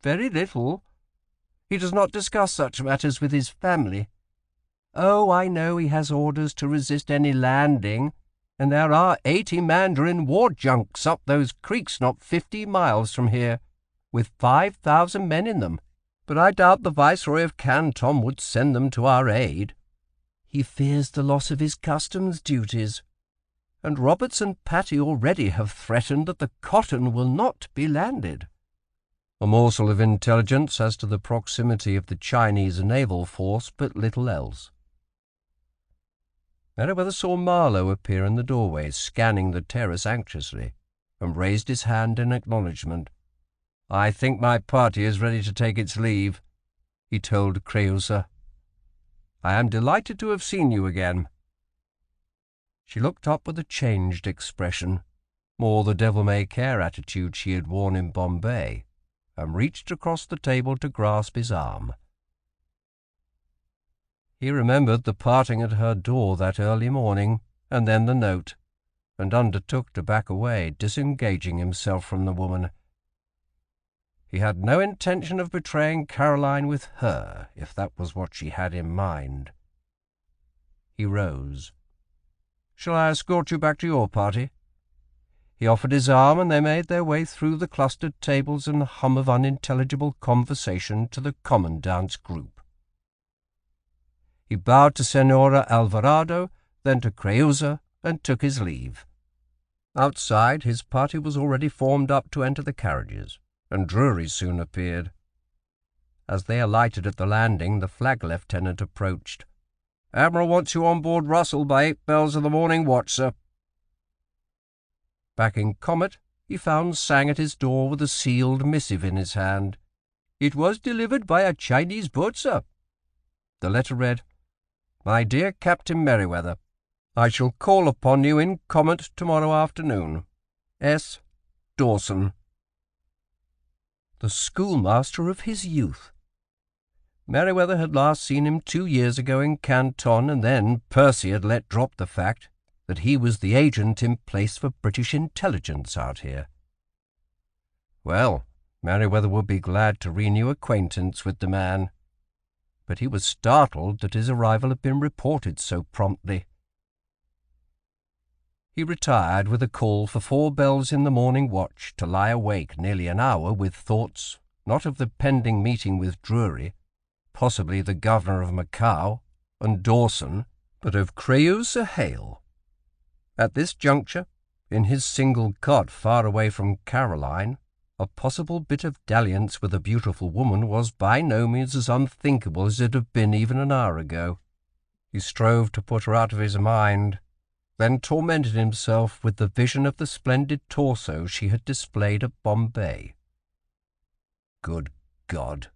"Very little. He does not discuss such matters with his family. Oh, I know he has orders to resist any landing, and there are 80 Mandarin war junks up those creeks not 50 miles from here, with 5,000 men in them, but I doubt the Viceroy of Canton would send them to our aid. He fears the loss of his customs duties, and Roberts and Patty already have threatened that the cotton will not be landed." A morsel of intelligence as to the proximity of the Chinese naval force, but little else. Merewether saw Marlowe appear in the doorway, scanning the terrace anxiously, and raised his hand in acknowledgment. "I think my party is ready to take its leave," he told Creusa. "I am delighted to have seen you again." She looked up with a changed expression, more the devil-may-care attitude she had worn in Bombay, and reached across the table to grasp his arm. He remembered the parting at her door that early morning, and then the note, and undertook to back away, disengaging himself from the woman. He had no intention of betraying Caroline with her, if that was what she had in mind. He rose. "Shall I escort you back to your party?" He offered his arm, and they made their way through the clustered tables and hum of unintelligible conversation to the commandant's group. He bowed to Senora Alvarado, then to Creusa, and took his leave. Outside, his party was already formed up to enter the carriages, and Drury soon appeared. As they alighted at the landing, the flag lieutenant approached. "Admiral wants you on board Russell by 8 bells of the morning watch, sir." Back in Comet, he found Sang at his door with a sealed missive in his hand. "It was delivered by a Chinese boat, sir." The letter read, "My dear Captain Merewether, I shall call upon you in Comet tomorrow afternoon. S. Dawson." The schoolmaster of his youth. Merewether had last seen him 2 years ago in Canton, and then Percy had let drop the fact that he was the agent in place for British intelligence out here. Well, Merewether would be glad to renew acquaintance with the man, but he was startled that his arrival had been reported so promptly. He retired with a call for 4 bells in the morning watch to lie awake nearly an hour with thoughts not of the pending meeting with Drury, possibly the governor of Macao, and Dawson, but of Creusa Hale. At this juncture, in his single cot far away from Caroline, a possible bit of dalliance with a beautiful woman was by no means as unthinkable as it had been even an hour ago. He strove to put her out of his mind, then tormented himself with the vision of the splendid torso she had displayed at Bombay. Good God!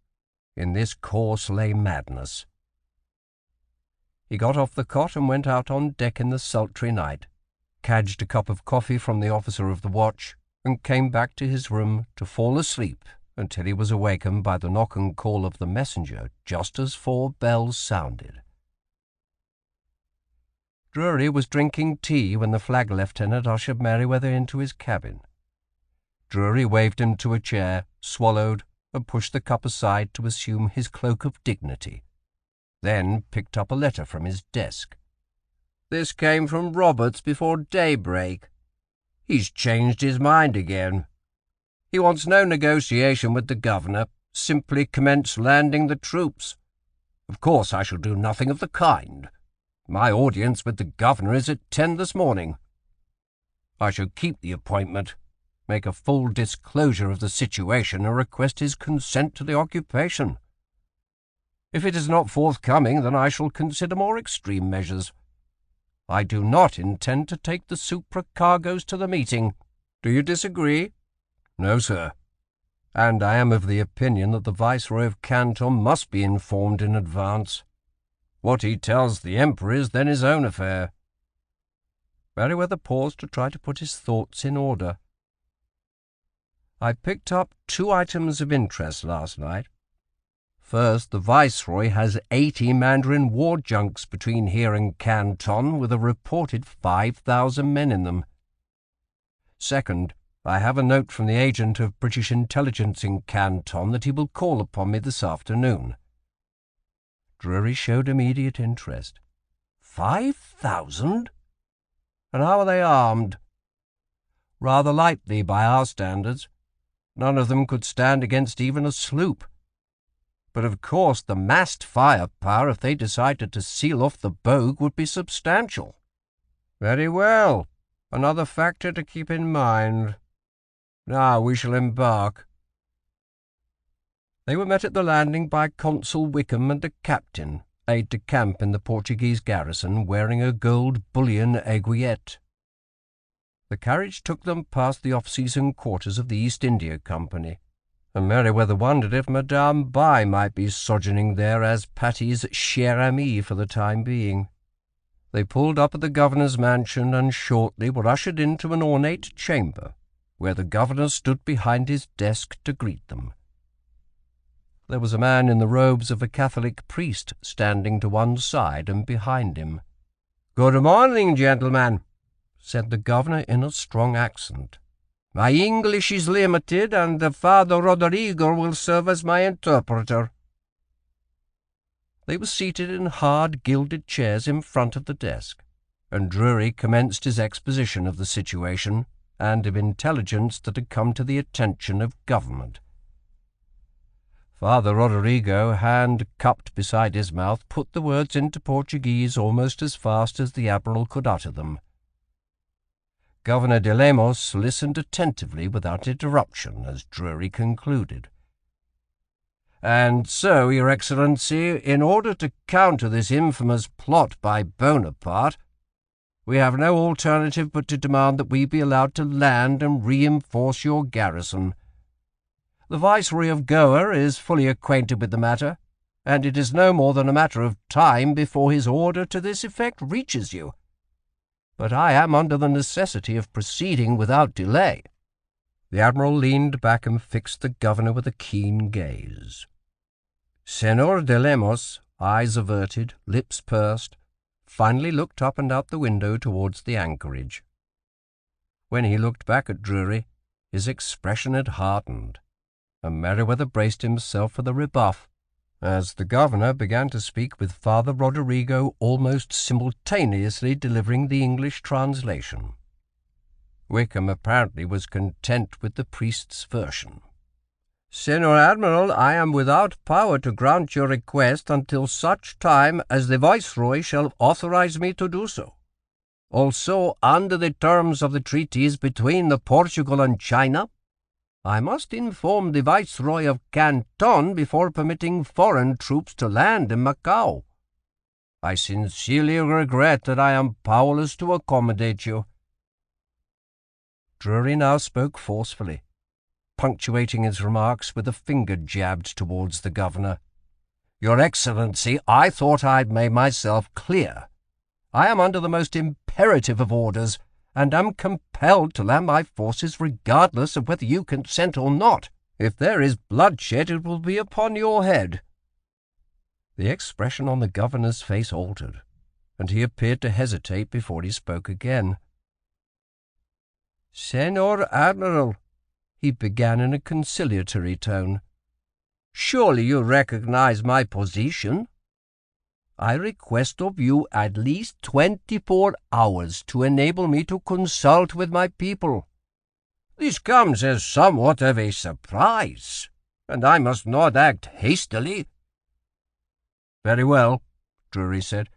In this course lay madness. He got off the cot and went out on deck in the sultry night, cadged a cup of coffee from the officer of the watch, and came back to his room to fall asleep until he was awakened by the knock and call of the messenger just as 4 bells sounded. Drury was drinking tea when the flag lieutenant ushered Merewether into his cabin. Drury waved him to a chair, swallowed, and pushed the cup aside to assume his cloak of dignity, then picked up a letter from his desk. "This came from Roberts before daybreak. He's changed his mind again. He wants no negotiation with the governor, simply commence landing the troops. Of course I shall do nothing of the kind. My audience with the governor is at 10 this morning. I shall keep the appointment, make a full disclosure of the situation, and request his consent to the occupation. If it is not forthcoming, then I shall consider more extreme measures. I do not intend to take the supercargoes to the meeting. Do you disagree?" "No, sir. And I am of the opinion that the Viceroy of Canton must be informed in advance. What he tells the Emperor is then his own affair." Merewether paused to try to put his thoughts in order. "I picked up 2 items of interest last night. First, the Viceroy has 80 Mandarin war junks between here and Canton, with a reported 5,000 men in them. Second, I have a note from the agent of British intelligence in Canton that he will call upon me this afternoon." Drury showed immediate interest. 5,000? And how are they armed?" "Rather lightly by our standards. None of them could stand against even a sloop. But of course the massed firepower, if they decided to seal off the Bogue, would be substantial." "Very well. Another factor to keep in mind. Now we shall embark." They were met at the landing by Consul Wickham and a captain, aide-de-camp in the Portuguese garrison, wearing a gold bullion aiguillette. The carriage took them past the off-season quarters of the East India Company, and Merewether wondered if Madame Bai might be sojourning there as Patty's chère amie for the time being. They pulled up at the governor's mansion and shortly were ushered into an ornate chamber, where the governor stood behind his desk to greet them. There was a man in the robes of a Catholic priest standing to one side and behind him. "Good morning, gentlemen," said the governor in a strong accent. "My English is limited, and Father Roderigo will serve as my interpreter." They were seated in hard gilded chairs in front of the desk, and Drury commenced his exposition of the situation and of intelligence that had come to the attention of government. Father Roderigo, hand cupped beside his mouth, put the words into Portuguese almost as fast as the Admiral could utter them. Governor de Lemos listened attentively without interruption as Drury concluded. "And so, Your Excellency, in order to counter this infamous plot by Bonaparte, we have no alternative but to demand that we be allowed to land and reinforce your garrison. The Viceroy of Goa is fully acquainted with the matter, and it is no more than a matter of time before his order to this effect reaches you. But I am under the necessity of proceeding without delay." The Admiral leaned back and fixed the governor with a keen gaze. Senor de Lemos, eyes averted, lips pursed, finally looked up and out the window towards the anchorage. When he looked back at Drury, his expression had hardened, and Merewether braced himself for the rebuff, as the governor began to speak with Father Roderigo almost simultaneously delivering the English translation. Wickham apparently was content with the priest's version. "Senor Admiral, I am without power to grant your request until such time as the Viceroy shall authorize me to do so. Also, under the terms of the treaties between Portugal and China, I must inform the Viceroy of Canton before permitting foreign troops to land in Macao. I sincerely regret that I am powerless to accommodate you." Drury now spoke forcefully, punctuating his remarks with a finger jabbed towards the governor. "Your Excellency, I thought I'd made myself clear. I am under the most imperative of orders, and am compelled to land my forces regardless of whether you consent or not. If there is bloodshed, it will be upon your head." The expression on the governor's face altered, and he appeared to hesitate before he spoke again. "Senor Admiral," he began in a conciliatory tone, "surely you recognize my position? I request of you at least 24 hours to enable me to consult with my people. This comes as somewhat of a surprise, and I must not act hastily." "Very well," Drury said.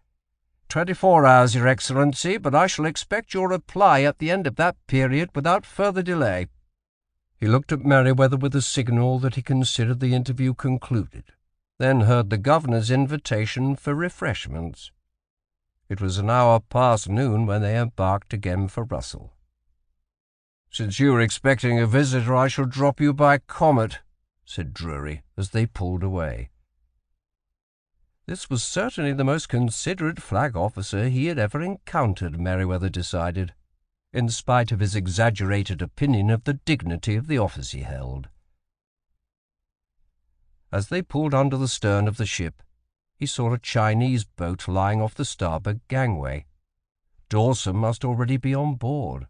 24 hours, Your Excellency, but I shall expect your reply at the end of that period without further delay." He looked at Merewether with a signal that he considered the interview concluded, then heard the governor's invitation for refreshments. It was an hour past noon when they embarked again for Russell. "Since you are expecting a visitor, I shall drop you by comet," said Drury, as they pulled away. This was certainly the most considerate flag officer he had ever encountered, Merewether decided, in spite of his exaggerated opinion of the dignity of the office he held. As they pulled under the stern of the ship, he saw a Chinese boat lying off the starboard gangway. Dawson must already be on board.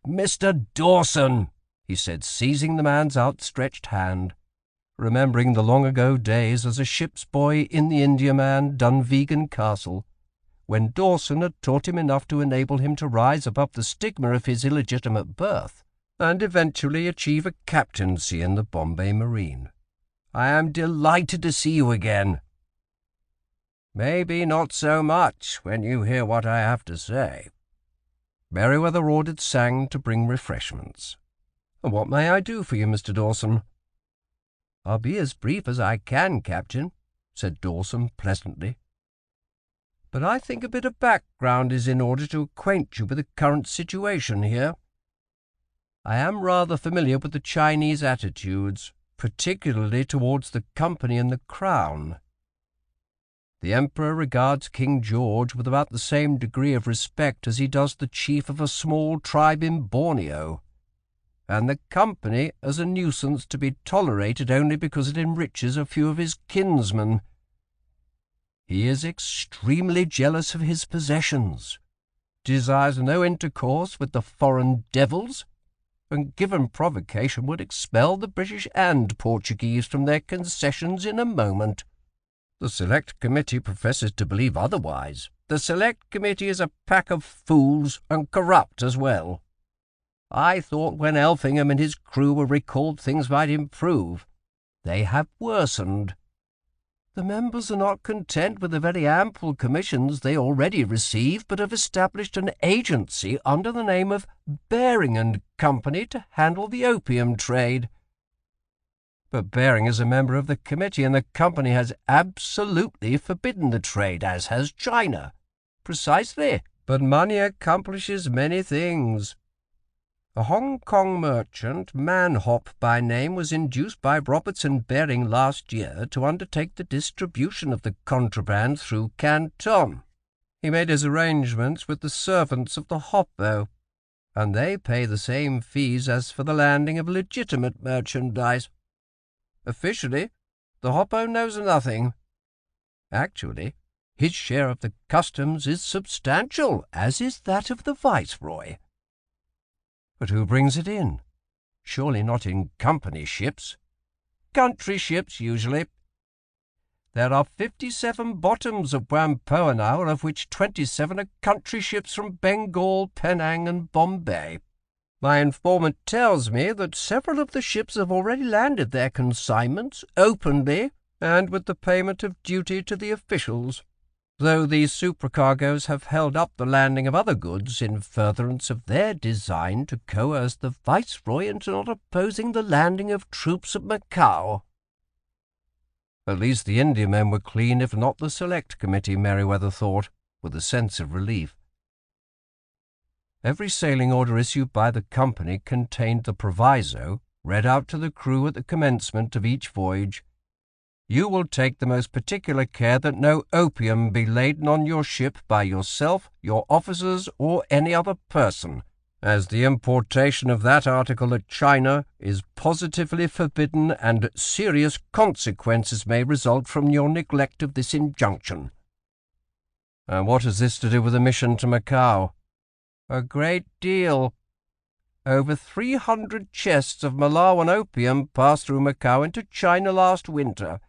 "Mr. Dawson," he said, seizing the man's outstretched hand, remembering the long-ago days as a ship's boy in the Indiaman, Dunvegan Castle, when Dawson had taught him enough to enable him to rise above the stigma of his illegitimate birth, and eventually achieve a captaincy in the Bombay Marine. "I am delighted to see you again." "Maybe not so much when you hear what I have to say." Merewether ordered Sang to bring refreshments. "And what may I do for you, Mr. Dawson?" "I'll be as brief as I can, Captain," said Dawson pleasantly. "But I think a bit of background is in order to acquaint you with the current situation here. I am rather familiar with the Chinese attitudes, particularly towards the Company and the Crown. The Emperor regards King George with about the same degree of respect as he does the chief of a small tribe in Borneo, and the Company as a nuisance to be tolerated only because it enriches a few of his kinsmen. He is extremely jealous of his possessions, desires no intercourse with the foreign devils, and given provocation would expel the British and Portuguese from their concessions in a moment. The Select Committee professes to believe otherwise. The Select Committee is a pack of fools, and corrupt as well. I thought when Elphingham and his crew were recalled things might improve. They have worsened. The members are not content with the very ample commissions they already receive, but have established an agency under the name of Baring and Company to handle the opium trade. But Baring is a member of the committee, and the company has absolutely forbidden the trade, as has China. Precisely. But money accomplishes many things. A Hong Kong merchant, Manhop by name, was induced by Roberts and Baring last year to undertake the distribution of the contraband through Canton. He made his arrangements with the servants of the Hoppo, and they pay the same fees as for the landing of legitimate merchandise. Officially, the Hoppo knows nothing. Actually, his share of the customs is substantial, as is that of the Viceroy. But who brings it in? Surely not in company ships. Country ships, usually. There are 57 bottoms at Whampoa now, of which 27 are country ships from Bengal, Penang, and Bombay. My informant tells me that several of the ships have already landed their consignments, openly, and with the payment of duty to the officials, though these supercargoes have held up the landing of other goods in furtherance of their design to coerce the Viceroy into not opposing the landing of troops at Macao. At least the Indiamen were clean, if not the Select Committee, Merewether thought, with a sense of relief. Every sailing order issued by the company contained the proviso, read out to the crew at the commencement of each voyage: "You will take the most particular care that no opium be laden on your ship by yourself, your officers, or any other person, as the importation of that article at China is positively forbidden, and serious consequences may result from your neglect of this injunction." And what has this to do with the mission to Macao? A great deal. Over 300 chests of Malawan opium passed through Macao into China last winter.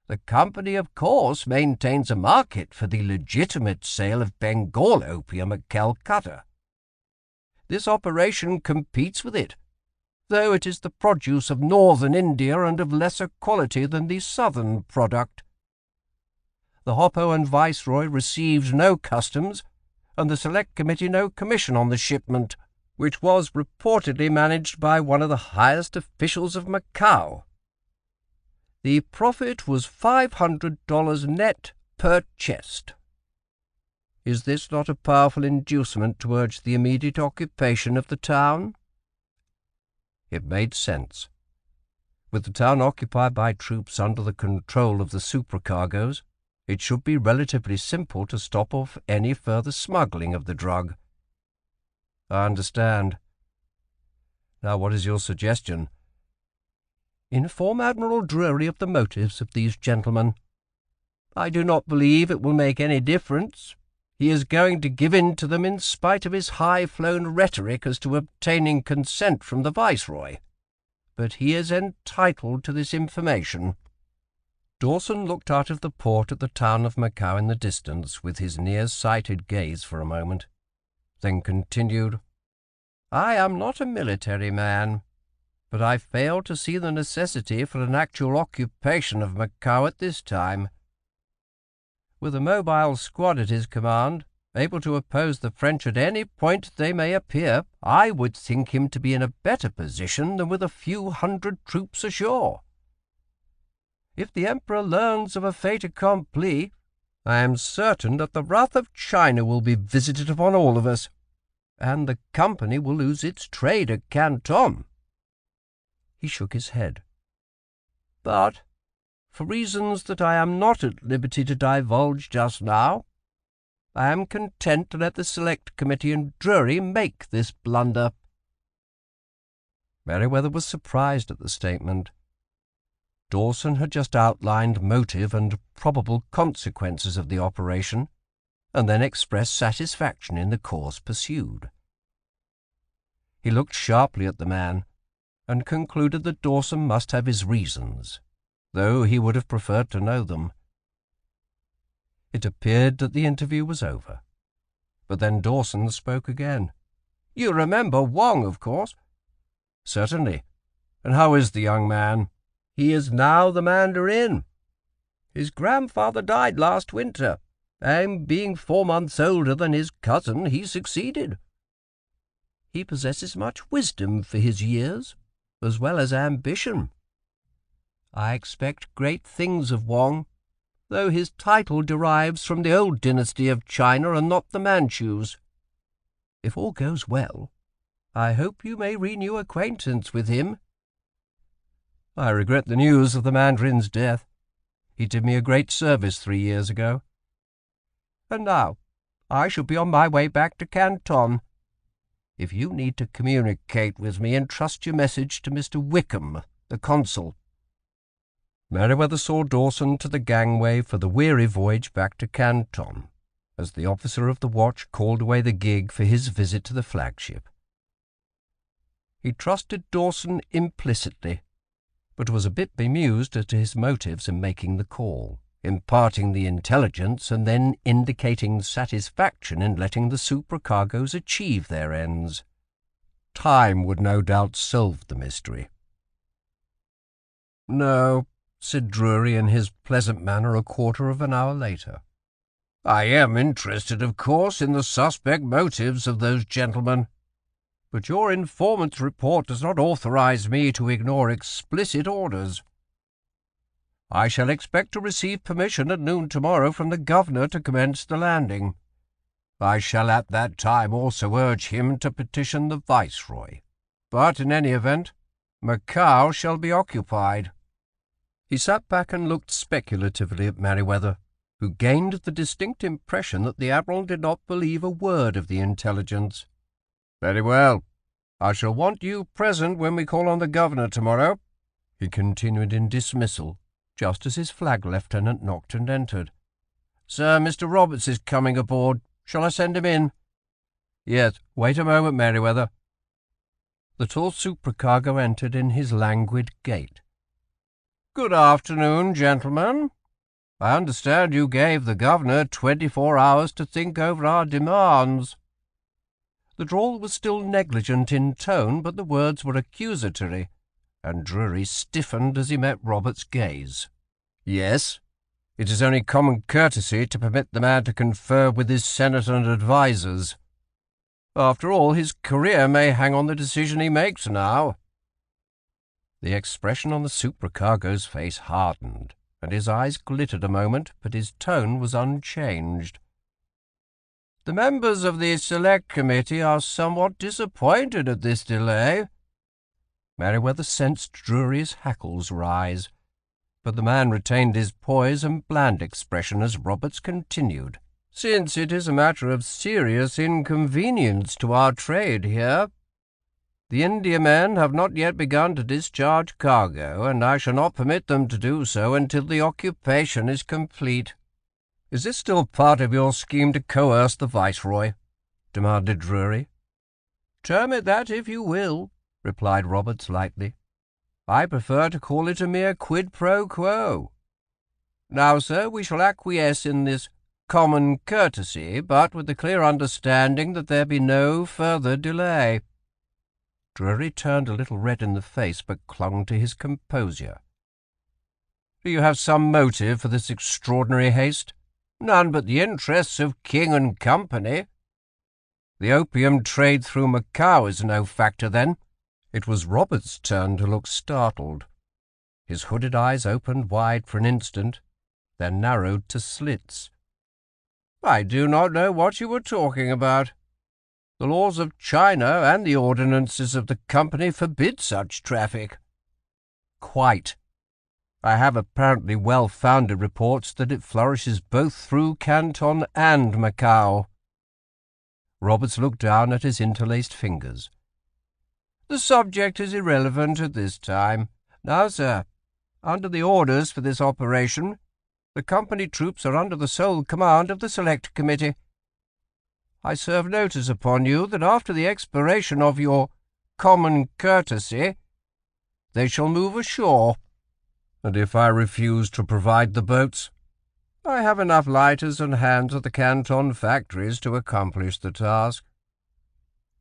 The company, of course, maintains a market for the legitimate sale of Bengal opium at Calcutta. This operation competes with it, though it is the produce of northern India and of lesser quality than the southern product. The Hoppo and Viceroy received no customs, and the Select Committee no commission on the shipment, which was reportedly managed by one of the highest officials of Macao. The profit was $500 net per chest. Is this not a powerful inducement to urge the immediate occupation of the town? It made sense. With the town occupied by troops under the control of the supercargoes, it should be relatively simple to stop off any further smuggling of the drug. I understand. Now, what is your suggestion? Inform Admiral Drury of the motives of these gentlemen. I do not believe it will make any difference. He is going to give in to them in spite of his high-flown rhetoric as to obtaining consent from the Viceroy. But he is entitled to this information. Dawson looked out of the port at the town of Macao in the distance with his near-sighted gaze for a moment, then continued, "I am not a military man, but I fail to see the necessity for an actual occupation of Macao at this time. With a mobile squad at his command, able to oppose the French at any point they may appear, I would think him to be in a better position than with a few hundred troops ashore. If the Emperor learns of a fait accompli, I am certain that the wrath of China will be visited upon all of us, and the company will lose its trade at Canton." He shook his head. "But, for reasons that I am not at liberty to divulge just now, I am content to let the Select Committee and Drury make this blunder." Merewether was surprised at the statement. Dawson had just outlined motive and probable consequences of the operation, and then expressed satisfaction in the course pursued. He looked sharply at the man, and concluded that Dawson must have his reasons, though he would have preferred to know them. It appeared that the interview was over, but then Dawson spoke again. "You remember Wong, of course?" "Certainly. And how is the young man?" "He is now the mandarin. His grandfather died last winter, and being 4 months older than his cousin, he succeeded. He possesses much wisdom for his years, as well as ambition. I expect great things of Wong, though his title derives from the old dynasty of China and not the Manchus. If all goes well, I hope you may renew acquaintance with him." "I regret the news of the mandarin's death. He did me a great service 3 years ago. And now I shall be on my way back to Canton. If you need to communicate with me, entrust your message to Mr. Wickham, the consul." Merewether saw Dawson to the gangway for the weary voyage back to Canton, as the officer of the watch called away the gig for his visit to the flagship. He trusted Dawson implicitly, but was a bit bemused as to his motives in making the call, imparting the intelligence, and then indicating satisfaction in letting the supercargoes achieve their ends. Time would no doubt solve the mystery. "No," said Drury in his pleasant manner a quarter of an hour later. "I am interested, of course, in the suspect motives of those gentlemen, but your informant's report does not authorize me to ignore explicit orders. I shall expect to receive permission at noon tomorrow from the governor to commence the landing. I shall at that time also urge him to petition the viceroy. But in any event, Macao shall be occupied." He sat back and looked speculatively at Merewether, who gained the distinct impression that the admiral did not believe a word of the intelligence. "Very well. I shall want you present when we call on the governor tomorrow," he continued in dismissal, just as his flag lieutenant knocked and entered. "Sir, Mr. Roberts is coming aboard. Shall I send him in?" "Yes, wait a moment, Merewether." The tall supercargo entered in his languid gait. "Good afternoon, gentlemen. I understand you gave the governor 24 hours to think over our demands." The drawl was still negligent in tone, but the words were accusatory, and Drury stiffened as he met Robert's gaze. "Yes, it is only common courtesy to permit the man to confer with his senate and advisers. After all, his career may hang on the decision he makes now." The expression on the supercargo's face hardened, and his eyes glittered a moment, but his tone was unchanged. "The members of the Select Committee are somewhat disappointed at this delay." Merewether sensed Drury's hackles rise, but the man retained his poise and bland expression as Roberts continued. "Since it is a matter of serious inconvenience to our trade here. The Indiamen have not yet begun to discharge cargo, and I shall not permit them to do so until the occupation is complete." "Is this still part of your scheme to coerce the viceroy?" demanded Drury. "Term it that if you will," replied Roberts lightly. "I prefer to call it a mere quid pro quo. Now, sir, we shall acquiesce in this common courtesy, but with the clear understanding that there be no further delay." Drury turned a little red in the face, but clung to his composure. "Do you have some motive for this extraordinary haste?" "None but the interests of King and Company." "The opium trade through Macao is no factor, then?" It was Robert's turn to look startled. His hooded eyes opened wide for an instant, then narrowed to slits. "I do not know what you were talking about. The laws of China and the ordinances of the Company forbid such traffic." "Quite. I have apparently well-founded reports that it flourishes both through Canton and Macao." Roberts looked down at his interlaced fingers. "The subject is irrelevant at this time. Now, sir, under the orders for this operation, the company troops are under the sole command of the Select Committee, I serve notice upon you that after the expiration of your common courtesy, they shall move ashore. And if I refuse to provide the boats, I have enough lighters and hands at the Canton factories to accomplish the task."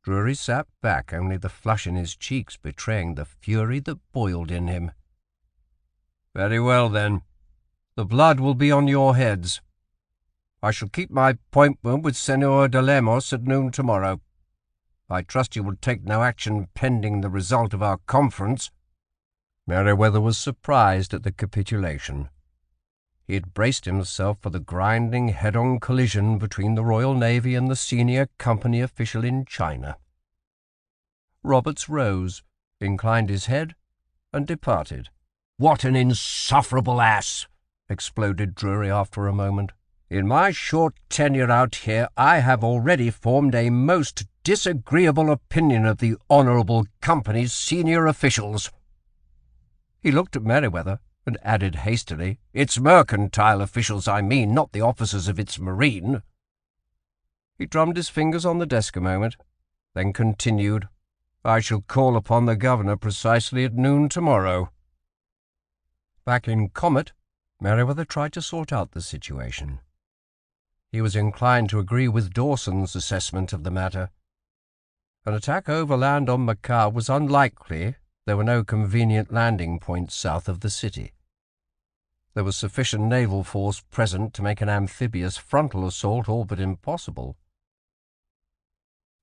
Drury sat back, only the flush in his cheeks betraying the fury that boiled in him. "Very well, then. The blood will be on your heads. I shall keep my appointment with Senor de Lemos at noon tomorrow. I trust you will take no action pending the result of our conference." Merewether was surprised at the capitulation. He had braced himself for the grinding head-on collision between the Royal Navy and the senior company official in China. Roberts rose, inclined his head, and departed. "What an insufferable ass!" exploded Drury after a moment. "In my short tenure out here, I have already formed a most disagreeable opinion of the Honourable Company's senior officials." He looked at Merewether and added hastily, "Its mercantile officials, I mean, not the officers of its marine." He drummed his fingers on the desk a moment, then continued, "I shall call upon the governor precisely at noon tomorrow." Back in Comet, Merewether tried to sort out the situation. He was inclined to agree with Dawson's assessment of the matter. An attack overland on Macao was unlikely. There were no convenient landing points south of the city. There was sufficient naval force present to make an amphibious frontal assault all but impossible.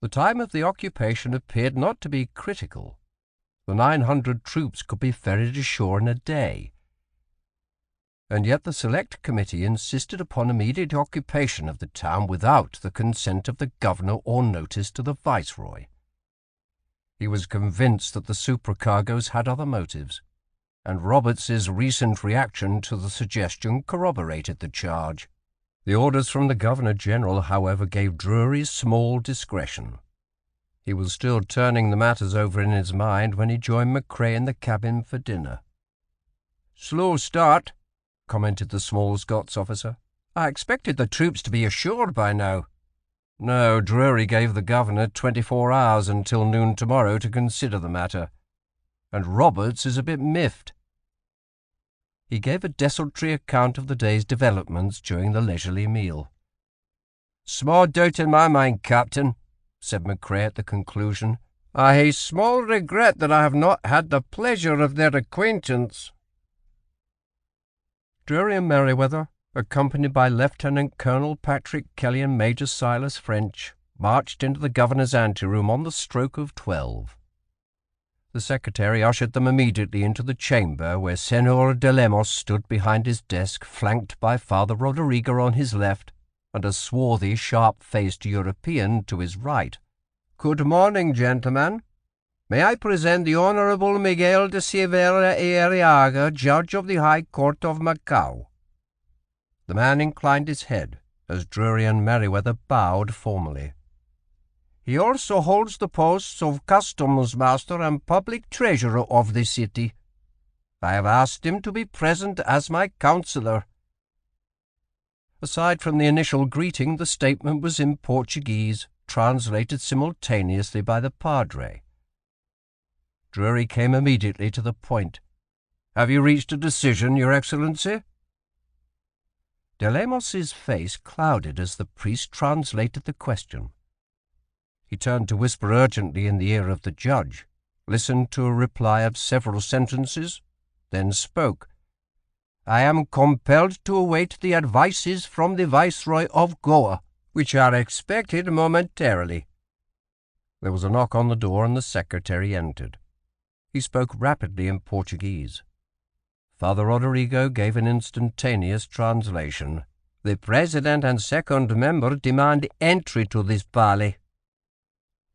The time of the occupation appeared not to be critical. The 900 troops could be ferried ashore in a day. And yet the Select Committee insisted upon immediate occupation of the town without the consent of the governor or notice to the viceroy. He was convinced that the supercargoes had other motives, and Roberts's recent reaction to the suggestion corroborated the charge. The orders from the Governor-General, however, gave Drury small discretion. He was still turning the matters over in his mind when he joined McCrae in the cabin for dinner. "Slow start," commented the small Scots officer. "I expected the troops to be ashore by now." "No, Drury gave the governor 24 hours until noon tomorrow to consider the matter, and Roberts is a bit miffed." He gave a desultory account of the day's developments during the leisurely meal. "Small doubt in my mind, Captain," said McCrae at the conclusion. "I hae small regret that I have not had the pleasure of their acquaintance." Drury and Merewether, accompanied by Lieutenant Colonel Patrick Kelly and Major Silas French, marched into the governor's anteroom on the stroke of 12. The secretary ushered them immediately into the chamber where Senor de Lemos stood behind his desk, flanked by Father Roderigo on his left and a swarthy, sharp-faced European to his right. "Good morning, gentlemen. May I present the Honourable Miguel de Silveira y Arriaga, Judge of the High Court of Macao." The man inclined his head as Drury and Merewether bowed formally. "He also holds the posts of Customs Master and Public Treasurer of the city. I have asked him to be present as my counsellor." Aside from the initial greeting, the statement was in Portuguese, translated simultaneously by the padre. Drury came immediately to the point. "Have you reached a decision, Your Excellency?" De Lemos's face clouded as the priest translated the question. He turned to whisper urgently in the ear of the judge, listened to a reply of several sentences, then spoke. "I am compelled to await the advices from the Viceroy of Goa, which are expected momentarily." There was a knock on the door and the secretary entered. He spoke rapidly in Portuguese. Father Roderigo gave an instantaneous translation. "The president and second member demand entry to this parley."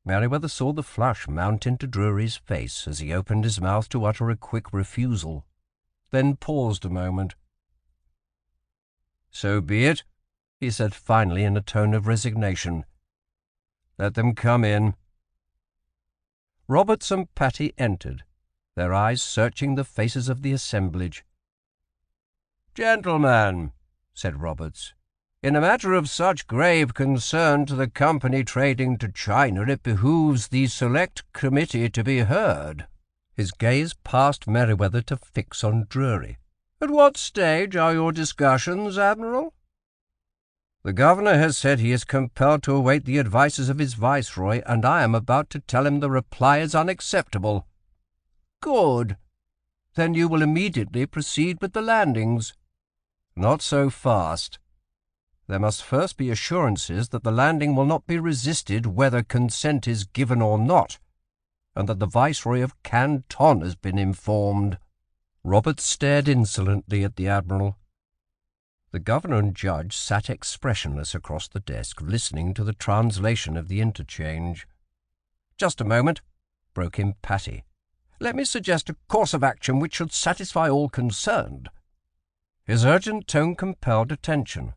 Merewether saw the flush mount into Drury's face as he opened his mouth to utter a quick refusal, then paused a moment. "So be it," he said finally in a tone of resignation. "Let them come in." Roberts and Patty entered, their eyes searching the faces of the assemblage. "Gentlemen," said Roberts, In a matter of such grave concern to the company trading to China, it behooves the select committee to be heard." His gaze passed Merewether to fix on Drury. "At what stage are your discussions, Admiral?" "The governor has said he is compelled to await the advices of his viceroy, and I am about to tell him the reply is unacceptable." "Good. Then you will immediately proceed with the landings." "Not so fast. There must first be assurances that the landing will not be resisted whether consent is given or not, and that the Viceroy of Canton has been informed." Roberts stared insolently at the Admiral. The Governor and Judge sat expressionless across the desk, listening to the translation of the interchange. "Just a moment," broke in Patty. "Let me suggest a course of action which should satisfy all concerned." His urgent tone compelled attention.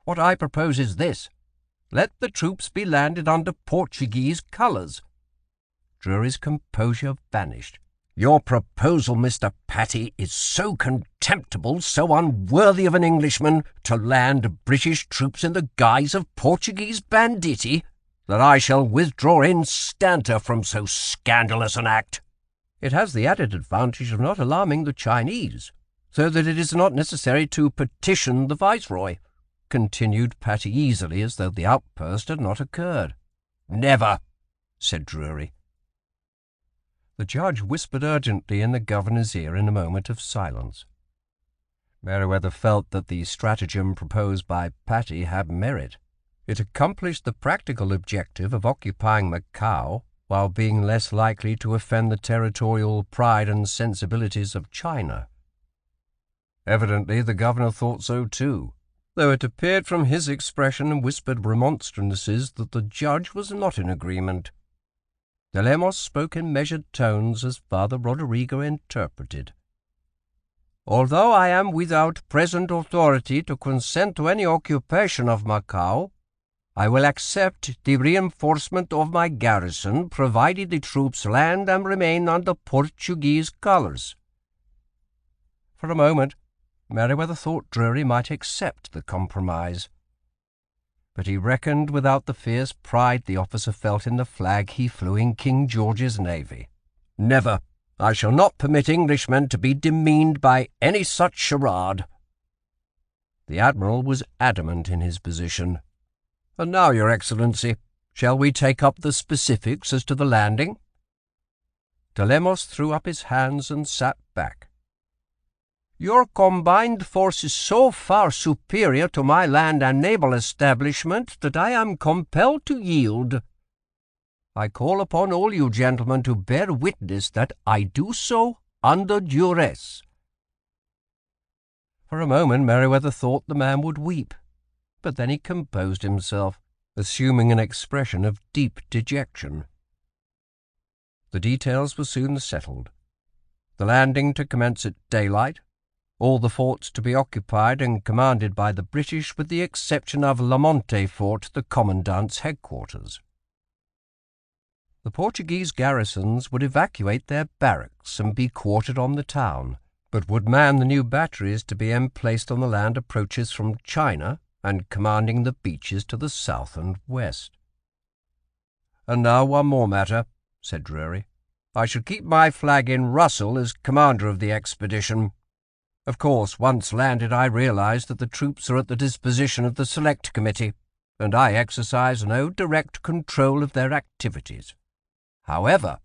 "What I propose is this. Let the troops be landed under Portuguese colours." Drury's composure vanished. "Your proposal, Mr. Patty, is so contemptible, so unworthy of an Englishman, to land British troops in the guise of Portuguese banditti, that I shall withdraw instanter from so scandalous an act." "It has the added advantage of not alarming the Chinese, so that it is not necessary to petition the Viceroy," continued Patty easily, as though the outburst had not occurred. "Never," said Drury. The judge whispered urgently in the governor's ear in a moment of silence. Merewether felt that the stratagem proposed by Patty had merit. It accomplished the practical objective of occupying Macao, while being less likely to offend the territorial pride and sensibilities of China. Evidently the governor thought so too, though it appeared from his expression and whispered remonstrances that the judge was not in agreement. De Lemos spoke in measured tones as Father Roderigo interpreted. "Although I am without present authority to consent to any occupation of Macao, I will accept the reinforcement of my garrison, provided the troops land and remain under Portuguese colours." For a moment, Merewether thought Drury might accept the compromise, but he reckoned without the fierce pride the officer felt in the flag he flew in King George's navy. "Never. I shall not permit Englishmen to be demeaned by any such charade." The Admiral was adamant in his position. "And now, Your Excellency, shall we take up the specifics as to the landing?" De Lemos threw up his hands and sat back. "Your combined force is so far superior to my land and naval establishment that I am compelled to yield. I call upon all you gentlemen to bear witness that I do so under duress." For a moment Merewether thought the man would weep, but then he composed himself, assuming an expression of deep dejection. The details were soon settled. The landing to commence at daylight, all the forts to be occupied and commanded by the British, with the exception of La Monte Fort, the Commandant's headquarters. The Portuguese garrisons would evacuate their barracks and be quartered on the town, but would man the new batteries to be emplaced on the land approaches from China and commanding the beaches to the south and west. "And now one more matter," said Drury. "I shall keep my flag in Russell as commander of the expedition. Of course, once landed, I realize that the troops are at the disposition of the Select Committee, and I exercise no direct control of their activities. However,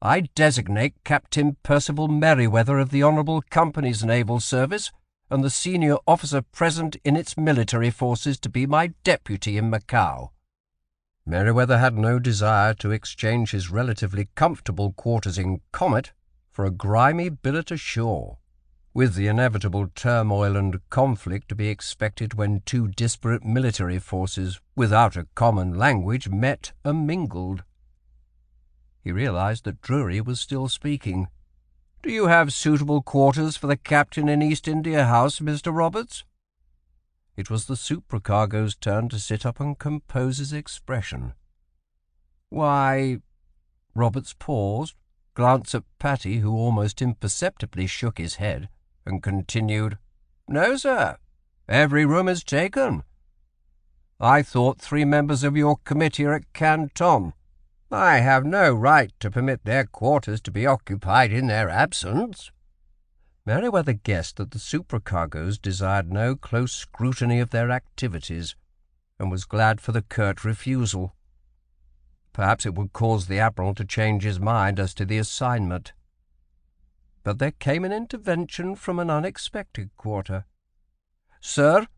I designate Captain Percival Merewether of the Honourable Company's Naval Service and the senior officer present in its military forces to be my deputy in Macao." Merewether had no desire to exchange his relatively comfortable quarters in Comet for a grimy billet ashore, with the inevitable turmoil and conflict to be expected when two disparate military forces without a common language met and mingled. He realized that Drury was still speaking. "Do you have suitable quarters for the captain in East India House, Mr. Roberts?" It was the supercargo's turn to sit up and compose his expression. "Why—" Roberts paused, glanced at Patty, who almost imperceptibly shook his head, and continued, "No, sir. Every room is taken, I thought 3 members of your committee are at Canton. I have no right to permit their quarters to be occupied in their absence." Merewether guessed that the supercargoes desired no close scrutiny of their activities, and was glad for the curt refusal. Perhaps it would cause the Admiral to change his mind as to the assignment. But there came an intervention from an unexpected quarter. "Sir,"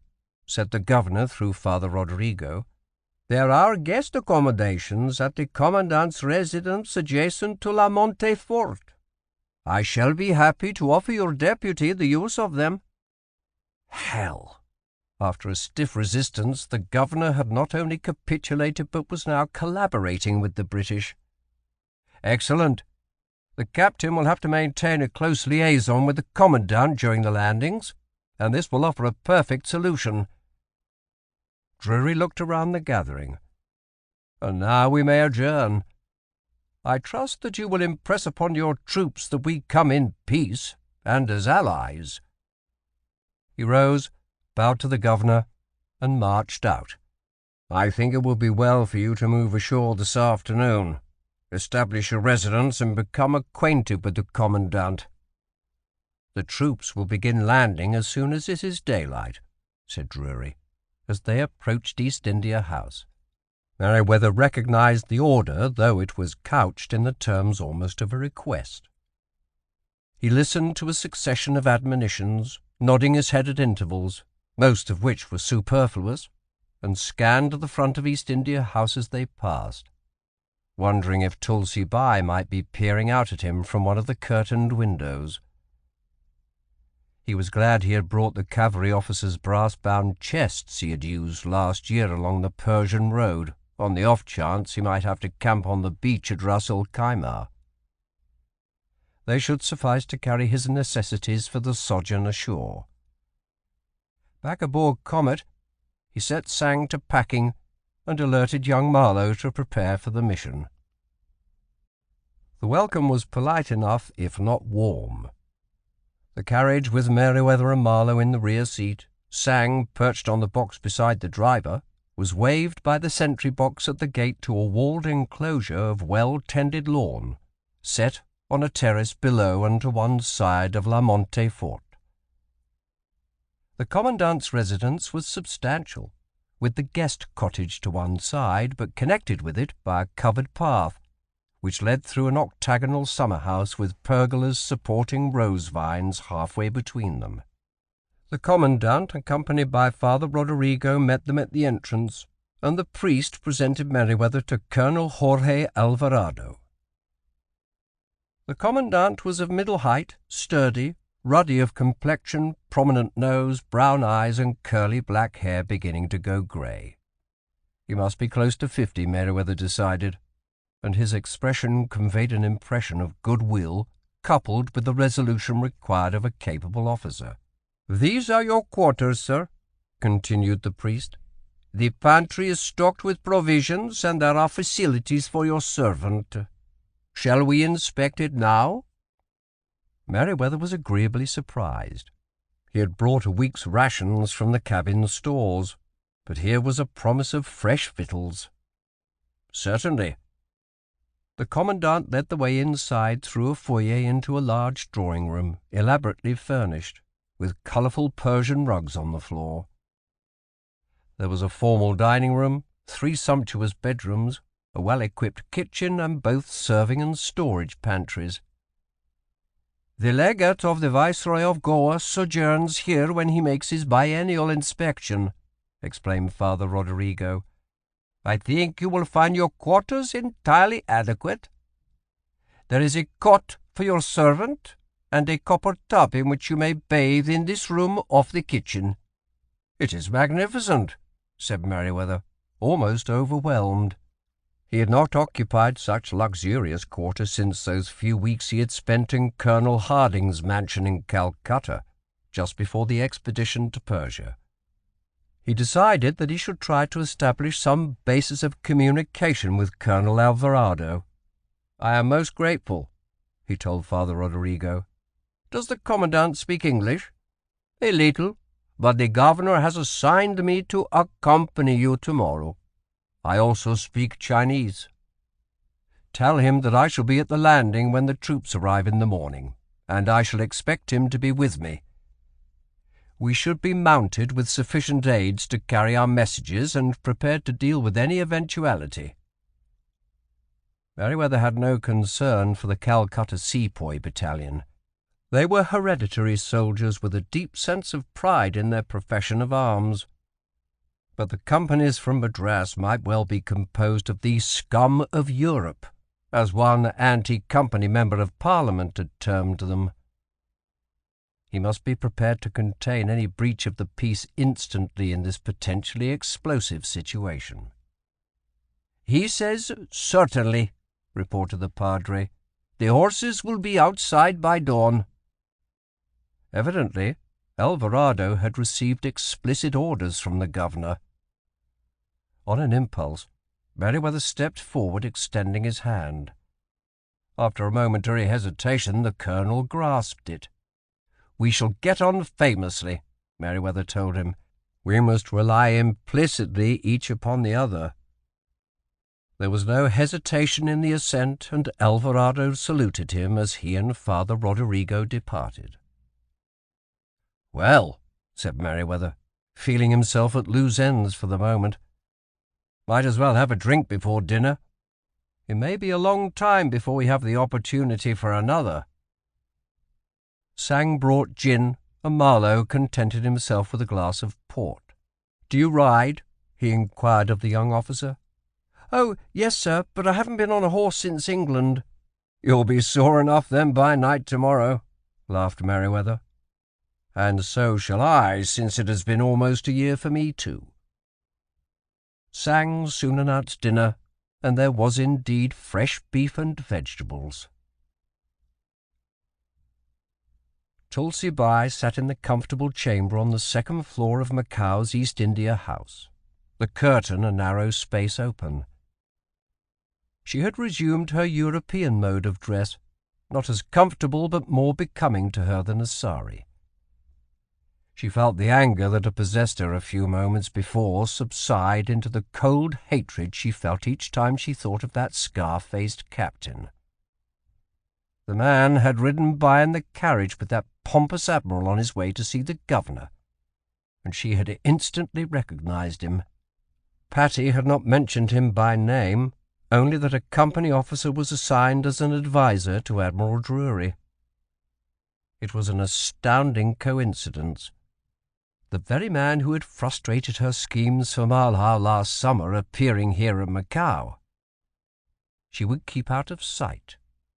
said the governor through Father Rodrigo, "there are guest accommodations at the commandant's residence adjacent to La Monte Fort. I shall be happy to offer your deputy the use of them." Hell! After a stiff resistance, the governor had not only capitulated but was now collaborating with the British. "Excellent. The captain will have to maintain a close liaison with the commandant during the landings, and this will offer a perfect solution." Drury looked around the gathering. "And now we may adjourn. I trust that you will impress upon your troops that we come in peace and as allies." He rose, bowed to the governor, and marched out. "I think it will be well for you to move ashore this afternoon, establish a residence, and become acquainted with the commandant." "The troops will begin landing as soon as it is daylight," said Drury, as they approached East India House. Merewether recognized the order, though it was couched in the terms almost of a request. He listened to a succession of admonitions, nodding his head at intervals, most of which were superfluous, and scanned the front of East India House as they passed, wondering if Tulsi Bai might be peering out at him from one of the curtained windows. He was glad he had brought the cavalry officer's brass-bound chests he had used last year along the Persian road, on the off-chance he might have to camp on the beach at Ras el Khaimah. They should suffice to carry his necessities for the sojourn ashore. Back aboard Comet, he set Sang to packing and alerted young Marlowe to prepare for the mission. The welcome was polite enough, if not warm. The carriage with Merewether and Marlowe in the rear seat, Sang perched on the box beside the driver, was waved by the sentry box at the gate to a walled enclosure of well-tended lawn, set on a terrace below and to one side of La Monte Fort. The commandant's residence was substantial, with the guest cottage to one side, but connected with it by a covered path, which led through an octagonal summer-house with pergolas supporting rose vines halfway between them. The commandant, accompanied by Father Rodrigo, met them at the entrance, and the priest presented Merewether to Colonel Jorge Alvarado. The commandant was of middle height, sturdy, ruddy of complexion, prominent nose, brown eyes, and curly black hair beginning to go grey. He must be close to 50, Merewether decided, and his expression conveyed an impression of goodwill, coupled with the resolution required of a capable officer. "These are your quarters, sir," continued the priest. "The pantry is stocked with provisions, and there are facilities for your servant. Shall we inspect it now?" Merewether was agreeably surprised. He had brought a week's rations from the cabin stores, but here was a promise of fresh victuals. "Certainly." The commandant led the way inside through a foyer into a large drawing-room, elaborately furnished, with colourful Persian rugs on the floor. There was a formal dining-room, 3 sumptuous bedrooms, a well-equipped kitchen, and both serving and storage pantries. "The legate of the Viceroy of Goa sojourns here when he makes his biennial inspection," explained Father Rodrigo. "I think you will find your quarters entirely adequate. There is a cot for your servant, and a copper tub in which you may bathe in this room off the kitchen." "It is magnificent," said Merewether, almost overwhelmed. He had not occupied such luxurious quarters since those few weeks he had spent in Colonel Harding's mansion in Calcutta, just before the expedition to Persia. He decided that he should try to establish some basis of communication with Colonel Alvarado. "I am most grateful," he told Father Rodrigo. "Does the commandant speak English?" "A little, but the governor has assigned me to accompany you tomorrow. I also speak Chinese. Tell him that I shall be at the landing when the troops arrive in the morning, and I shall expect him to be with me. We should be mounted with sufficient aids to carry our messages and prepared to deal with any eventuality." Merewether had no concern for the Calcutta Sepoy Battalion. They were hereditary soldiers with a deep sense of pride in their profession of arms. But the companies from Madras might well be composed of the scum of Europe, as one anti-company member of Parliament had termed them. He must be prepared to contain any breach of the peace instantly in this potentially explosive situation. "He says, certainly," reported the padre. "The horses will be outside by dawn." Evidently, Alvarado had received explicit orders from the governor. On an impulse, Merewether stepped forward, extending his hand. After a momentary hesitation, the colonel grasped it. "We shall get on famously," Merewether told him. "We must rely implicitly each upon the other." There was no hesitation in the assent, and Alvarado saluted him as he and Father Roderigo departed. "Well," said Merewether, feeling himself at loose ends for the moment, "might as well have a drink before dinner. It may be a long time before we have the opportunity for another." Sang brought gin, and Marlowe contented himself with a glass of port. "Do you ride?" he inquired of the young officer. "Oh, yes, sir, but I haven't been on a horse since England." "You'll be sore enough then by night tomorrow," laughed Merewether. "And so shall I, since it has been almost a year for me too." Sang soon announced dinner, and there was indeed fresh beef and vegetables. Tulsi Bai sat in the comfortable chamber on the second floor of Macao's East India House, the curtain a narrow space open. She had resumed her European mode of dress, not as comfortable but more becoming to her than a sari. She felt the anger that had possessed her a few moments before subside into the cold hatred she felt each time she thought of that scar-faced captain. The man had ridden by in the carriage with that pompous admiral on his way to see the governor, and she had instantly recognized him. Patty had not mentioned him by name, only that a company officer was assigned as an adviser to Admiral Drury. It was an astounding coincidence. The very man who had frustrated her schemes for Malha last summer appearing here at Macao. She would keep out of sight,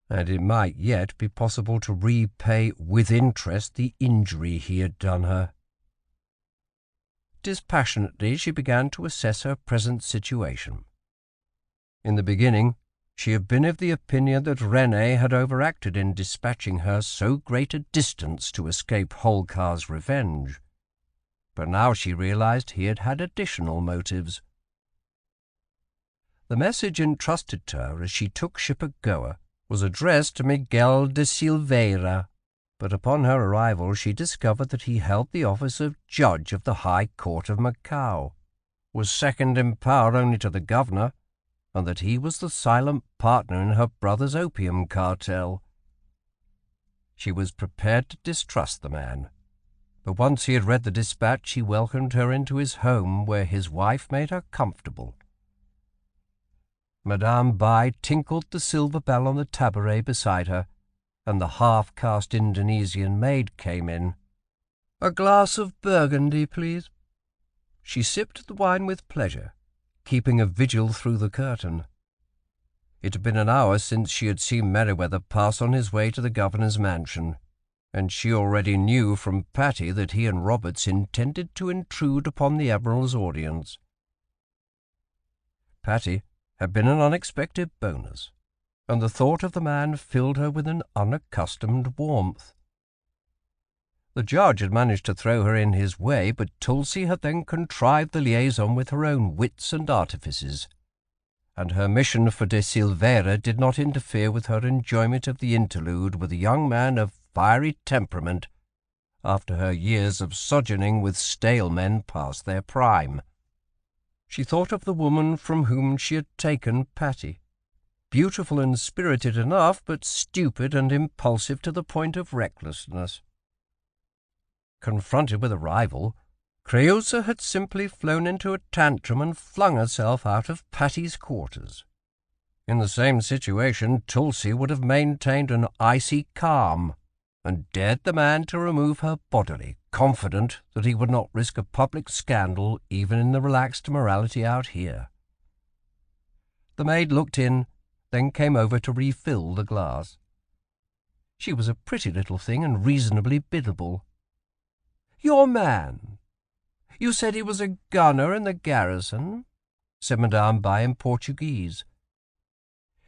and it might yet be possible to repay with interest the injury he had done her. Dispassionately she began to assess her present situation. In the beginning, she had been of the opinion that René had overacted in dispatching her so great a distance to escape Holkar's revenge, but now she realized he had had additional motives. The message entrusted to her as she took ship at Goa was addressed to Miguel de Silveira, but upon her arrival she discovered that he held the office of Judge of the High Court of Macao, was second in power only to the governor, and that he was the silent partner in her brother's opium cartel. She was prepared to distrust the man, but once he had read the dispatch he welcomed her into his home, where his wife made her comfortable. Madame Bai tinkled the silver bell on the tabouret beside her, and the half-caste Indonesian maid came in. "A glass of Burgundy, please." She sipped the wine with pleasure, keeping a vigil through the curtain. It had been an hour since she had seen Merewether pass on his way to the governor's mansion, and she already knew from Patty that he and Roberts intended to intrude upon the Admiral's audience. Patty had been an unexpected bonus, and the thought of the man filled her with an unaccustomed warmth. The judge had managed to throw her in his way, but Tulsi had then contrived the liaison with her own wits and artifices, and her mission for de Silveira did not interfere with her enjoyment of the interlude with a young man of fiery temperament, after her years of sojourning with stale men past their prime. She thought of the woman from whom she had taken Patty, beautiful and spirited enough, but stupid and impulsive to the point of recklessness. Confronted with a rival, Creusa had simply flown into a tantrum and flung herself out of Patty's quarters. In the same situation, Tulsi would have maintained an icy calm and dared the man to remove her bodily, confident that he would not risk a public scandal even in the relaxed morality out here. The maid looked in, then came over to refill the glass. She was a pretty little thing and reasonably biddable. "Your man? You said he was a gunner in the garrison?" said Madame By in Portuguese.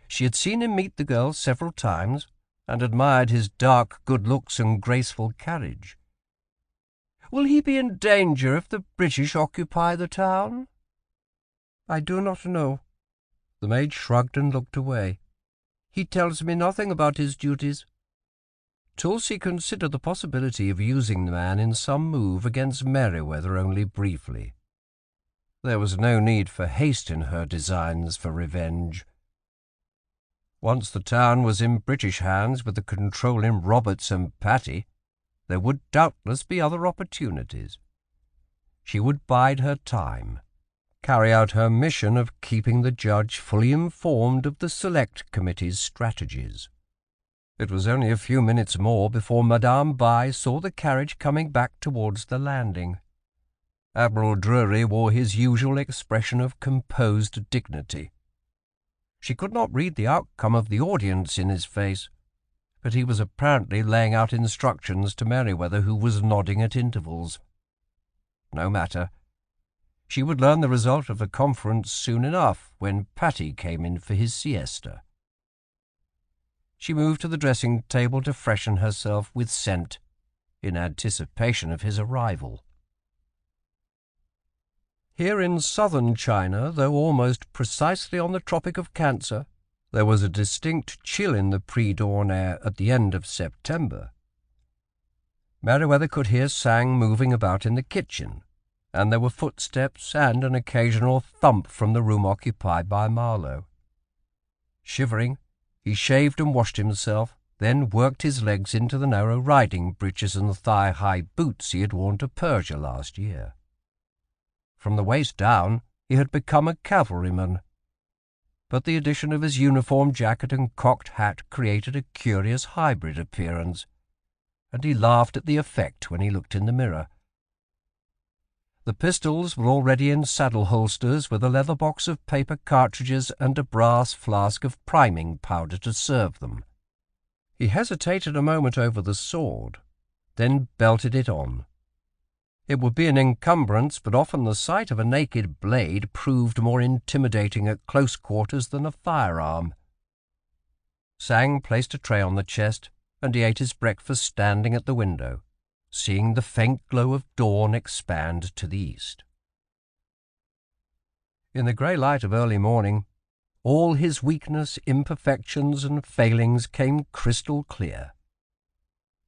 She had seen him meet the girl several times, and admired his dark good looks and graceful carriage. "Will he be in danger if the British occupy the town?" "I do not know." The maid shrugged and looked away. "He tells me nothing about his duties." Tulsi considered the possibility of using the man in some move against Merewether only briefly. There was no need for haste in her designs for revenge. Once the town was in British hands with the control in Roberts and Patty, there would doubtless be other opportunities. She would bide her time, carry out her mission of keeping the judge fully informed of the Select Committee's strategies. It was only a few minutes more before Madame By saw the carriage coming back towards the landing. Admiral Drury wore his usual expression of composed dignity. She could not read the outcome of the audience in his face, but he was apparently laying out instructions to Merewether, who was nodding at intervals. No matter. She would learn the result of the conference soon enough when Patty came in for his siesta. She moved to the dressing-table to freshen herself with scent, in anticipation of his arrival. Here in southern China, though almost precisely on the Tropic of Cancer, there was a distinct chill in the pre-dawn air at the end of September. Merewether could hear Sang moving about in the kitchen, and there were footsteps and an occasional thump from the room occupied by Marlowe. Shivering, he shaved and washed himself, then worked his legs into the narrow riding breeches and thigh-high boots he had worn to Persia last year. From the waist down, he had become a cavalryman, but the addition of his uniform jacket and cocked hat created a curious hybrid appearance, and he laughed at the effect when he looked in the mirror. The pistols were already in saddle holsters, with a leather box of paper cartridges and a brass flask of priming powder to serve them. He hesitated a moment over the sword, then belted it on. It would be an encumbrance, but often the sight of a naked blade proved more intimidating at close quarters than a firearm. Sang placed a tray on the chest, and he ate his breakfast standing at the window, seeing the faint glow of dawn expand to the east. In the grey light of early morning, all his weakness, imperfections, and failings came crystal clear.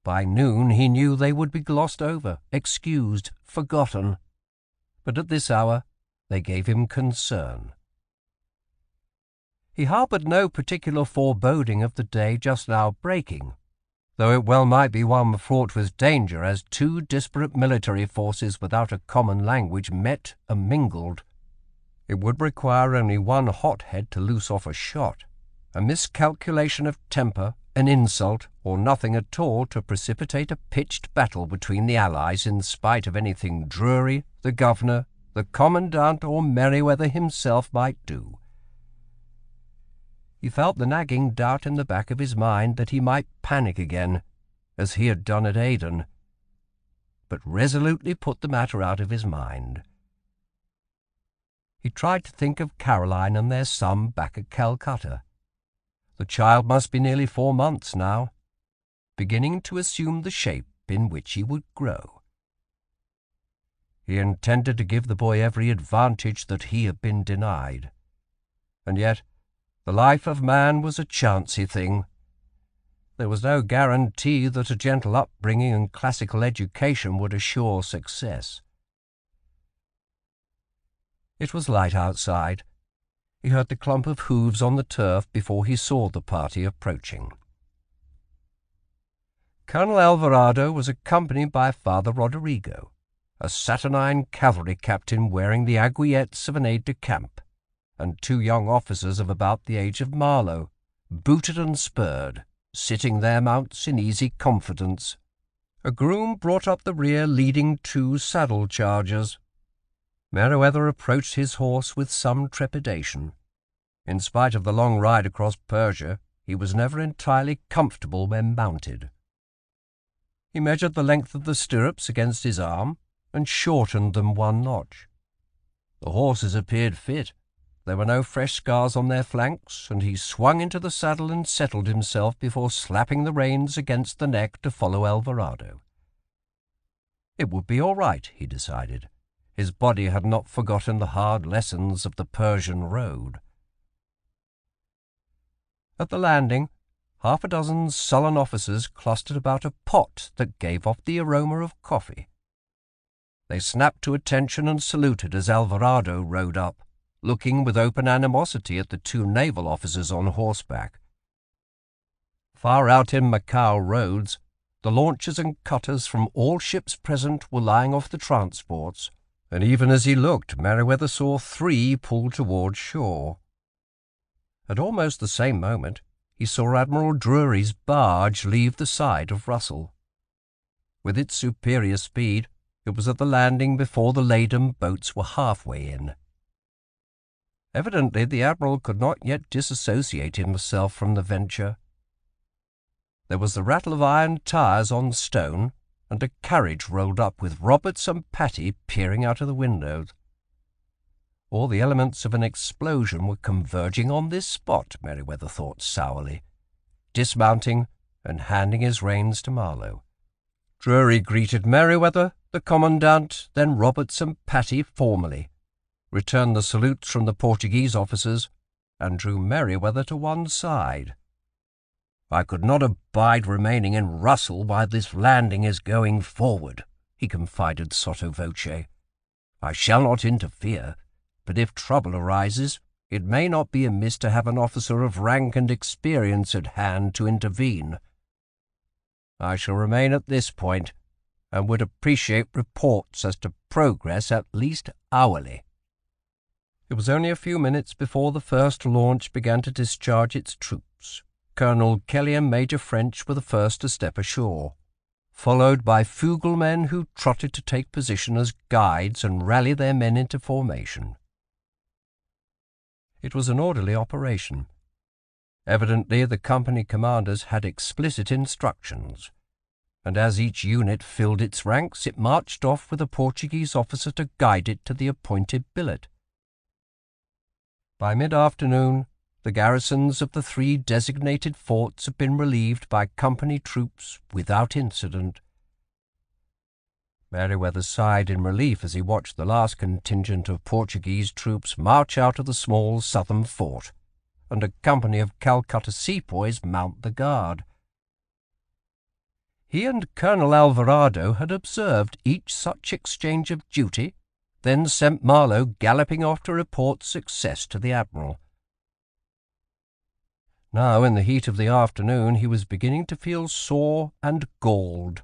By noon he knew they would be glossed over, excused, forgotten, but at this hour they gave him concern. He harboured no particular foreboding of the day just now breaking, though it well might be one fraught with danger as two disparate military forces without a common language met and mingled. It would require only one hothead to loose off a shot, a miscalculation of temper, an insult, or nothing at all to precipitate a pitched battle between the Allies in spite of anything Drury, the governor, the commandant, or Merewether himself might do. He felt the nagging doubt in the back of his mind that he might panic again, as he had done at Aden, but resolutely put the matter out of his mind. He tried to think of Caroline and their son back at Calcutta. The child must be nearly 4 months now, beginning to assume the shape in which he would grow. He intended to give the boy every advantage that he had been denied, and yet the life of man was a chancy thing. There was no guarantee that a gentle upbringing and classical education would assure success. It was light outside. He heard the clump of hooves on the turf before he saw the party approaching. Colonel Alvarado was accompanied by Father Roderigo, a saturnine cavalry captain wearing the aiguillettes of an aide-de-camp, and 2 young officers of about the age of Marlowe, booted and spurred, sitting their mounts in easy confidence. A groom brought up the rear leading 2 saddle chargers. Merewether approached his horse with some trepidation. In spite of the long ride across Persia, he was never entirely comfortable when mounted. He measured the length of the stirrups against his arm and shortened them 1 notch. The horses appeared fit. There were no fresh scars on their flanks, and he swung into the saddle and settled himself before slapping the reins against the neck to follow Alvarado. It would be all right, he decided. His body had not forgotten the hard lessons of the Persian road. At the landing, 6 sullen officers clustered about a pot that gave off the aroma of coffee. They snapped to attention and saluted as Alvarado rode up, looking with open animosity at the 2 naval officers on horseback. Far out in Macao roads, the launches and cutters from all ships present were lying off the transports, and even as he looked, Merewether saw 3 pull towards shore. At almost the same moment, he saw Admiral Drury's barge leave the side of Russell. With its superior speed, it was at the landing before the laden boats were halfway in. Evidently, the Admiral could not yet disassociate himself from the venture. There was the rattle of iron tires on stone, and a carriage rolled up with Roberts and Patty peering out of the windows. All the elements of an explosion were converging on this spot, Merewether thought sourly, dismounting and handing his reins to Marlowe. Drury greeted Merewether, the commandant, then Roberts and Patty formally, returned the salutes from the Portuguese officers, and drew Merewether to one side. "I could not abide remaining in Russell while this landing is going forward," he confided sotto voce. "I shall not interfere, but if trouble arises, it may not be amiss to have an officer of rank and experience at hand to intervene. I shall remain at this point, and would appreciate reports as to progress at least hourly." It was only a few minutes before the first launch began to discharge its troops. Colonel Kelly and Major French were the first to step ashore, followed by fuglemen who trotted to take position as guides and rally their men into formation. It was an orderly operation. Evidently, the company commanders had explicit instructions, and as each unit filled its ranks, it marched off with a Portuguese officer to guide it to the appointed billet. By mid-afternoon, the garrisons of the 3 designated forts had been relieved by company troops without incident. Merewether sighed in relief as he watched the last contingent of Portuguese troops march out of the small southern fort, and a company of Calcutta sepoys mount the guard. He and Colonel Alvarado had observed each such exchange of duty, then sent Marlowe galloping off to report success to the Admiral. Now, in the heat of the afternoon, he was beginning to feel sore and galled.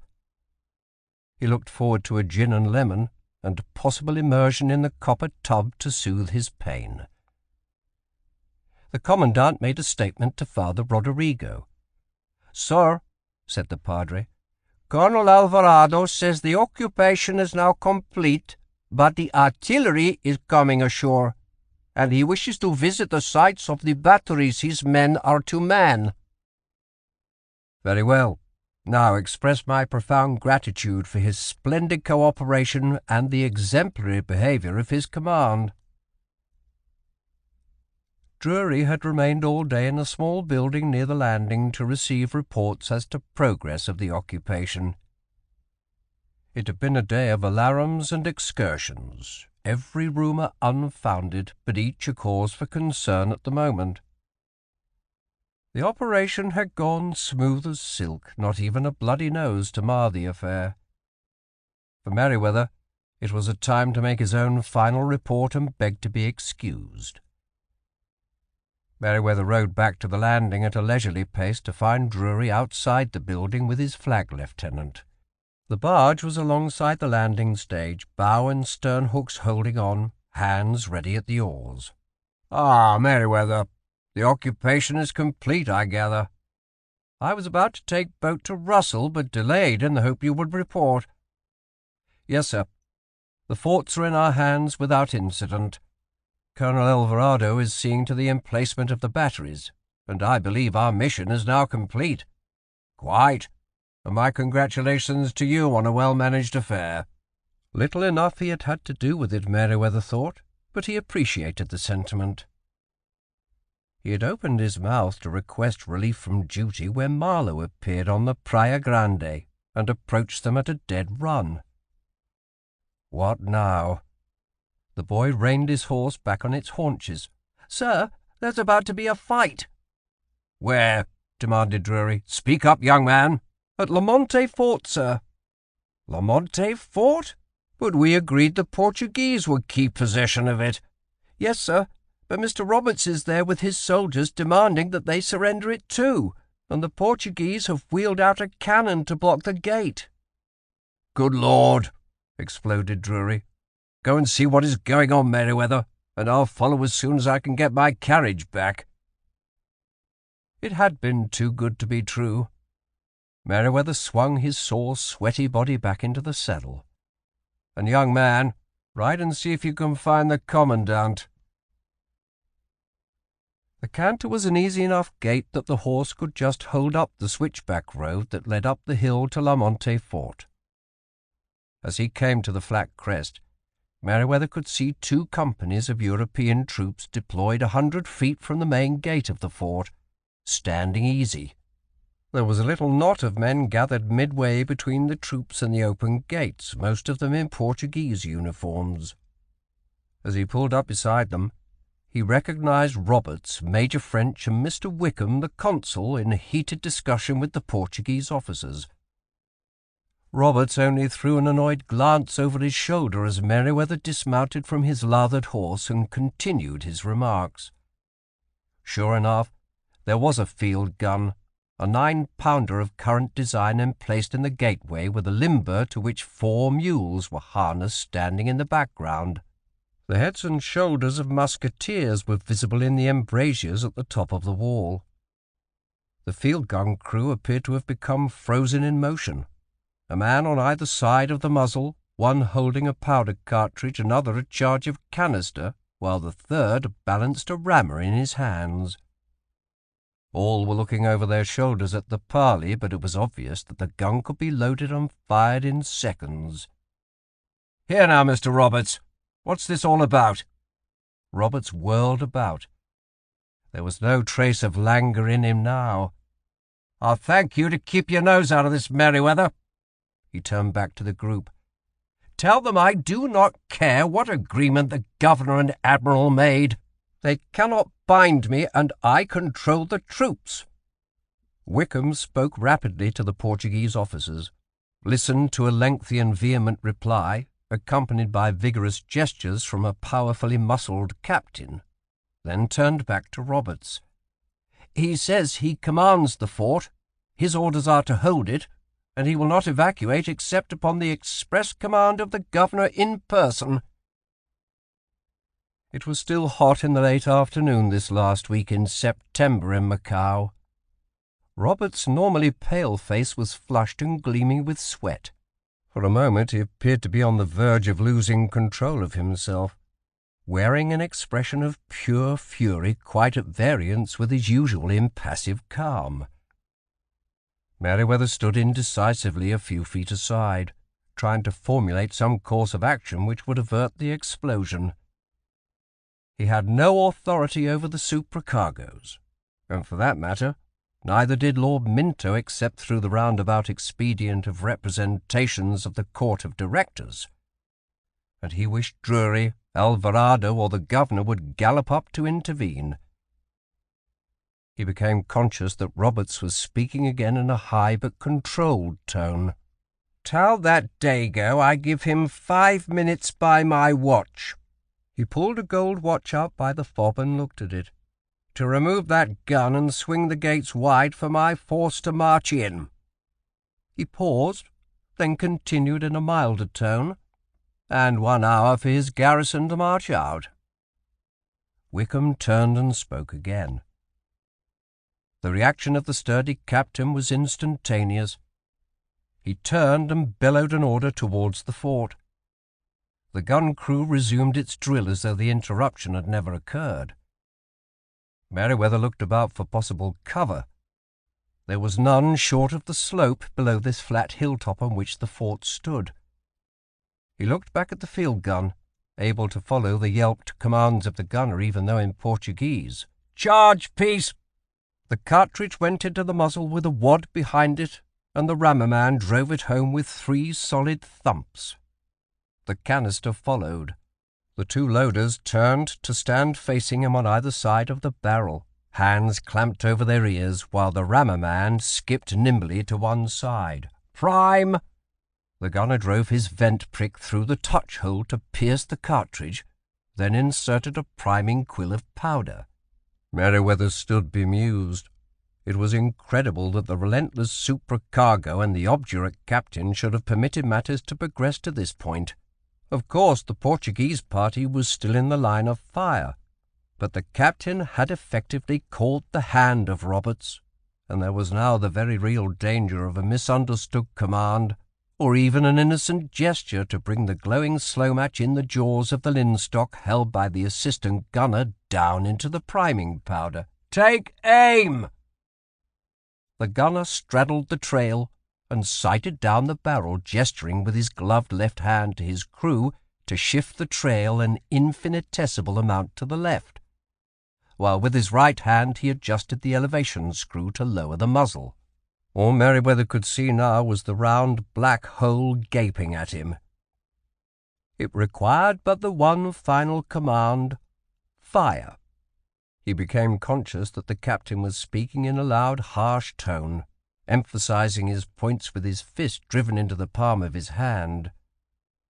He looked forward to a gin and lemon, and possible immersion in the copper tub to soothe his pain. The commandant made a statement to Father Roderigo. "Sir," said the padre, "Colonel Alvarado says the occupation is now complete, but the artillery is coming ashore, and he wishes to visit the sites of the batteries his men are to man." "Very well. Now express my profound gratitude for his splendid cooperation and the exemplary behaviour of his command." Drury had remained all day in a small building near the landing to receive reports as to progress of the occupation. It had been a day of alarums and excursions, every rumour unfounded, but each a cause for concern at the moment. The operation had gone smooth as silk, not even a bloody nose to mar the affair. For Merewether, it was a time to make his own final report and beg to be excused. Merewether rode back to the landing at a leisurely pace to find Drury outside the building with his flag lieutenant. The barge was alongside the landing stage, bow and stern hooks holding on, hands ready at the oars. "Ah, Merewether, the occupation is complete, I gather." "I was about to take boat to Russell, but delayed in the hope you would report." "Yes, sir. The forts are in our hands without incident. Colonel Alvarado is seeing to the emplacement of the batteries, and I believe our mission is now complete." "Quite, and my congratulations to you on a well-managed affair." Little enough he had had to do with it, Merewether thought, but he appreciated the sentiment. He had opened his mouth to request relief from duty when Marlowe appeared on the Praia Grande and approached them at a dead run. What now? The boy reined his horse back on its haunches. "Sir, there's about to be a fight." "Where?" demanded Drury. "Speak up, young man." "At Lamonte Fort, sir." "Lamonte Fort? But we agreed the Portuguese would keep possession of it." "Yes, sir, but Mr. Roberts is there with his soldiers demanding that they surrender it too, and the Portuguese have wheeled out a cannon to block the gate." "Good Lord!" exploded Drury. "Go and see what is going on, Merewether, and I'll follow as soon as I can get my carriage back." It had been too good to be true. Merewether swung his sore, sweaty body back into the saddle. "And, young man, ride and see if you can find the commandant." The canter was an easy enough gait that the horse could just hold up the switchback road that led up the hill to Lamonte Fort. As he came to the flat crest, Merewether could see 2 companies of European troops deployed 100 feet from the main gate of the fort, standing easy. There was a little knot of men gathered midway between the troops and the open gates, most of them in Portuguese uniforms. As he pulled up beside them, he recognized Roberts, Major French, and Mr. Wickham, the consul, in a heated discussion with the Portuguese officers. Roberts only threw an annoyed glance over his shoulder as Merewether dismounted from his lathered horse and continued his remarks. Sure enough, there was a field gun, a 9-pounder of current design emplaced in the gateway with a limber to which 4 mules were harnessed standing in the background. The heads and shoulders of musketeers were visible in the embrasures at the top of the wall. The field gun crew appeared to have become frozen in motion. A man on either side of the muzzle, one holding a powder cartridge, another a charge of canister, while the third balanced a rammer in his hands. All were looking over their shoulders at the parley, but it was obvious that the gun could be loaded and fired in seconds. "Here now, Mr. Roberts, what's this all about?" Roberts whirled about. There was no trace of languor in him now. "I'll thank you to keep your nose out of this, Merewether." He turned back to the group. "Tell them I do not care what agreement the governor and admiral made. They cannot bind me, and I control the troops." Wickham spoke rapidly to the Portuguese officers, listened to a lengthy and vehement reply, accompanied by vigorous gestures from a powerfully muscled captain, then turned back to Roberts. "He says he commands the fort. His orders are to hold it, and he will not evacuate except upon the express command of the governor in person." It was still hot in the late afternoon this last week in September in Macao. Robert's normally pale face was flushed and gleaming with sweat. For a moment he appeared to be on the verge of losing control of himself, wearing an expression of pure fury quite at variance with his usual impassive calm. Merewether stood indecisively a few feet aside, trying to formulate some course of action which would avert the explosion. He had no authority over the supercargoes, and for that matter, neither did Lord Minto except through the roundabout expedient of representations of the Court of Directors, and he wished Drury, Alvarado, or the governor would gallop up to intervene. He became conscious that Roberts was speaking again in a high but controlled tone. "Tell that Dago I give him 5 minutes by my watch." He pulled a gold watch out by the fob and looked at it. "To remove that gun and swing the gates wide for my force to march in." He paused, then continued in a milder tone, "And 1 hour for his garrison to march out." Wickham turned and spoke again. The reaction of the sturdy captain was instantaneous. He turned and bellowed an order towards the fort. The gun crew resumed its drill as though the interruption had never occurred. Merewether looked about for possible cover. There was none short of the slope below this flat hilltop on which the fort stood. He looked back at the field gun, able to follow the yelped commands of the gunner even though in Portuguese. "Charge, piece!" The cartridge went into the muzzle with a wad behind it, and the rammer man drove it home with 3 solid thumps. The canister followed. The 2 loaders turned to stand facing him on either side of the barrel, hands clamped over their ears, while the rammer man skipped nimbly to one side. "Prime!" The gunner drove his vent prick through the touch hole to pierce the cartridge, then inserted a priming quill of powder. Merewether stood bemused. It was incredible that the relentless supercargo and the obdurate captain should have permitted matters to progress to this point. Of course, the Portuguese party was still in the line of fire, but the captain had effectively caught the hand of Roberts, and there was now the very real danger of a misunderstood command, or even an innocent gesture to bring the glowing slow match in the jaws of the linstock held by the assistant gunner down into the priming powder. "Take aim!" The gunner straddled the trail and sighted down the barrel, gesturing with his gloved left hand to his crew to shift the trail an infinitesimal amount to the left, while with his right hand he adjusted the elevation screw to lower the muzzle. All Merewether could see now was the round black hole gaping at him. It required but the one final command, "Fire." He became conscious that the captain was speaking in a loud, harsh tone, emphasizing his points with his fist driven into the palm of his hand.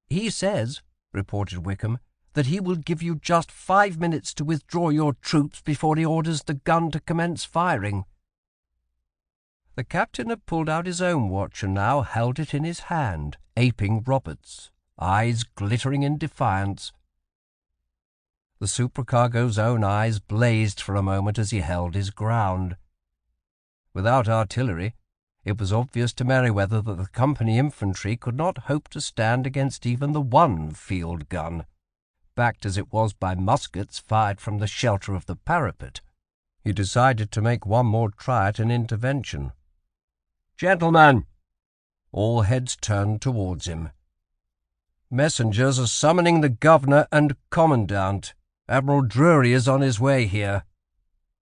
"He says," reported Wickham, "that he will give you just 5 minutes to withdraw your troops before he orders the gun to commence firing." The captain had pulled out his own watch and now held it in his hand, aping Roberts, eyes glittering in defiance. The supercargo's own eyes blazed for a moment as he held his ground. Without artillery, it was obvious to Merewether that the company infantry could not hope to stand against even the one field gun, backed as it was by muskets fired from the shelter of the parapet. He decided to make one more try at an intervention. "Gentlemen!" All heads turned towards him. "Messengers are summoning the governor and commandant. Admiral Drury is on his way here.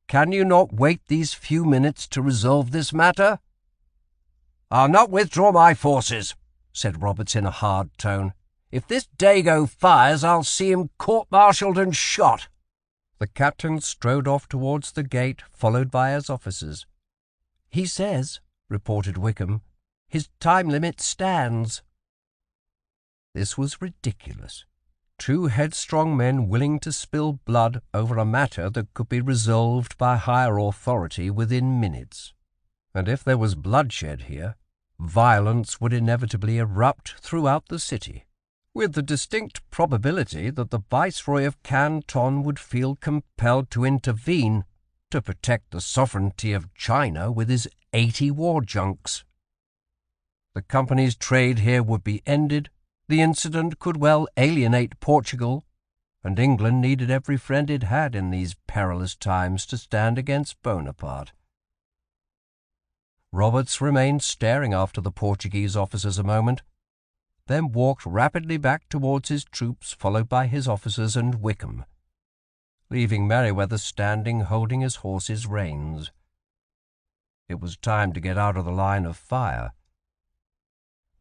Can you not wait these few minutes to resolve this matter?" "I'll not withdraw my forces," said Roberts in a hard tone. "If this Dago fires, I'll see him court-martialed and shot." The captain strode off towards the gate, followed by his officers. "He says," reported Wickham, "his time limit stands." This was ridiculous. 2 headstrong men willing to spill blood over a matter that could be resolved by higher authority within minutes. And if there was bloodshed here, violence would inevitably erupt throughout the city, with the distinct probability that the Viceroy of Canton would feel compelled to intervene to protect the sovereignty of China with his 80 war junks. The company's trade here would be ended, the incident could well alienate Portugal, and England needed every friend it had in these perilous times to stand against Bonaparte. Roberts remained staring after the Portuguese officers a moment, then walked rapidly back towards his troops, followed by his officers and Wickham, leaving Merewether standing holding his horse's reins. It was time to get out of the line of fire.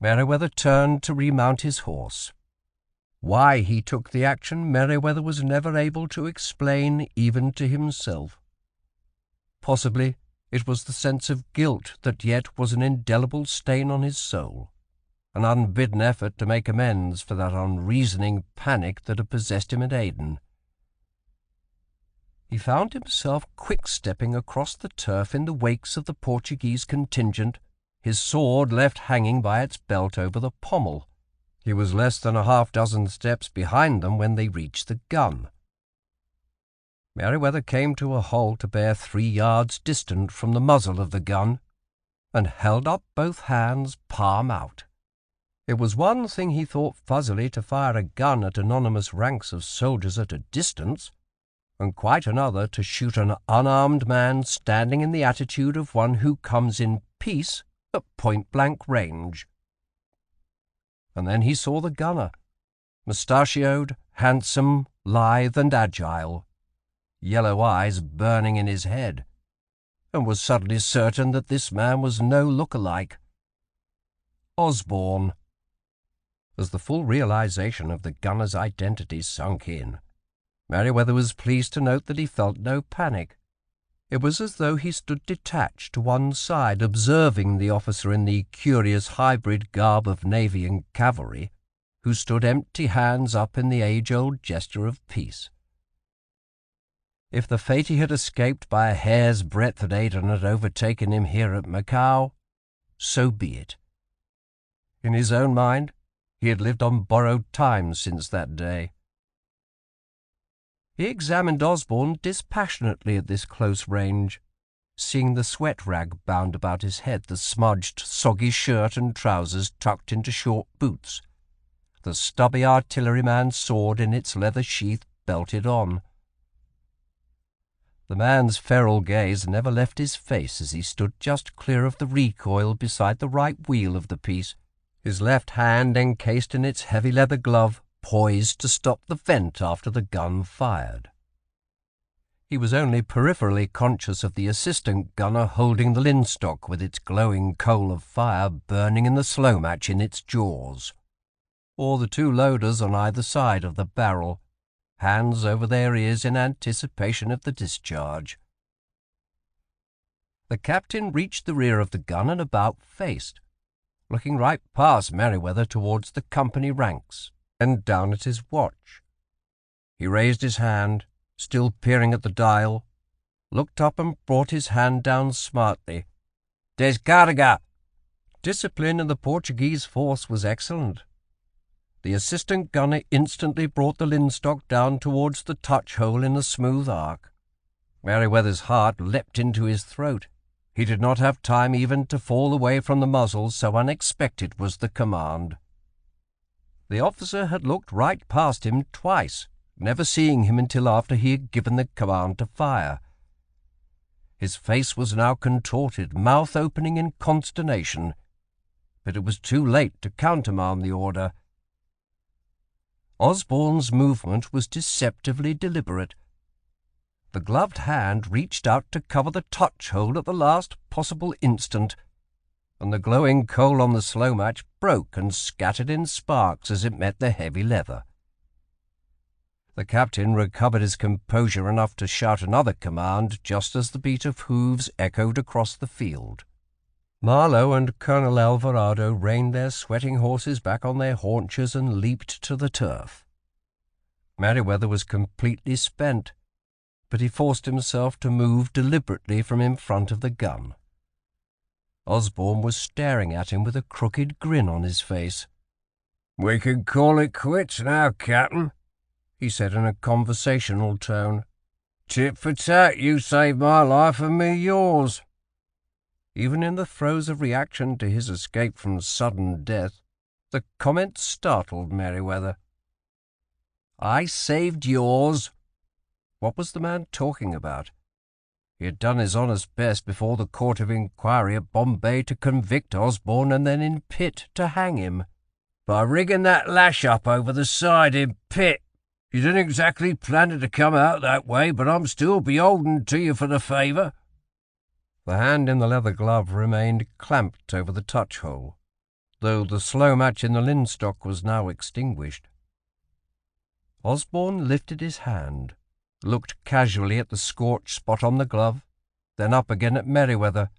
Merewether turned to remount his horse. Why he took the action Merewether was never able to explain even to himself. Possibly it was the sense of guilt that yet was an indelible stain on his soul, an unbidden effort to make amends for that unreasoning panic that had possessed him at Aden. He found himself quick-stepping across the turf in the wakes of the Portuguese contingent, his sword left hanging by its belt over the pommel. He was less than a half-dozen steps behind them when they reached the gun. Merewether came to a halt about 3 yards distant from the muzzle of the gun, and held up both hands palm out. It was one thing, he thought fuzzily, to fire a gun at anonymous ranks of soldiers at a distance, and quite another to shoot an unarmed man standing in the attitude of one who comes in peace at point-blank range. And then he saw the gunner, mustachioed, handsome, lithe and agile, yellow eyes burning in his head, and was suddenly certain that this man was no look-alike. Osborne. As the full realization of the gunner's identity sunk in, Merewether was pleased to note that he felt no panic. It was as though he stood detached to one side, observing the officer in the curious hybrid garb of navy and cavalry, who stood empty hands up in the age-old gesture of peace. If the fate he had escaped by a hair's breadth at Aden had overtaken him here at Macao, so be it. In his own mind, he had lived on borrowed time since that day. He examined Osborne dispassionately at this close range, seeing the sweat rag bound about his head, the smudged, soggy shirt and trousers tucked into short boots, the stubby artilleryman's sword in its leather sheath belted on. The man's feral gaze never left his face as he stood just clear of the recoil beside the right wheel of the piece, his left hand encased in its heavy leather glove, poised to stop the vent after the gun fired. He was only peripherally conscious of the assistant gunner holding the linstock with its glowing coal of fire burning in the slow match in its jaws, or the 2 loaders on either side of the barrel, hands over their ears in anticipation of the discharge. The captain reached the rear of the gun and about-faced, looking right past Merewether towards the company ranks, and down at his watch. He raised his hand, still peering at the dial, looked up and brought his hand down smartly. Descarga! Discipline in the Portuguese force was excellent. The assistant gunner instantly brought the linstock down towards the touch-hole in a smooth arc. Merewether's heart leapt into his throat. He did not have time even to fall away from the muzzle, so unexpected was the command. The officer had looked right past him twice, never seeing him until after he had given the command to fire. His face was now contorted, mouth opening in consternation, but it was too late to countermand the order. Osborne's movement was deceptively deliberate. The gloved hand reached out to cover the touch-hole at the last possible instant, and the glowing coal on the slow match broke and scattered in sparks as it met the heavy leather. The captain recovered his composure enough to shout another command just as the beat of hoofs echoed across the field. Marlowe and Colonel Alvarado reined their sweating horses back on their haunches and leaped to the turf. Merewether was completely spent, but he forced himself to move deliberately from in front of the gun. Osborne was staring at him with a crooked grin on his face. "We can call it quits now, Captain," he said in a conversational tone. "Tit for tat, you saved my life and me yours." Even in the throes of reaction to his escape from sudden death, the comment startled Merewether. "I saved yours?" What was the man talking about? He had done his honest best before the court of inquiry at Bombay to convict Osborne and then in Pitt to hang him. "By rigging that lash up over the side in Pitt. You didn't exactly plan it to come out that way, but I'm still beholden to you for the favour." The hand in the leather glove remained clamped over the touch-hole, though the slow match in the linstock was now extinguished. Osborne lifted his hand, looked casually at the scorched spot on the glove, then up again at Merewether,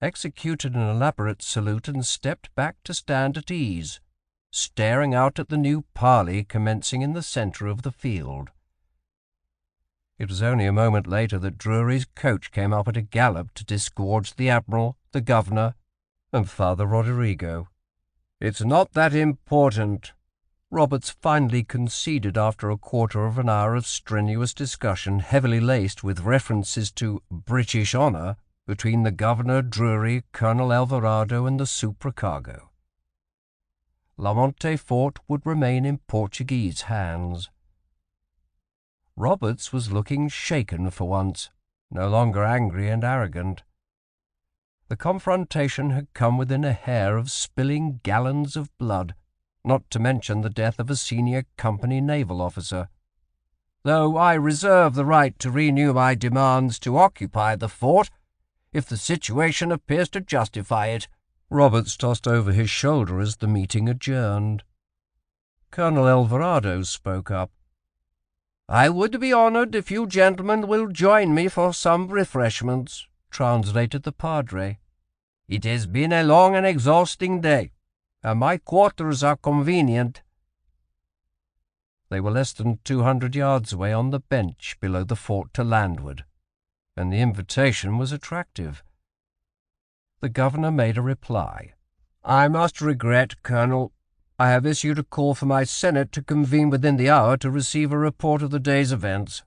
executed an elaborate salute and stepped back to stand at ease, staring out at the new parley commencing in the centre of the field. It was only a moment later that Drury's coach came up at a gallop to disgorge the Admiral, the Governor, and Father Roderigo. "It's not that important," Roberts finally conceded after a quarter of an hour of strenuous discussion heavily laced with references to British honour between the Governor, Drury, Colonel Alvarado, and the supercargo. Lamonte Fort would remain in Portuguese hands. Roberts was looking shaken for once, no longer angry and arrogant. The confrontation had come within a hair of spilling gallons of blood, not to mention the death of a senior company naval officer. "Though I reserve the right to renew my demands to occupy the fort, if the situation appears to justify it," Roberts tossed over his shoulder as the meeting adjourned. Colonel Alvarado spoke up. "I would be honoured if you gentlemen will join me for some refreshments," translated the padre. "It has been a long and exhausting day, and my quarters are convenient." They were less than 200 yards away on the bench below the fort to landward, and the invitation was attractive. The Governor made a reply. "I must regret, Colonel, I have issued a call for my Senate to convene within the hour to receive a report of the day's events."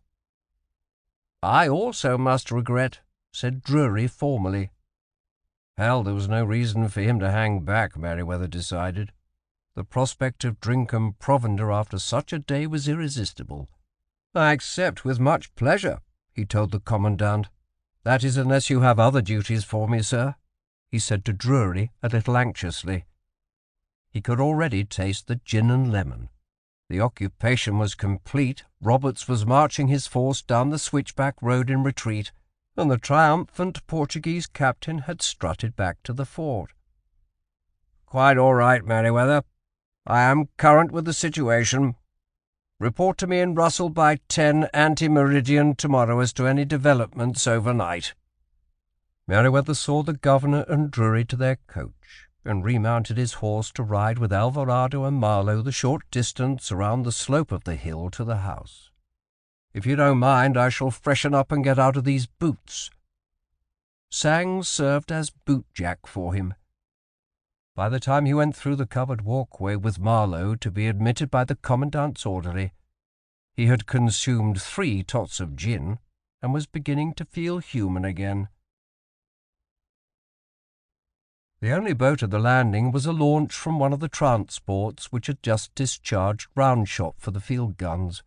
"I also must regret," said Drury formally. Hell, there was no reason for him to hang back, Merewether decided. The prospect of drink and provender after such a day was irresistible. "I accept with much pleasure," he told the Commandant. "That is, unless you have other duties for me, sir," he said to Drury a little anxiously. He could already taste the gin and lemon. The occupation was complete, Roberts was marching his force down the switchback road in retreat, and the triumphant Portuguese captain had strutted back to the fort. "Quite all right, Merewether. I am current with the situation. Report to me in Russell by 10 ante-meridian tomorrow as to any developments overnight." Merewether saw the Governor and Drury to their coach, and remounted his horse to ride with Alvarado and Marlowe the short distance around the slope of the hill to the house. "If you don't mind, I shall freshen up and get out of these boots." Sang served as boot-jack for him. By the time he went through the covered walkway with Marlowe to be admitted by the Commandant's orderly, he had consumed 3 tots of gin and was beginning to feel human again. The only boat at the landing was a launch from one of the transports which had just discharged round-shot for the field guns.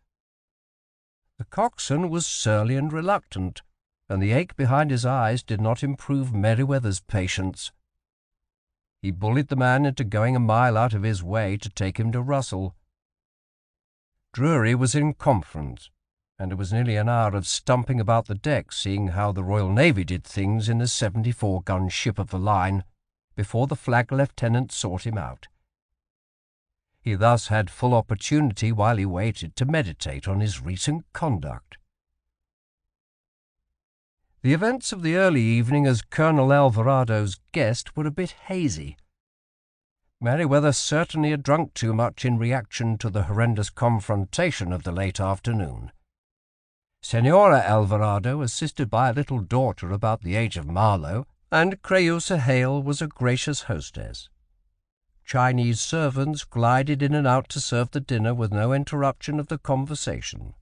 The coxswain was surly and reluctant, and the ache behind his eyes did not improve Merewether's patience. He bullied the man into going a mile out of his way to take him to Russell. Drury was in conference, and it was nearly an hour of stumping about the deck seeing how the Royal Navy did things in a 74-gun ship of the line, before the flag lieutenant sought him out. He thus had full opportunity while he waited to meditate on his recent conduct. The events of the early evening as Colonel Alvarado's guest were a bit hazy. Merewether certainly had drunk too much in reaction to the horrendous confrontation of the late afternoon. Senora Alvarado, assisted by a little daughter about the age of Marlowe, and Creusa Hale was a gracious hostess. Chinese servants glided in and out to serve the dinner with no interruption of the conversation.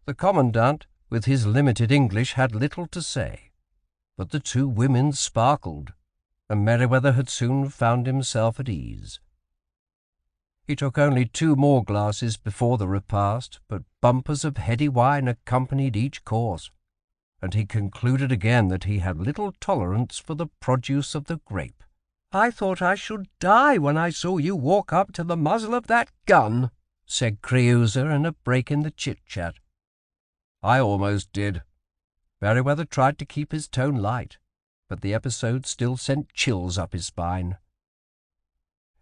The Commandant, with his limited English, had little to say, but the 2 women sparkled, and Merewether had soon found himself at ease. He took only 2 more glasses before the repast, but bumpers of heady wine accompanied each course, and he concluded again that he had little tolerance for the produce of the grape. "I thought I should die when I saw you walk up to the muzzle of that gun," said Creusa in a break in the chit-chat. "I almost did." Merewether tried to keep his tone light, but the episode still sent chills up his spine.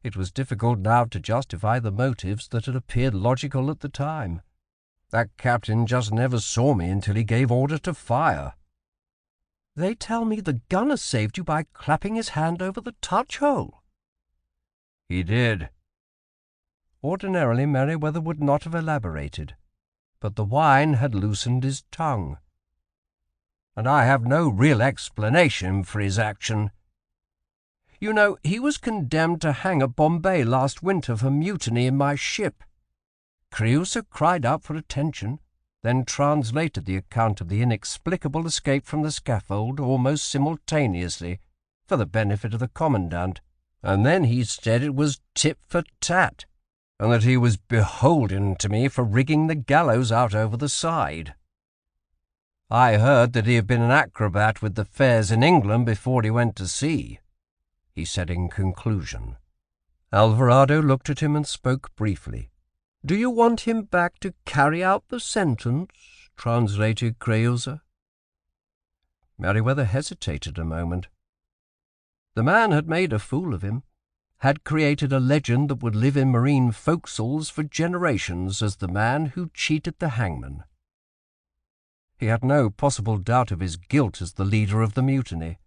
It was difficult now to justify the motives that had appeared logical at the time. That captain just never saw me until he gave order to fire. They tell me the gunner saved you by clapping his hand over the touch-hole." "He did." Ordinarily, Merewether would not have elaborated, but the wine had loosened his tongue. "And I have no real explanation for his action. You know, he was condemned to hang at Bombay last winter for mutiny in my ship. Creusa cried out for attention, then translated the account of the inexplicable escape from the scaffold almost simultaneously for the benefit of the commandant, and then he said it was tit for tat, and that he was beholden to me for rigging the gallows out over the side. I heard that he had been an acrobat with the fairs in England before he went to sea," he said in conclusion. Alvarado looked at him and spoke briefly. "Do you want him back to carry out the sentence?" translated Creusa. Merewether hesitated a moment. The man had made a fool of him, had created a legend that would live in marine forecastles for generations as the man who cheated the hangman. He had no possible doubt of his guilt as the leader of the mutiny.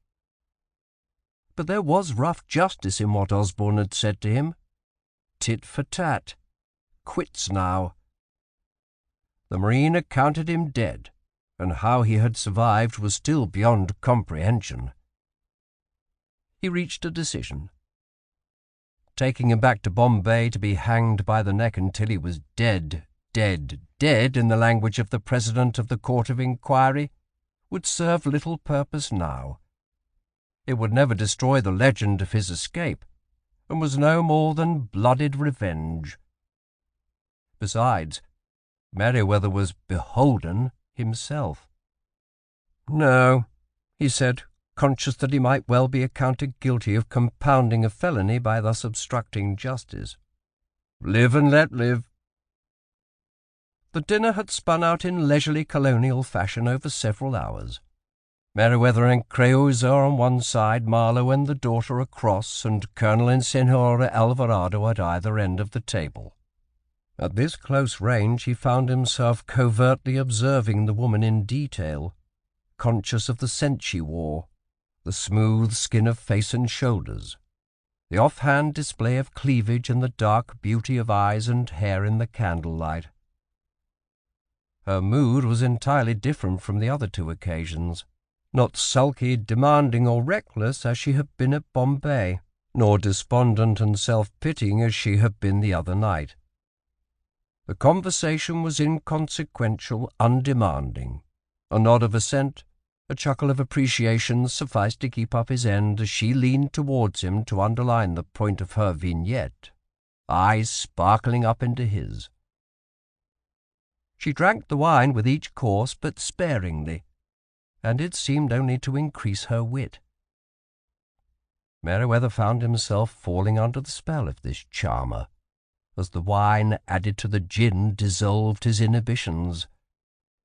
But there was rough justice in what Osborne had said to him. Tit for tat. Quits now. The marine had counted him dead, and how he had survived was still beyond comprehension. He reached a decision. Taking him back to Bombay to be hanged by the neck until he was dead, dead, dead, in the language of the President of the Court of Inquiry, would serve little purpose now. It would never destroy the legend of his escape, and was no more than blooded revenge. Besides, Merewether was beholden himself. "No," he said, conscious that he might well be accounted guilty of compounding a felony by thus obstructing justice. "Live and let live." The dinner had spun out in leisurely colonial fashion over several hours. Merewether and Creusa on one side, Marlowe and the daughter across, and Colonel and Senora Alvarado at either end of the table. At this close range he found himself covertly observing the woman in detail, conscious of the scent she wore, the smooth skin of face and shoulders, the offhand display of cleavage and the dark beauty of eyes and hair in the candlelight. Her mood was entirely different from the other two occasions, not sulky, demanding, or reckless as she had been at Bombay, nor despondent and self-pitying as she had been the other night. The conversation was inconsequential, undemanding. A nod of assent, a chuckle of appreciation sufficed to keep up his end as she leaned towards him to underline the point of her vignette, eyes sparkling up into his. She drank the wine with each course, but sparingly, and it seemed only to increase her wit. Merewether found himself falling under the spell of this charmer, as the wine added to the gin dissolved his inhibitions.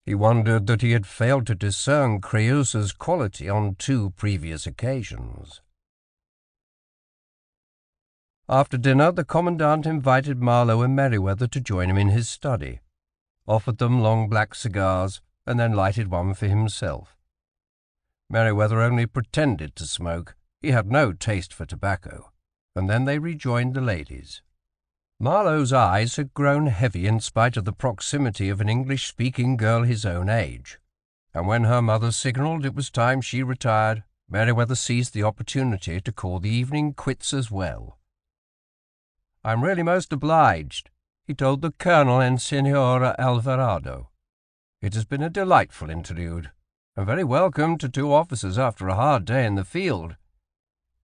He wondered that he had failed to discern Creusa's quality on 2 previous occasions. After dinner, the Commandant invited Marlowe and Merewether to join him in his study, offered them long black cigars, and then lighted one for himself. Merewether only pretended to smoke. He had no taste for tobacco, and then they rejoined the ladies. Marlowe's eyes had grown heavy in spite of the proximity of an English-speaking girl his own age, and when her mother signalled it was time she retired, Merewether seized the opportunity to call the evening quits as well. "I'm really most obliged," he told the Colonel and Senora Alvarado. "It has been a delightful interlude, and very welcome to 2 officers after a hard day in the field."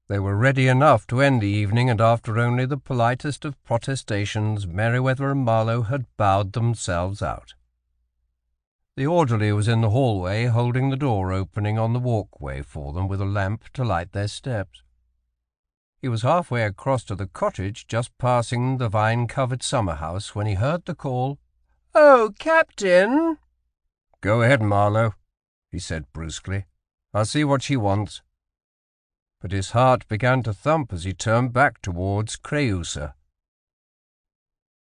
They were ready enough to end the evening, and after only the politest of protestations, Merewether and Marlowe had bowed themselves out. The orderly was in the hallway, holding the door opening on the walkway for them with a lamp to light their steps. He was halfway across to the cottage, just passing the vine-covered summer-house, when he heard the call, "Oh, Captain!" "Go ahead, Marlowe," he said brusquely. "I'll see what she wants." But his heart began to thump as he turned back towards Creusa.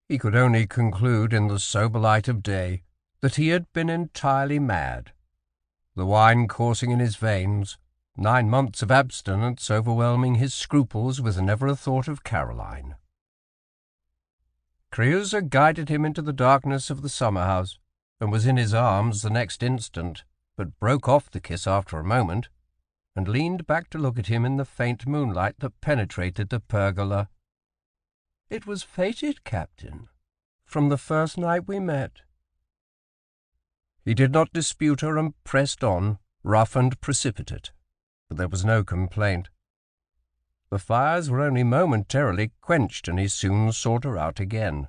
He could only conclude in the sober light of day that he had been entirely mad. the wine coursing in his veins, 9 months of abstinence overwhelming his scruples with never a thought of Caroline. Creusa guided him into the darkness of the summer-house, and was in his arms the next instant, but broke off the kiss after a moment, and leaned back to look at him in the faint moonlight that penetrated the pergola. "It was fated, Captain, from the first night we met." He did not dispute her and pressed on, rough and precipitate, but there was no complaint. The fires were only momentarily quenched, and he soon sought her out again.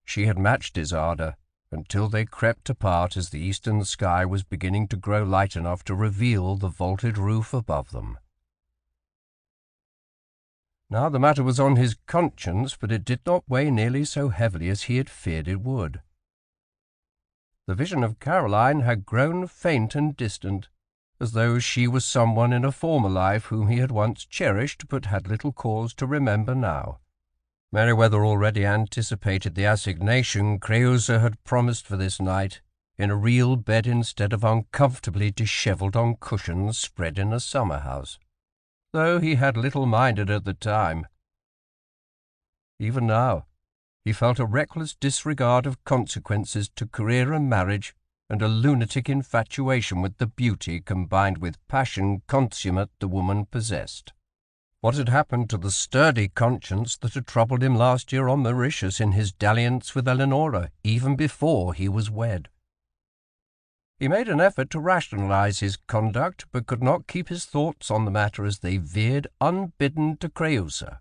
She had matched his ardour, until they crept apart as the eastern sky was beginning to grow light enough to reveal the vaulted roof above them. Now the matter was on his conscience, but it did not weigh nearly so heavily as he had feared it would. The vision of Caroline had grown faint and distant, as though she was someone in a former life whom he had once cherished but had little cause to remember now. Merewether already anticipated the assignation Creusa had promised for this night, in a real bed instead of uncomfortably dishevelled on cushions spread in a summer-house, though he had little minded at the time. Even now, he felt a reckless disregard of consequences to career and marriage, and a lunatic infatuation with the beauty combined with passion consummate the woman possessed. What had happened to the sturdy conscience that had troubled him last year on Mauritius in his dalliance with Eleonora, even before he was wed? He made an effort to rationalize his conduct, but could not keep his thoughts on the matter as they veered unbidden to Creusa.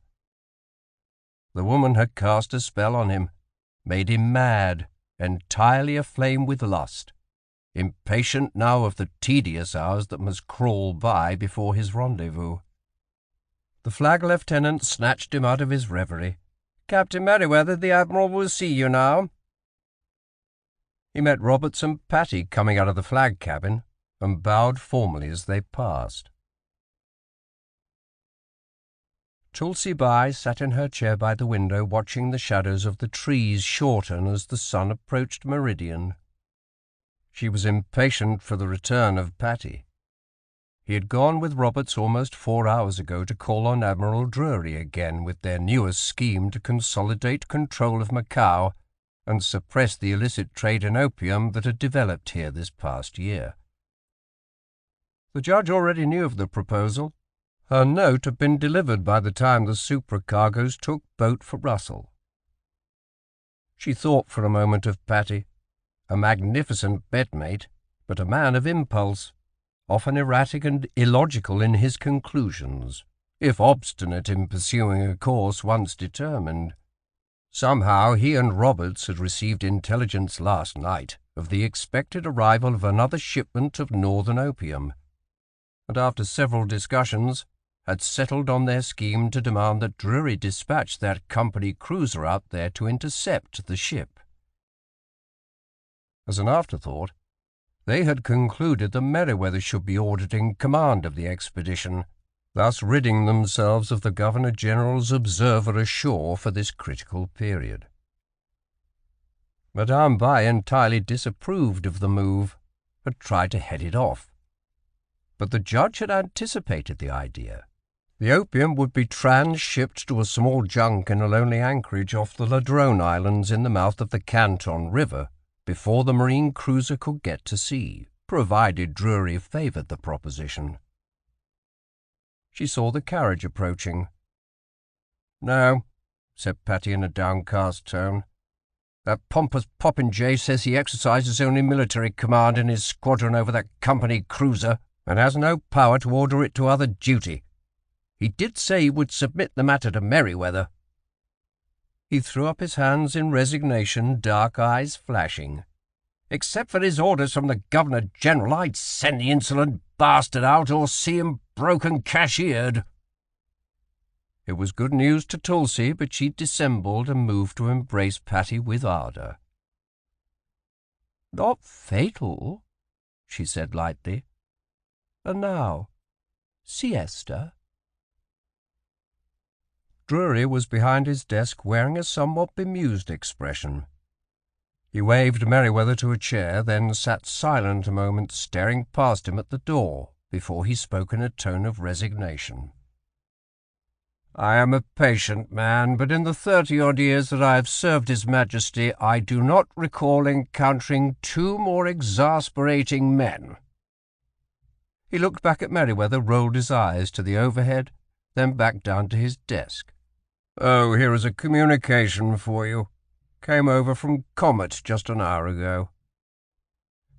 The woman had cast a spell on him, made him mad, entirely aflame with lust, impatient now of the tedious hours that must crawl by before his rendezvous. The flag lieutenant snatched him out of his reverie. "Captain Merewether, the Admiral will see you now." He met Roberts and Patty coming out of the flag cabin, and bowed formally as they passed. Tulsi Bai sat in her chair by the window, watching the shadows of the trees shorten as the sun approached meridian. She was impatient for the return of Patty. He had gone with Roberts almost 4 hours ago to call on Admiral Drury again with their newest scheme to consolidate control of Macao and suppress the illicit trade in opium that had developed here this past year. The judge already knew of the proposal. Her note had been delivered by the time the supercargoes took boat for Russell. She thought for a moment of Patty, a magnificent bedmate, but a man of impulse, often erratic and illogical in his conclusions, if obstinate in pursuing a course once determined. Somehow he and Roberts had received intelligence last night of the expected arrival of another shipment of northern opium, and after several discussions had settled on their scheme to demand that Drury dispatch that company cruiser out there to intercept the ship. As an afterthought, they had concluded that Merewether should be ordered in command of the expedition, thus ridding themselves of the Governor-General's observer ashore for this critical period. Madame Bai entirely disapproved of the move, had tried to head it off. But the judge had anticipated the idea. The opium would be transshipped to a small junk in a lonely anchorage off the Ladrone Islands in the mouth of the Canton River before the marine cruiser could get to sea, provided Drury favoured the proposition. She saw the carriage approaching. "No," said Patty in a downcast tone. "That pompous popinjay says he exercises only military command in his squadron over that company cruiser, and has no power to order it to other duty. He did say he would submit the matter to Merewether." He threw up his hands in resignation, dark eyes flashing. "Except for his orders from the Governor-General, I'd send the insolent bastard out or see him broken cashiered." It was good news to Tulsi, but she dissembled and moved to embrace Patty with ardour. "Not fatal," she said lightly. "And now, siesta." Drury was behind his desk wearing a somewhat bemused expression. He waved Merewether to a chair, then sat silent a moment, staring past him at the door, before he spoke in a tone of resignation. "I am a patient man, but in the 30-odd years that I have served His Majesty, I do not recall encountering two more exasperating men." He looked back at Merewether, rolled his eyes to the overhead, then back down to his desk. "Oh, here is a communication for you. Came over from Comet just an hour ago."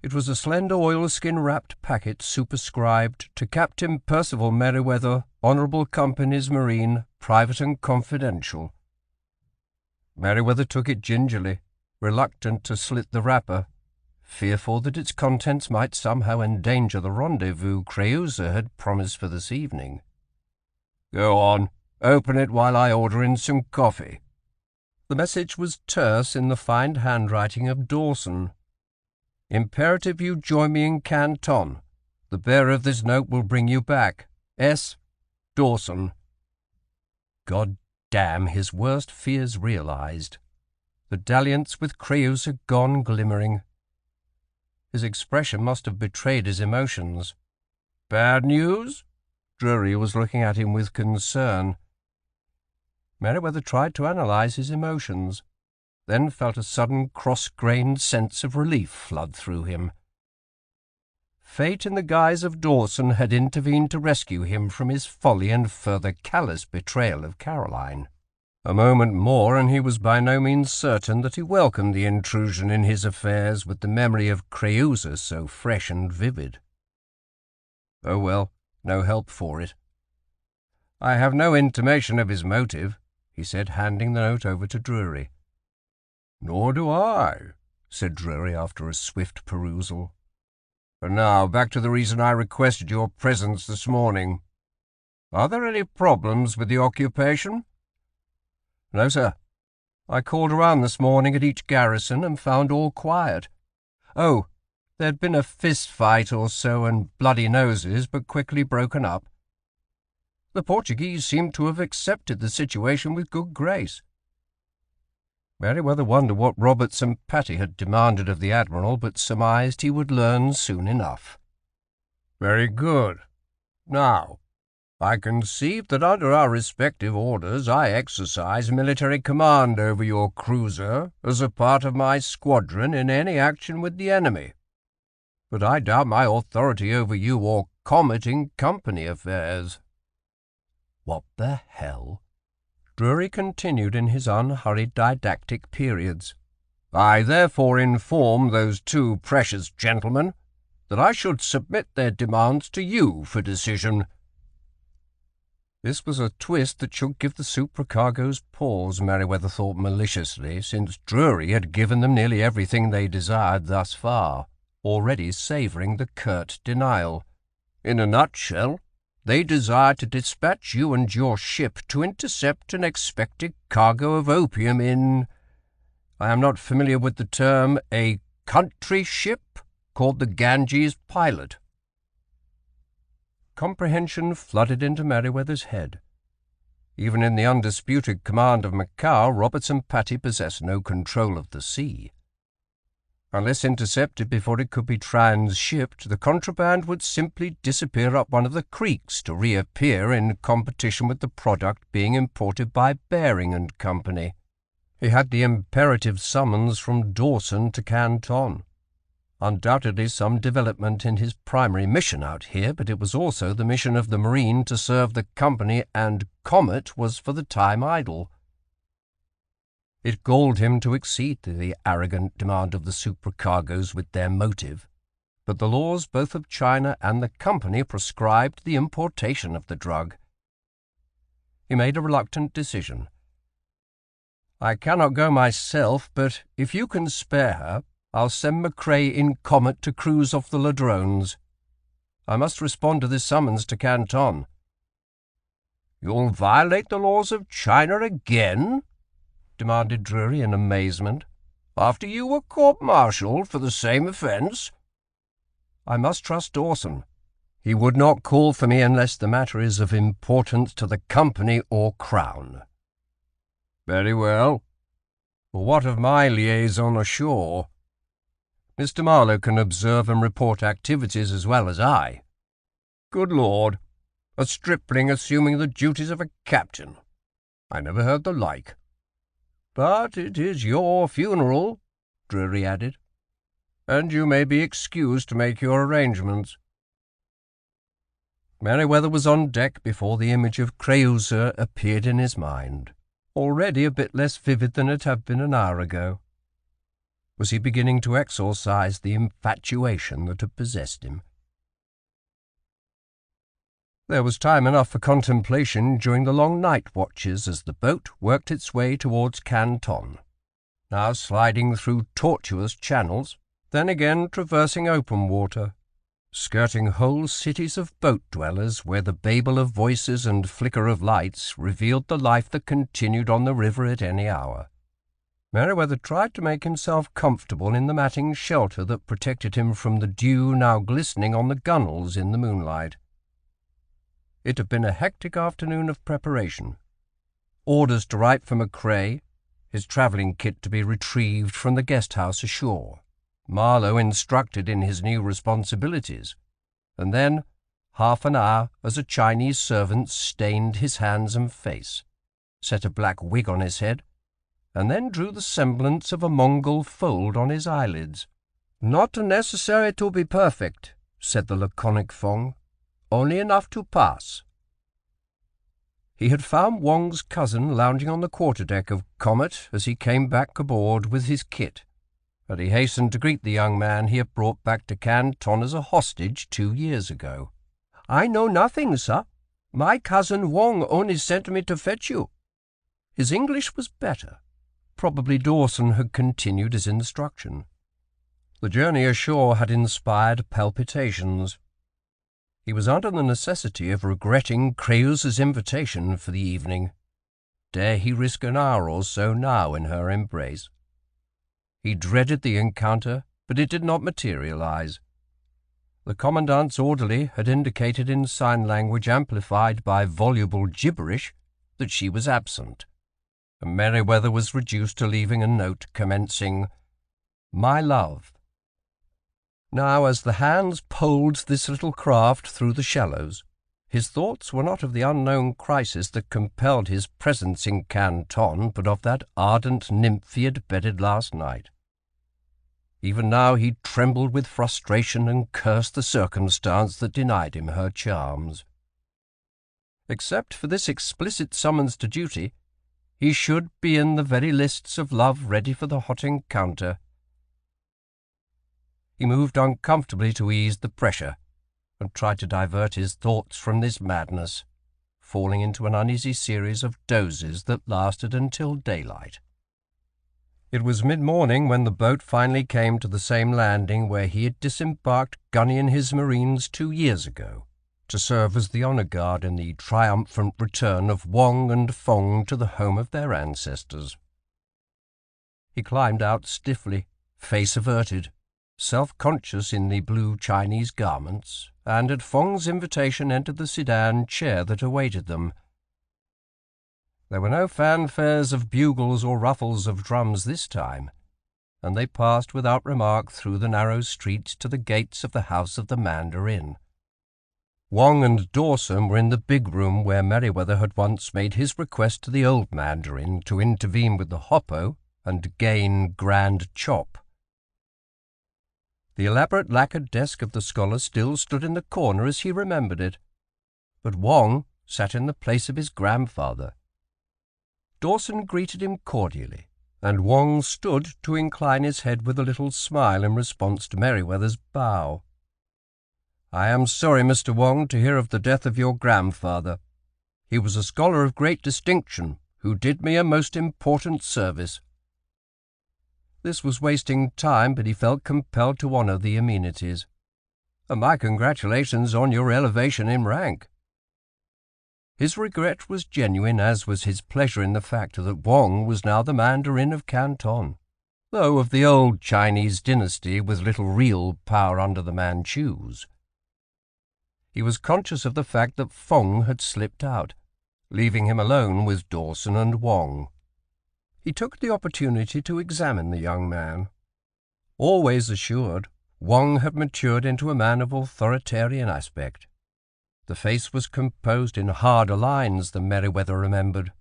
It was a slender oilskin-wrapped packet superscribed to Captain Percival Merewether, Honourable Company's Marine, Private and Confidential. Merewether took it gingerly, reluctant to slit the wrapper, fearful that its contents might somehow endanger the rendezvous Creusa had promised for this evening. "Go on, open it while I order in some coffee." The message was terse in the fine handwriting of Dawson. "Imperative you join me in Canton. The bearer of this note will bring you back. S. Dawson." God damn, his worst fears realized. The dalliance with Creusa gone glimmering. His expression must have betrayed his emotions. "Bad news?" Drury was looking at him with concern. Merewether tried to analyze his emotions, then felt a sudden cross-grained sense of relief flood through him. Fate in the guise of Dawson had intervened to rescue him from his folly and further callous betrayal of Caroline. A moment more, and he was by no means certain that he welcomed the intrusion in his affairs with the memory of Creusa so fresh and vivid. Oh well, no help for it. "I have no intimation of his motive," he said, handing the note over to Drury. "Nor do I," said Drury after a swift perusal. "And now, back to the reason I requested your presence this morning. Are there any problems with the occupation?" "No, sir. I called around this morning at each garrison and found all quiet. Oh, there'd been a fist fight or so and bloody noses, but quickly broken up. The Portuguese seem to have accepted the situation with good grace." Merewether wondered what Roberts and Patty had demanded of the Admiral, but surmised he would learn soon enough. "Very good. Now, I conceive that under our respective orders I exercise military command over your cruiser as a part of my squadron in any action with the enemy. But I doubt my authority over you or Comet in company affairs." What the hell? Drury continued in his unhurried didactic periods. "I therefore inform those two precious gentlemen that I should submit their demands to you for decision." This was a twist that should give the supercargoes pause, Merewether thought maliciously, since Drury had given them nearly everything they desired thus far, already savouring the curt denial. "In a nutshell, they desire to dispatch you and your ship to intercept an expected cargo of opium in, I am not familiar with the term, a country ship called the Ganges Pilot." Comprehension flooded into Merewether's head. Even in the undisputed command of Macao, Roberts and Patty possessed no control of the sea. Unless intercepted before it could be transshipped, the contraband would simply disappear up one of the creeks to reappear in competition with the product being imported by Baring and Company. He had the imperative summons from Dawson to Canton. Undoubtedly some development in his primary mission out here, but it was also the mission of the Marine to serve the Company, and Comet was for the time idle. It galled him to accede to the arrogant demand of the supercargoes with their motive, but the laws both of China and the Company prescribed the importation of the drug. He made a reluctant decision. "I cannot go myself, but if you can spare her, I'll send Macrae in Comet to cruise off the Ladrones. I must respond to this summons to Canton." "You'll violate the laws of China again?" demanded Drury in amazement. "After you were court-martialed for the same offence?" "I must trust Dawson. He would not call for me unless the matter is of importance to the Company or Crown." "Very well. What of my liaison ashore? Mr. Marlowe can observe and report activities as well as I. Good Lord, a stripling assuming the duties of a captain. I never heard the like. But it is your funeral, Drury added, and you may be excused to make your arrangements. Merewether was on deck before the image of Creusa appeared in his mind, already a bit less vivid than it had been an hour ago. Was he beginning to exorcise the infatuation that had possessed him? There was time enough for contemplation during the long night watches as the boat worked its way towards Canton, now sliding through tortuous channels, then again traversing open water, skirting whole cities of boat-dwellers where the babel of voices and flicker of lights revealed the life that continued on the river at any hour. Merewether tried to make himself comfortable in the matting shelter that protected him from the dew now glistening on the gunwales in the moonlight. It had been a hectic afternoon of preparation. Orders to write for Macao, his travelling kit to be retrieved from the guest-house ashore, Marlowe instructed in his new responsibilities, and then half an hour as a Chinese servant stained his hands and face, set a black wig on his head, and then drew the semblance of a Mongol fold on his eyelids. "Not necessary to be perfect," said the laconic Fong, "only enough to pass." He had found Wong's cousin lounging on the quarterdeck of Comet as he came back aboard with his kit, and he hastened to greet the young man he had brought back to Canton as a hostage 2 years ago. "I know nothing, sir. My cousin Wong only sent me to fetch you." His English was better. Probably Dawson had continued his instruction. The journey ashore had inspired palpitations. He was under the necessity of regretting Creusa's invitation for the evening. Dare he risk an hour or so now in her embrace? He dreaded the encounter, but it did not materialize. The commandant's orderly had indicated in sign language amplified by voluble gibberish that she was absent, and Merewether was reduced to leaving a note commencing, "My love." Now, as the hands poled this little craft through the shallows, his thoughts were not of the unknown crisis that compelled his presence in Canton, but of that ardent nymph he had bedded last night. Even now he trembled with frustration and cursed the circumstance that denied him her charms. Except for this explicit summons to duty, he should be in the very lists of love ready for the hot encounter. He moved uncomfortably to ease the pressure, and tried to divert his thoughts from this madness, falling into an uneasy series of dozes that lasted until daylight. It was mid-morning when the boat finally came to the same landing where he had disembarked Gunny and his marines 2 years ago, to serve as the honour guard in the triumphant return of Wong and Fong to the home of their ancestors. He climbed out stiffly, face averted, self-conscious in the blue Chinese garments, and at Fong's invitation entered the sedan chair that awaited them. There were no fanfares of bugles or ruffles of drums this time, and they passed without remark through the narrow streets to the gates of the house of the Mandarin. Wong and Dawson were in the big room where Merewether had once made his request to the old Mandarin to intervene with the hoppo and gain grand chop. The elaborate lacquered desk of the scholar still stood in the corner as he remembered it, but Wong sat in the place of his grandfather. Dawson greeted him cordially, and Wong stood to incline his head with a little smile in response to Merewether's bow. "I am sorry, Mr. Wong, to hear of the death of your grandfather. He was a scholar of great distinction, who did me a most important service." This was wasting time, but he felt compelled to honour the amenities. "My congratulations on your elevation in rank." His regret was genuine, as was his pleasure in the fact that Wong was now the Mandarin of Canton, though of the old Chinese dynasty with little real power under the Manchus. He was conscious of the fact that Fong had slipped out, leaving him alone with Dawson and Wong. He took the opportunity to examine the young man. Always assured, Wang had matured into a man of authoritarian aspect. The face was composed in harder lines than Merewether remembered,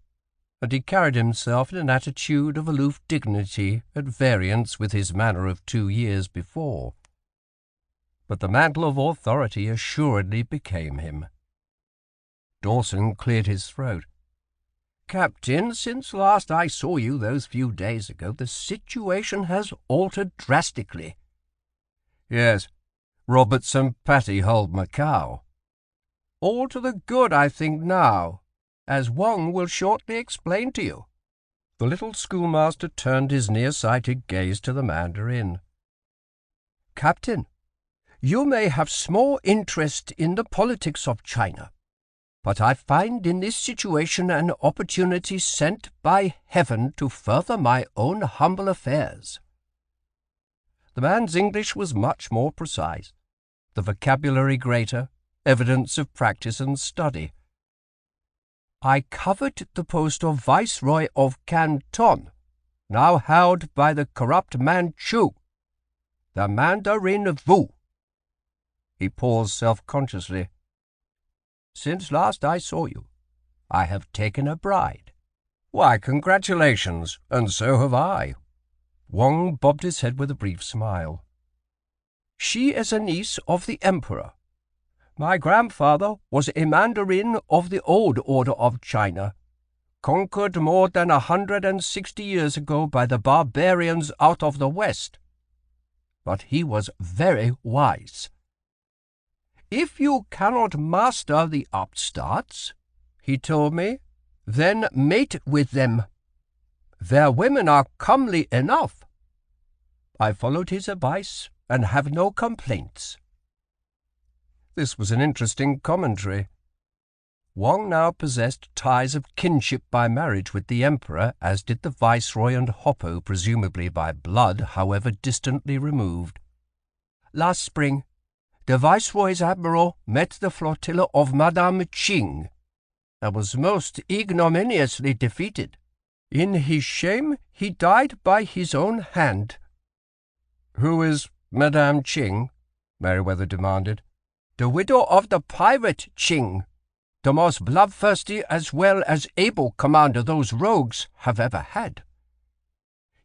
and he carried himself in an attitude of aloof dignity at variance with his manner of 2 years before. But the mantle of authority assuredly became him. Dawson cleared his throat. "Captain, since last I saw you those few days ago, the situation has altered drastically." "Yes, Roberts and Patty hold Macao." "All to the good, I think, now, as Wang will shortly explain to you." The little schoolmaster turned his near-sighted gaze to the mandarin. "Captain, you may have small interest in the politics of China, but I find in this situation an opportunity sent by Heaven to further my own humble affairs." The man's English was much more precise, the vocabulary greater, evidence of practice and study. "I covered the post of Viceroy of Canton, now held by the corrupt Manchu, the Mandarin Wu." He paused self-consciously. "Since last I saw you, I have taken a bride." "Why, congratulations, and so have I." Wang bobbed his head with a brief smile. "She is a niece of the Emperor. My grandfather was a mandarin of the old order of China, conquered more than 160 years ago by the barbarians out of the West. But he was very wise. If you cannot master the upstarts, he told me, then mate with them. Their women are comely enough. I followed his advice and have no complaints." This was an interesting commentary. Wang now possessed ties of kinship by marriage with the Emperor, as did the Viceroy and Hoppo, presumably by blood, however distantly removed. "Last spring, the Viceroy's admiral met the flotilla of Madame Ching, and was most ignominiously defeated. In his shame, he died by his own hand." "Who is Madame Ching?" Merewether demanded. "The widow of the pirate Ching, the most bloodthirsty as well as able commander those rogues have ever had.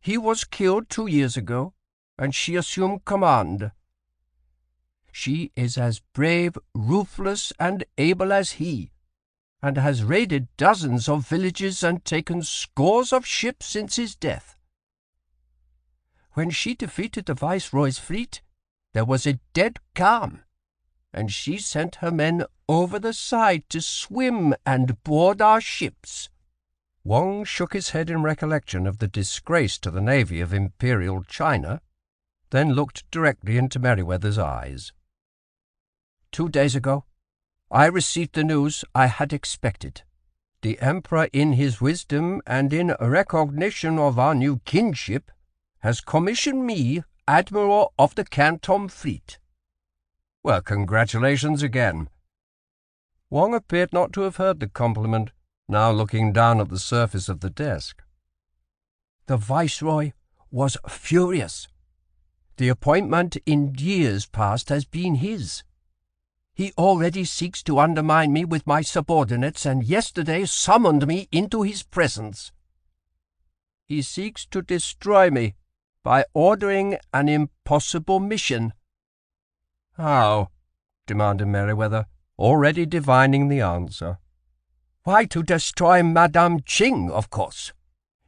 He was killed 2 years ago, and she assumed command. She is as brave, ruthless, and able as he, and has raided dozens of villages and taken scores of ships since his death. When she defeated the Viceroy's fleet, there was a dead calm, and she sent her men over the side to swim and board our ships." Wang shook his head in recollection of the disgrace to the navy of Imperial China, then looked directly into Merewether's eyes. 2 days ago, I received the news I had expected. The Emperor, in his wisdom and in recognition of our new kinship, has commissioned me Admiral of the Canton Fleet." "Well, congratulations again." Wang appeared not to have heard the compliment, now looking down at the surface of the desk. "The Viceroy was furious. The appointment in years past has been his. He already seeks to undermine me with my subordinates, and yesterday summoned me into his presence. He seeks to destroy me by ordering an impossible mission." "How?" demanded Merewether, already divining the answer. "Why, to destroy Madame Ching, of course.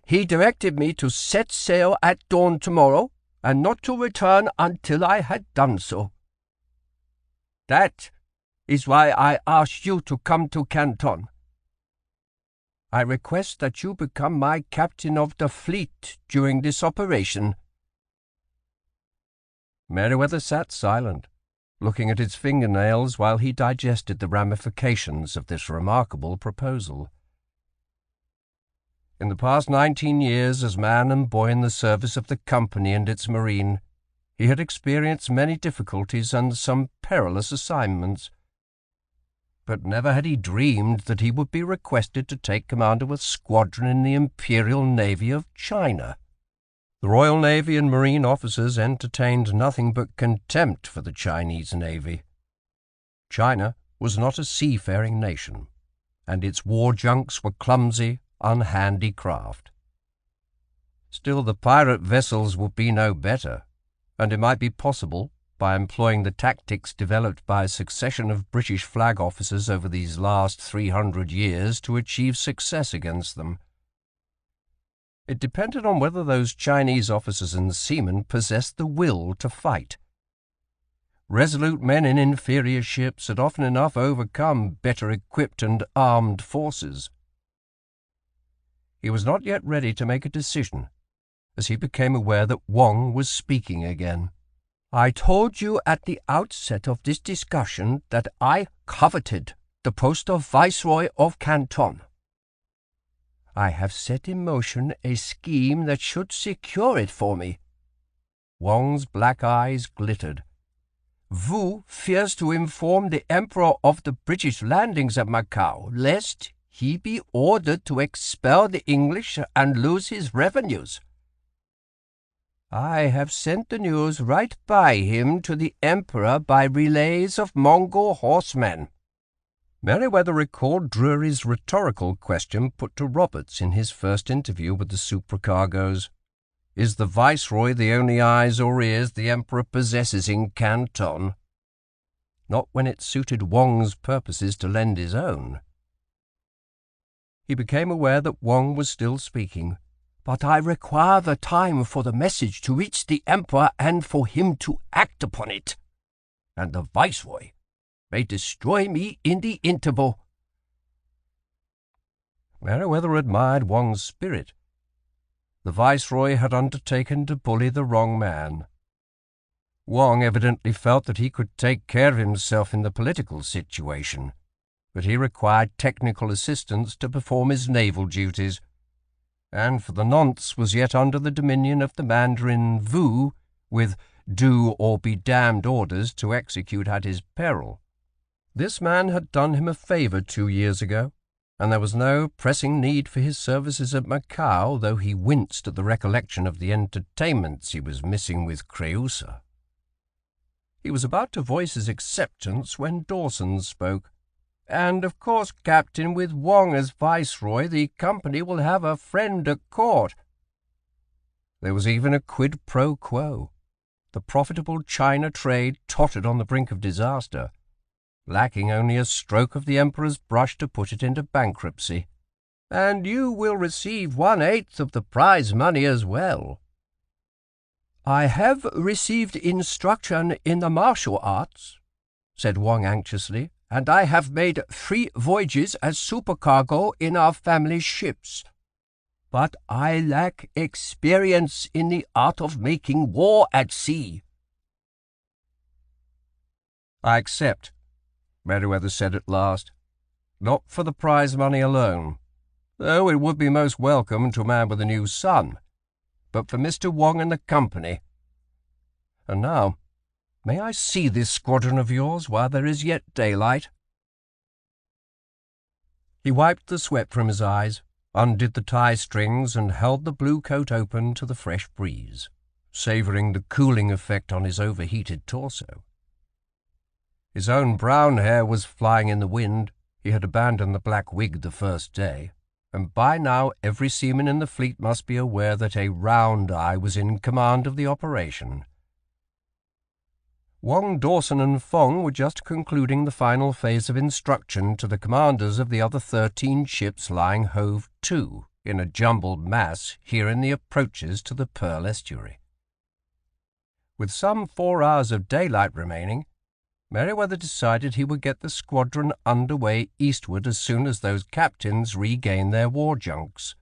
He directed me to set sail at dawn tomorrow, and not to return until I had done so. That is why I asked you to come to Canton. I request that you become my captain of the fleet during this operation." Merewether sat silent, looking at his fingernails while he digested the ramifications of this remarkable proposal. In the past 19 years, as man and boy in the service of the company and its marine, he had experienced many difficulties and some perilous assignments. but never had he dreamed that he would be requested to take command of a squadron in the Imperial Navy of China. The Royal Navy and Marine officers entertained nothing but contempt for the Chinese Navy. China was not a seafaring nation, and its war junks were clumsy, unhandy craft. Still, the pirate vessels would be no better, and it might be possible, by employing the tactics developed by a succession of British flag officers over these last 300 years, to achieve success against them. It depended on whether those Chinese officers and seamen possessed the will to fight. Resolute men in inferior ships had often enough overcome better equipped and armed forces. He was not yet ready to make a decision, as he became aware that Wang was speaking again. "I told you at the outset of this discussion that I coveted the post of Viceroy of Canton. I have set in motion a scheme that should secure it for me." Wang's black eyes glittered. "Wu fears to inform the Emperor of the British landings at Macao, lest he be ordered to expel the English and lose his revenues. I have sent the news right by him to the Emperor by relays of Mongol horsemen." Merewether recalled Drury's rhetorical question put to Roberts in his first interview with the supercargoes. "Is the Viceroy the only eyes or ears the Emperor possesses in Canton?" Not when it suited Wang's purposes to lend his own. He became aware that Wang was still speaking. "But I require the time for the message to reach the Emperor and for him to act upon it. And the Viceroy may destroy me in the interval." Merewether admired Wang's spirit. The Viceroy had undertaken to bully the wrong man. Wang evidently felt that he could take care of himself in the political situation, but he required technical assistance to perform his naval duties, and for the nonce was yet under the dominion of the Mandarin Wu, with "do or be damned" orders to execute at his peril. This man had done him a favor 2 years ago, and there was no pressing need for his services at Macao, though he winced at the recollection of the entertainments he was missing with Creusa. He was about to voice his acceptance when Dawson spoke. "And, of course, Captain, with Wang as Viceroy, the company will have a friend at court." There was even a quid pro quo. The profitable China trade tottered on the brink of disaster, lacking only a stroke of the Emperor's brush to put it into bankruptcy. "And you will receive 1/8 of the prize money as well." "I have received instruction in the martial arts," said Wang anxiously, "and I have made 3 voyages as supercargo in our family ships. But I lack experience in the art of making war at sea." "I accept," Merewether said at last. "Not for the prize money alone, though it would be most welcome to a man with a new son, but for Mr. Wang and the company. And now, may I see this squadron of yours while there is yet daylight?" He wiped the sweat from his eyes, undid the tie strings, and held the blue coat open to the fresh breeze, savouring the cooling effect on his overheated torso. His own brown hair was flying in the wind. He had abandoned the black wig the first day, and by now every seaman in the fleet must be aware that a round eye was in command of the operation. Wang, Dawson, and Fong were just concluding the final phase of instruction to the commanders of the other 13 ships lying hove to, in a jumbled mass, here in the approaches to the Pearl Estuary. With some 4 hours of daylight remaining, Merewether decided he would get the squadron under way eastward as soon as those captains regained their war junks.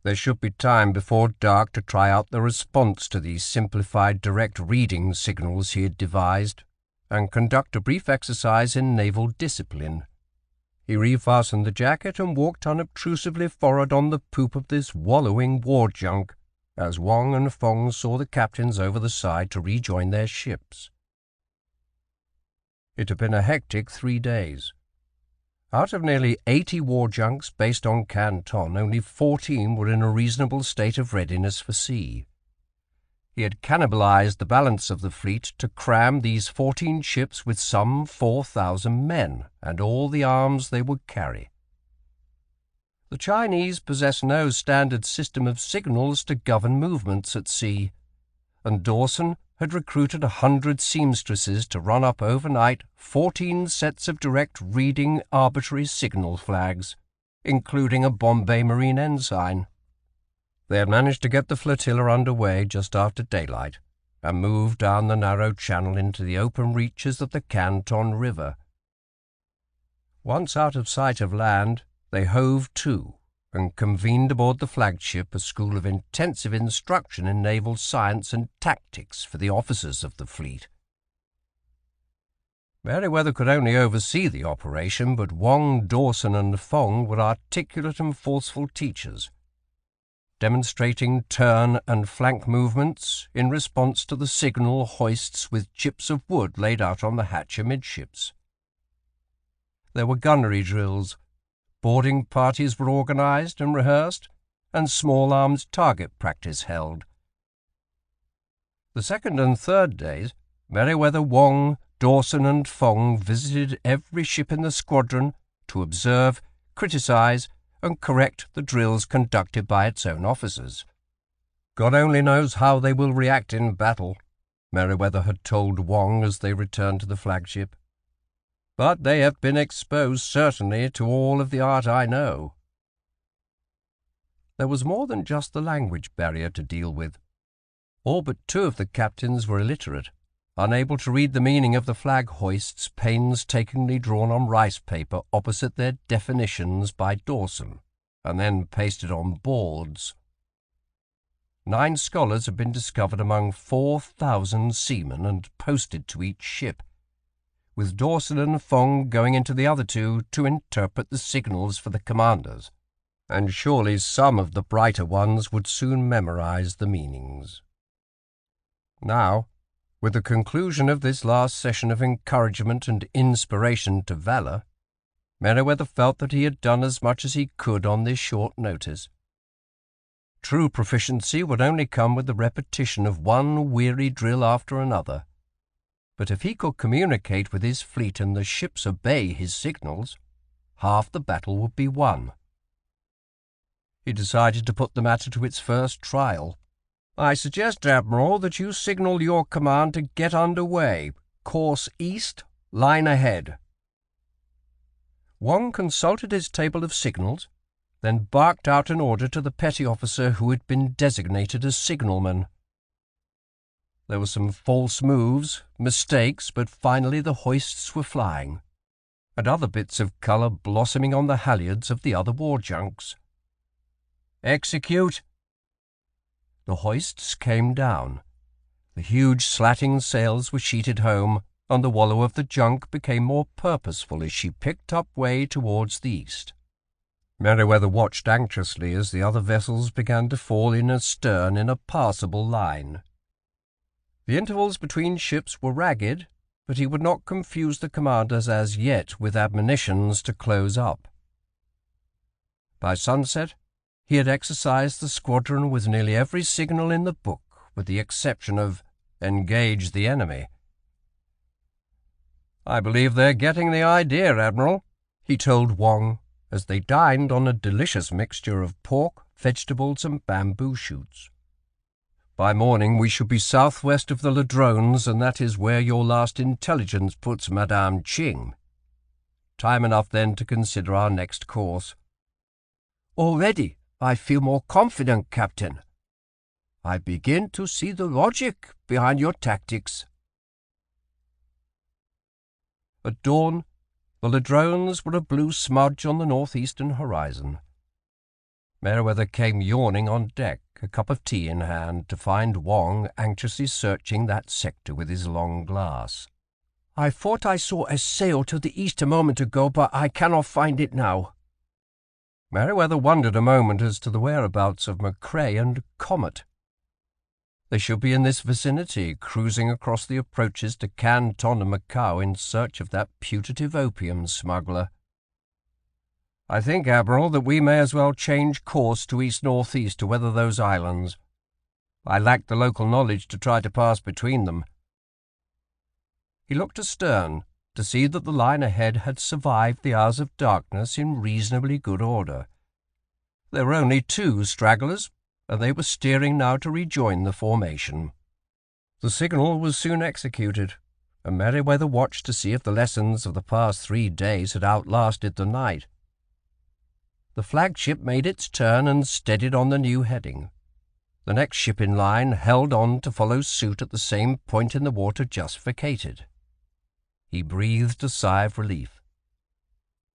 There should be time before dark to try out the response to these simplified direct reading signals he had devised, and conduct a brief exercise in naval discipline. He refastened the jacket and walked unobtrusively forward on the poop of this wallowing war junk, as Wang and Fong saw the captains over the side to rejoin their ships. It had been a hectic 3 days. Out of nearly 80 war junks based on Canton, only 14 were in a reasonable state of readiness for sea. He had cannibalized the balance of the fleet to cram these 14 ships with some 4,000 men and all the arms they would carry. The Chinese possess no standard system of signals to govern movements at sea, and Dawson had recruited 100 seamstresses to run up overnight 14 sets of direct reading arbitrary signal flags, including a Bombay Marine ensign. They had managed to get the flotilla under way just after daylight and moved down the narrow channel into the open reaches of the Canton River. Once out of sight of land, they hove to and convened aboard the flagship a school of intensive instruction in naval science and tactics for the officers of the fleet. Merewether could only oversee the operation, but Wong, Dawson, and Fong were articulate and forceful teachers, demonstrating turn and flank movements in response to the signal hoists with chips of wood laid out on the hatch amidships. There were gunnery drills, boarding parties were organized and rehearsed, and small arms target practice held. The second and third days, Merewether, Wong, Dawson, and Fong visited every ship in the squadron to observe, criticize, and correct the drills conducted by its own officers. God only knows how they will react in battle, Merewether had told Wong as they returned to the flagship. But they have been exposed, certainly, to all of the art I know. There was more than just the language barrier to deal with. All but 2 of the captains were illiterate, unable to read the meaning of the flag hoists painstakingly drawn on rice paper opposite their definitions by Dawson, and then pasted on boards. 9 scholars had been discovered among 4,000 seamen and posted to each ship, with Dawson and Fong going into the other 2 to interpret the signals for the commanders, and surely some of the brighter ones would soon memorize the meanings. Now, with the conclusion of this last session of encouragement and inspiration to valor, Merewether felt that he had done as much as he could on this short notice. True proficiency would only come with the repetition of one weary drill after another, but if he could communicate with his fleet and the ships obey his signals, half the battle would be won. He decided to put the matter to its first trial. "I suggest, Admiral, that you signal your command to get under way. Course east, line ahead." Wong consulted his table of signals, then barked out an order to the petty officer who had been designated as signalman. There were some false moves, mistakes, but finally the hoists were flying, and other bits of colour blossoming on the halyards of the other war junks. "Execute!" The hoists came down. The huge slatting sails were sheeted home, and the wallow of the junk became more purposeful as she picked up way towards the east. Merewether watched anxiously as the other vessels began to fall in astern in a passable line. The intervals between ships were ragged, but he would not confuse the commanders as yet with admonitions to close up. By sunset, he had exercised the squadron with nearly every signal in the book, with the exception of "engage the enemy." "I believe they're getting the idea, Admiral," he told Wong, as they dined on a delicious mixture of pork, vegetables, and bamboo shoots. "By morning we should be southwest of the Ladrones, and that is where your last intelligence puts Madame Ching. Time enough then to consider our next course." "Already I feel more confident, Captain. I begin to see the logic behind your tactics." At dawn, the Ladrones were a blue smudge on the northeastern horizon. Merewether came yawning on deck, a cup of tea in hand, to find Wong anxiously searching that sector with his long glass. "I thought I saw a sail to the east a moment ago, but I cannot find it now." Merewether wondered a moment as to the whereabouts of Macao and Comet. They should be in this vicinity, cruising across the approaches to Canton and Macao in search of that putative opium smuggler. "I think, Admiral, that we may as well change course to east-northeast to weather those islands. I lack the local knowledge to try to pass between them." He looked astern to see that the line ahead had survived the hours of darkness in reasonably good order. There were only 2 stragglers, and they were steering now to rejoin the formation. The signal was soon executed, and Merewether watched to see if the lessons of the past 3 days had outlasted the night. The flagship made its turn and steadied on the new heading. The next ship in line held on to follow suit at the same point in the water just vacated. He breathed a sigh of relief.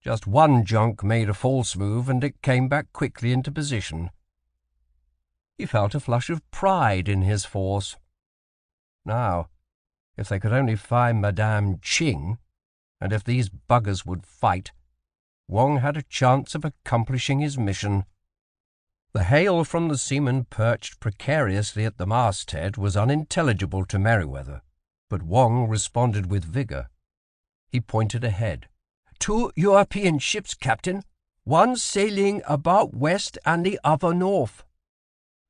Just one junk made a false move, and it came back quickly into position. He felt a flush of pride in his force. Now, if they could only find Madame Ching, and if these buggers would fight, Wong had a chance of accomplishing his mission. The hail from the seaman perched precariously at the masthead was unintelligible to Merewether, but Wong responded with vigour. He pointed ahead. "2 European ships, Captain, one sailing about west and the other north.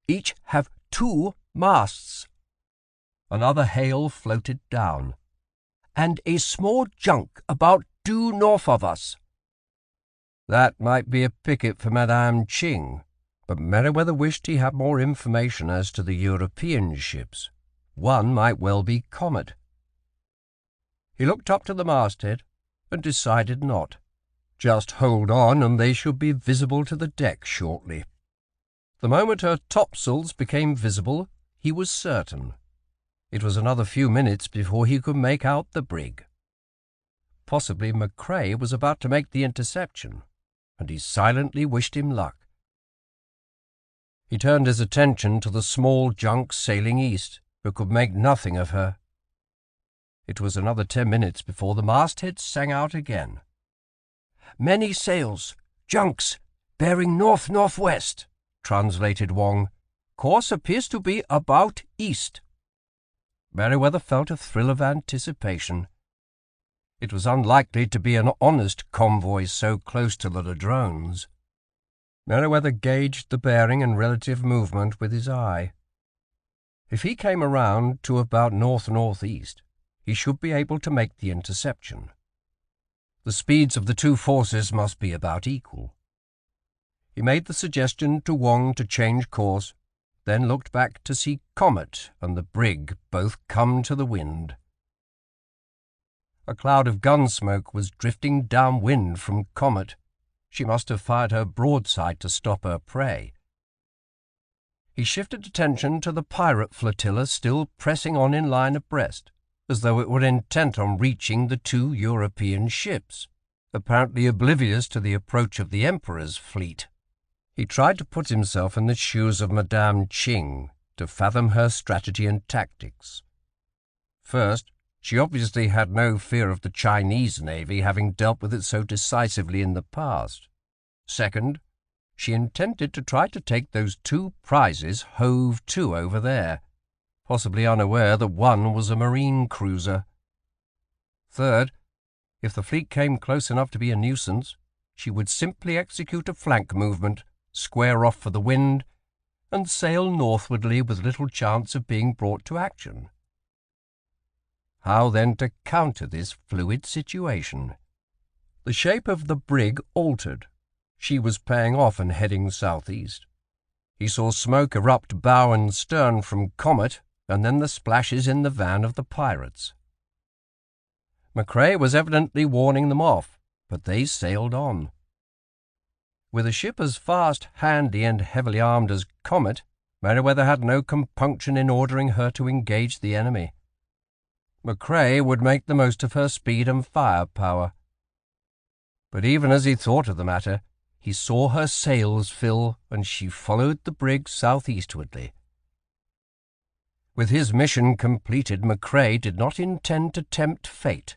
Each have 2 masts." Another hail floated down. "And a small junk about due north of us." That might be a picket for Madame Ching, but Merewether wished he had more information as to the European ships. One might well be Comet. He looked up to the masthead and decided not. Just hold on, and they should be visible to the deck shortly. The moment her topsails became visible, he was certain. It was another few minutes before he could make out the brig. Possibly Macao was about to make the interception, and he silently wished him luck. He turned his attention to the small junk sailing east, but could make nothing of her. It was another 10 minutes before the masthead sang out again. "Many sails, junks, bearing north-northwest," translated Wong. "Course appears to be about east." Merewether felt a thrill of anticipation. It was unlikely to be an honest convoy so close to the Ladrones. Merewether gauged the bearing and relative movement with his eye. If he came around to about north-northeast, he should be able to make the interception. The speeds of the 2 forces must be about equal. He made the suggestion to Wong to change course, then looked back to see Comet and the brig both come to the wind. A cloud of gun smoke was drifting downwind from Comet. She must have fired her broadside to stop her prey. He shifted attention to the pirate flotilla still pressing on in line abreast, as though it were intent on reaching the 2 European ships, apparently oblivious to the approach of the Emperor's fleet. He tried to put himself in the shoes of Madame Ching to fathom her strategy and tactics. First, she obviously had no fear of the Chinese Navy, having dealt with it so decisively in the past. Second, she intended to try to take those 2 prizes hove to over there, possibly unaware that one was a marine cruiser. Third, if the fleet came close enough to be a nuisance, she would simply execute a flank movement, square off for the wind, and sail northwardly with little chance of being brought to action. How then to counter this fluid situation? The shape of the brig altered. She was paying off and heading southeast. He saw smoke erupt bow and stern from Comet, and then the splashes in the van of the pirates. Macao was evidently warning them off, but they sailed on. With a ship as fast, handy, and heavily armed as Comet, Merewether had no compunction in ordering her to engage the enemy. Macao would make the most of her speed and firepower. But even as he thought of the matter, he saw her sails fill, and she followed the brig southeastwardly. With his mission completed, Macao did not intend to tempt fate.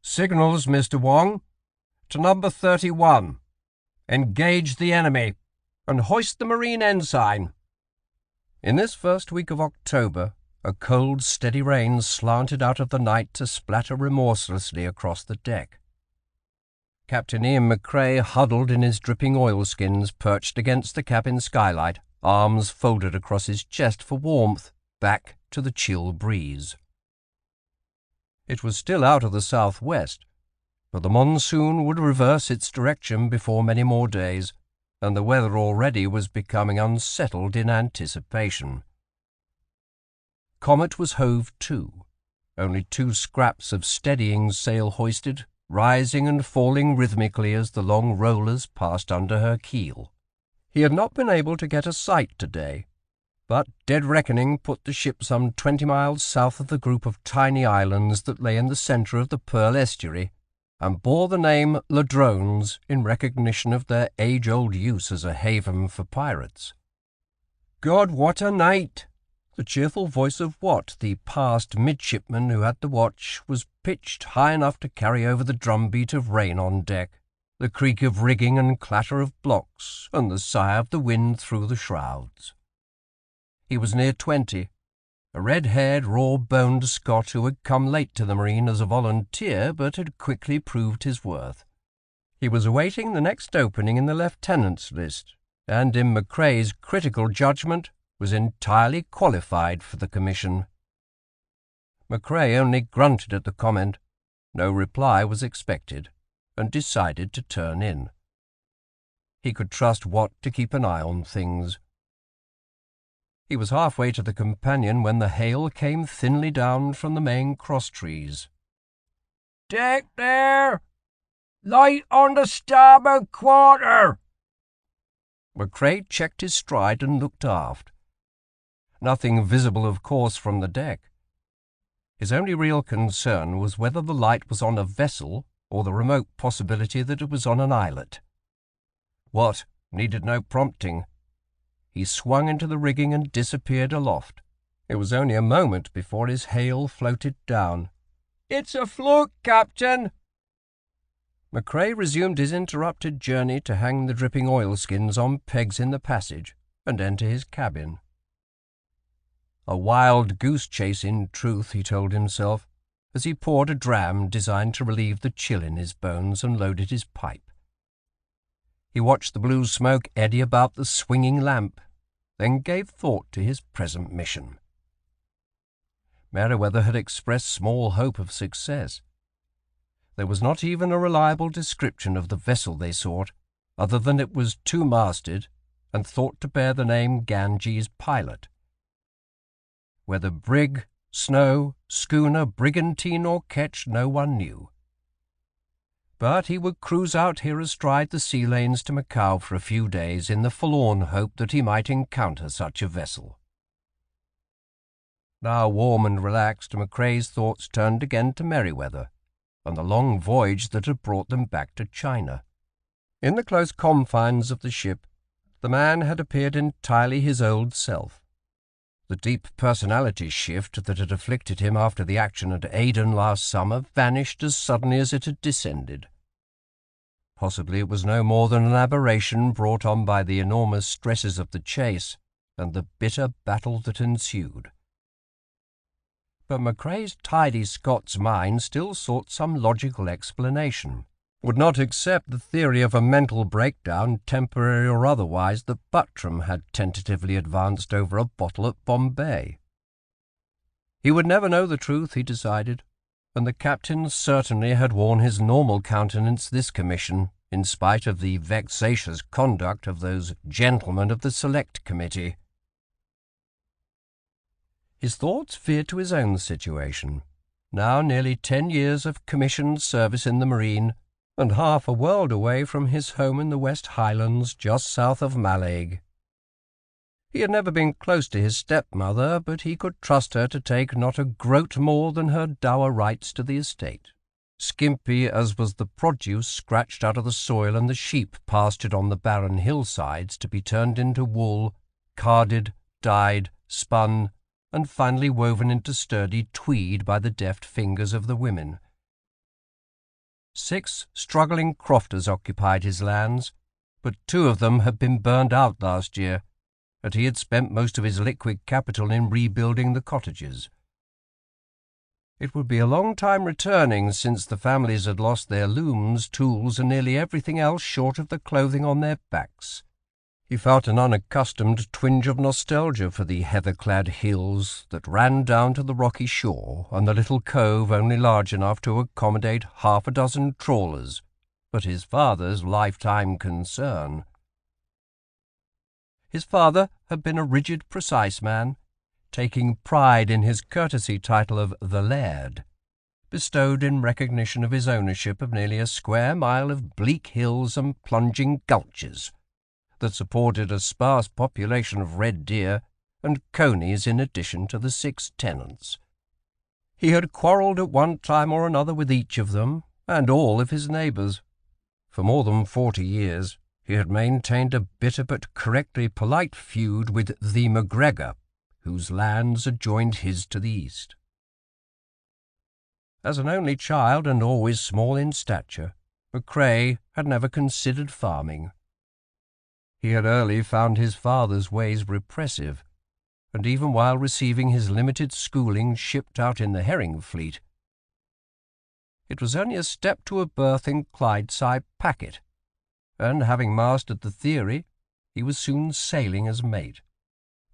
"Signals, Mr. Wong. To number 31. Engage the enemy, and hoist the marine ensign." In this first week of October, a cold, steady rain slanted out of the night to splatter remorselessly across the deck. Captain Ian McCrae huddled in his dripping oilskins, perched against the cabin skylight, arms folded across his chest for warmth, back to the chill breeze. It was still out of the southwest, but the monsoon would reverse its direction before many more days, and the weather already was becoming unsettled in anticipation. Comet was hove to, only 2 scraps of steadying sail hoisted, rising and falling rhythmically as the long rollers passed under her keel. He had not been able to get a sight today, but dead reckoning put the ship some 20 miles south of the group of tiny islands that lay in the centre of the Pearl estuary, and bore the name Ladrones in recognition of their age-old use as a haven for pirates. "God, what a night!" The cheerful voice of Watt, the past midshipman who had the watch, was pitched high enough to carry over the drumbeat of rain on deck, the creak of rigging and clatter of blocks, and the sigh of the wind through the shrouds. He was near 20, a red-haired, raw-boned Scot who had come late to the Marine as a volunteer but had quickly proved his worth. He was awaiting the next opening in the lieutenant's list, and in McCrae's critical judgment was entirely qualified for the commission. McCrae only grunted at the comment, no reply was expected, and decided to turn in. He could trust Watt to keep an eye on things. He was halfway to the companion when the hail came thinly down from the main crosstrees. "Deck there! Light on the starboard quarter!" McCrae checked his stride and looked aft. Nothing visible, of course, from the deck. His only real concern was whether the light was on a vessel or the remote possibility that it was on an islet. Watt needed no prompting. He swung into the rigging and disappeared aloft. It was only a moment before his hail floated down. "It's a fluke, Captain!" McCrae resumed his interrupted journey to hang the dripping oilskins on pegs in the passage and enter his cabin. A wild goose chase, in truth, he told himself, as he poured a dram designed to relieve the chill in his bones and loaded his pipe. He watched the blue smoke eddy about the swinging lamp, then gave thought to his present mission. Merewether had expressed small hope of success. There was not even a reliable description of the vessel they sought, other than it was 2-masted and thought to bear the name Ganges Pilot. Whether brig, snow, schooner, brigantine, or ketch, no one knew. But he would cruise out here astride the sea lanes to Macao for a few days in the forlorn hope that he might encounter such a vessel. Now warm and relaxed, McCrae's thoughts turned again to Merewether and the long voyage that had brought them back to China. In the close confines of the ship, the man had appeared entirely his old self. The deep personality shift that had afflicted him after the action at Aden last summer vanished as suddenly as it had descended. Possibly it was no more than an aberration brought on by the enormous stresses of the chase and the bitter battle that ensued. But McCrae's tidy Scots mind still sought some logical explanation, would not accept the theory of a mental breakdown, temporary or otherwise, that Buttram had tentatively advanced over a bottle at Bombay. He would never know the truth, he decided, and the captain certainly had worn his normal countenance this commission, in spite of the vexatious conduct of those gentlemen of the Select Committee. His thoughts veered to his own situation, now nearly 10 years of commissioned service in the Marine, and half a world away from his home in the West Highlands just south of Mallaig. He had never been close to his stepmother, but he could trust her to take not a groat more than her dower rights to the estate, skimpy as was the produce scratched out of the soil and the sheep pastured on the barren hillsides to be turned into wool, carded, dyed, spun, and finally woven into sturdy tweed by the deft fingers of the women. 6 struggling crofters occupied his lands, but 2 of them had been burned out last year, and he had spent most of his liquid capital in rebuilding the cottages. It would be a long time returning, since the families had lost their looms, tools, and nearly everything else short of the clothing on their backs. He felt an unaccustomed twinge of nostalgia for the heather-clad hills that ran down to the rocky shore, and the little cove only large enough to accommodate 6 trawlers, but his father's lifetime concern. His father had been a rigid, precise man, taking pride in his courtesy title of the Laird, bestowed in recognition of his ownership of nearly a square mile of bleak hills and plunging gulches that supported a sparse population of red deer and conies in addition to the 6 tenants. He had quarrelled at one time or another with each of them and all of his neighbours. For more than 40 years he had maintained a bitter but correctly polite feud with the MacGregor, whose lands adjoined his to the east. As an only child and always small in stature, Macrae had never considered farming. He had early found his father's ways repressive, and even while receiving his limited schooling shipped out in the herring fleet, it was only a step to a berth in Clydeside packet, and having mastered the theory, he was soon sailing as mate.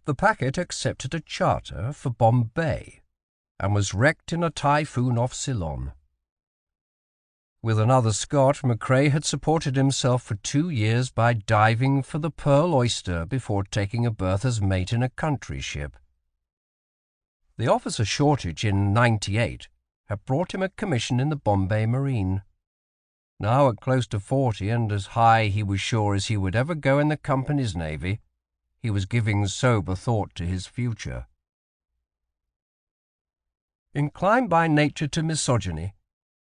The packet accepted a charter for Bombay, and was wrecked in a typhoon off Ceylon. With another Scot, Macrae had supported himself for 2 years by diving for the pearl oyster before taking a berth as mate in a country ship. The officer shortage in '98 had brought him a commission in the Bombay Marine. Now at close to 40 and as high he was sure as he would ever go in the company's navy, he was giving sober thought to his future. Inclined by nature to misogyny,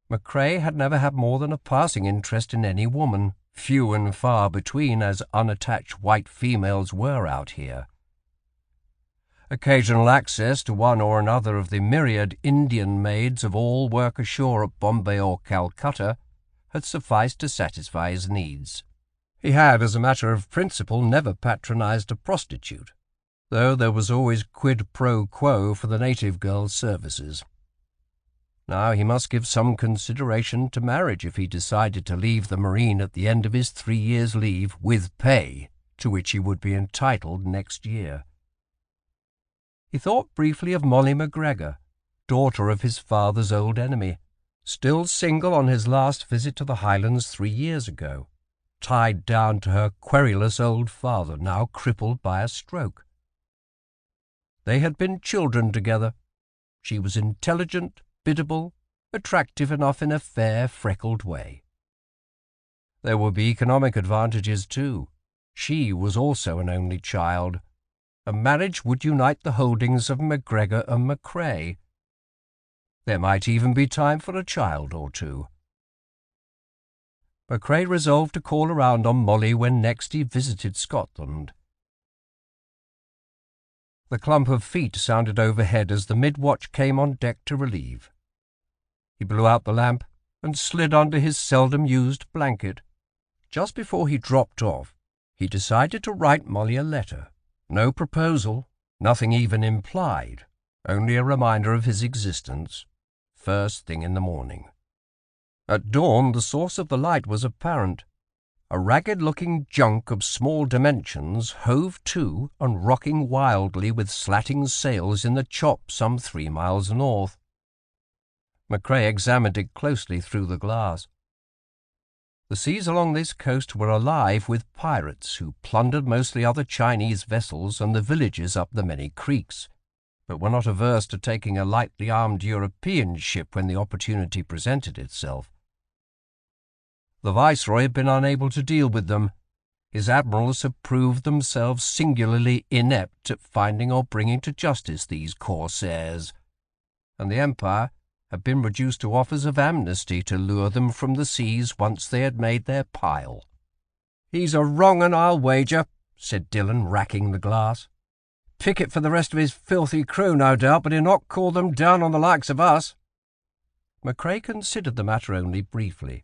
Macrae had never had more than a passing interest in any woman, few and far between as unattached white females were out here. Occasional access to one or another of the myriad Indian maids of all work ashore at Bombay or Calcutta had sufficed to satisfy his needs. He had, as a matter of principle, never patronized a prostitute, though there was always quid pro quo for the native girl's services. Now he must give some consideration to marriage if he decided to leave the Marine at the end of his 3 years' leave with pay, to which he would be entitled next year. He thought briefly of Molly MacGregor, daughter of his father's old enemy, still single on his last visit to the Highlands 3 years ago, tied down to her querulous old father, now crippled by a stroke. They had been children together. She was intelligent, biddable, attractive enough in a fair, freckled way. There would be economic advantages too. She was also an only child. A marriage would unite the holdings of MacGregor and Macrae. There might even be time for a child or two. Macrae resolved to call around on Molly when next he visited Scotland. The clump of feet sounded overhead as the mid-watch came on deck to relieve. He blew out the lamp and slid under his seldom-used blanket. Just before he dropped off, he decided to write Molly a letter. No proposal, nothing even implied, only a reminder of his existence, first thing in the morning. At dawn, the source of the light was apparent. A ragged-looking junk of small dimensions hove to and rocking wildly with slatting sails in the chop some 3 miles north. Macrae examined it closely through the glass. The seas along this coast were alive with pirates who plundered mostly other Chinese vessels and the villages up the many creeks, but were not averse to taking a lightly armed European ship when the opportunity presented itself. The Viceroy had been unable to deal with them. His admirals had proved themselves singularly inept at finding or bringing to justice these corsairs, and the Empire had been reduced to offers of amnesty to lure them from the seas once they had made their pile. "He's a wrong 'un, I'll wager," said Dillon, racking the glass. "Picket for the rest of his filthy crew, no doubt, but he'll not call them down on the likes of us." Macrae considered the matter only briefly.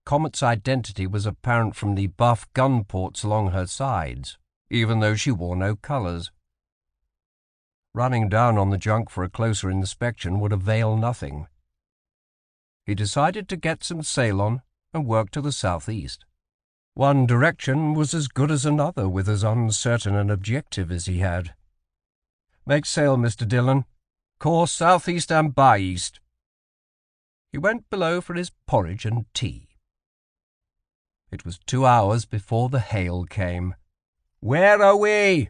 Comet's identity was apparent from the buff gun ports along her sides, even though she wore no colours. Running down on the junk for a closer inspection would avail nothing. He decided to get some sail on and work to the southeast. One direction was as good as another with as uncertain an objective as he had. "Make sail, Mr. Dillon. Course southeast and by east." He went below for his porridge and tea. It was 2 hours before the hail came. "Where are we?"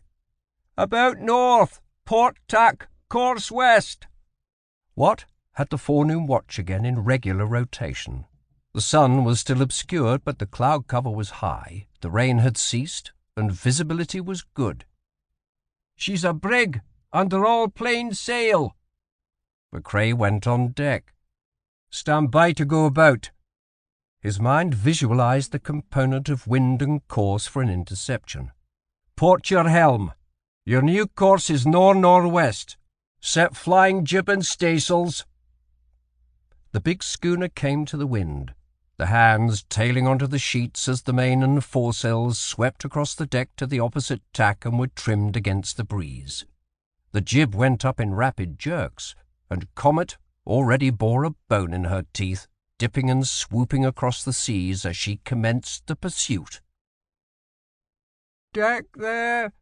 "About north. Port tack. Course west." Watt had the forenoon watch again in regular rotation. The sun was still obscured, but the cloud cover was high, the rain had ceased, and visibility was good. "She's a brig, under all plain sail." Macrae went on deck. "Stand by to go about." His mind visualized the component of wind and course for an interception. "Port your helm. Your new course is nor'-nor'west. Set flying jib and staysails." The big schooner came to the wind, the hands tailing onto the sheets as the main and foresails swept across the deck to the opposite tack and were trimmed against the breeze. The jib went up in rapid jerks, and Comet already bore a bone in her teeth, dipping and swooping across the seas as she commenced the pursuit. "Deck there!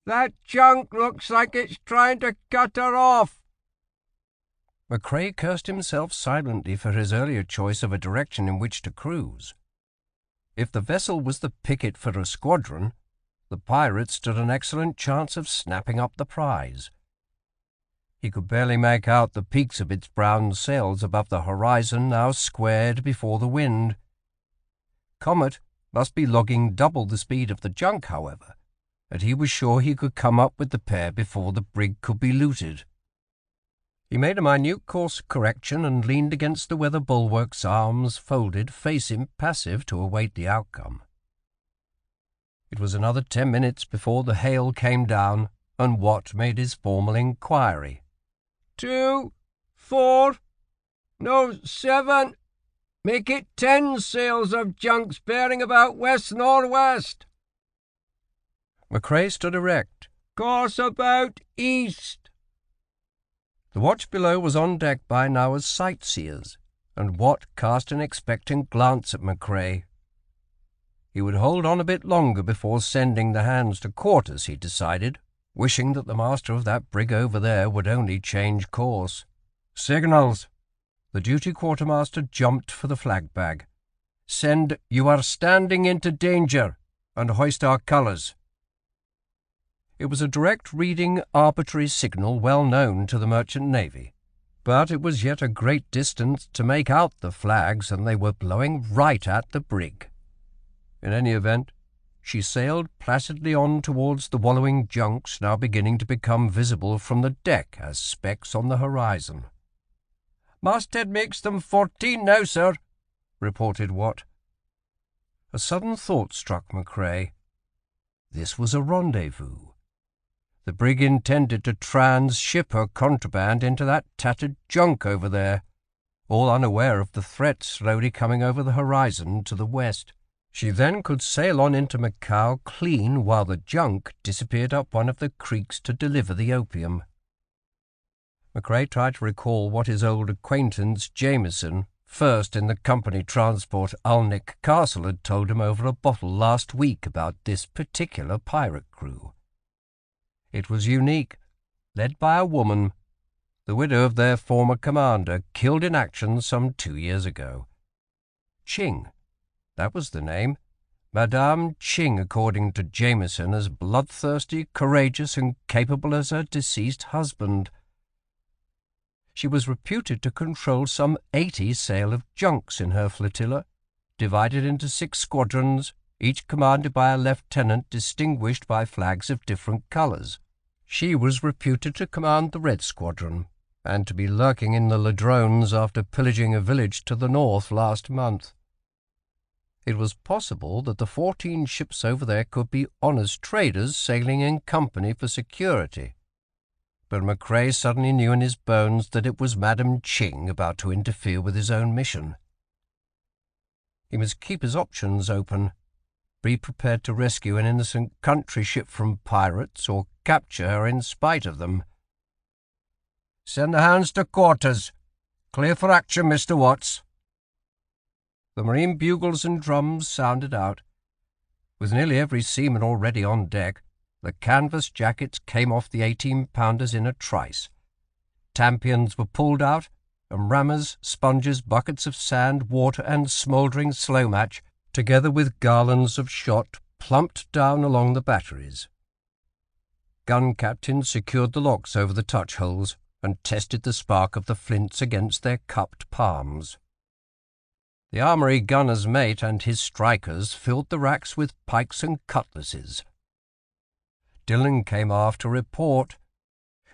That junk looks like it's trying to cut her off." Macrae cursed himself silently for his earlier choice of a direction in which to cruise. If the vessel was the picket for a squadron, the pirates stood an excellent chance of snapping up the prize. He could barely make out the peaks of its brown sails above the horizon, now squared before the wind. Comet must be logging double the speed of the junk, however, and he was sure he could come up with the pair before the brig could be looted. He made a minute course correction and leaned against the weather bulwarks, arms folded, face impassive, to await the outcome. It was another 10 minutes before the hail came down, and Watt made his formal inquiry. 2, 4, no, 7. Make it 10 sails of junks bearing about west-northwest. Macrae stood erect. Course about east. The watch below was on deck by now as sightseers, and Watt cast an expectant glance at Macrae. He would hold on a bit longer before sending the hands to quarters, he decided, wishing that the master of that brig over there would only change course. "Signals!" The duty quartermaster jumped for the flag bag. "Send 'You are standing into danger,' and hoist our colours." It was a direct reading, arbitrary signal well known to the merchant navy, but it was yet a great distance to make out the flags, and they were blowing right at the brig. In any event, she sailed placidly on towards the wallowing junks, now beginning to become visible from the deck as specks on the horizon. "Masthead makes them 14 now, sir," reported Watt. A sudden thought struck Macrae. This was a rendezvous. The brig intended to transship her contraband into that tattered junk over there, all unaware of the threat slowly coming over the horizon to the west. She then could sail on into Macao clean while the junk disappeared up one of the creeks to deliver the opium. Macrae tried to recall what his old acquaintance Jameson, first in the company transport Alnwick Castle, had told him over a bottle last week about this particular pirate crew. It was unique, led by a woman, the widow of their former commander, killed in action some 2 years ago. Ching, that was the name. Madame Ching, according to Jameson, as bloodthirsty, courageous, and capable as her deceased husband. She was reputed to control some 80 sail of junks in her flotilla, divided into 6 squadrons, each commanded by a lieutenant distinguished by flags of different colours. She was reputed to command the Red Squadron, and to be lurking in the Ladrones after pillaging a village to the north last month. It was possible that the 14 ships over there could be honest traders sailing in company for security, but Macrae suddenly knew in his bones that it was Madame Ching about to interfere with his own mission. He must keep his options open, be prepared to rescue an innocent country ship from pirates, or capture her in spite of them. Send the hands to quarters. Clear for action, Mr. Watts." The marine bugles and drums sounded out. With nearly every seaman already on deck, the canvas jackets came off the 18-pounders in a trice. Tampions were pulled out, and rammers, sponges, buckets of sand, water, and smouldering slow match, together with garlands of shot, plumped down along the batteries. Gun captains secured the locks over the touch-holes and tested the spark of the flints against their cupped palms. The armoury gunner's mate and his strikers filled the racks with pikes and cutlasses. Dillon came aft to report,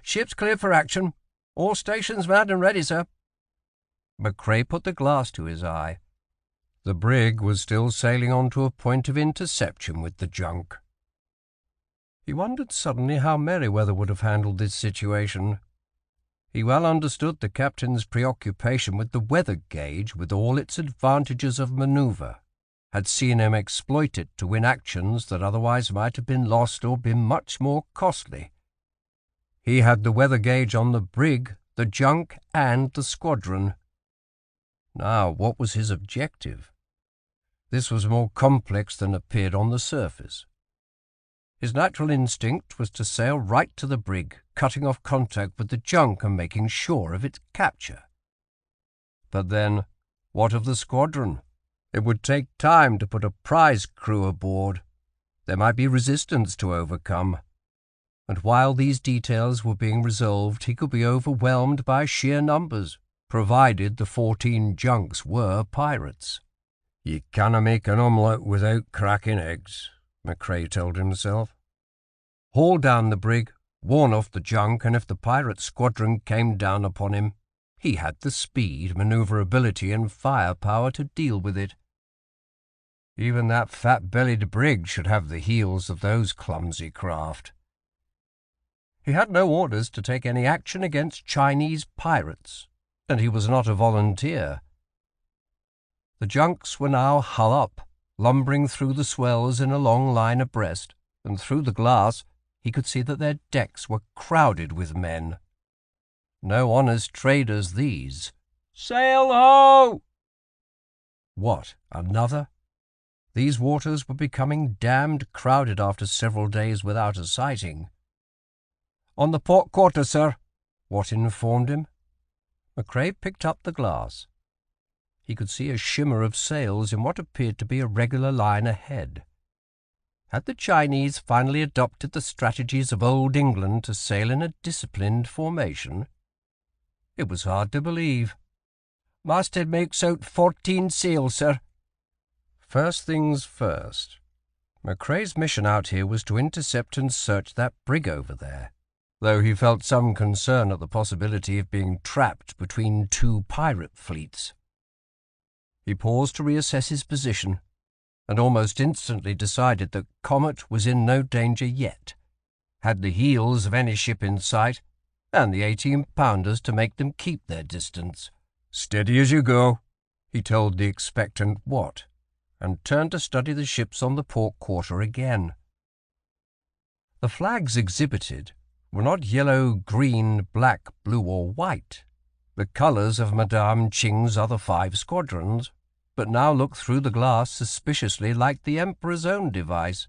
"Ship's clear for action. All stations manned and ready, sir." Macrae put the glass to his eye. The brig was still sailing on to a point of interception with the junk. He wondered suddenly how Merewether would have handled this situation. He well understood the captain's preoccupation with the weather gauge with all its advantages of manoeuvre, had seen him exploit it to win actions that otherwise might have been lost or been much more costly. He had the weather gauge on the brig, the junk, and the squadron. Now, what was his objective? This was more complex than appeared on the surface. His natural instinct was to sail right to the brig, cutting off contact with the junk and making sure of its capture. But then, what of the squadron? It would take time to put a prize crew aboard. There might be resistance to overcome. And while these details were being resolved, he could be overwhelmed by sheer numbers, provided the 14 junks were pirates. "Ye canna make an omelette without cracking eggs," Macrae told himself. Haul down the brig, warn off the junk, and if the pirate squadron came down upon him, he had the speed, manoeuvrability, and firepower to deal with it. Even that fat-bellied brig should have the heels of those clumsy craft. He had no orders to take any action against Chinese pirates, and he was not a volunteer. The junks were now hull up, lumbering through the swells in a long line abreast, and through the glass he could see that their decks were crowded with men. No honest traders, these. "Sail ho!" What, another? These waters were becoming damned crowded after several days without a sighting. "On the port quarter, sir," Watt informed him. Macrae picked up the glass. He could see a shimmer of sails in what appeared to be a regular line ahead. Had the Chinese finally adopted the strategies of Old England to sail in a disciplined formation? It was hard to believe. "Masthead makes out 14 sail, sir." First things first. Macrae's mission out here was to intercept and search that brig over there, though he felt some concern at the possibility of being trapped between two pirate fleets. He paused to reassess his position, and almost instantly decided that Comet was in no danger yet, had the heels of any ship in sight, and the 18-pounders to make them keep their distance. "Steady as you go," he told the expectant Watt, and turned to study the ships on the port quarter again. The flags exhibited were not yellow, green, black, blue, or white, the colours of Madame Ching's other 5 squadrons, but now looked through the glass suspiciously like the Emperor's own device.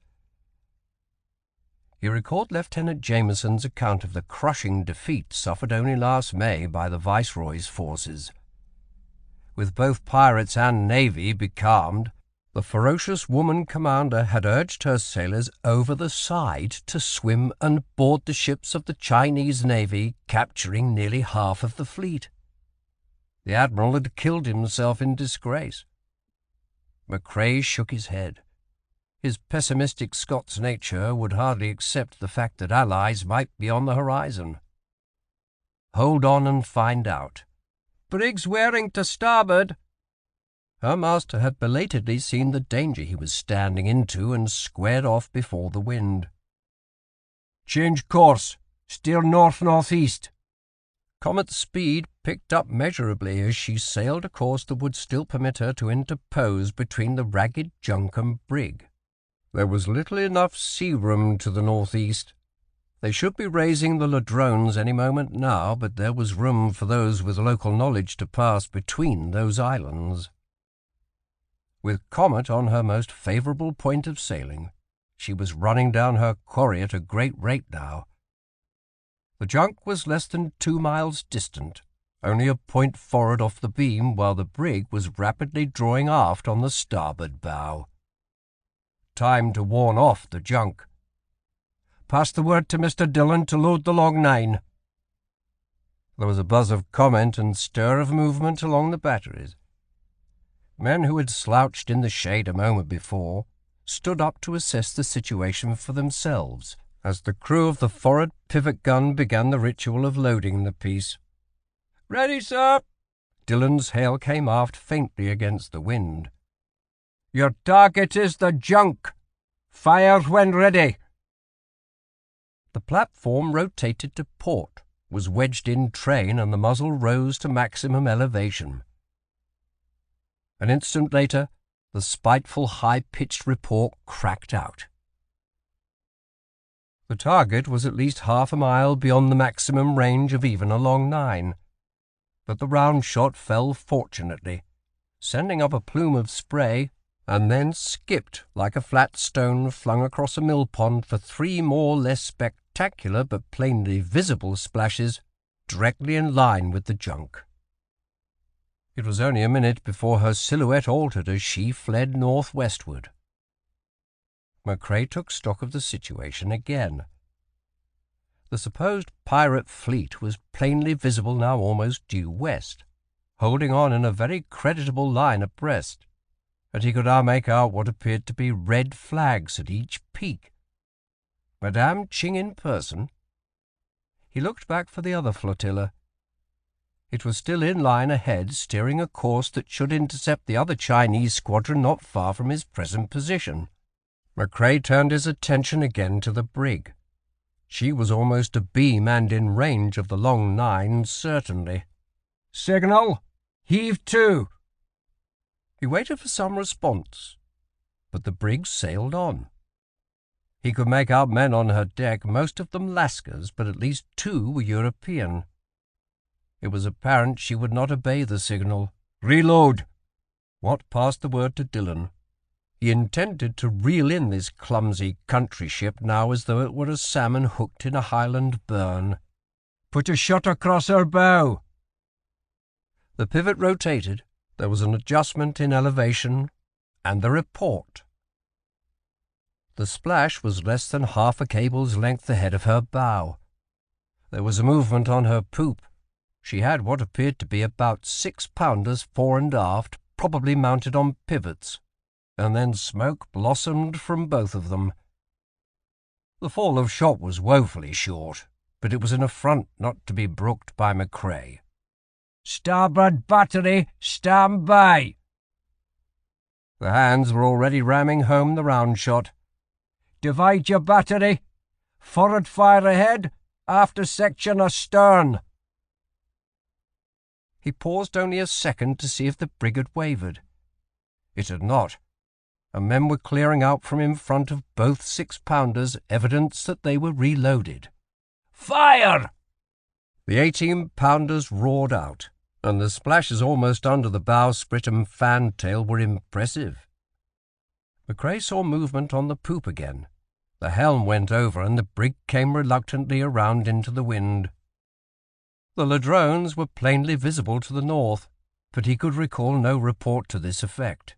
He recalled Lieutenant Jameson's account of the crushing defeat suffered only last May by the Viceroy's forces. With both pirates and navy becalmed, the ferocious woman commander had urged her sailors over the side to swim and board the ships of the Chinese navy, capturing nearly half of the fleet. The admiral had killed himself in disgrace. Macrae shook his head. His pessimistic Scots nature would hardly accept the fact that allies might be on the horizon. Hold on and find out. "Brig's wearing to starboard." Her master had belatedly seen the danger he was standing into and squared off before the wind. "Change course. Steer north-northeast." Comet's speed picked up measurably as she sailed a course that would still permit her to interpose between the ragged junk and brig. There was little enough sea room to the northeast. They should be raising the ladrones any moment now, but there was room for those with local knowledge to pass between those islands. With Comet on her most favourable point of sailing, she was running down her quarry at a great rate now. The junk was less than 2 miles distant, only a point forward off the beam, while the brig was rapidly drawing aft on the starboard bow. Time to warn off the junk. Pass the word to Mr. Dillon to load the long nine. There was a buzz of comment and stir of movement along the batteries. Men who had slouched in the shade a moment before stood up to assess the situation for themselves as the crew of the forward pivot gun began the ritual of loading the piece. "Ready, sir!" Dillon's hail came aft faintly against the wind. "Your target is the junk. Fire when ready." The platform rotated to port, was wedged in train, and the muzzle rose to maximum elevation. An instant later, the spiteful high-pitched report cracked out. The target was at least half a mile beyond the maximum range of even a long nine, but the round shot fell fortunately, sending up a plume of spray, and then skipped like a flat stone flung across a mill pond for 3 more less spectacular but plainly visible splashes directly in line with the junk. It was only a minute before her silhouette altered as she fled northwestward. Macrae took stock of the situation again. The supposed pirate fleet was plainly visible now almost due west, holding on in a very creditable line abreast, and he could now make out what appeared to be red flags at each peak. Madame Ching in person? He looked back for the other flotilla. It was still in line ahead, steering a course that should intercept the other Chinese squadron not far from his present position. Macrae turned his attention again to the brig. She was almost abeam and in range of the long nine, certainly. "Signal! Heave to!" He waited for some response, but the brig sailed on. He could make out men on her deck, most of them Lascars, but at least 2 were European. It was apparent she would not obey the signal. "Reload!" Watt passed the word to Dillon. He intended to reel in this clumsy country ship now as though it were a salmon hooked in a Highland burn. "Put a shot across her bow." The pivot rotated, there was an adjustment in elevation, and the report. The splash was less than half a cable's length ahead of her bow. There was a movement on her poop. She had what appeared to be about 6-pounders fore and aft, probably mounted on pivots, and then smoke blossomed from both of them. The fall of shot was woefully short, but it was an affront not to be brooked by Macrae. "Starboard battery, stand by!" The hands were already ramming home the round shot. "Divide your battery. Forward fire ahead, after section astern." He paused only a second to see if the brig had wavered. It had not, and men were clearing out from in front of both 6-pounders, evidence that they were reloaded. "Fire!" The 18-pounders roared out, and the splashes almost under the bowsprit and fantail were impressive. Macrae saw movement on the poop again. The helm went over, and the brig came reluctantly around into the wind. The ladrones were plainly visible to the north, but he could recall no report to this effect.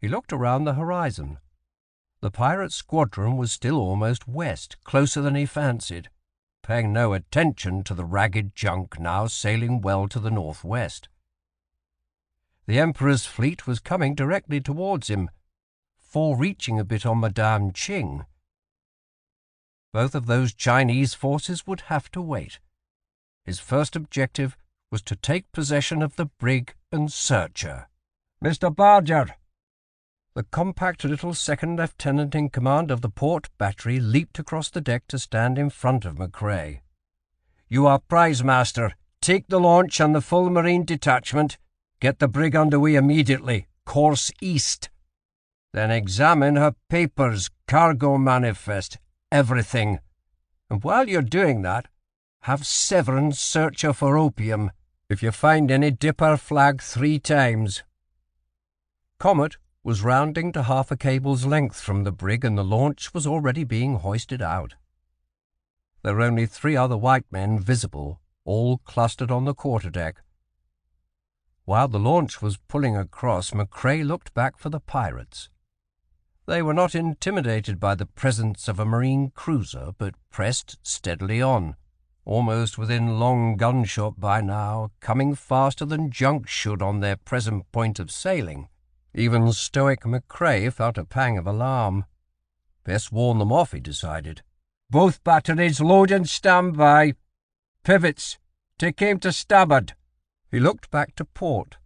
He looked around the horizon. The pirate squadron was still almost west, closer than he fancied, paying no attention to the ragged junk now sailing well to the northwest. The Emperor's fleet was coming directly towards him, fore-reaching a bit on Madame Ching. Both of those Chinese forces would have to wait. His first objective was to take possession of the brig and search her. "Mr. Barger!" The compact little second lieutenant in command of the port battery leaped across the deck to stand in front of Macrae. "You are prize master. Take the launch and the full marine detachment. Get the brig under way immediately. Course east. Then examine her papers, cargo manifest, everything. And while you're doing that, have Severn search her for opium. If you find any, dip her flag 3 times. Comet was rounding to half a cable's length from the brig, and the launch was already being hoisted out. There were only 3 other white men visible, all clustered on the quarterdeck. While the launch was pulling across, Macrae looked back for the pirates. They were not intimidated by the presence of a marine cruiser, but pressed steadily on, almost within long gunshot by now, coming faster than junks should on their present point of sailing. Even stoic Macrae felt a pang of alarm. Best warn them off, he decided. "Both batteries load and stand by. Pivots, take aim to starboard." He looked back to port.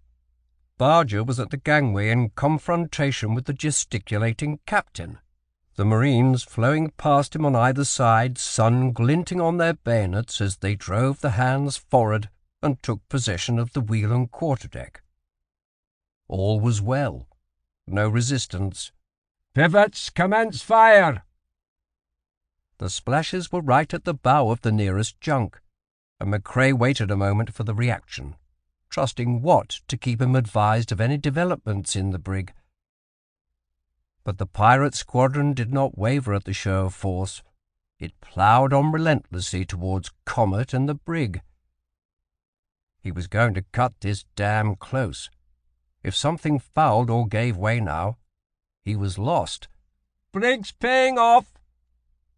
Barger was at the gangway in confrontation with the gesticulating captain. The marines flowing past him on either side, sun glinting on their bayonets as they drove the hands forward and took possession of the wheel and quarterdeck. All was well. No resistance. "Pivots, commence fire!" The splashes were right at the bow of the nearest junk, and Macrae waited a moment for the reaction, trusting Watt to keep him advised of any developments in the brig. But the pirate squadron did not waver at the show of force. It ploughed on relentlessly towards Comet and the brig. He was going to cut this damn close. If something fouled or gave way now, he was lost. "Brig's paying off!"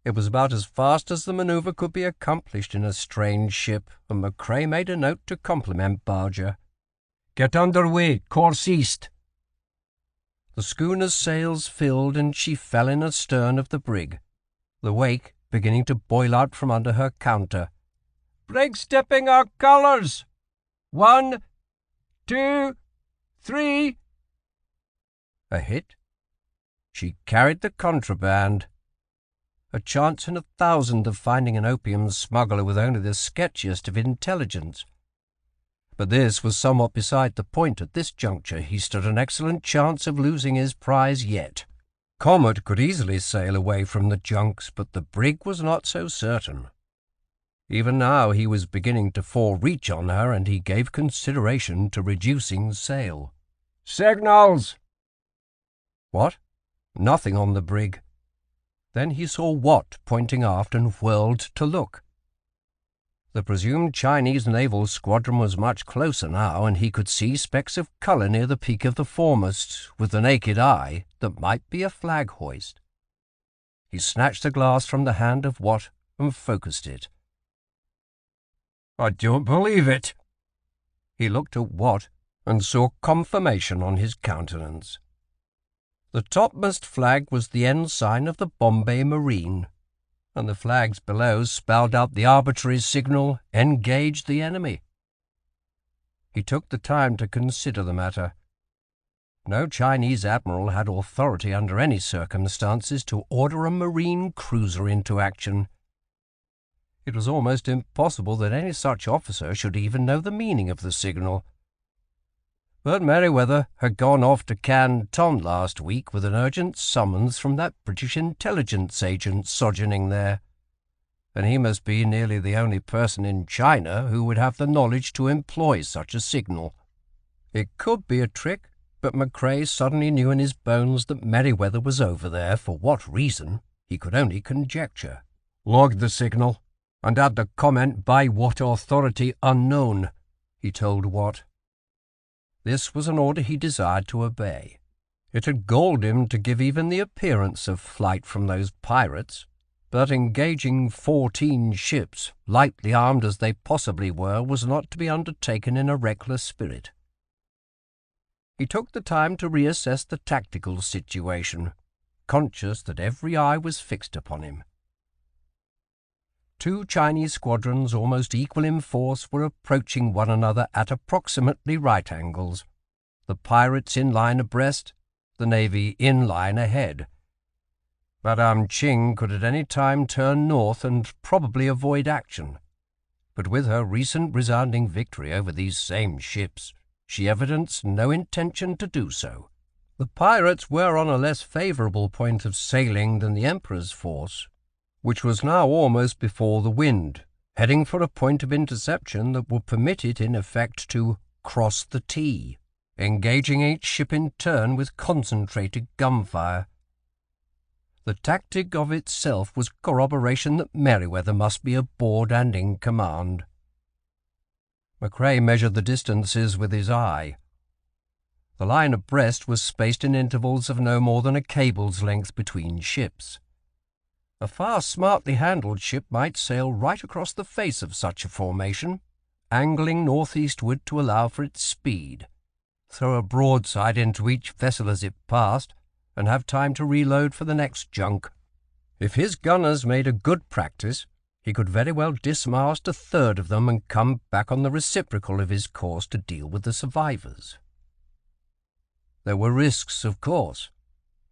It was about as fast as the manoeuvre could be accomplished in a strange ship, and Macrae made a note to compliment Barger. "Get under way, course east." The schooner's sails filled, and she fell in astern of the brig, the wake beginning to boil out from under her counter. "Brig stepping our colours! 1, 2, 3. A hit? She carried the contraband. A chance in 1,000 of finding an opium smuggler with only the sketchiest of intelligence. But this was somewhat beside the point at this juncture. He stood an excellent chance of losing his prize yet. Comet could easily sail away from the junks, but the brig was not so certain. Even now he was beginning to forereach on her, and he gave consideration to reducing sail. "Signals!" What? Nothing on the brig. Then he saw Watt pointing aft and whirled to look. The presumed Chinese naval squadron was much closer now, and he could see specks of colour near the peak of the foremast, with the naked eye, that might be a flag hoist. He snatched the glass from the hand of Watt and focused it. "I don't believe it." He looked at Watt and saw confirmation on his countenance. The topmast flag was the ensign of the Bombay Marine, and the flags below spelled out the arbitrary signal, "Engage the enemy." He took the time to consider the matter. No Chinese admiral had authority under any circumstances to order a marine cruiser into action. It was almost impossible that any such officer should even know the meaning of the signal. But Merewether had gone off to Canton last week with an urgent summons from that British intelligence agent sojourning there, and he must be nearly the only person in China who would have the knowledge to employ such a signal. It could be a trick, but Macrae suddenly knew in his bones that Merewether was over there. For what reason, he could only conjecture. "Log the signal, and add the comment 'by what authority unknown,'" he told Watt. This was an order he desired to obey. It had galled him to give even the appearance of flight from those pirates, but engaging 14 ships, lightly armed as they possibly were, was not to be undertaken in a reckless spirit. He took the time to reassess the tactical situation, conscious that every eye was fixed upon him. 2 Chinese squadrons, almost equal in force, were approaching one another at approximately right angles, the pirates in line abreast, the navy in line ahead. Madame Ching could at any time turn north and probably avoid action, but with her recent resounding victory over these same ships, she evidenced no intention to do so. The pirates were on a less favourable point of sailing than the Emperor's force, which was now almost before the wind, heading for a point of interception that would permit it in effect to cross the T, engaging each ship in turn with concentrated gunfire. The tactic of itself was corroboration that Merewether must be aboard and in command. Macrae measured the distances with his eye. The line abreast was spaced in intervals of no more than a cable's length between ships. A far smartly handled ship might sail right across the face of such a formation, angling northeastward to allow for its speed, throw a broadside into each vessel as it passed, and have time to reload for the next junk. If his gunners made a good practice, he could very well dismast a third of them and come back on the reciprocal of his course to deal with the survivors. There were risks, of course.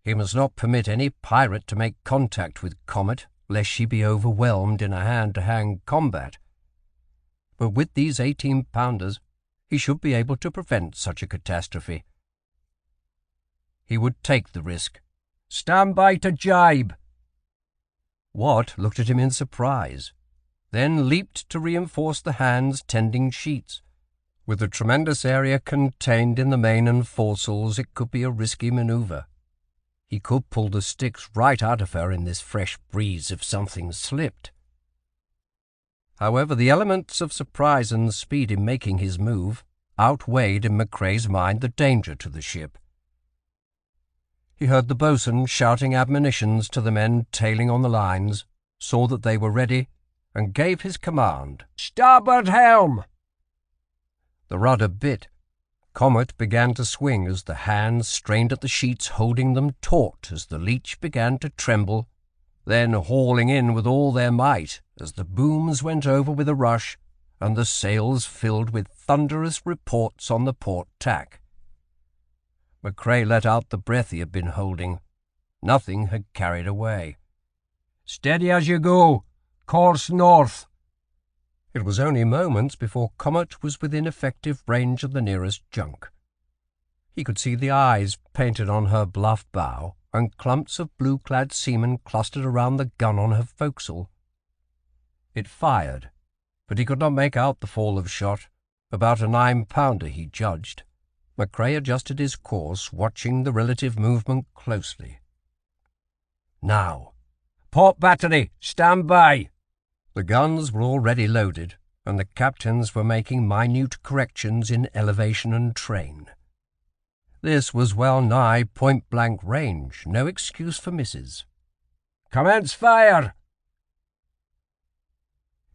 He must not permit any pirate to make contact with Comet, lest she be overwhelmed in a hand-to-hand combat. But with these 18-pounders, he should be able to prevent such a catastrophe. He would take the risk. "Stand by to jibe!" Watt looked at him in surprise, then leaped to reinforce the hands tending sheets. With the tremendous area contained in the main and foresails, it could be a risky manoeuvre. He could pull the sticks right out of her in this fresh breeze if something slipped. However, the elements of surprise and speed in making his move outweighed in Macrae's mind the danger to the ship. He heard the boatswain shouting admonitions to the men tailing on the lines, saw that they were ready, and gave his command, "Starboard helm!" The rudder bit. Comet began to swing as the hands strained at the sheets holding them taut as the leech began to tremble, then hauling in with all their might as the booms went over with a rush and the sails filled with thunderous reports on the port tack. Macrae let out the breath he had been holding. Nothing had carried away. "Steady as you go. Course north." It was only moments before Comet was within effective range of the nearest junk. He could see the eyes painted on her bluff bow and clumps of blue-clad seamen clustered around the gun on her forecastle. It fired, but he could not make out the fall of shot, about a 9-pounder he judged. Macrae adjusted his course, watching the relative movement closely. "Now, port battery, stand by!" The guns were already loaded, and the captains were making minute corrections in elevation and train. This was well nigh point-blank range, no excuse for misses. "Commence fire!"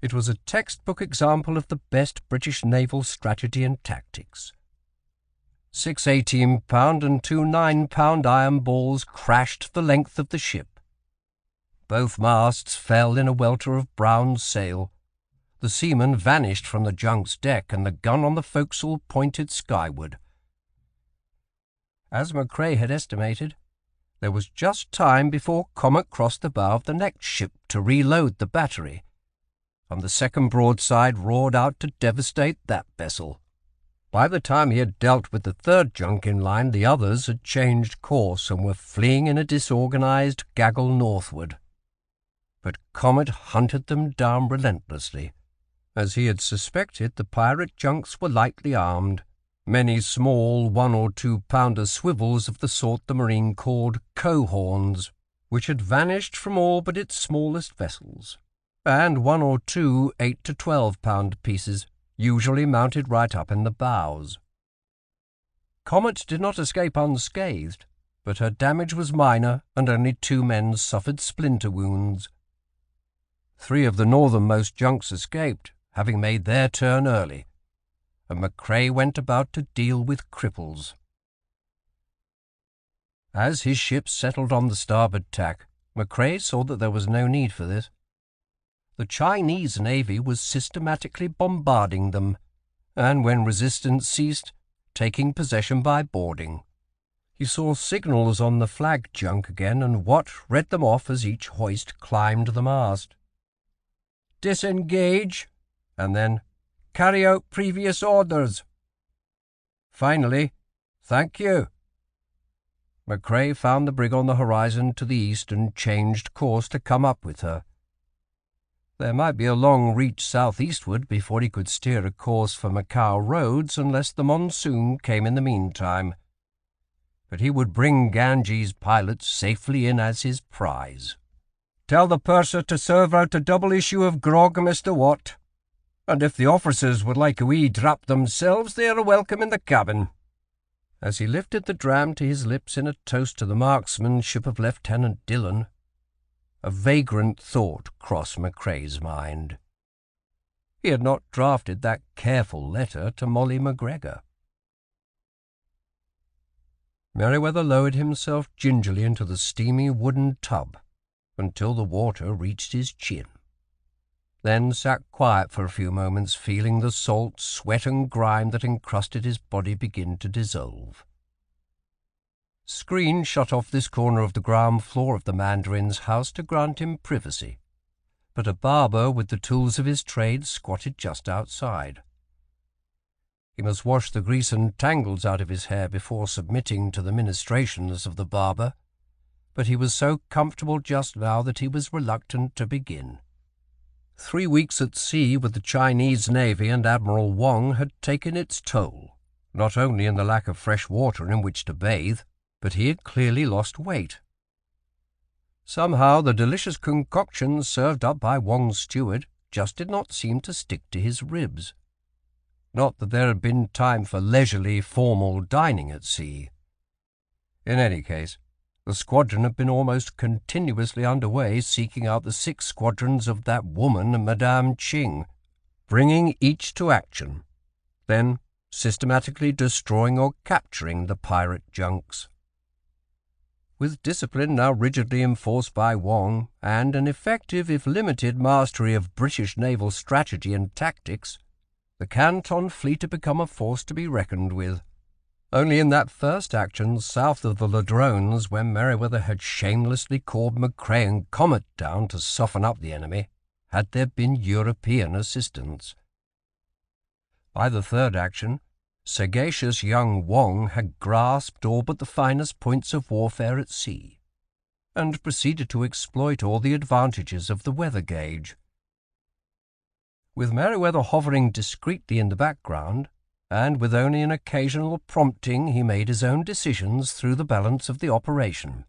It was a textbook example of the best British naval strategy and tactics. 6 18-pound and 2 9-pound iron balls crashed the length of the ship. Both masts fell in a welter of brown sail. The seaman vanished from the junk's deck, and the gun on the forecastle pointed skyward. As Macrae had estimated, there was just time before Comet crossed the bow of the next ship to reload the battery, and the second broadside roared out to devastate that vessel. By the time he had dealt with the third junk in line, the others had changed course and were fleeing in a disorganized gaggle northward. But Comet hunted them down relentlessly. As he had suspected, the pirate junks were lightly armed. Many small 1 or 2-pounder swivels of the sort the marine called cohorns, which had vanished from all but its smallest vessels, and 1 or 2 8 to 12-pound pieces, usually mounted right up in the bows. Comet did not escape unscathed, but her damage was minor, and only 2 men suffered splinter wounds. 3 of the northernmost junks escaped, having made their turn early, and Macrae went about to deal with cripples. As his ship settled on the starboard tack, Macrae saw that there was no need for this. The Chinese navy was systematically bombarding them, and when resistance ceased, taking possession by boarding. He saw signals on the flag junk again, and Watt read them off as each hoist climbed the mast. "Disengage," and then, "Carry out previous orders." Finally, "Thank you." Macrae found the brig on the horizon to the east and changed course to come up with her, There might be a long reach southeastward before he could steer a course for Macao roads unless the monsoon came in the meantime. But he would bring Ganges pilot safely in as his prize. "Tell the purser to serve out a double issue of grog, Mr. Watt. And if the officers would like a wee drap themselves, they are welcome in the cabin." As he lifted the dram to his lips in a toast to the marksmanship of Lieutenant Dillon, a vagrant thought crossed Macrae's mind. He had not drafted that careful letter to Molly MacGregor. Merewether lowered himself gingerly into the steamy wooden tub until the water reached his chin, then sat quiet for a few moments, feeling the salt, sweat and grime that encrusted his body begin to dissolve. Screen shut off this corner of the ground floor of the Mandarin's house to grant him privacy, but a barber with the tools of his trade squatted just outside. He must wash the grease and tangles out of his hair before submitting to the ministrations of the barber, but he was so comfortable just now that he was reluctant to begin. 3 weeks at sea with the Chinese Navy and Admiral Wong had taken its toll, not only in the lack of fresh water in which to bathe, but he had clearly lost weight. Somehow the delicious concoction served up by Wong's steward just did not seem to stick to his ribs. Not that there had been time for leisurely, formal dining at sea. In any case, the squadron had been almost continuously under way seeking out the 6 squadrons of that woman, Madame Ching, bringing each to action, then systematically destroying or capturing the pirate junks. With discipline now rigidly enforced by Wong, and an effective if limited mastery of British naval strategy and tactics, the Canton fleet had become a force to be reckoned with. Only in that first action south of the Ladrones, when Merewether had shamelessly called Macrae and Comet down to soften up the enemy, had there been European assistance. By the third action, sagacious young Wong had grasped all but the finest points of warfare at sea, and proceeded to exploit all the advantages of the weather gauge. With Merewether hovering discreetly in the background, and with only an occasional prompting, he made his own decisions through the balance of the operation.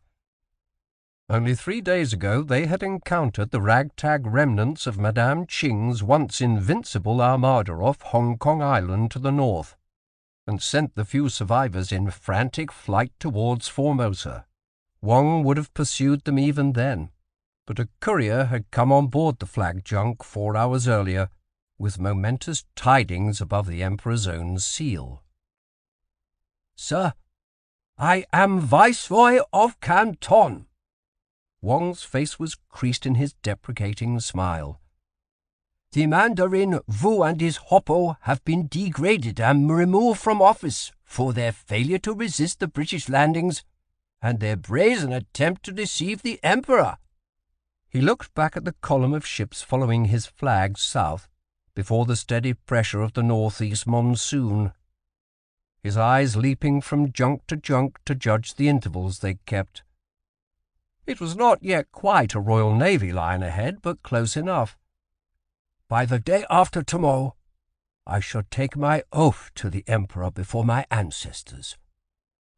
Only 3 days ago they had encountered the ragtag remnants of Madame Ching's once invincible armada off Hong Kong Island to the north, and sent the few survivors in frantic flight towards Formosa. Wong would have pursued them even then, but a courier had come on board the flag junk 4 hours earlier, with momentous tidings above the Emperor's own seal. "Sir, I am Viceroy of Canton." Wong's face was creased in his deprecating smile. "The Mandarin Wu and his hoppo have been degraded and removed from office for their failure to resist the British landings and their brazen attempt to deceive the Emperor." He looked back at the column of ships following his flag south, before the steady pressure of the northeast monsoon, his eyes leaping from junk to judge the intervals they kept. It was not yet quite a Royal Navy line ahead, but close enough. "By the day after tomorrow, I shall take my oath to the Emperor before my ancestors,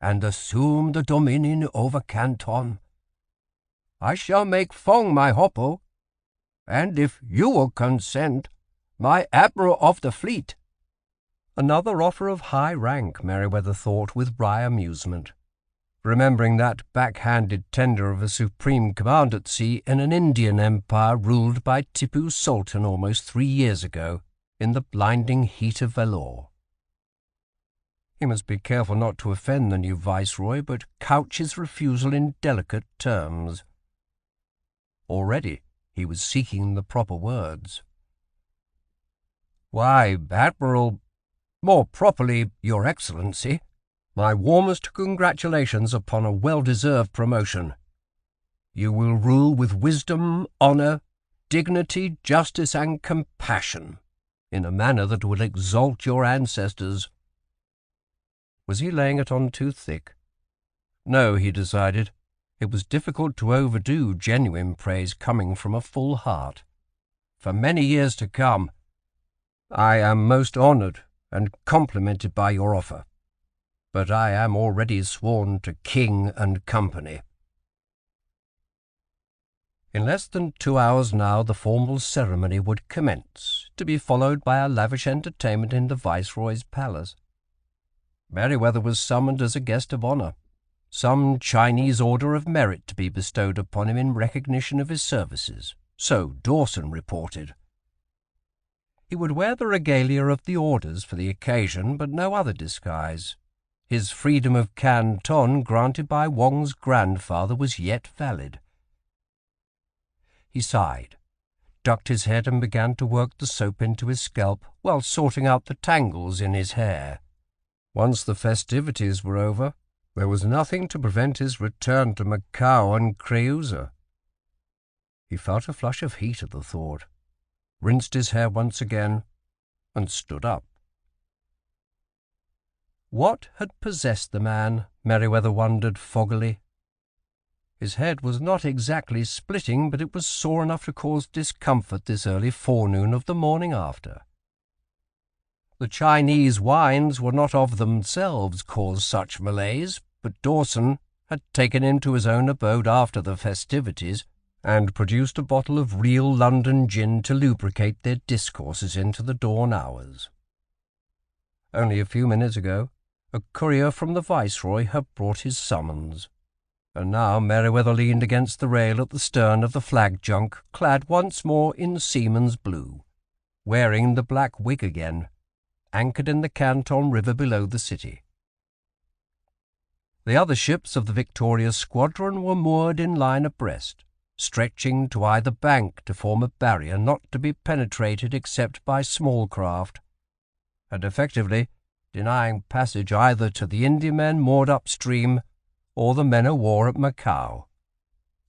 and assume the dominion over Canton. I shall make Fong my hoppo, and if you will consent, my Admiral of the Fleet." Another offer of high rank, Merewether thought with wry amusement, remembering that backhanded tender of a supreme command at sea in an Indian empire ruled by Tipu Sultan almost 3 years ago, in the blinding heat of Vellore. He must be careful not to offend the new viceroy, but couch his refusal in delicate terms. Already he was seeking the proper words. "Why, Admiral, more properly, Your Excellency, my warmest congratulations upon a well-deserved promotion. You will rule with wisdom, honour, dignity, justice, and compassion, in a manner that will exalt your ancestors." Was he laying it on too thick? No, he decided. It was difficult to overdo genuine praise coming from a full heart. for many years to come. I am most honoured and complimented by your offer, but I am already sworn to King and Company." In less than 2 hours now the formal ceremony would commence, to be followed by a lavish entertainment in the Viceroy's palace. Merewether was summoned as a guest of honour, some Chinese order of merit to be bestowed upon him in recognition of his services, so Dawson reported. He would wear the regalia of the orders for the occasion, but no other disguise. His freedom of Canton, granted by Wong's grandfather, was yet valid. He sighed, ducked his head and began to work the soap into his scalp while sorting out the tangles in his hair. Once the festivities were over, there was nothing to prevent his return to Macao and Creusa. He felt a flush of heat at the thought, rinsed his hair once again, and stood up. What had possessed the man, Merewether wondered foggily. His head was not exactly splitting, but it was sore enough to cause discomfort this early forenoon of the morning after. The Chinese wines were not of themselves cause such malaise, but Dawson had taken him to his own abode after the festivities, and produced a bottle of real London gin to lubricate their discourses into the dawn hours. Only a few minutes ago, a courier from the Viceroy had brought his summons, and now Merewether leaned against the rail at the stern of the flag junk, clad once more in seaman's blue, wearing the black wig again, anchored in the Canton River below the city. The other ships of the victorious squadron were moored in line abreast, stretching to either bank to form a barrier not to be penetrated except by small craft, and effectively denying passage either to the Indiamen moored upstream or the men-of-war at Macao.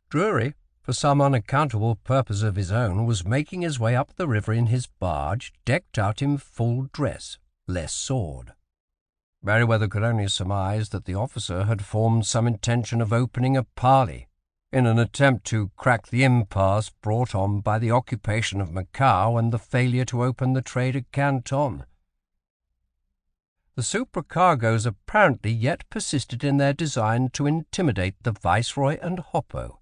Drury, for some unaccountable purpose of his own, was making his way up the river in his barge, decked out in full dress, less sword. Merewether could only surmise that the officer had formed some intention of opening a parley, in an attempt to crack the impasse brought on by the occupation of Macao and the failure to open the trade at Canton. The supercargoes apparently yet persisted in their design to intimidate the Viceroy and Hoppo,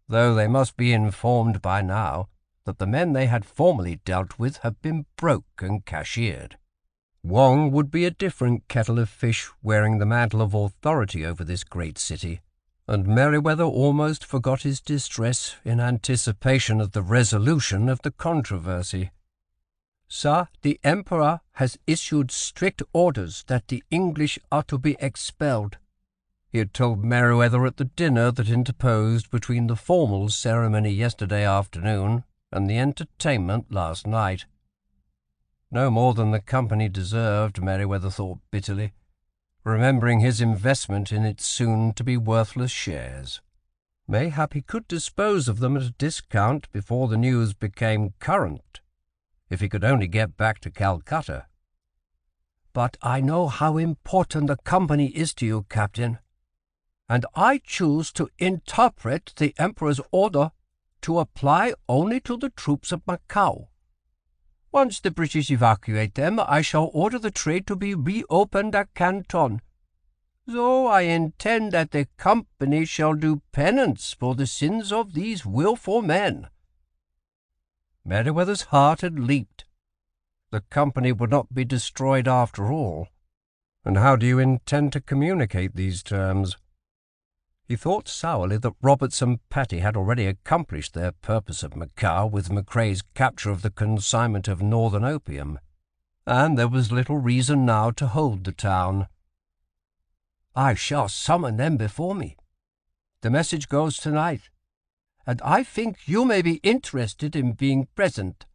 though they must be informed by now that the men they had formerly dealt with have been broke and cashiered. Wong would be a different kettle of fish, wearing the mantle of authority over this great city, and Merewether almost forgot his distress in anticipation of the resolution of the controversy. "Sir, the Emperor has issued strict orders that the English are to be expelled," he had told Merewether at the dinner that interposed between the formal ceremony yesterday afternoon and the entertainment last night. No more than the company deserved, Merewether thought bitterly, remembering his investment in its soon-to-be worthless shares. Mayhap he could dispose of them at a discount before the news became current, if he could only get back to Calcutta. "But I know how important the company is to you, Captain, and I choose to interpret the Emperor's order to apply only to the troops of Macao. Once the British evacuate them, I shall order the trade to be reopened at Canton. So I intend that the company shall do penance for the sins of these wilful men." Merewether's heart had leaped. The company would not be destroyed after all. And how do you intend to communicate these terms? He thought sourly that Roberts and Patty had already accomplished their purpose at Macao with Macrae's capture of the consignment of northern opium, and there was little reason now to hold the town. "I shall summon them before me. The message goes tonight, and I think you may be interested in being present."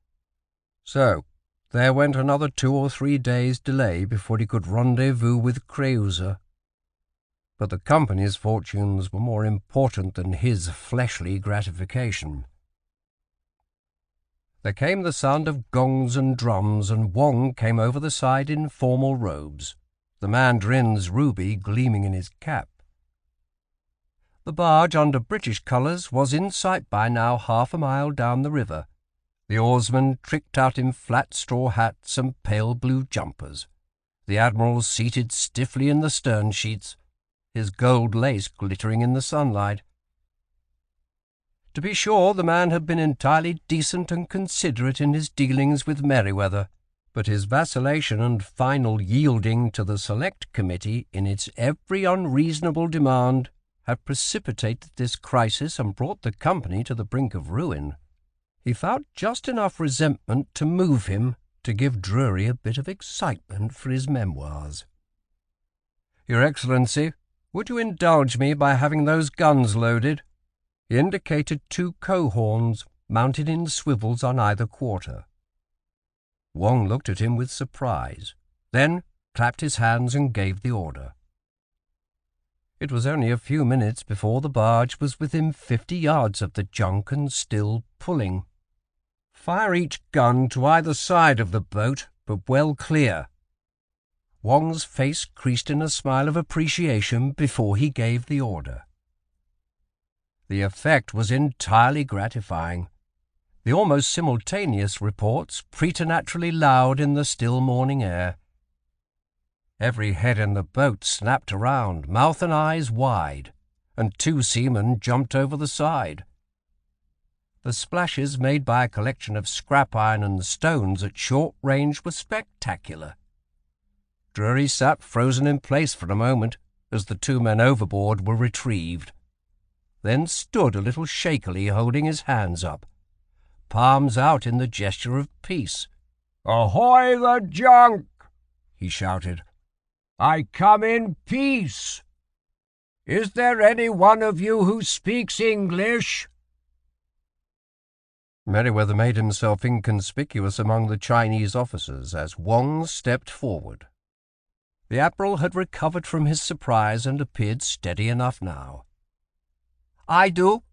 So there went another 2 or 3 days' delay before he could rendezvous with Creusa. But the company's fortunes were more important than his fleshly gratification. There came the sound of gongs and drums, and Wong came over the side in formal robes, the mandarin's ruby gleaming in his cap. The barge under British colours was in sight by now 1/2 mile down the river, The oarsmen tricked out in flat straw hats and pale blue jumpers. The admiral seated stiffly in the stern sheets, his gold lace glittering in the sunlight. To be sure, the man had been entirely decent and considerate in his dealings with Merewether, but his vacillation and final yielding to the Select Committee in its every unreasonable demand had precipitated this crisis and brought the company to the brink of ruin. He found just enough resentment to move him to give Drury a bit of excitement for his memoirs. "Your Excellency, would you indulge me by having those guns loaded?" He indicated 2 cohorns mounted in swivels on either quarter. Wang looked at him with surprise, then clapped his hands and gave the order. It was only a few minutes before the barge was within 50 yards of the junk and still pulling. "Fire each gun to either side of the boat, but well clear." Wang's face creased in a smile of appreciation before he gave the order. The effect was entirely gratifying. The almost simultaneous reports preternaturally loud in the still morning air. Every head in the boat snapped around, mouth and eyes wide, and 2 seamen jumped over the side. The splashes made by a collection of scrap iron and stones at short range were spectacular. Drury sat frozen in place for a moment as the 2 men overboard were retrieved, then stood a little shakily holding his hands up, palms out in the gesture of peace. "Ahoy the junk!" he shouted. "I come in peace. Is there any one of you who speaks English?" Merewether made himself inconspicuous among the Chinese officers as Wang stepped forward. The admiral had recovered from his surprise and appeared steady enough now. "I do.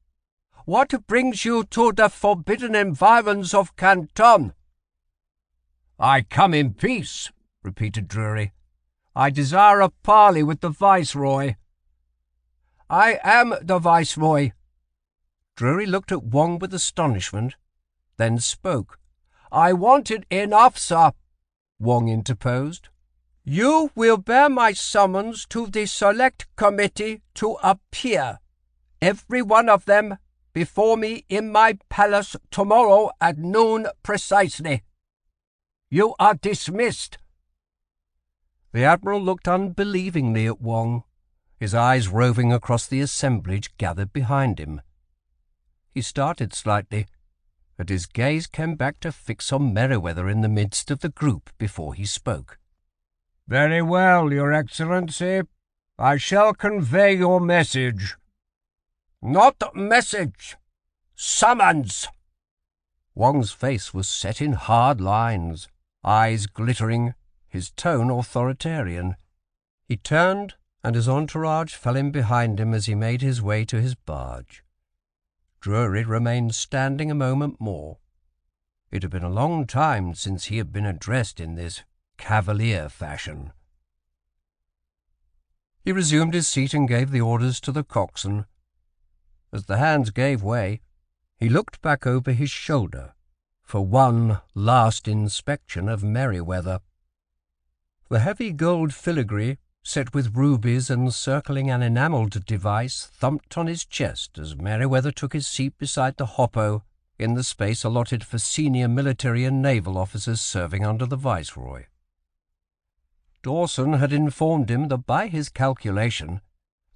What brings you to the forbidden environs of Canton?" "I come in peace," repeated Drury. "I desire a parley with the Viceroy." "I am the Viceroy." Drury looked at Wang with astonishment, then spoke. "I want it enough, sir," Wang interposed. "You will bear my summons to the Select Committee to appear, every one of them, before me in my palace tomorrow at noon precisely. You are dismissed." The admiral looked unbelievingly at Wang, his eyes roving across the assemblage gathered behind him. He started slightly, but his gaze came back to fix on Merewether in the midst of the group before he spoke. "Very well, Your Excellency. I shall convey your message." "Not message. Summons." Wang's face was set in hard lines, eyes glittering, his tone authoritarian. He turned, and his entourage fell in behind him as he made his way to his barge. Drury remained standing a moment more. It had been a long time since he had been addressed in this cavalier fashion. He resumed his seat and gave the orders to the coxswain. As the hands gave way, he looked back over his shoulder for one last inspection of Merewether. The heavy gold filigree, set with rubies and circling an enamelled device, thumped on his chest as Merewether took his seat beside the hoppo in the space allotted for senior military and naval officers serving under the Viceroy. Dawson had informed him that by his calculation,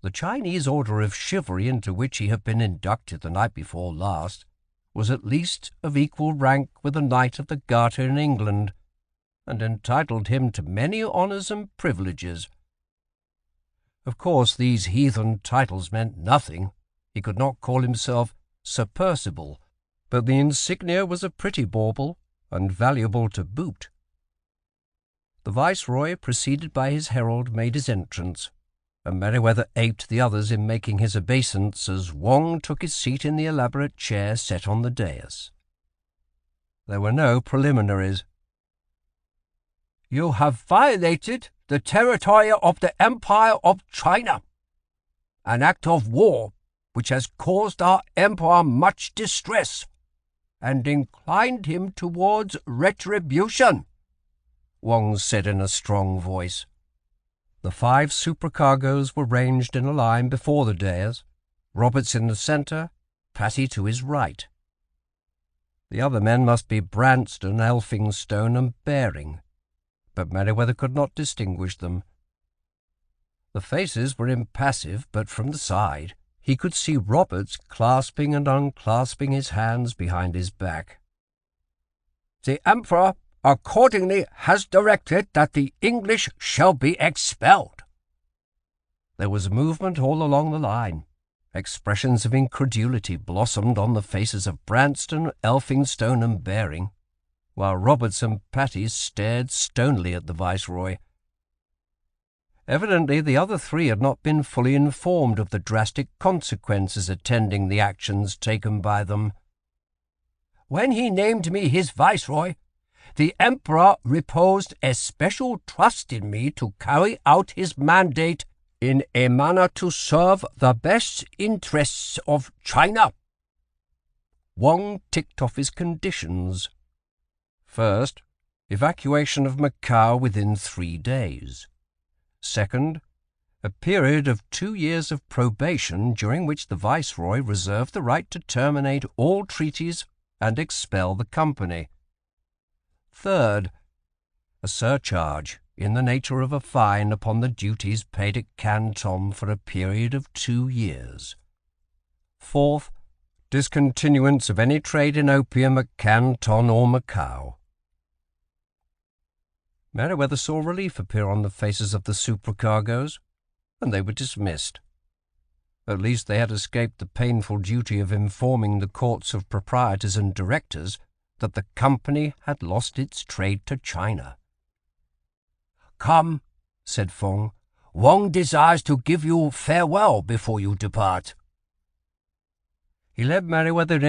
the Chinese order of chivalry into which he had been inducted the night before last was at least of equal rank with a Knight of the Garter in England, and entitled him to many honours and privileges. Of course, these heathen titles meant nothing. He could not call himself Sir Percival, but the insignia was a pretty bauble, and valuable to boot. The Viceroy, preceded by his herald, made his entrance, and Merewether aped the others in making his obeisance as Wang took his seat in the elaborate chair set on the dais. There were no preliminaries. "You have violated the territory of the Empire of China, an act of war which has caused our Emperor much distress, and inclined him towards retribution," Wong said in a strong voice. The 5 supercargoes were ranged in a line before the dais, Roberts in the centre, Patty to his right. The other men must be Branston, Elphinstone, and Baring, but Merewether could not distinguish them. The faces were impassive, but from the side he could see Roberts clasping and unclasping his hands behind his back. "The Emperor accordingly has directed that the English shall be expelled." There was movement all along the line. Expressions of incredulity blossomed on the faces of Branston, Elphinstone, and Baring, while Roberts and Patty stared stonily at the Viceroy. Evidently the other 3 had not been fully informed of the drastic consequences attending the actions taken by them. "When he named me his Viceroy, the Emperor reposed especial trust in me to carry out his mandate in a manner to serve the best interests of China." Wong ticked off his conditions. First, evacuation of Macao within 3 days. Second, a period of 2 years of probation during which the Viceroy reserved the right to terminate all treaties and expel the company. Third, a surcharge in the nature of a fine upon the duties paid at Canton for a period of 2 years. Fourth, discontinuance of any trade in opium at Canton or Macao. Merewether saw relief appear on the faces of the supercargoes, and they were dismissed. At least they had escaped the painful duty of informing the courts of proprietors and directors that the company had lost its trade to China. "Come," said Fong. "Wong desires to give you farewell before you depart." He led Merewether